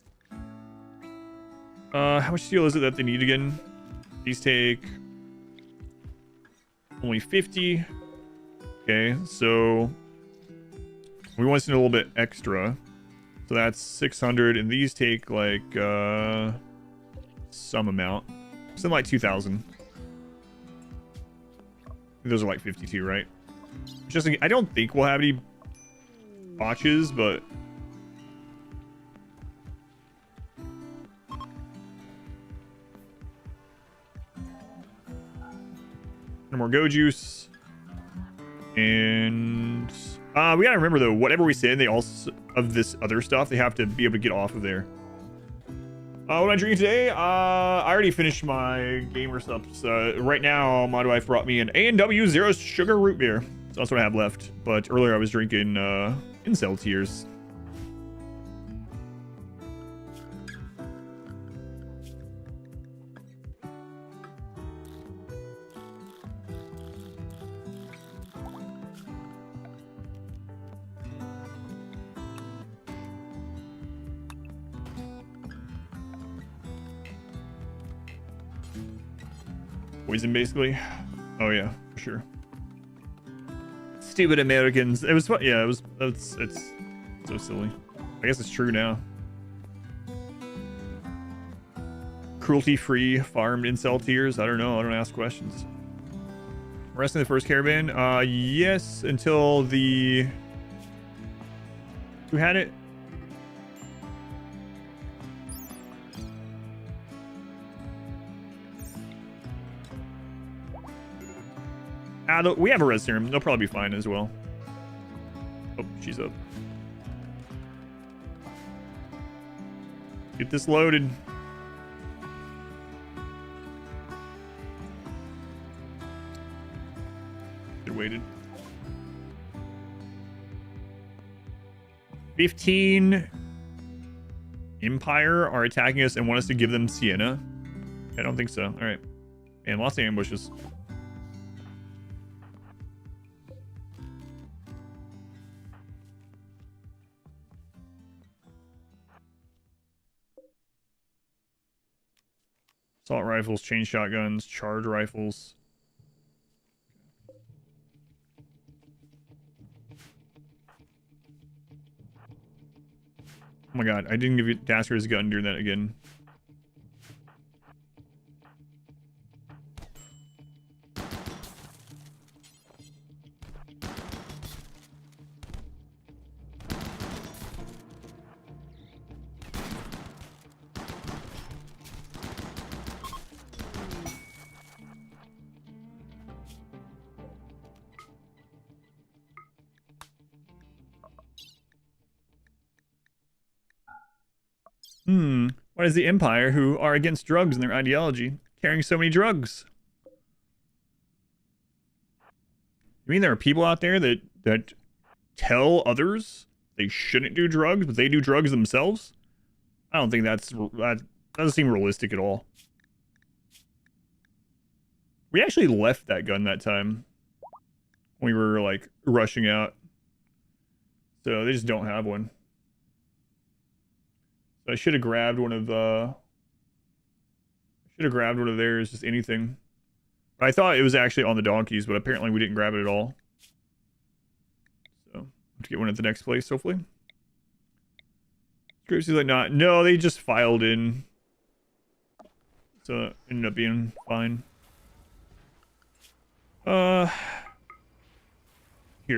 How much steel is it that they need again? These take only 50. Okay, so we want to need a little bit extra. So that's 600, and these take like some amount. Something like 2,000. Those are like 52, right? Just I don't think we'll have any botches, but no more go juice. And we gotta remember though, whatever we send, they also of this other stuff, they have to be able to get off of there. What am I drinking today? I already finished my gamer subs. Right now, my wife brought me an A&W Zero Sugar Root Beer. So that's what I have left. But earlier I was drinking Incel Tears. Poison, basically. Oh yeah, for sure. Stupid Americans. It was fun. Yeah, it was. It's so silly. I guess it's true now. Cruelty-free farmed incel tears. I don't know. I don't ask questions. Resting the first caravan. Yes, until the. Who had it? We have a res serum. They'll probably be fine as well. Oh, she's up. Get this loaded. They're waited. 15 Empire are attacking us and want us to give them Sienna. I don't think so. All right. Man, lots of ambushes. Assault rifles, chain shotguns, charge rifles. Oh my god, I didn't give you Dasker's gun during that again. What is the Empire who are against drugs and their ideology, carrying so many drugs? You mean there are people out there that tell others they shouldn't do drugs, but they do drugs themselves? I don't think that doesn't seem realistic at all. We actually left that gun that time. We were like rushing out. So they just don't have one. I should have grabbed one of theirs, just anything. But I thought it was actually on the donkeys, but apparently we didn't grab it at all. So, have to get one at the next place, hopefully. Grapeseed's like, not. No, they just filed in. So, it ended up being fine. Here,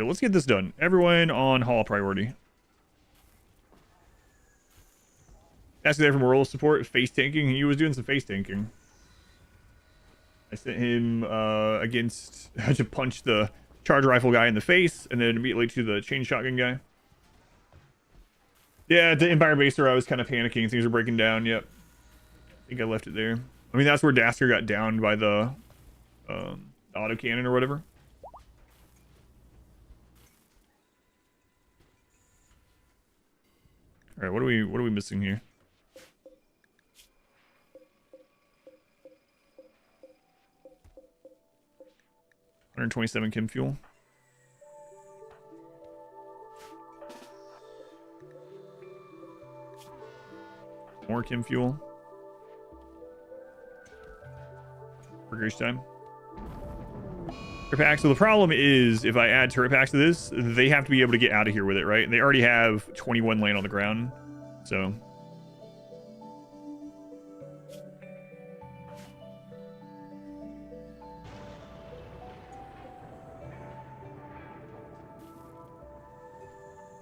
let's get this done. Everyone on hall priority. Asking there for moral support, face tanking. He was doing some face tanking. I sent him against to punch the charge rifle guy in the face, and then immediately to the chain shotgun guy. Yeah, the Empire base where I was kind of panicking. Things were breaking down. Yep. I think I left it there. I mean, that's where Dasker got downed by the autocannon or whatever. All right, what are we missing here? 127 chem fuel. More chem fuel. Burgers time. Turret pack. So the problem is, if I add turret packs to this, they have to be able to get out of here with it, right? And they already have 21 laying on the ground. So...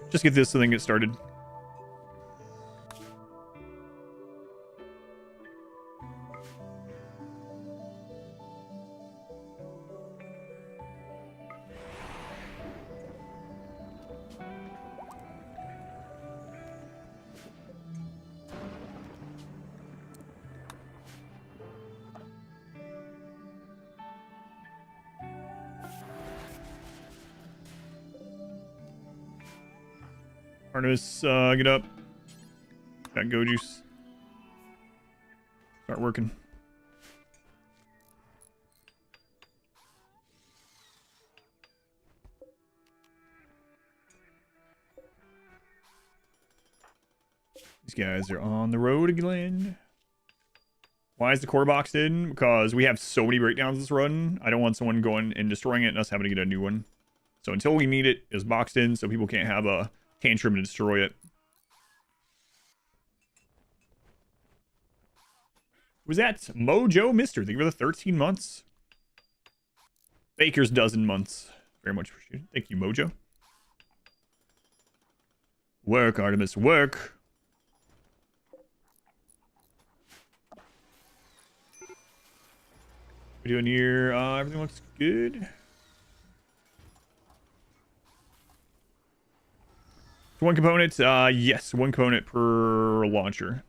just get this and then get started. Artemis, get up. Got go juice. Start working. These guys are on the road again. Why is the core boxed in? Because we have so many breakdowns this run. I don't want someone going and destroying it and us having to get a new one. So until we need it, it's boxed in so people can't have a tantrum to destroy it. Was that Mojo Mister? Thank you for the 13 months. Baker's dozen months. Very much appreciated. Thank you, Mojo. Work, Artemis, work. What are we doing here? Everything looks good. One component, yes, one component per launcher.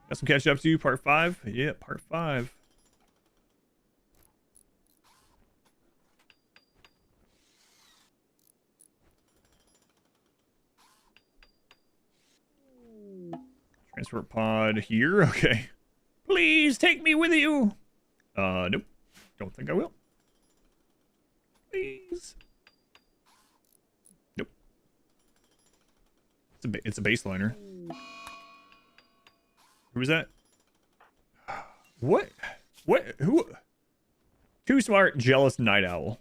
Got some catch up to part 5. Yeah, part 5. Transport pod here. Okay. Please take me with you. Nope. Don't think I will. Please. It's a baseliner. Who was that? What? What? Who? Too smart, jealous night owl.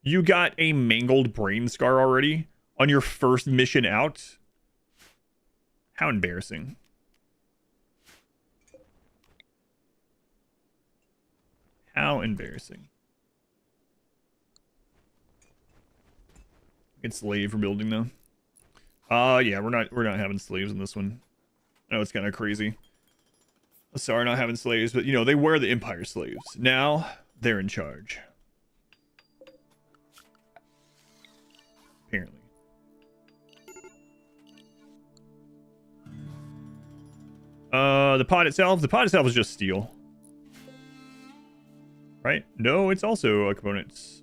You got a mangled brain scar already on your first mission out? How embarrassing. How embarrassing. It's slave for building though. Yeah, we're not having slaves in this one. I know it's kind of crazy. Sorry, not having slaves, but you know, they were the Empire slaves. Now they're in charge. Apparently. The pod itself is just steel. Right? No, it's also a component.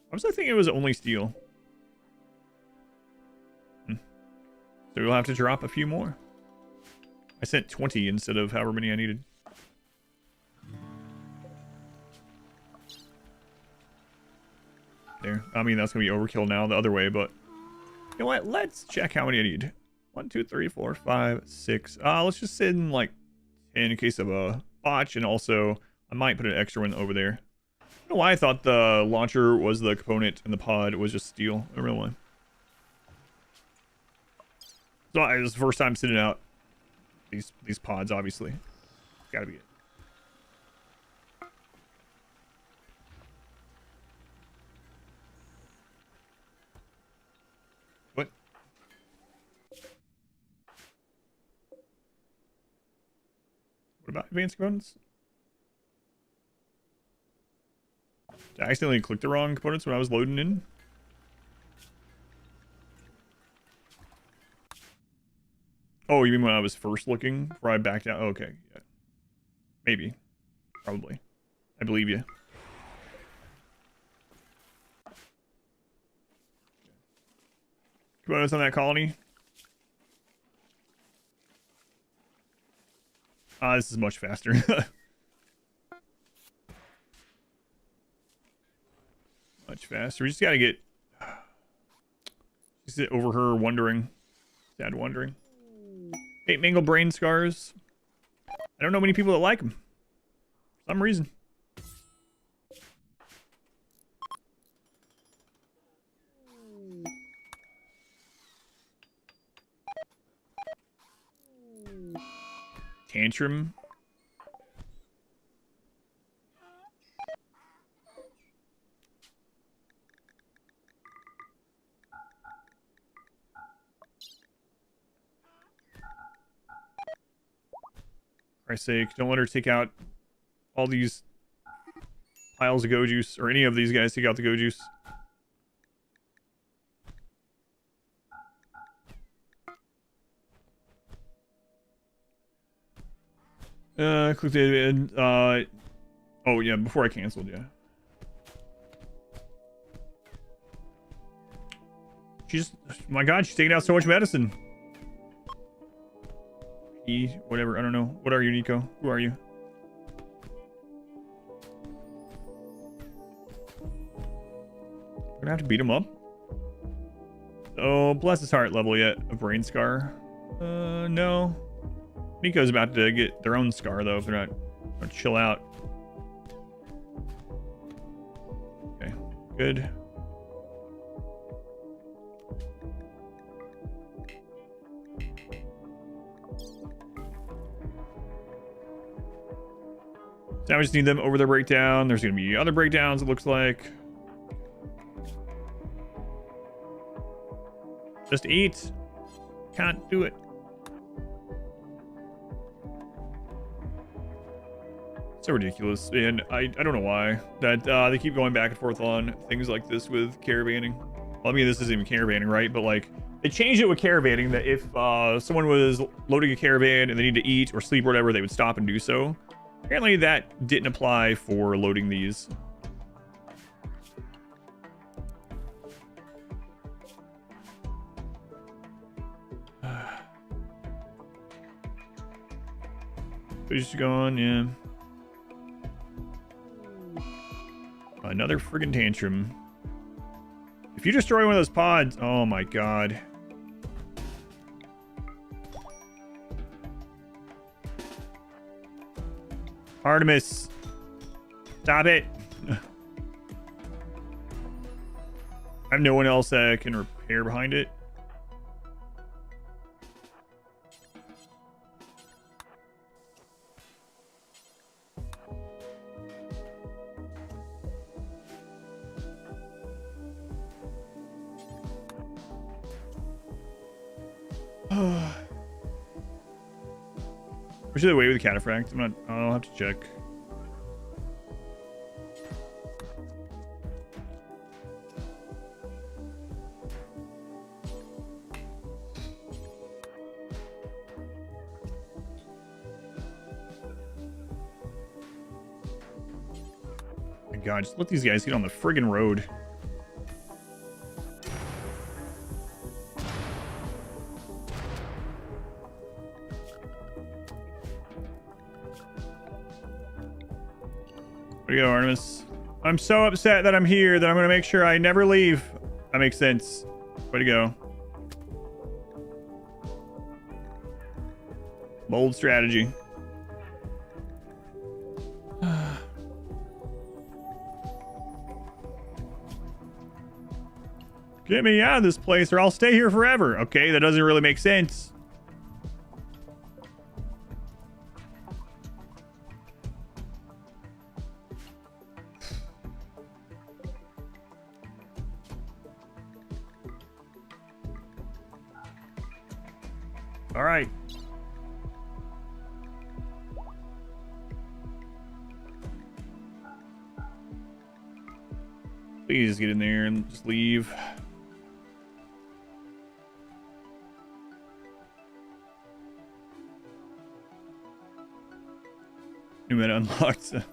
I was thinking it was only steel. So we'll have to drop a few more. I sent 20 instead of however many I needed. There. I mean, that's going to be overkill now the other way, but... You know what? Let's check how many I need. 1, 2, 3, 4, 5, 6. Let's just send, like, 10 in case of a botch, and also, I might put an extra one over there. I don't know why I thought the launcher was the component and the pod was just steel. I don't know why. So it was the first time sending out these pods, obviously. Gotta be it. What? What about advanced components? Did I accidentally click the wrong components when I was loading in? Oh, you mean when I was first looking before I backed out? Okay, yeah. Maybe. Probably. I believe you. Components on that colony. This is much faster. faster. We just gotta get just sit over her wondering. Sad wondering. Hate mangled brain scars. I don't know many people that like them. For some reason. Tantrum. For Christ's sake, don't let her take out all these piles of go juice, or any of these guys take out the go juice. Click the oh yeah, before I canceled, yeah. She's, my God, she's taking out so much medicine. Whatever, I don't know. What are you, Nico? Who are you? We're gonna have to beat him up. Oh, bless his heart, level yet a brain scar. No. Nico's about to get their own scar though if they're not gonna chill out. Okay, good. Now we just need them over their breakdown. There's gonna be other breakdowns, it looks like. Just eat. Can't do it. So ridiculous. And I don't know why. That they keep going back and forth on things like this with caravanning. Well, I mean, this isn't even caravanning, right? But like, they changed it with caravanning that if someone was loading a caravan and they need to eat or sleep or whatever, they would stop and do so. Apparently that didn't apply for loading these. Fish gone, yeah. Another friggin' tantrum. If you destroy one of those pods, oh my God. Artemis, stop it. I have no one else that can repair behind it. Which is the way with the cataphract? I'm not. I'll have to check. My God, just let these guys get on the friggin' road. Way to go, Artemis. I'm so upset that I'm here that I'm going to make sure I never leave. That makes sense. Way to go. Bold strategy. Get me out of this place or I'll stay here forever. Okay, that doesn't really make sense. All right. Please get in there and just leave. New meta unlocked. Get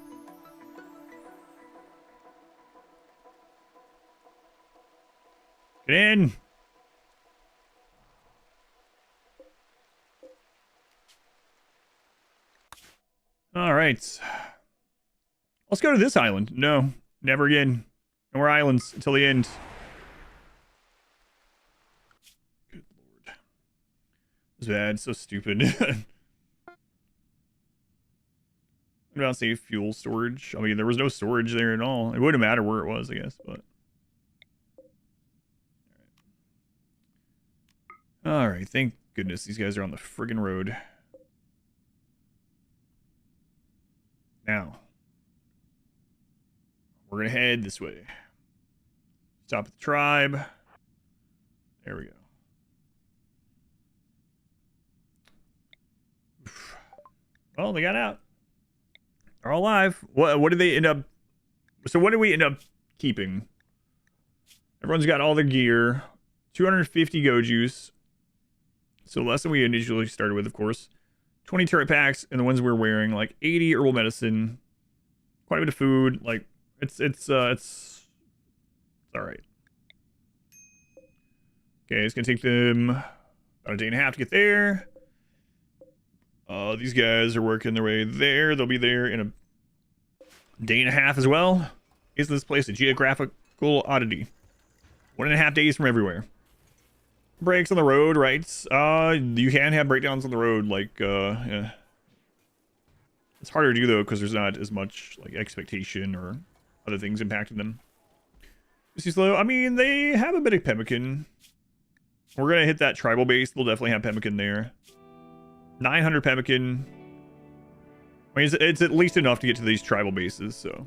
in. All right. Let's go to this island. No, never again. No more islands until the end. Good lord. It's bad. So stupid. I'm about to say fuel storage. I mean, there was no storage there at all. It wouldn't matter where it was, I guess, but. Alright, thank goodness these guys are on the friggin' road. Now. We're gonna head this way. Stop at the tribe. There we go. Well, they got out. They're all alive. What did they end up... So what did we end up keeping? Everyone's got all their gear. 250 go juice. So less than we initially started with, of course. 20 turret packs, and the ones we're wearing, like 80 herbal medicine. Quite a bit of food. Like, it's all right. Okay, it's gonna take them about a day and a half to get there. These guys are working their way there. They'll be there in a day and a half as well. Isn't this place a geographical oddity? 1.5 days from everywhere. Breaks on the road, right? You can have breakdowns on the road, like, yeah. It's harder to do, though, because there's not as much, like, expectation or other things impacting them. Is he slow? I mean, they have a bit of pemmican. We're gonna hit that tribal base. They'll definitely have pemmican there. 900 pemmican. I mean, it's at least enough to get to these tribal bases, so.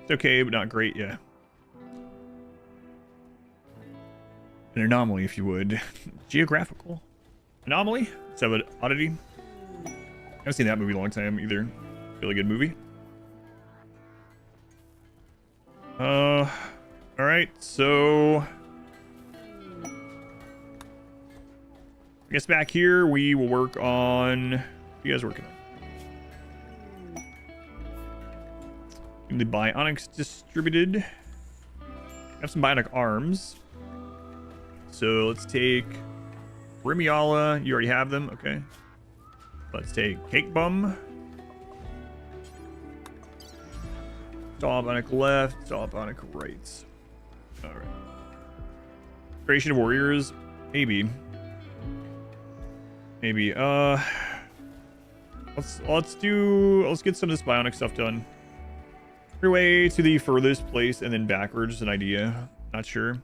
It's okay, but not great, yeah. An anomaly, if you would. Geographical anomaly? Is that an oddity? I haven't seen that movie in a long time either. Really good movie. Alright, so I guess back here we will work on... What are you guys working on? Getting the bionics distributed. Have some bionic arms. So let's take Rimiala. You already have them, okay. Let's take Cake Bum. Stall bionic left, stall bionic right. Alright. Creation of warriors, maybe. Maybe. Let's get some of this bionic stuff done. Your way to the furthest place and then backwards, an idea. Not sure.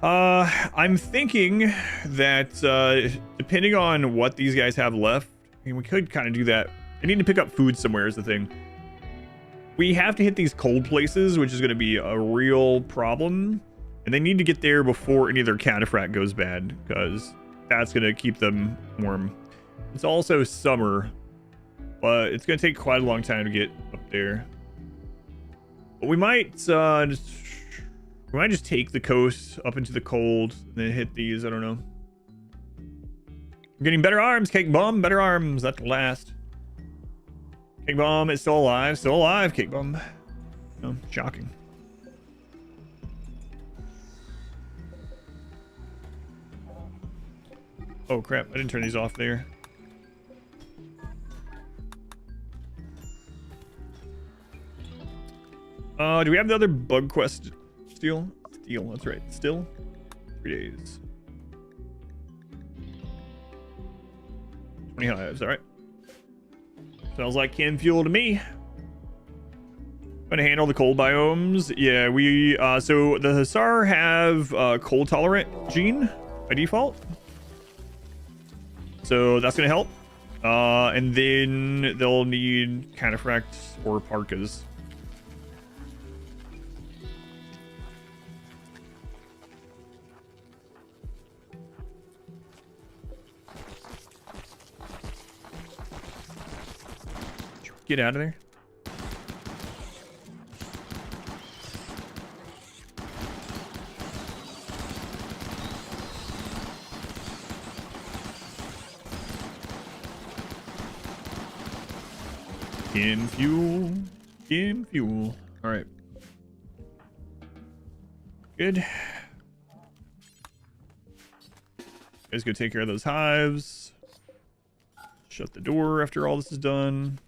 I'm thinking that depending on what these guys have left, I mean, we could kind of do that. I need to pick up food somewhere is the thing. We have to hit these cold places, which is going to be a real problem. And they need to get there before any of their cataphract goes bad, because that's going to keep them warm. It's also summer, but it's going to take quite a long time to get up there. But we might just take the coast up into the cold and then hit these. I don't know. I'm getting better arms, Cake Bum. Better arms at last. Cake Bum is still alive. Still alive, Cake Bum. Oh, shocking. Oh, crap. I didn't turn these off there. Do we have the other bug quest? Steel, that's right. Still 3 days. 20 hives, all right. Smells like canned fuel to me. Gonna handle the cold biomes. Yeah, we so the Hussar have cold tolerant gene by default, so that's gonna help. And then they'll need cataphracts or parkas. Get out of there. Skin fuel. Skin fuel. All right. Good. Guys, go take care of those hives. Shut the door after all this is done.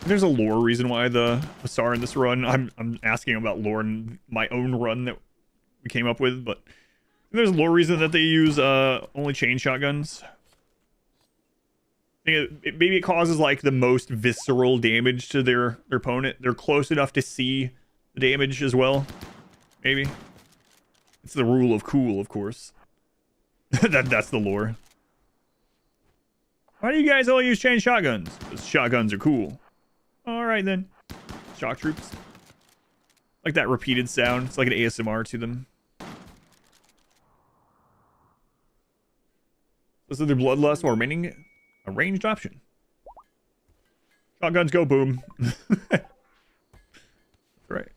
There's a lore reason why the Hussar in this run. I'm asking about lore in my own run that we came up with, but there's a lore reason that they use only chain shotguns. I think maybe it causes like the most visceral damage to their opponent. They're close enough to see the damage as well. Maybe. It's the rule of cool, of course. That's the lore. Why do you guys all use chain shotguns? Because shotguns are cool. Alright then. Shock troops. Like that repeated sound. It's like an ASMR to them. This is their bloodlust or remaining a ranged option. Shotguns go boom. That's right.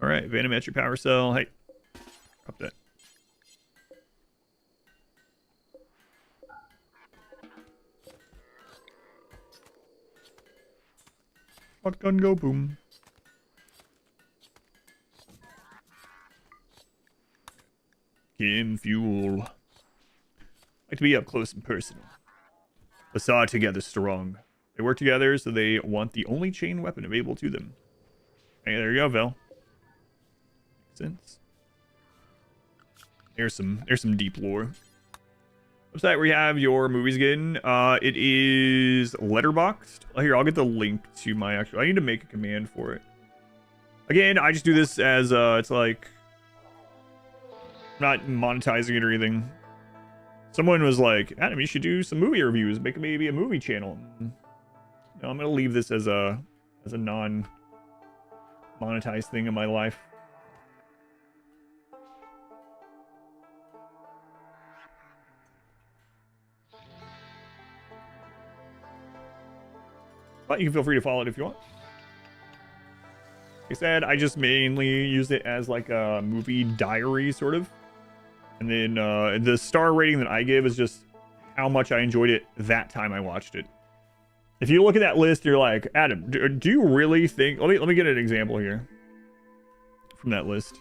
Alright, Vanometric power cell. Hey. Drop that. Shotgun go boom. Chem fuel. Like to be up close and personal. Hussar together strong. They work together, so they want the only chain weapon available to them. Hey, there you go, Vel. Makes sense. There's some deep lore. Website where you have your movies again. It is Letterboxd. Here, I'll get the link to my actual. I need to make a command for it. Again, I just do this as it's like not monetizing it or anything. Someone was like, Adam, you should do some movie reviews. Make maybe a movie channel. No, I'm gonna leave this as a non-monetized thing in my life. But you can feel free to follow it if you want. Like I said, I just mainly use it as like a movie diary, sort of. And then the star rating that I give is just how much I enjoyed it that time I watched it. If you look at that list, you're like, Adam, do you really think... Let me get an example here from that list.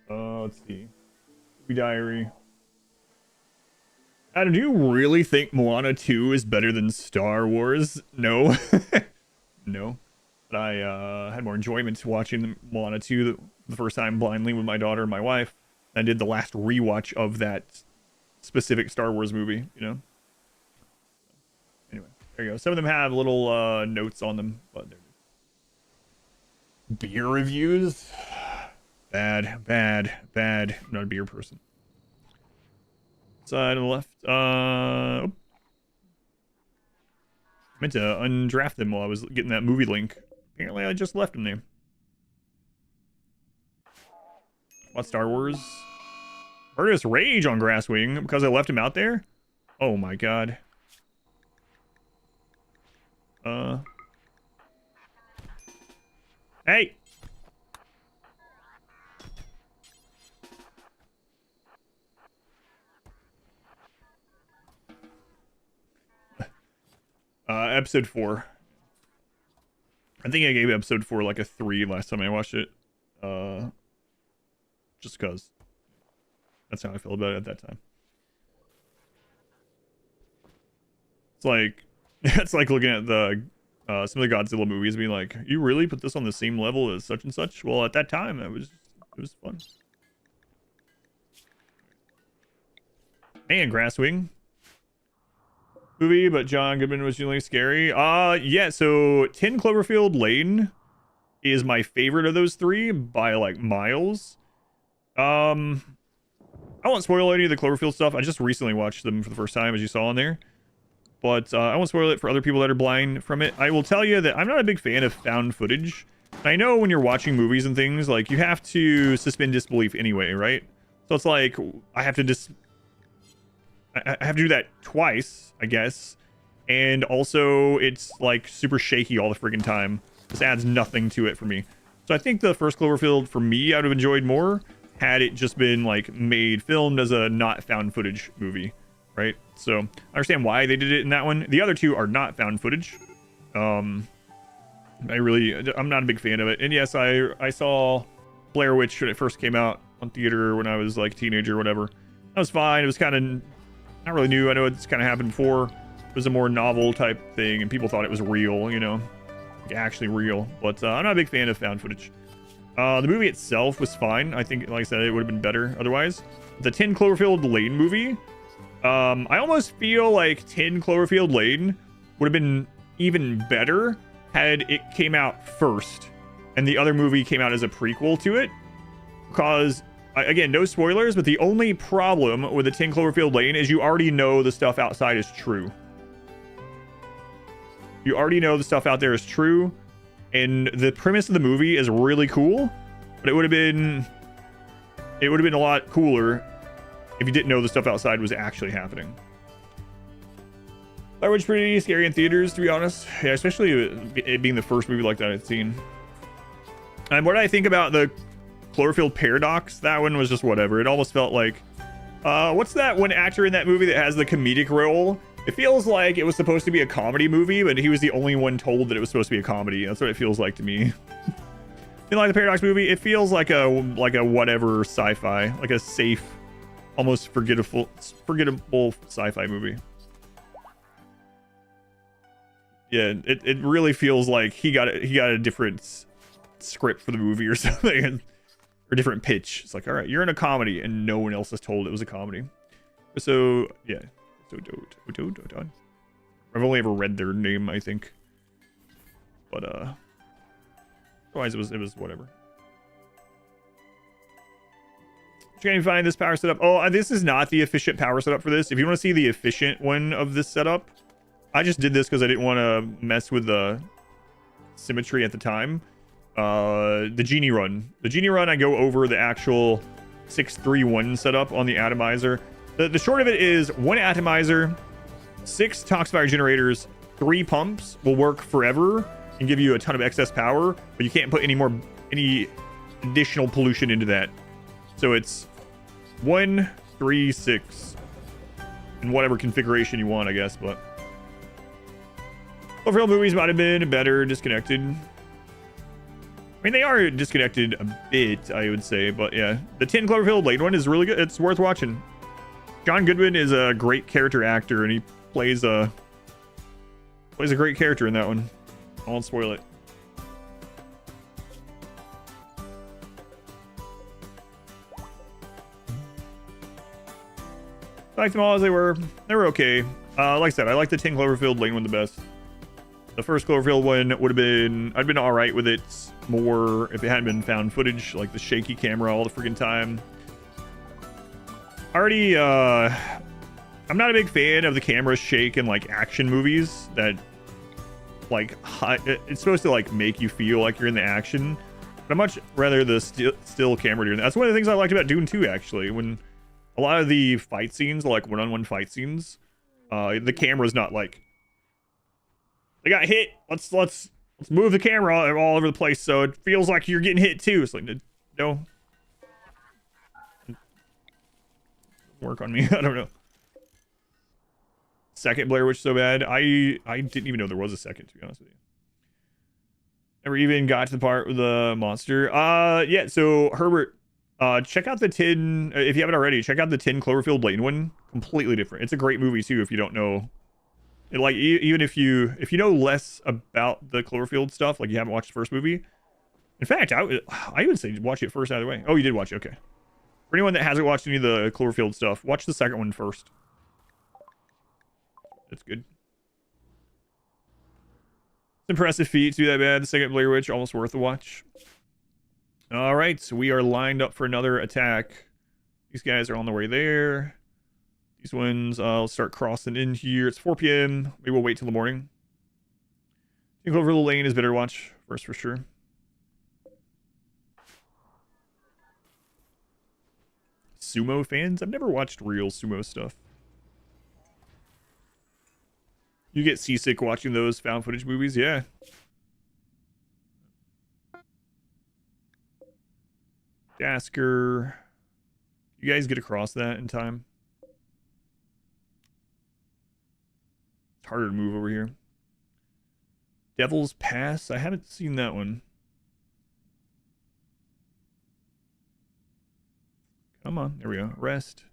Let's see. Movie diary. Adam, do you really think Moana 2 is better than Star Wars? No. No. But I had more enjoyment watching Moana 2 the first time blindly with my daughter and my wife. I did the last rewatch of that specific Star Wars movie, you know? Anyway, there you go. Some of them have little notes on them. But beer reviews? Bad, bad, bad. I'm not a beer person. Side on the left. I meant to undraft them while I was getting that movie link. Apparently, I just left them there. What Star Wars? Murderous Rage on Grasswing because I left him out there? Oh my god. Hey! Episode 4. I think I gave episode 4 like a 3 last time I watched it. Just because. That's how I feel about it at that time. It's like it's like looking at the some of the Godzilla movies, being like, "You really put this on the same level as such and such?" Well, at that time, it was fun. And Grasswing movie, but John Goodman was really scary. Yeah. So 10 Cloverfield Lane is my favorite of those 3 by like miles. I won't spoil any of the Cloverfield stuff. I just recently watched them for the first time, as you saw on there. But I won't spoil it for other people that are blind from it. I will tell you that I'm not a big fan of found footage. I know when you're watching movies and things, like, you have to suspend disbelief anyway, right? So it's like, I have to do that twice, I guess. And also, it's, like, super shaky all the friggin' time. This adds nothing to it for me. So I think the first Cloverfield, for me, I would have enjoyed more had it just been, like, filmed as a not found footage movie, right? So I understand why they did it in that one. The other 2 are not found footage. I'm not a big fan of it. And yes, I saw Blair Witch when it first came out, on theater when I was like a teenager or whatever. That was fine. It was kind of not really new. I know it's kind of happened before. It was a more novel type thing, and people thought it was real, you know, like actually real. But I'm not a big fan of found footage. The movie itself was fine. I think, like I said, it would have been better otherwise. The 10 Cloverfield Lane movie, I almost feel like 10 Cloverfield Lane would have been even better had it came out first and the other movie came out as a prequel to it. Because, again, no spoilers, but the only problem with the 10 Cloverfield Lane is you already know the stuff outside is true. You already know the stuff out there is true, and the premise of the movie is really cool, but it would have been a lot cooler if you didn't know the stuff outside was actually happening. That was pretty scary in theaters, to be honest. Yeah, especially it being the first movie like that I'd seen. And what did I think about the Cloverfield Paradox? That one was just whatever. It almost felt like, what's that one actor in that movie that has the comedic role? It feels like it was supposed to be a comedy movie, but he was the only one told that it was supposed to be a comedy. That's what it feels like to me. You like the Paradox movie? It feels like a whatever sci-fi, like a safe, almost forgettable sci-fi movie. Yeah, it really feels like he got a different script for the movie or something, or different pitch. It's like, all right, you're in a comedy, and no one else is told it was a comedy. So yeah, I've only ever read their name, I think, but otherwise it was whatever. Can you find this power setup? Oh, this is not the efficient power setup for this. If you want to see the efficient one of this setup, I just did this because I didn't want to mess with the symmetry at the time. The Genie run. The Genie run, I go over the actual 631 setup on the atomizer. The short of it is 1 atomizer, 6 toxifier generators, 3 pumps will work forever and give you a ton of excess power, but you can't put any additional pollution into that. So it's 1, 3, 6 in whatever configuration you want, I guess. But overall movies might have been better disconnected. I mean, they are disconnected a bit, I would say, but yeah, the 10 Cloverfield Lane one is really good. It's worth watching. John Goodman is a great character actor, and he plays a great character in that one. I won't spoil it. I liked them all as they were. They were okay. Like I said, I like the 10 Cloverfield Lane one the best. The first Cloverfield one would have been, I'd been all right with it more if it hadn't been found footage, like the shaky camera all the freaking time. Already, I'm not a big fan of the camera shake in like action movies that like it's supposed to like make you feel like you're in the action. But I'd much rather the still camera doing that. That's one of the things I liked about Dune 2, actually. When a lot of the fight scenes, like one-on-one fight scenes, the camera's not like, they got hit. Let's move the camera all over the place so it feels like you're getting hit too. It's like, no. Work on me. I don't know. Second Blair Witch so bad. I didn't even know there was a second, to be honest with you. Never even got to the part with the monster. Yeah, so Herbert, check out the 10, if you haven't already, check out the 10 Cloverfield Lane one. Completely different. It's a great movie too if you don't know. Like, even if you know less about the Cloverfield stuff, like you haven't watched the first movie. In fact, I would say watch it first either way. Oh, you did watch it, okay. For anyone that hasn't watched any of the Cloverfield stuff, watch the second one first. That's good. It's impressive feat to do that bad. The second Blair Witch, almost worth the watch. All right, so we are lined up for another attack. These guys are on their way there. These ones, I'll start crossing in here. It's 4 p.m. Maybe we'll wait till the morning. I think Cloverfield Lane is better to watch first for sure. Sumo fans? I've never watched real sumo stuff. You get seasick watching those found footage movies? Yeah. Dasker. You guys get across that in time? It's harder to move over here. Devil's Pass? I haven't seen that one. Come on. There we go. Rest.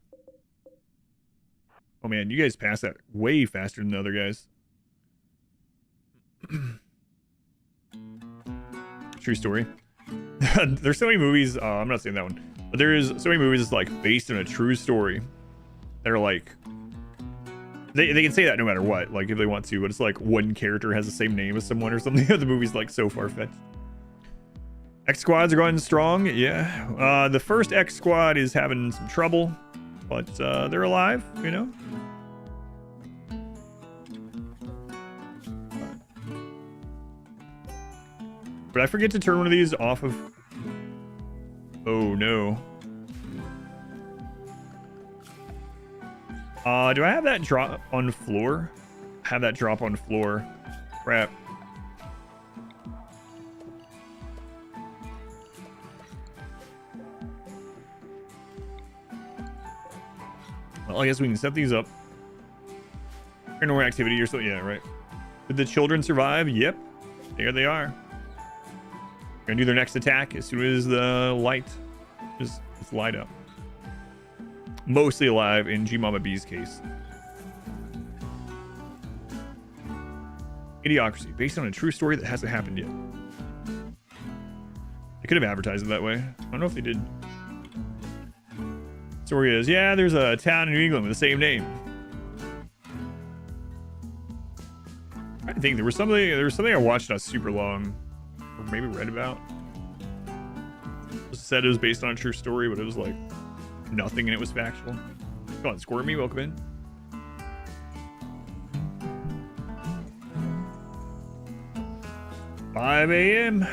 Oh, man. You guys passed that way faster than the other guys. True story. There's so many movies. I'm not saying that one. But there is so many movies like based on a true story that are like... They can say that no matter what, like if they want to, but it's like one character has the same name as someone or something. The movie's like so far-fetched. X squads are going strong, yeah. The first X squad is having some trouble, but they're alive, you know. But I forget to turn one of these off of. Oh no. Do I have that drop on floor? Have that drop on floor. Crap. Well, I guess we can set these up. Paranormal activity or so. Yeah, right. Did the children survive? Yep. There they are. Gonna do their next attack as soon as the light is light up. Mostly alive in G Mama B's case. Idiocracy, based on a true story that hasn't happened yet. They could have advertised it that way. I don't know if they did. Story is, yeah, there's a town in New England with the same name. I think there was something I watched not super long, or maybe read about. It said it was based on a true story, but it was like nothing and it was factual. Go on, Squirmy, welcome in. $5 a.m.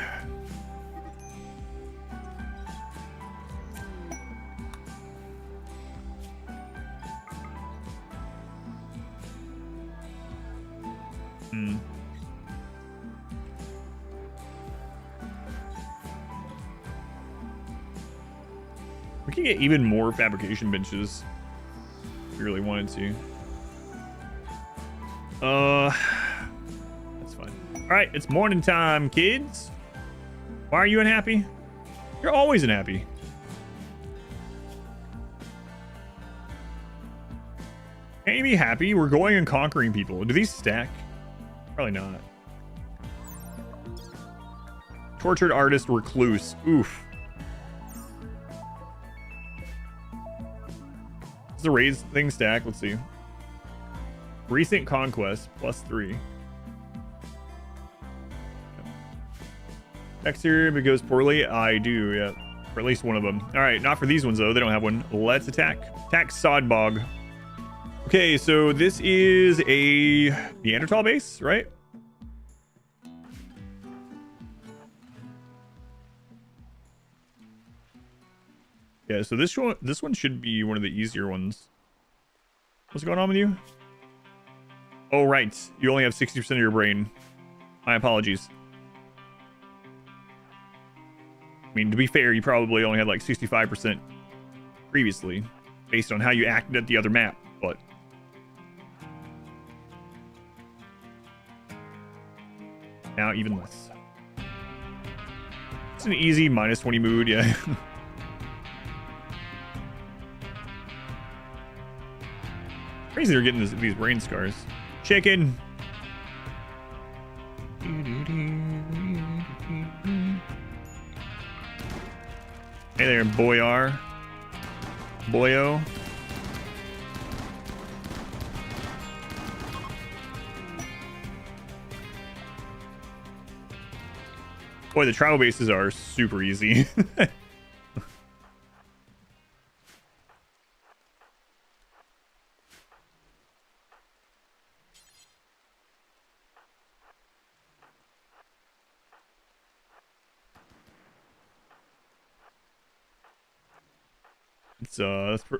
We can get even more fabrication benches if we really wanted to. That's fine. All right, it's morning time, kids. Why are you unhappy? You're always unhappy. Can't you be happy? We're going and conquering people. Do these stack? Probably not. Tortured artist recluse. Oof. Does the raise thing stack? Let's see. Recent conquest +3. Texture, if it goes poorly, I do, yeah. For at least one of them. All right, not for these ones though. They don't have one. Let's attack. Attack Sodbog. Okay, so this is a Neanderthal base, right? Yeah, so this one should be one of the easier ones. What's going on with you? Oh, right. You only have 60% of your brain. My apologies. I mean, to be fair, you probably only had like 65% previously, based on how you acted at the other map, but... now even less. It's an easy -20 mood, yeah. Crazy they're getting these brain scars. Chicken. Hey there, Boyar. Boyo. Boy, the tribal bases are super easy.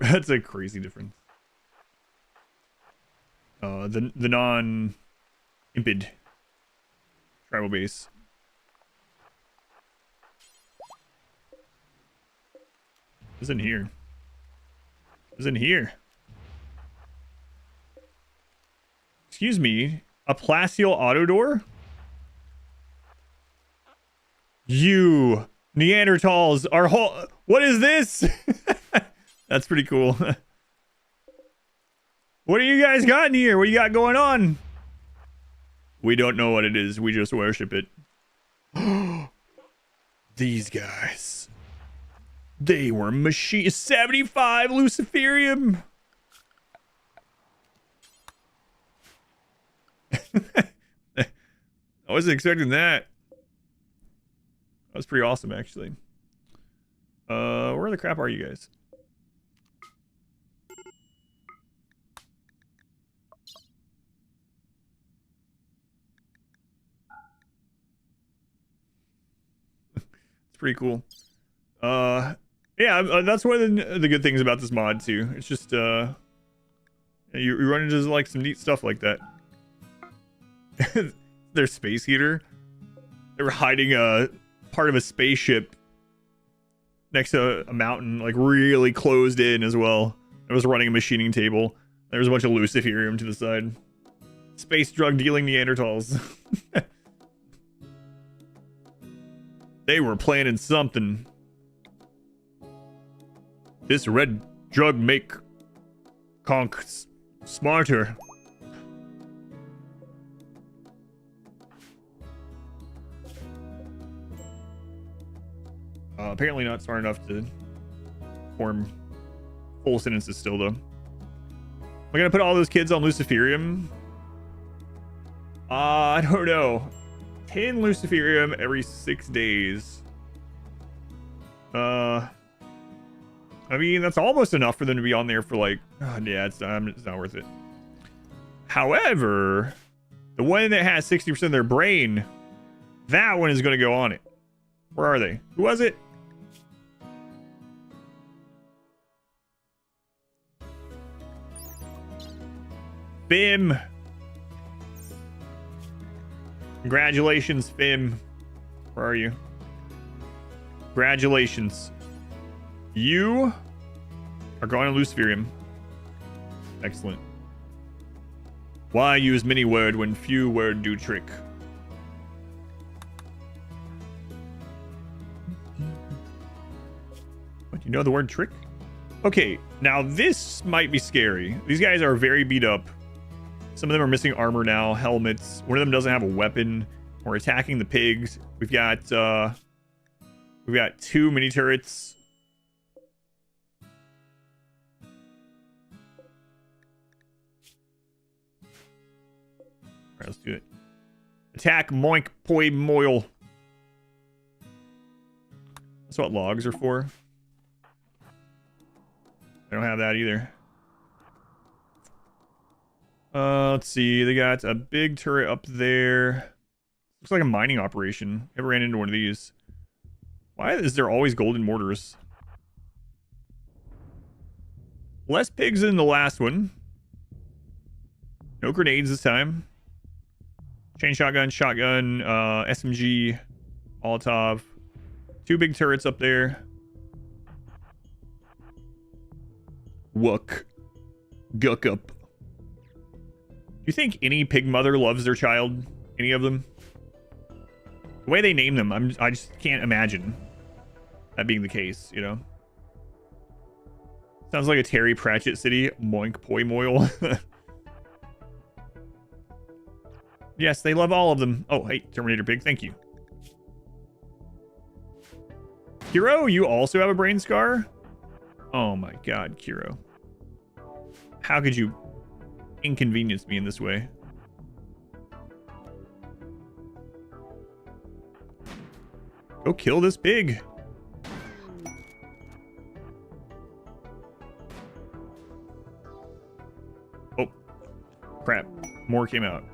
That's a crazy difference. The non-impid tribal base. What's in here? What's in here? Excuse me, a Placial auto door? You Neanderthals are whole. What is this? That's pretty cool. What do you guys got in here? What do you got going on? We don't know what it is. We just worship it. These guys. They were machine 75 Luciferium. I wasn't expecting that. That was pretty awesome, actually. Where the crap are you guys? It's pretty cool. Yeah, that's one of the good things about this mod too. It's just you run into like some neat stuff like that. Their space heater. They were hiding a part of a spaceship next to a mountain, like really closed in as well. It was running a machining table. There was a bunch of Luciferium to the side. Space drug dealing Neanderthals. They were planning something. This red drug make conk smarter. Apparently not smart enough to form full sentences still, though. Am I gonna put all those kids on Luciferium? I don't know. 10 Luciferium every 6 days. I mean, that's almost enough for them to be on there for like... Oh, yeah, it's not worth it. However, the one that has 60% of their brain, that one is going to go on it. Where are they? Who was it? Fim. Congratulations, Fim. Where are you? Congratulations. You are going to Luciferium. Excellent. Why use many word when few word do trick? What, you know the word trick? Okay, now this might be scary. These guys are very beat up. Some of them are missing armor now, helmets. One of them doesn't have a weapon. We're attacking the pigs. We've got 2 mini turrets. All right, let's do it. Attack moink poi moil. That's what logs are for. I don't have that either. Let's see. They got a big turret up there. Looks like a mining operation. Ever ran into one of these? Why is there always golden mortars? Less pigs than the last one. No grenades this time. Chain shotgun, SMG, Molotov. 2 big turrets up there. Wook. Guck up. Do you think any pig mother loves their child? Any of them? The way they name them, I just can't imagine that being the case, you know? Sounds like a Terry Pratchett city. Moink poi moil. Yes, they love all of them. Oh, hey, Terminator Pig, thank you. Kiro, you also have a brain scar? Oh my god, Kiro. How could you inconvenience me in this way? Go kill this pig. Oh, crap. More came out.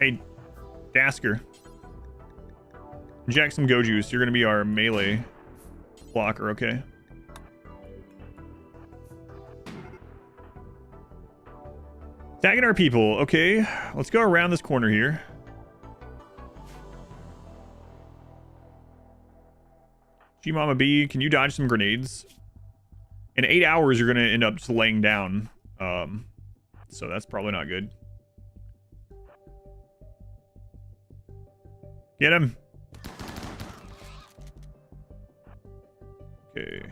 Hey, Dasker. Inject some Go Juice. You're going to be our melee blocker, okay? Tagging our people. Okay, let's go around this corner here. G-Mama B, can you dodge some grenades? In 8 hours, you're going to end up just laying down. so that's probably not good. Get him. Okay.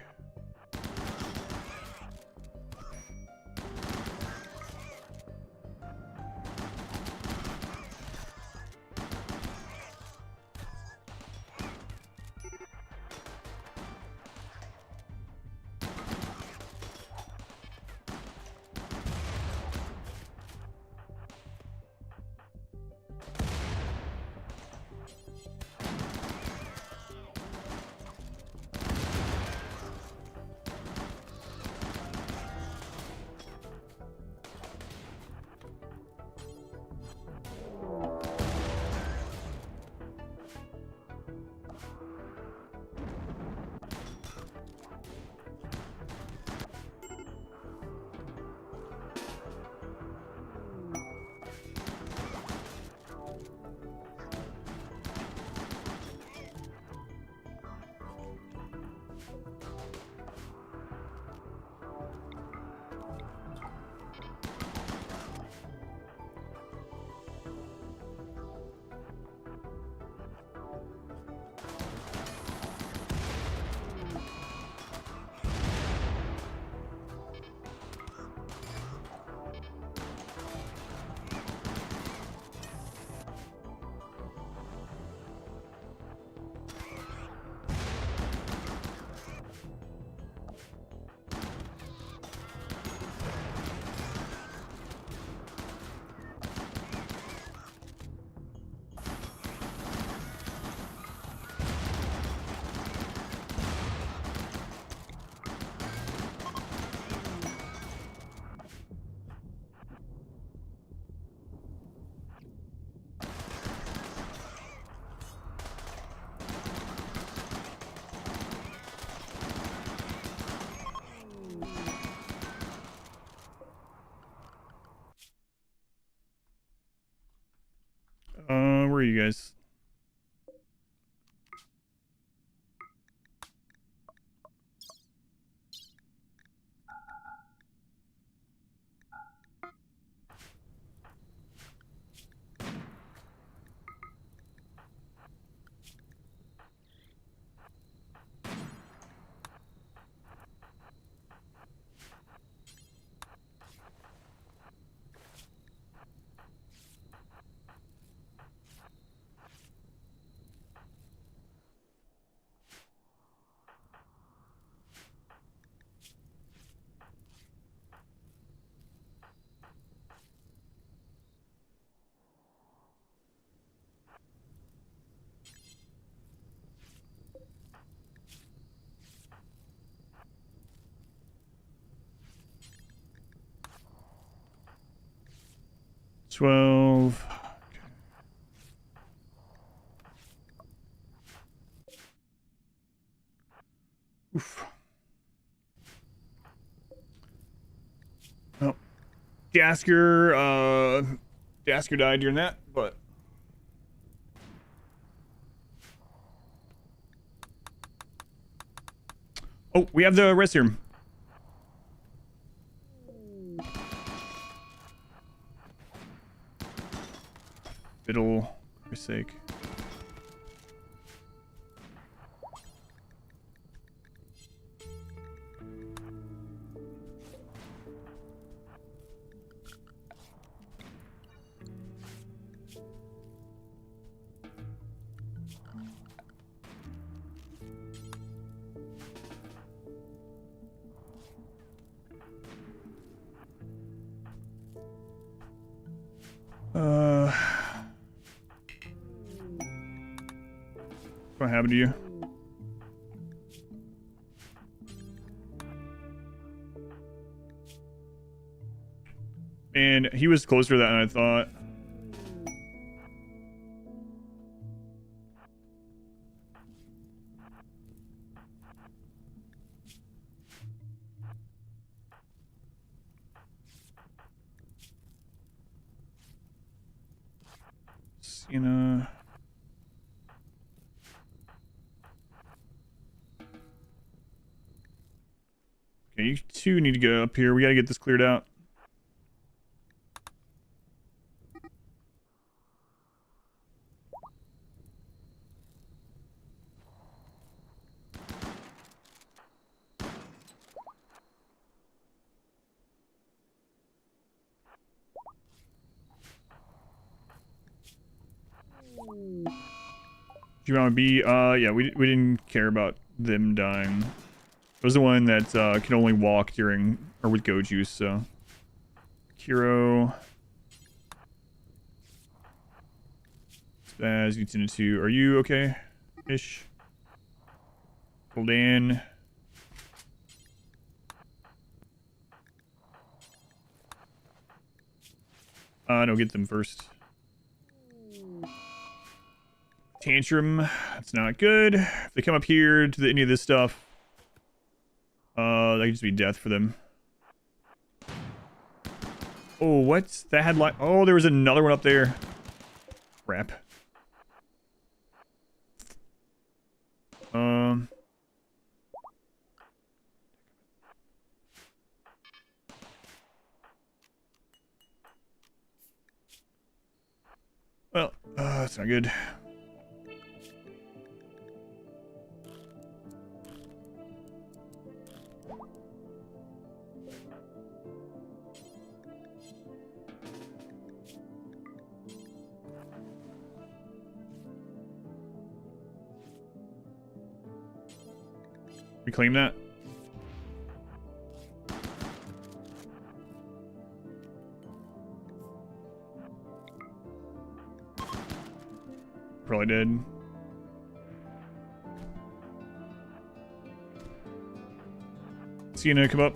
Where are you guys? $12. Oof. Oh. Jasker died during that, but oh, we have the rest serum. Fiddle, for Christ's sake. What happened to you? And he was closer to that than I thought. Sienna. Okay, you two need to go up here. We gotta get this cleared out. Do you want to be? Yeah, we didn't care about them dying. It was the one that can only walk during or with go juice. So, Kiro, Spaz, Utinatu, are you okay? Ish. Hold in. No, get them first. Tantrum, that's not good. If they come up here to any of this stuff, that could just be death for them. Oh, what? That had like, oh, there was another one up there. Crap. Well, that's not good. Reclaim that. Probably did. Sienna, come up.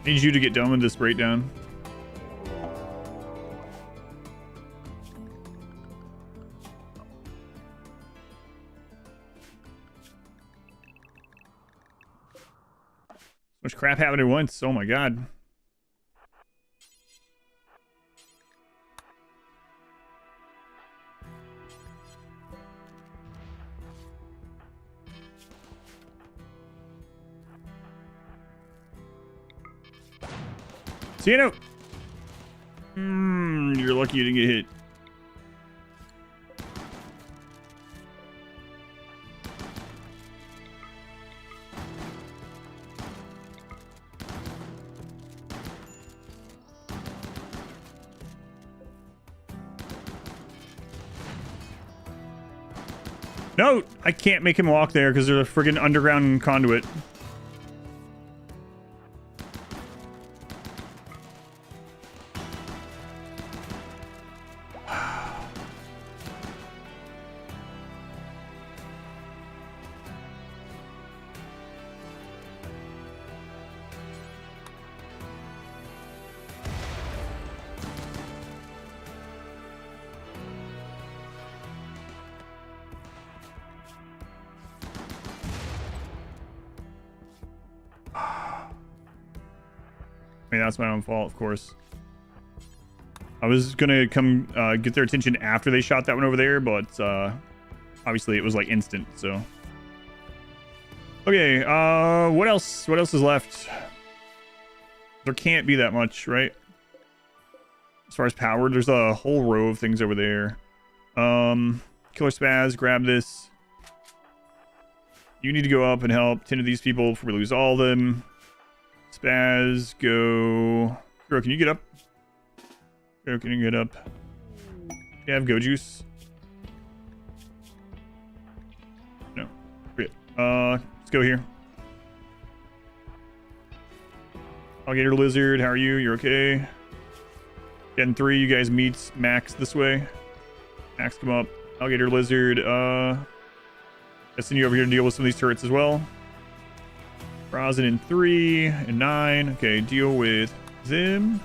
Need you to get done with this breakdown. So much crap happened at once. Oh my god. Sienna! You're lucky you didn't get hit. No, I can't make him walk there because there's a friggin' underground conduit. I mean, that's my own fault, of course. I was gonna come get their attention after they shot that one over there, but obviously it was like instant, so. Okay, what else? What else is left? There can't be that much, right? As far as power, there's a whole row of things over there. Killer Spaz, grab this. You need to go up and help 10 of these people before we lose all of them. Spaz, go. Girl, can you get up? Girl, can you get up? You have go juice? No. Forget. Let's go here. Alligator Lizard, how are you? You're okay? Gen 3, you guys meet Max this way. Max, come up. Alligator Lizard, I'll send you over here to deal with some of these turrets as well. Rosin in 3 and 9. Okay, deal with them.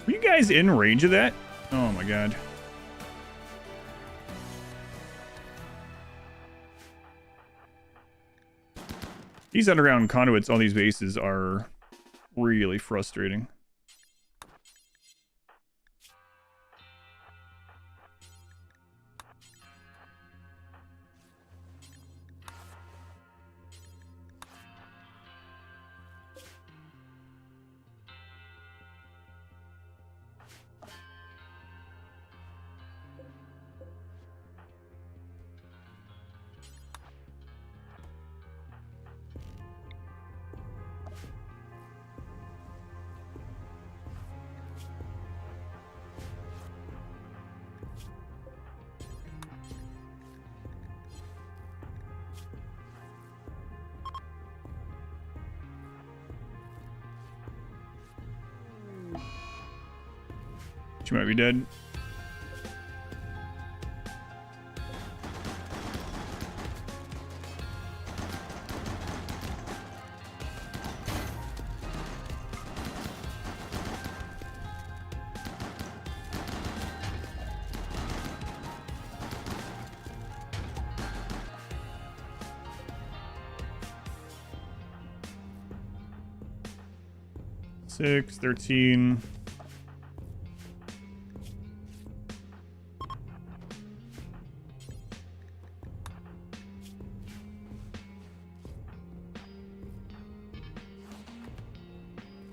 Were you guys in range of that? Oh my god. These underground conduits on these bases are really frustrating. She might be dead. Six, 13.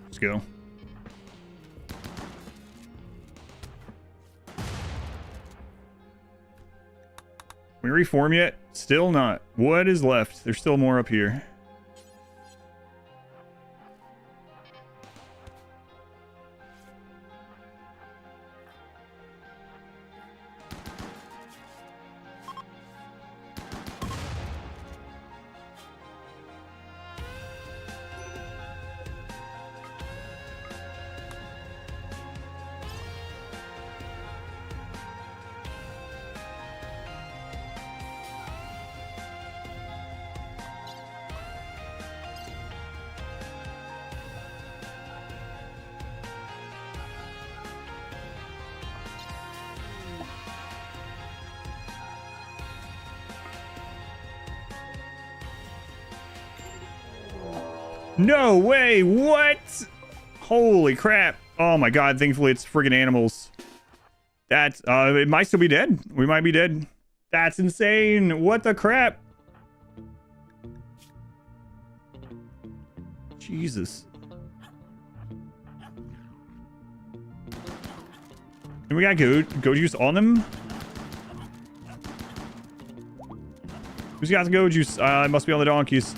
Let's go. Can we reform yet? Still not. What is left? There's still more up here. No way! What? Holy crap! Oh my god! Thankfully, it's friggin' animals. That's it might still be dead. We might be dead. That's insane! What the crap? Jesus. And we got go juice on them. Who's got the go juice? It must be on the donkeys.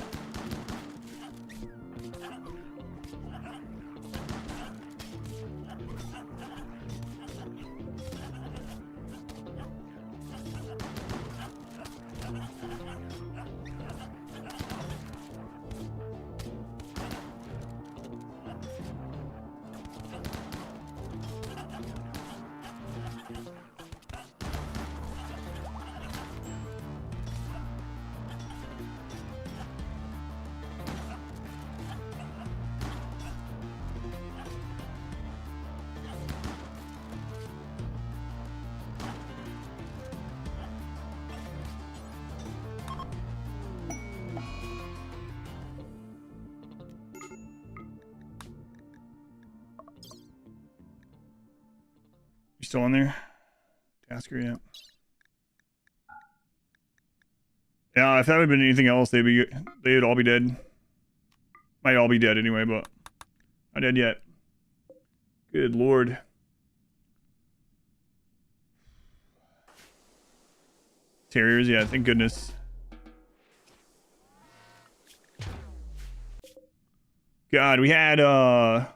Still on there? Tasker, yeah. Yeah, if that would have been anything else, they'd all be dead. Might all be dead anyway, but not dead yet. Good lord. Terriers, yeah, thank goodness. God, we had the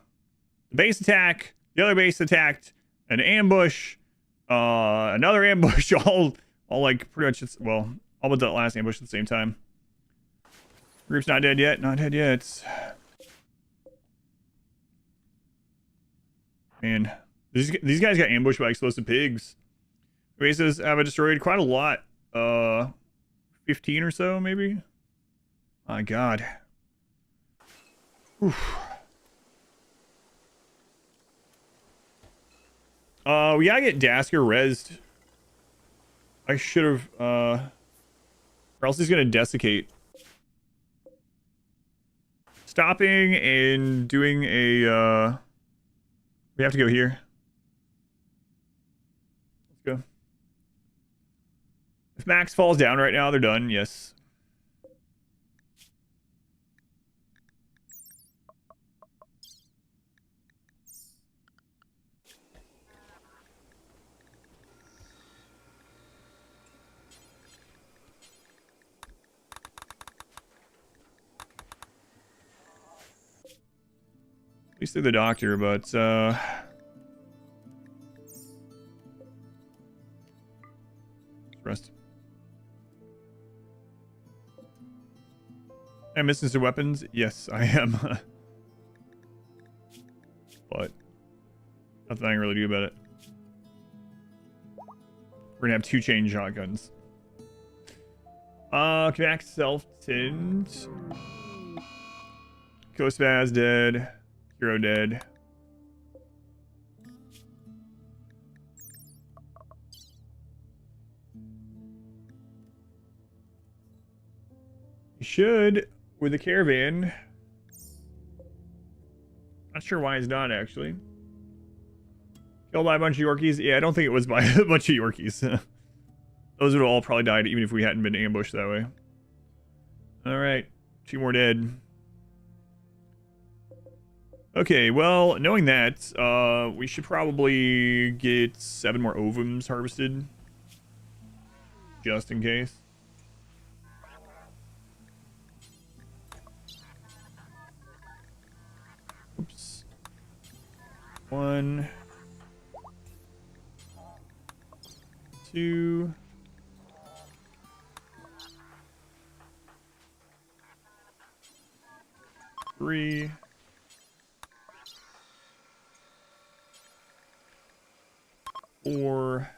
base attack, the other base attacked, an ambush, another ambush, all like pretty much, well, all but that last ambush at the same time. Group's not dead yet, not dead yet. Man, these guys got ambushed by explosive pigs. Bases have destroyed quite a lot. 15 or so, maybe? My god. Oof. We gotta get Dasker rezzed. I should have, or else he's gonna desiccate. Stopping and doing a, we have to go here. Let's go. If Max falls down right now, they're done, yes. At least they're the doctor, but rest. Am I missing some weapons? Yes, I am. But nothing I can really do about it. We're gonna have 2 chain shotguns. Connect self-tint. Kospaz dead. Hero dead. You should with the caravan. Not sure why he's not actually. Killed by a bunch of Yorkies? Yeah, I don't think it was by a bunch of Yorkies. Those would have all probably died even if we hadn't been ambushed that way. Alright. 2 more dead. Okay, well, knowing that, we should probably get 7 more ovums harvested. Just in case. Oops. 1. 2. 3. 4.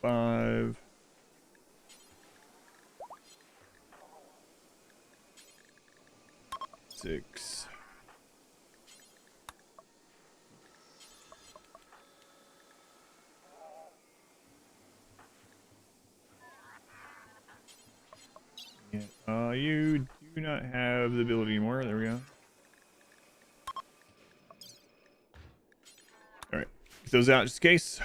5. 6. 7. You do not have the ability anymore. There we go. Alright. Get those out just in case.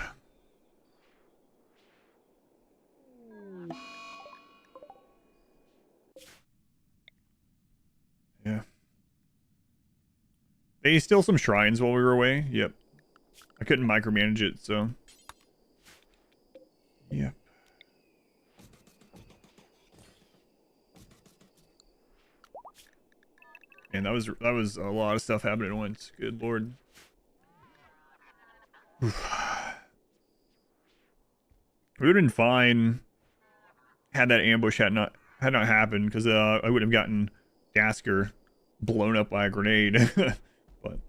Yeah. They steal some shrines while we were away. Yep. I couldn't micromanage it, so. Yep. Man, that was a lot of stuff happening at once. Good lord. Oof. We would have been fine had that ambush had not happened, because I would have gotten Dasker blown up by a grenade. But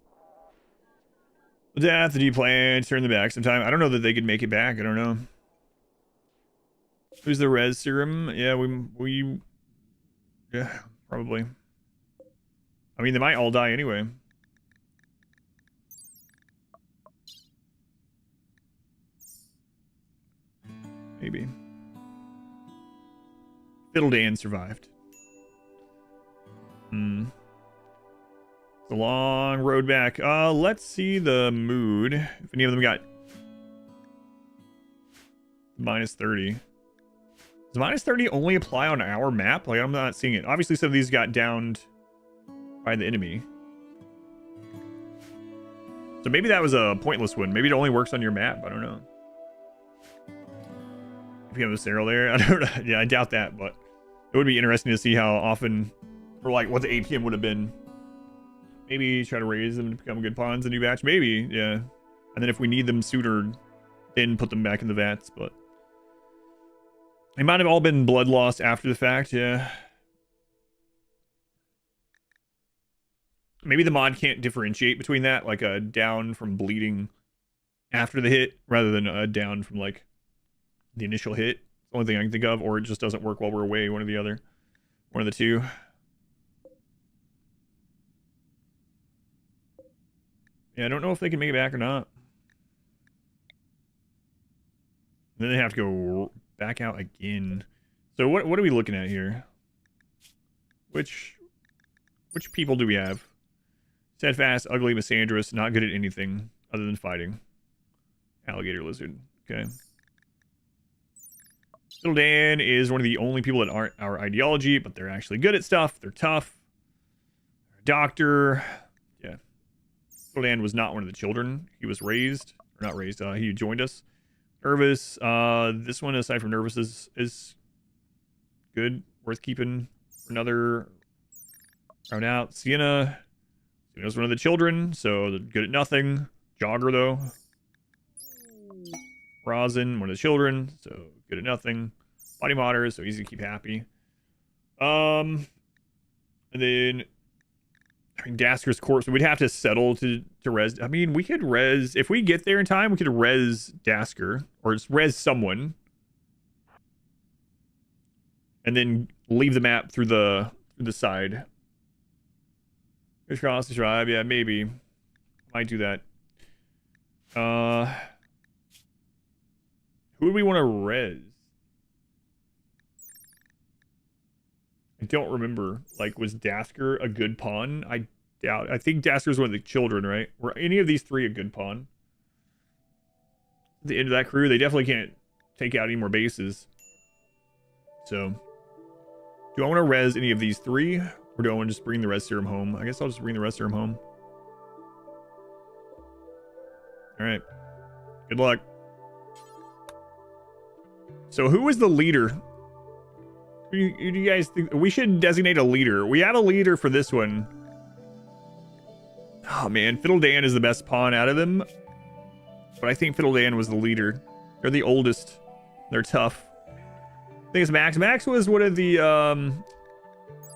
death, the D-plan, turn them back sometime. I don't know that they could make it back. I don't know. Who's the res serum? Yeah, we yeah, probably. I mean, they might all die anyway. Maybe. Fiddledan survived. It's a long road back. Let's see the mood. If any of them got minus 30. Does minus 30 only apply on our map? Like, I'm not seeing it. Obviously, some of these got downed by the enemy. So maybe that was a pointless one. Maybe it only works on your map. I don't know. If you have a Cyril there, I don't know. Yeah, I doubt that, but it would be interesting to see how often, or like what the APM would have been. Maybe try to raise them to become good pawns in a new batch. Maybe, yeah. And then if we need them suitored, then put them back in the vats. But they might have all been blood lost after the fact, yeah. Maybe the mod can't differentiate between that, like a down from bleeding after the hit, rather than a down from like the initial hit. It's the only thing I can think of, or it just doesn't work while we're away, one or the other. One of the two. Yeah, I don't know if they can make it back or not. Then they have to go back out again. So what are we looking at here? Which people do we have? Steadfast, ugly, misandrous, not good at anything other than fighting. Alligator lizard. Okay. Little Dan is one of the only people that aren't our ideology, but they're actually good at stuff. They're tough. Doctor. Yeah. Little Dan was not one of the children. He was raised. Or not raised. He joined us. Nervous. This one, aside from nervous, is good. Worth keeping for another round out. Siena's one of the children, so they're good at nothing. Jogger, though. Rosin, one of the children, so good at nothing. Body modders, so easy to keep happy. And then I mean, Dasker's corpse. We'd have to settle to res. I mean, we could res if we get there in time. We could res Dasker or just res someone, and then leave the map through the side. Here's cross the tribe. Yeah, maybe might do that. Who do we want to res? I don't remember. Like, was Dasker a good pawn? I doubt. I think Dasker's one of the children, right? Were any of these three a good pawn? At the end of that crew, they definitely can't take out any more bases. So, do I want to res any of these three? Or do I want to just bring the res serum home? I guess I'll just bring the res serum home. Alright. Good luck. So who is the leader? Do you guys think we should designate a leader? We have a leader for this one. Oh man, Fiddle Dan is the best pawn out of them. But I think Fiddle Dan was the leader. They're the oldest. They're tough. I think it's Max. Max was one of the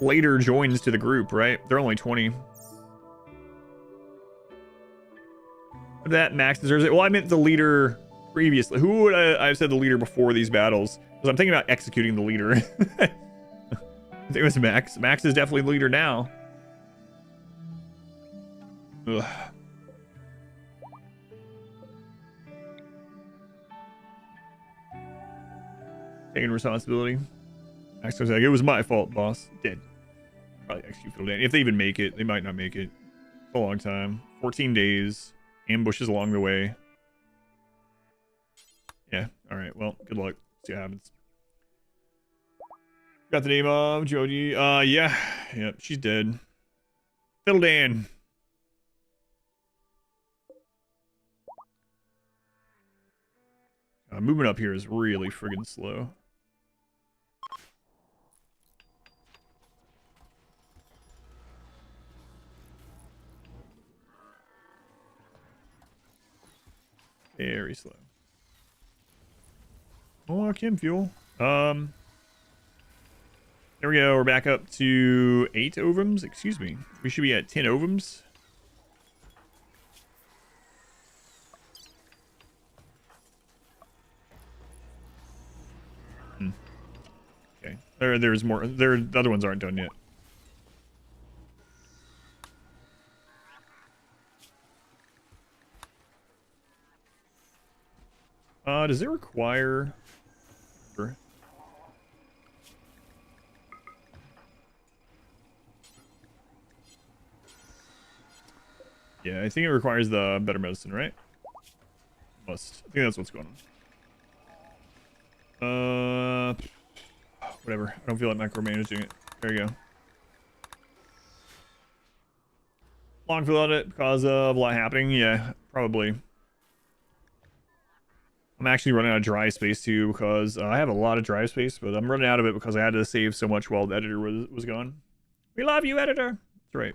later joins to the group, right? They're only 20. That Max deserves it. Well, I meant the leader previously. Who would I have said the leader before these battles? Because I'm thinking about executing the leader. I think it was Max. Max is definitely the leader now. Ugh. Taking responsibility. Max was like, it was my fault, boss. Dead. Probably execute Fiddle Dan. If they even make it, they might not make it. It's a long time. 14 days. Ambushes along the way. Yeah, alright, well, good luck. See what happens. Got the name of Jody. Yeah. Yep, she's dead. Fiddle Dan. Movement up here is really friggin' slow. Very slow. Oh, chem fuel. There we go. We're back up to 8 ovums. Excuse me. We should be at 10 ovums. Okay. There's more. The other ones aren't done yet. Does it require... Yeah, I think it requires the better medicine, right? Must. I think that's what's going on. Whatever. I don't feel like micromanaging it. There you go. Long fill it because of a lot happening. Yeah, probably. I'm actually running out of drive space too because I have a lot of drive space, but I'm running out of it because I had to save so much while the editor was gone. We love you, editor. That's right.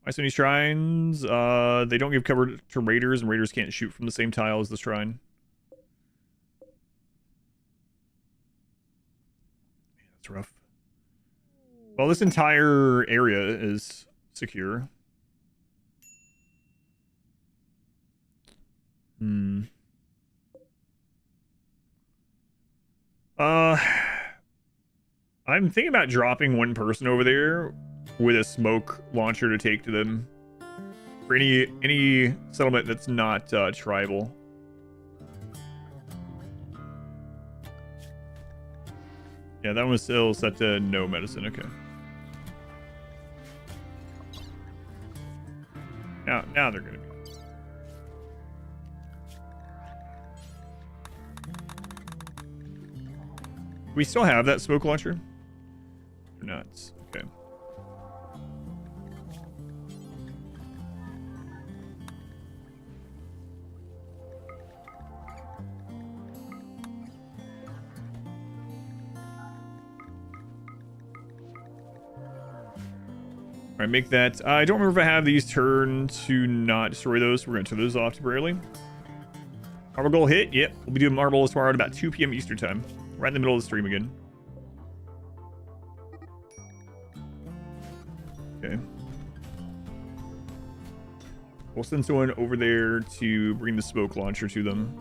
Why so many shrines? They don't give cover to raiders, and raiders can't shoot from the same tile as the shrine. Man, that's rough. Well, this entire area is secure. I'm thinking about dropping one person over there with a smoke launcher to take to them for any settlement that's not tribal. Yeah, that one was still set to no medicine. Okay. Now they're gonna be. We still have that smoke launcher? Or not? Okay. Alright, make that. I don't remember if I have these turned to not destroy those. We're going to turn those off temporarily. Marble goal hit. Yep. We'll be doing marble tomorrow at about 2 p.m. Eastern time. Right in the middle of the stream again. Okay. We'll send someone over there to bring the smoke launcher to them.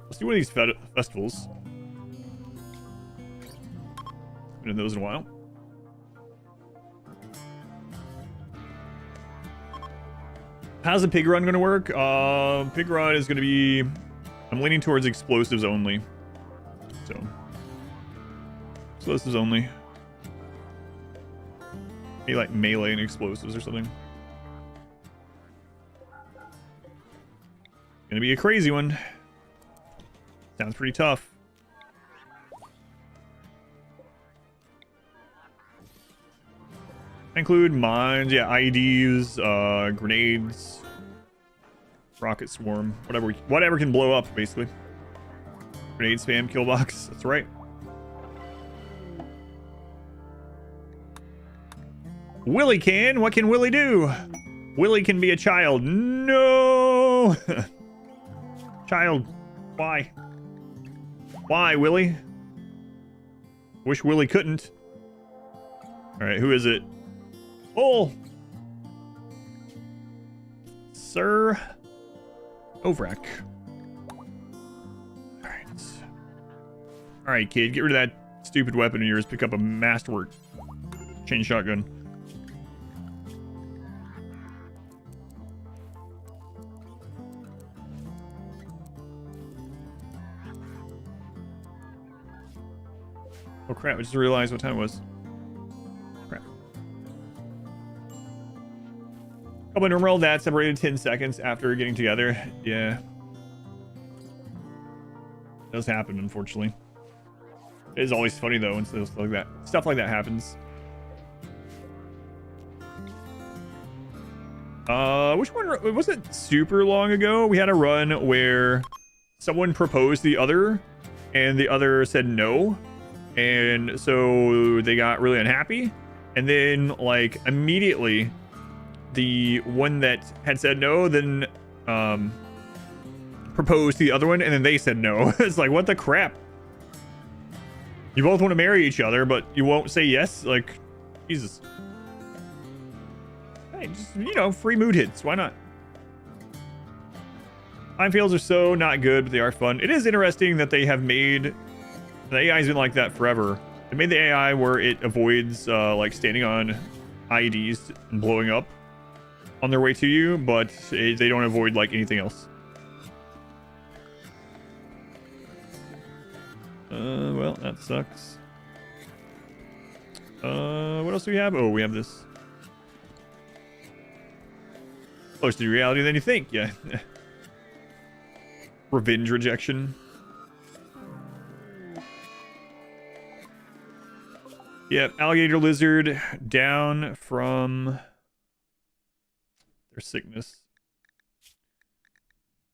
Let's do one of these festivals. Been in those in a while. How's the pig run going to work? Pig run is going to be... I'm leaning towards explosives only. So. Explosives only. Maybe like melee and explosives or something. Gonna be a crazy one. Sounds pretty tough. Include mines, yeah, IEDs, grenades, rocket swarm, whatever can blow up, basically. Grenade spam, kill box, that's right. Willie can. What can Willie do? Willie can be a child. No! Child. Why? Why, Willie? Wish Willie couldn't. Alright, who is it? Oh! Sir Ovrak. Alright. Alright, kid. Get rid of that stupid weapon of yours. Pick up a masterwork chain shotgun. Oh crap, I just realized what time it was. Crap. Couple in RimWorld that separated 10 seconds after getting together. Yeah. It does happen, unfortunately. It is always funny though when stuff like that happens. Which one? It wasn't super long ago. We had a run where someone proposed the other and the other said no. And so they got really unhappy. And then, like, immediately, the one that had said no then proposed to the other one, and then they said no. It's like, what the crap? You both want to marry each other, but you won't say yes? Like, Jesus. Hey, just, you know, free mood hits. Why not? Minefields are so not good, but they are fun. It is interesting that they have made... The AI's been like that forever. They made the AI where it avoids like standing on IEDs and blowing up on their way to you, but they don't avoid like anything else. Well, that sucks. What else do we have? Oh, we have this. Closer to reality than you think, yeah. Revenge rejection. Yep, alligator lizard down from their sickness.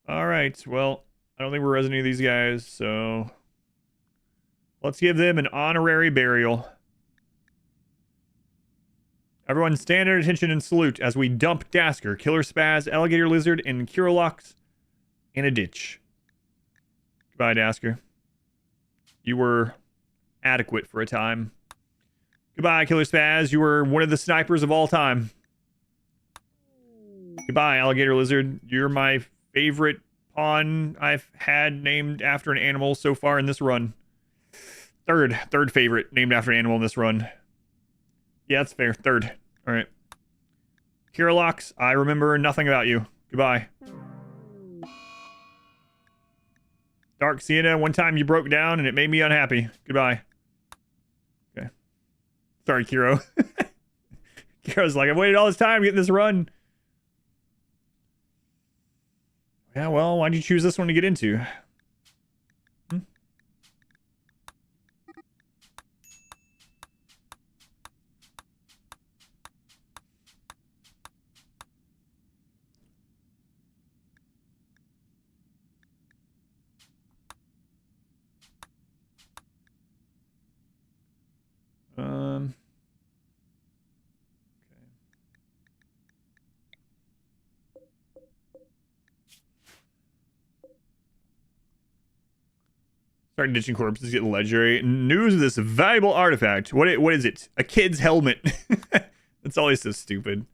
Alright, well, I don't think we're resonating with these guys, so let's give them an honorary burial. Everyone stand at attention and salute as we dump Dasker, Killer Spaz, Alligator Lizard, and Kirolox in a ditch. Goodbye, Dasker. You were adequate for a time. Goodbye, Killer Spaz. You were one of the snipers of all time. Goodbye, Alligator Lizard. You're my favorite pawn I've had named after an animal so far in this run. Third favorite named after an animal in this run. Yeah, that's fair. Third. All right. Kiralox, I remember nothing about you. Goodbye. Dark Sienna, one time you broke down and it made me unhappy. Goodbye. Okay. Sorry, Kiro. Kiro's like, I've waited all this time getting this run. Yeah, well, why'd you choose this one to get into? Okay. Start ditching corpses, get legendary. News of this valuable artifact. What is it? A kid's helmet. That's always so stupid.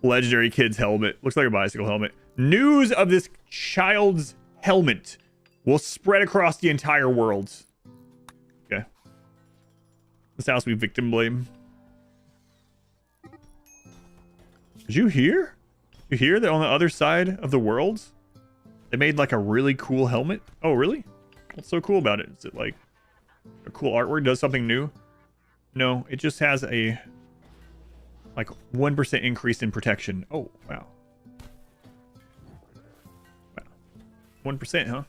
Legendary kid's helmet. Looks like a bicycle helmet. News of this child's helmet will spread across the entire world. Okay. This house we victim blame. Did you hear? You hear that on the other side of the world, they made like a really cool helmet? Oh, really? What's so cool about it? Is it like a cool artwork? Does something new? No, it just has a like 1% increase in protection. Oh, wow. Wow. 1%, huh?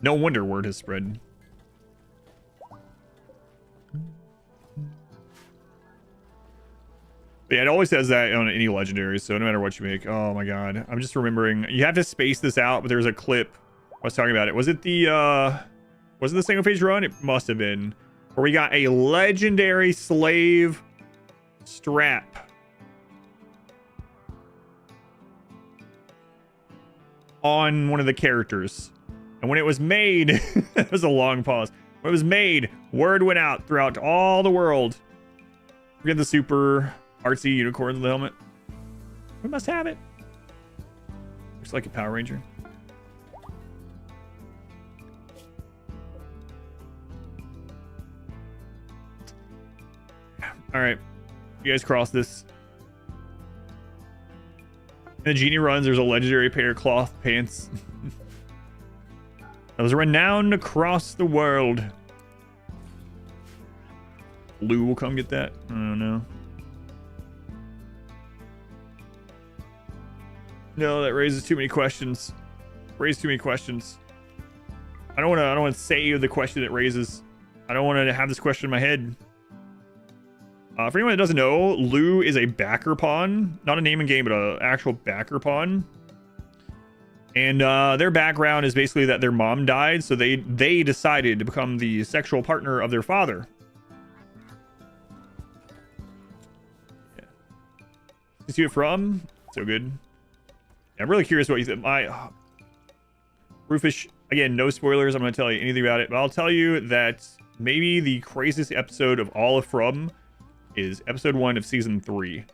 No wonder word has spread. But yeah, it always says that on any legendary, so no matter what you make. Oh my god. I'm just remembering. You have to space this out, but there's a clip I was talking about it. Was it the single phase run? It must have been. Where we got a legendary slave strap on one of the characters. And when it was made, it was a long pause. When it was made, word went out throughout all the world. Forget the super artsy unicorns in the helmet. We must have it. Looks like a Power Ranger. All right, you guys cross this. And the genie runs. There's a legendary pair of cloth pants. That was renowned across the world. Lou will come get that. I don't know. No, that raises too many questions. Raises too many questions. I don't want to save the question it raises. I don't want to have this question in my head. For anyone that doesn't know, Lou is a backer pawn. Not a name in game, but an actual backer pawn. And their background is basically that their mom died, so they decided to become the sexual partner of their father. Yeah. You see it from? So good. Yeah, I'm really curious what you think. Rufus, again, no spoilers. I'm going to tell you anything about it, but I'll tell you that maybe the craziest episode of all of From is episode 1 of season 3.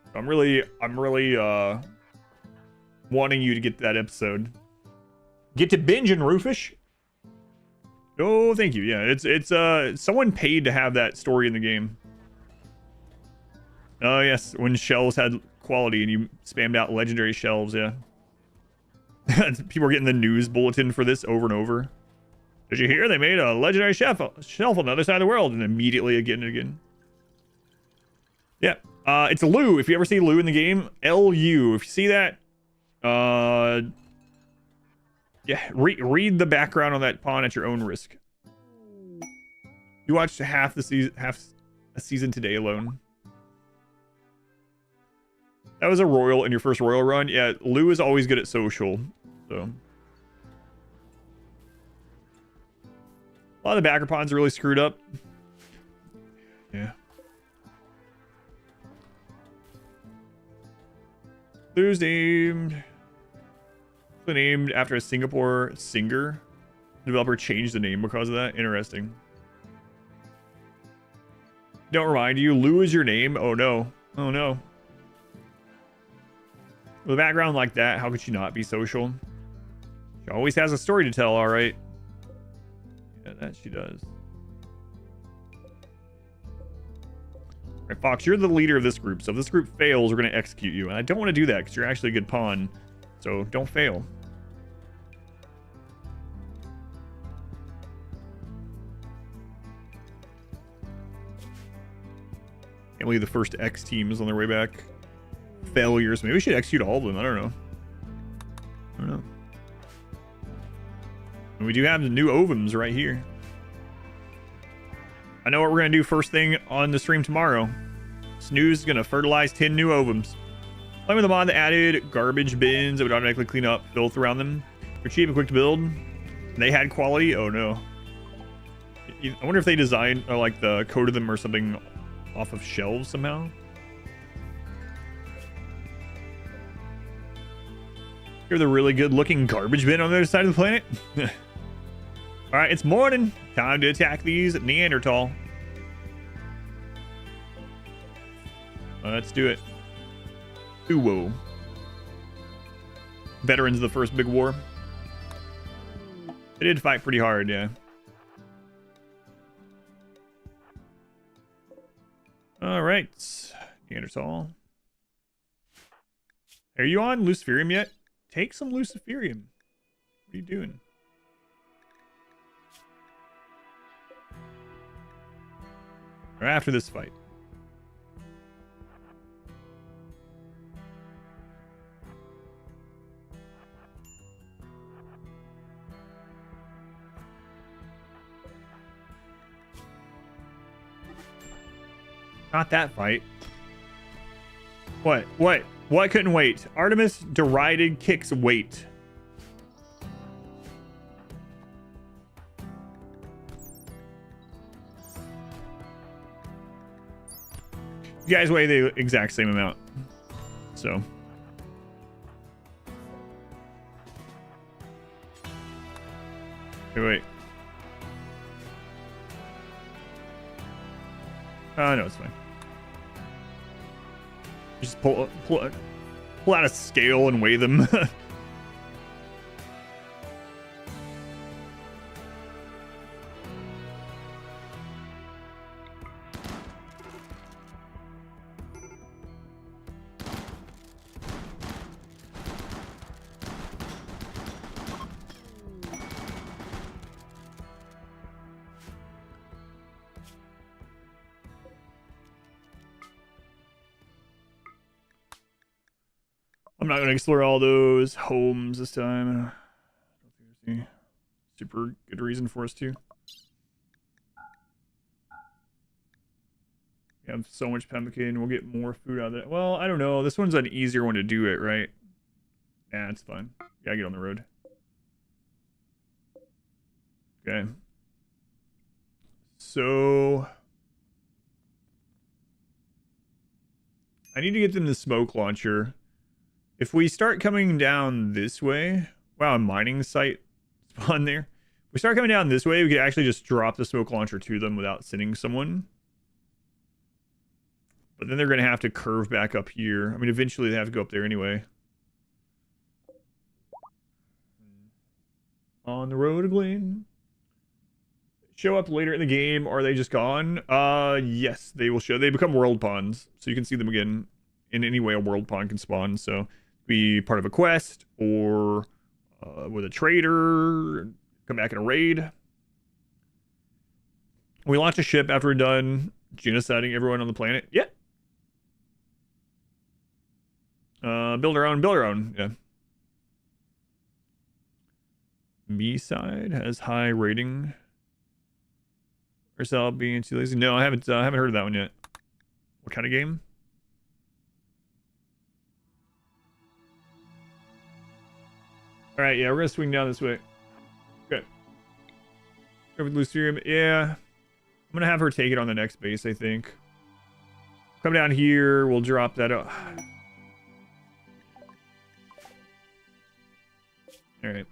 So I'm really wanting you to get that episode. Get to binging, Rufus. Oh, thank you. Yeah, it's someone paid to have that story in the game. Oh yes, when shelves had quality and you spammed out legendary shelves. Yeah. People are getting the news bulletin for this over and over. Did you hear they made a legendary shelf on the other side of the world? And immediately again and again. Yeah, it's Lou. If you ever see Lou in the game, L-U. If you see that, yeah, read the background on that pawn at your own risk. You watched half a season today alone. That was a royal in your first royal run. Yeah, Lou is always good at social, so. A lot of the backer pawns are really screwed up. Yeah. Lou's named after a Singapore singer. The developer changed the name because of that. Interesting. Don't remind you, Lou is your name. Oh no. Oh no. With a background like that, how could she not be social? She always has a story to tell, alright. Yeah, that she does. Right, Fox, you're the leader of this group. So if this group fails, we're going to execute you. And I don't want to do that because you're actually a good pawn. So don't fail. Can't believe the first X team is on their way back. Failures. Maybe we should execute all of them. I don't know. And we do have the new ovums right here. I know what we're going to do first thing on the stream tomorrow. Snooze is going to fertilize 10 new ovums. Playing with the mod that added garbage bins that would automatically clean up filth around them. They're cheap and quick to build. They had quality. Oh no. I wonder if they designed or like the coated them or something off of shelves somehow. You're the really good looking garbage bin on the other side of the planet. All right, it's morning. Time to attack these Neanderthal. Let's do it. Whoa. Veterans of the first big war. They did fight pretty hard, yeah. All right, Neanderthal. Are you on Luciferium yet? Take some Luciferium. What are you doing? Or after this fight. Not that fight. What? What couldn't wait? Artemis derided kicks weight. You guys weigh the exact same amount. So. Wait. Oh, no, it's fine. Just pull out a scale and weigh them. I'm not going to explore all those homes this time. I don't think there's any super good reason for us to. We have so much pemmican. We'll get more food out of it. Well, I don't know. This one's an easier one to do it, right? Yeah, it's fine. Gotta get on the road. Okay. So I need to get them the smoke launcher. If we start coming down this way, wow, a mining site spawn there. If we start coming down this way, we could actually just drop the smoke launcher to them without sending someone. But then they're going to have to curve back up here. I mean, eventually they have to go up there anyway. On the road again. Show up later in the game. Are they just gone? Yes, they will show. They become world pawns. So you can see them again in any way a world pawn can spawn. So be part of a quest or with a trader, come back in a raid. We launch a ship after we're done genociding everyone on the planet. Yeah. Build our own. Yeah. B-side has high rating. Or sell being too lazy. No, I haven't heard of that one yet. What kind of game? All right, yeah, we're gonna swing down this way. Good. Over Luciferium, yeah. I'm gonna have her take it on the next base, I think. Come down here, we'll drop that up. All right.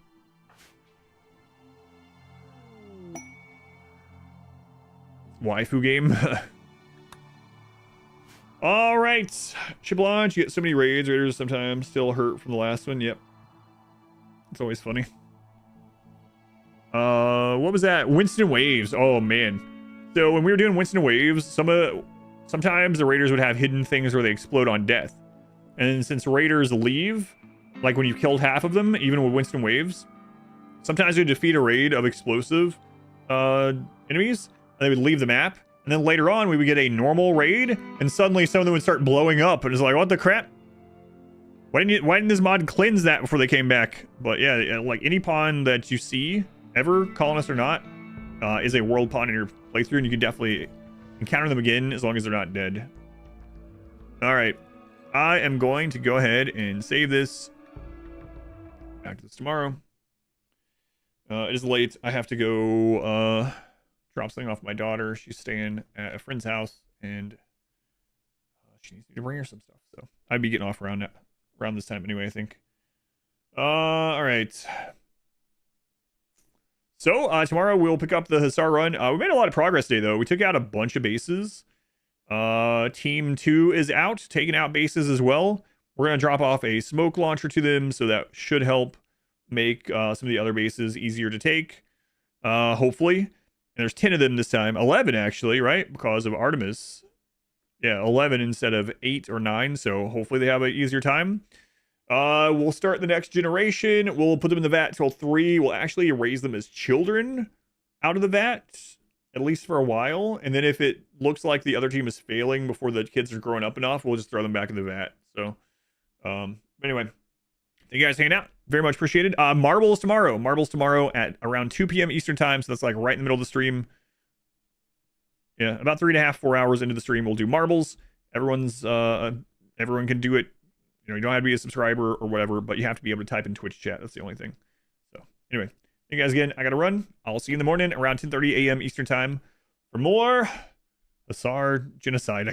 Waifu game. All right, ship launch. You get so many raids. Raiders sometimes still hurt from the last one. Yep. It's always funny. What was that? Winston Waves. Oh man. So when we were doing Winston Waves, some of sometimes the raiders would have hidden things where they explode on death. And since raiders leave, like when you've killed half of them, even with Winston waves, sometimes you defeat a raid of explosive enemies, and they would leave the map. And then later on, we would get a normal raid, and suddenly some of them would start blowing up. And it's like, what the crap? Why didn't this mod cleanse that before they came back? But yeah, like any pawn that you see, ever, colonist or not, is a world pawn in your playthrough, and you can definitely encounter them again as long as they're not dead. All right. I am going to go ahead and save this. Back to this tomorrow. It is late. I have to go drop something off my daughter. She's staying at a friend's house, and she needs me to bring her some stuff. So I'd be getting off around this time anyway, I think. All right. So tomorrow we'll pick up the Hussar run. We made a lot of progress today, though. We took out a bunch of bases. Team 2 is out, taking out bases as well. We're going to drop off a smoke launcher to them, so that should help make some of the other bases easier to take, hopefully. And there's 10 of them this time. 11, actually, right? Because of Artemis. Yeah, 11 instead of 8 or 9, so hopefully they have an easier time. We'll start the next generation. We'll put them in the vat till 3. We'll actually raise them as children out of the vat, at least for a while. And then if it looks like the other team is failing before the kids are growing up enough, we'll just throw them back in the vat. So, anyway, thank you guys for hanging out. Very much appreciated. Marbles tomorrow. Marbles tomorrow at around 2 p.m. Eastern time. So that's like right in the middle of the stream. Yeah, about 3.5, 4 hours into the stream, we'll do marbles. Everyone can do it. You know, you don't have to be a subscriber or whatever, but you have to be able to type in Twitch chat. That's the only thing. So anyway, thank you guys again. I got to run. I'll see you in the morning around 10:30 a.m. Eastern time for more Hussar Genocide.